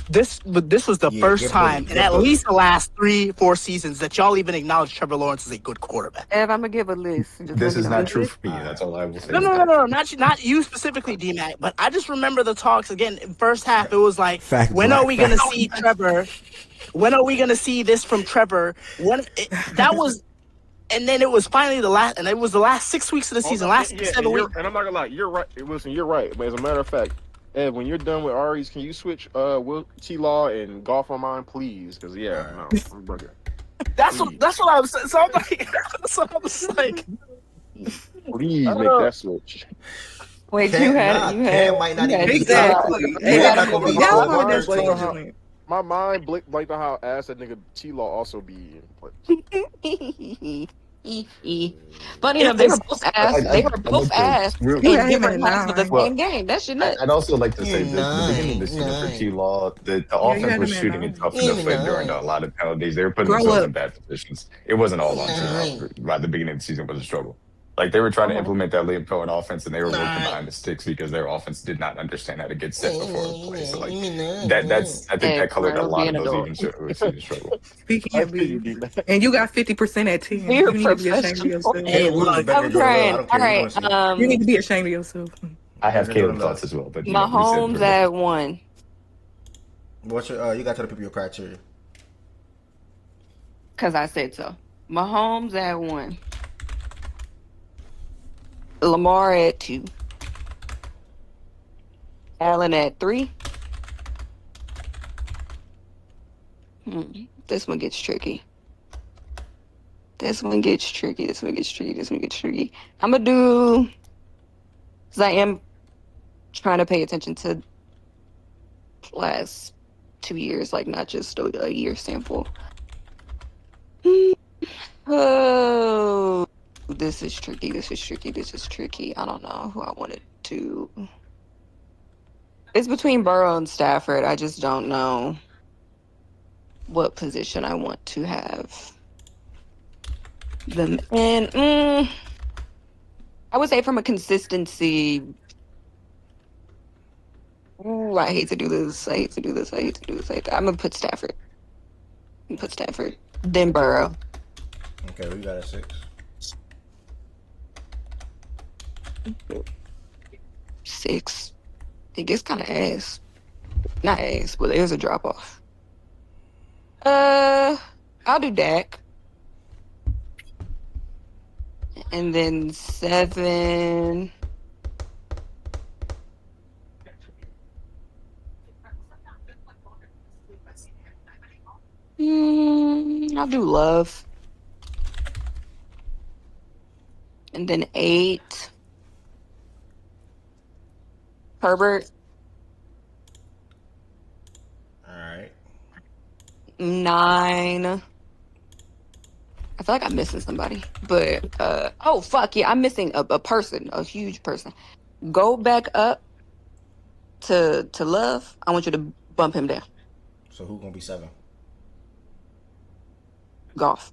this was the Yeah, first get bullied. time in Get at bullied. least the last 3-4 seasons that y'all even acknowledge Trevor Lawrence is a good quarterback. Ev, I'm gonna give a list. Just This let you is know. not true Good. for me. That's all I will say No, to no, no, that. no, not you specifically, D-Mac, but I just remember the talks again. In first half, it was like, Fact, when are Black, we gonna fact. see Trevor? When are we gonna see this from Trevor? That was, and then it was finally the last 6 weeks of the Hold season, on, last yeah, 7 weeks. and I'm not gonna lie, you're right, Wilson, you're right. But as a matter of fact, Ed, when you're done with Ari's, can you switch Will T Law and golf on mine, please? Because no, I'm bugging. That's what I was saying. So I'm like, so I was like, Please make that switch. Wait, Cam might not even be Exactly. top. Hey, Cam not gonna be that's top why one that's first team. fraudulent. My mind blanked on how ass that nigga T Law also be in. Funny enough, they were both ass. They were I'd both like to ass real, You in had him at different halves of the 9. well. same game. That shit nuts. I'd also like to say In that the beginning of the nine, season for T nine. Law, the Yeah, you offense had was him at shooting it 9. tough to the In foot during nine. a lot of penalties. They were putting Grow themselves up. in bad positions. It wasn't all on T Law. Nine. By the beginning of the season was a struggle. Like they were trying to Uh-huh. implement that Liam Cohen offense and they were working Nine. behind the sticks because their offense did not understand how to get set before it was played. So like Nine. I think Hey, that colored a bro, lot being of those adult. even season struggle. Speaking I of feel you, being, D-Man. and you got 50% at 10. You're You need to be ashamed of professional. yourself. hey, Caleb Williams look, better I'm than Jordan Love. I crying. don't All care who you right. want to see. You need to be ashamed of yourself. I Better have than Jordan Caleb Love. thoughts as well, but we said Mahomes Jordan Love. at 1. What's your you gotta tell the people your criteria. Because I said so. Mahomes at 1. Lamar at 2. Allen at 3. This one gets tricky. This one gets tricky. I'm going to do, because I am trying to pay attention to last 2 years, like not just a year sample. Oh, this is tricky. This is tricky. This is tricky. I don't know who I wanted to. It's between Burrow and Stafford. I just don't know what position I want to have them in. I would say from a consistency. Ooh, I hate to do this. I hate to do this. I hate to do this. I'm gonna put Stafford. Put Stafford. Then Burrow. Okay, we got a 6. 6. It gets kind of ass. Not ass, but there's a drop off. I'll do Dak. And then 7. I'll do Love. And then 8. Herbert. All right. 9. I feel like I'm missing somebody. But oh fuck yeah, I'm missing a person, a huge person. Go back up to Love. I want you to bump him down. So who's gonna be 7? Golf.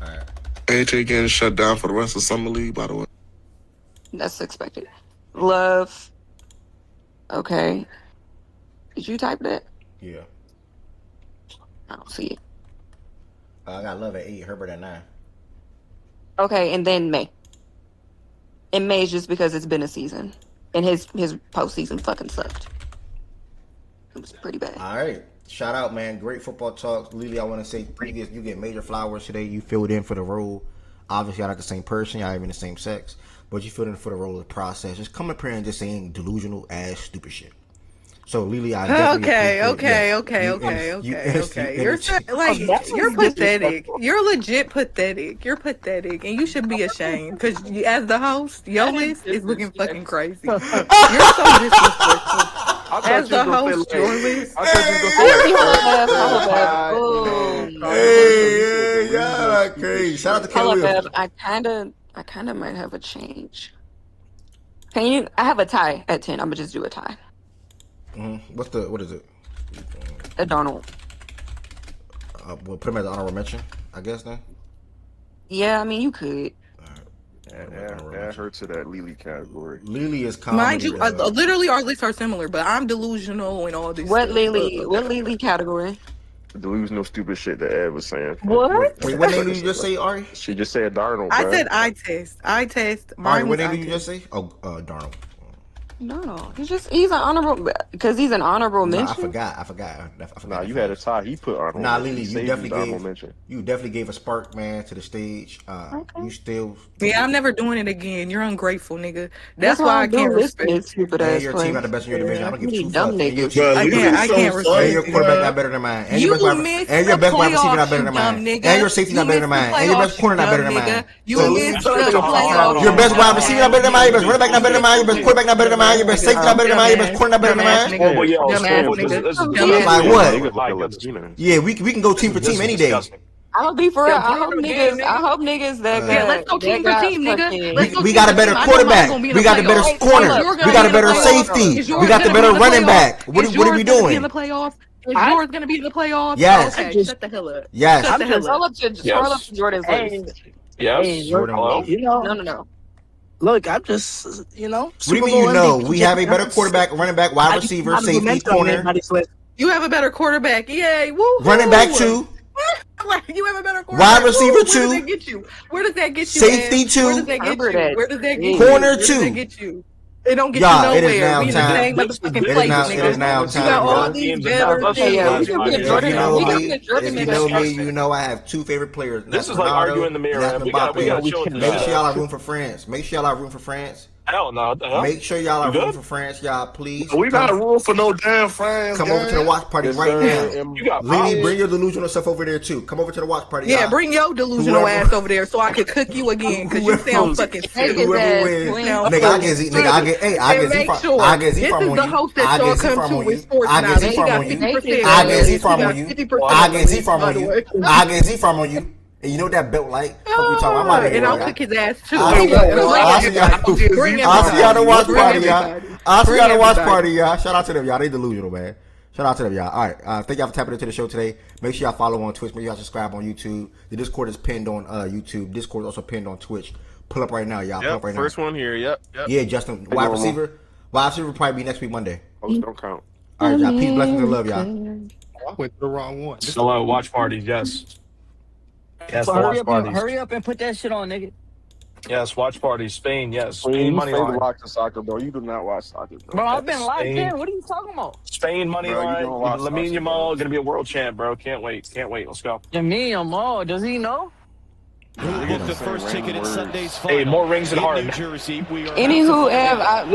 All right. AJ getting shut down for the rest of Summer League, by the way. That's expected. Love. Okay. Did you type that? Yeah. I don't see it. I got Love at 8, Herbert at 9. Okay, and then May. And May is just because it's been a season. And his postseason fucking sucked. It was pretty bad. All right. Shout out, man. Great football talk. Lily, I want to say previous, you get major flowers today. You filled in for the role. Obviously, y'all not the same person. Y'all even the same sex. But you filled in for the role of the process. Just come up here and just saying delusional ass stupid shit. So Lily, I definitely Okay. You're pathetic. You're legit pathetic. You're pathetic, and you should be ashamed because as the host, your list is looking fucking crazy. You're so disrespectful. As the host, your list. Hey, y'all are crazy. Shout out to Kelly. I kind of might have a change. I have a tie at 10. I'm gonna just do a tie. What is it? A Darnold. We'll put him as an honorable mention, I guess then. Yeah, I mean you could. Add her to that Lily category. Lily is comedy. Mind you, literally our lists are similar, but I'm delusional and all this. What Lily category? Delusional stupid shit that Ed was saying. What? Wait, what name did you just say, Ari? She just said Darnold. I said eye test. Ari, what name did you just say? Oh, Darnold. No, he's an honorable because he's an honorable mention. I forgot. Nah, you had a tie. He put honorable. Nah, Lily, you definitely gave a spark, man, to the stage. Okay. You still. Yeah, I'm never doing it again. You're ungrateful, nigga. That's why I can't respect you. And your team got the best in your division. I don't give two dumb fucks. niggas. I can't respect. And your quarterback not better than mine. And your best wide receiver not better than mine. And your safety not better than mine. And your best corner not better than mine. Your best wide receiver not better than mine. Your best running back not better than mine. Your best quarterback not better than mine. Your best safety not better than mine. Your best corner not better than mine. Like what? Yeah, we can go team for team any day. I'll be for real. I hope niggas that let's go team for team, nigga. We got a better quarterback. We got a better corner. We got a better safety. We got the better running back. What are we doing? In the playoffs? Is yours gonna be in the playoffs? Yes. Okay, shut the hell up. Yes. Shut the hell up. Scroll up to Jordan's list. Yes. No. Look, I'm just, What do you mean you know? We have a better quarterback, running back, wide receiver, safety, corner. You have a better quarterback. Yay. Woo. Running back 2. You have a better quarterback. Wide receiver 2. Where does that get you? Where does that get you? Safety 2. Where does that get you? Where does that get you? Corner 2. Where does that get you? It don't get you nowhere. It is now we time. in the same motherfucking place, nigga. It is now time. You got all these better things. If you know I have 2 favorite players. This is like arguing the mirror. Make sure y'all have room for France. Hell no. What the hell? Make sure y'all You are rooting good? for France, y'all. Please We not rule for no damn France. come over to the watch party right now. You got Lenny, pops. bring your delusional stuff over there too. Come over to the watch party, Yeah, y'all. bring your delusional ass over there so I could cook you again because you sound fucking Take sick. his Whoever ass, wins, Queen. nigga, I get Z. Nigga, I get. Hey, I And get Z make farm. sure I get Z this farm is on the you. host that I y'all get Z come farm to on with you. sports I get Z knowledge. He farm got on you. 50% I on get Z this. He farm got on you. 50% I on get Z this, farm by on the you. way. I get Z farm on you. And you know what that belt like? Fuck we talking. I'm out of here, And I'll y'all. cook his ass too. I'll see y'all. Bring I'll see y'all. everybody. Bring I'll see y'all at the everybody. watch Bring party, y'all. everybody. I'll see y'all at the Bring watch everybody. party, y'all. Shout out to them, y'all. They delusional, man. Shout out to them, y'all. All right. Thank y'all for tapping into the show today. Make sure y'all follow on Twitch. Make sure y'all subscribe on YouTube. The Discord is pinned on YouTube. Discord is also pinned on Twitch. Pull up right now, y'all. Pull Yep, up right first now. one here. Yep. Yeah, Justin. Hey, Wide normal. receiver. Wide receiver will probably be next week, Monday. Post don't count. All right, y'all. Peace, blessings, and love, y'all. I went to the wrong one. Hello, watch parties. Yes. Yes, So for watch parties. hurry up and put that shit on, nigga. Yes, watch parties. Spain. Yes. Queen, Spain you money fake line. watch the soccer, bro. You do not watch soccer, bro. Bro, I've been Yes, locked Spain. in. What are you talking about? Spain money Bro, you line. don't watch Lamine soccer, bro. Yamal gonna be a world champ, bro. Can't wait. Can't wait. Let's go. Jamal, does he know? Who will get the first ticket in Sunday's Hey, more rings and hard. Anywho, Ev,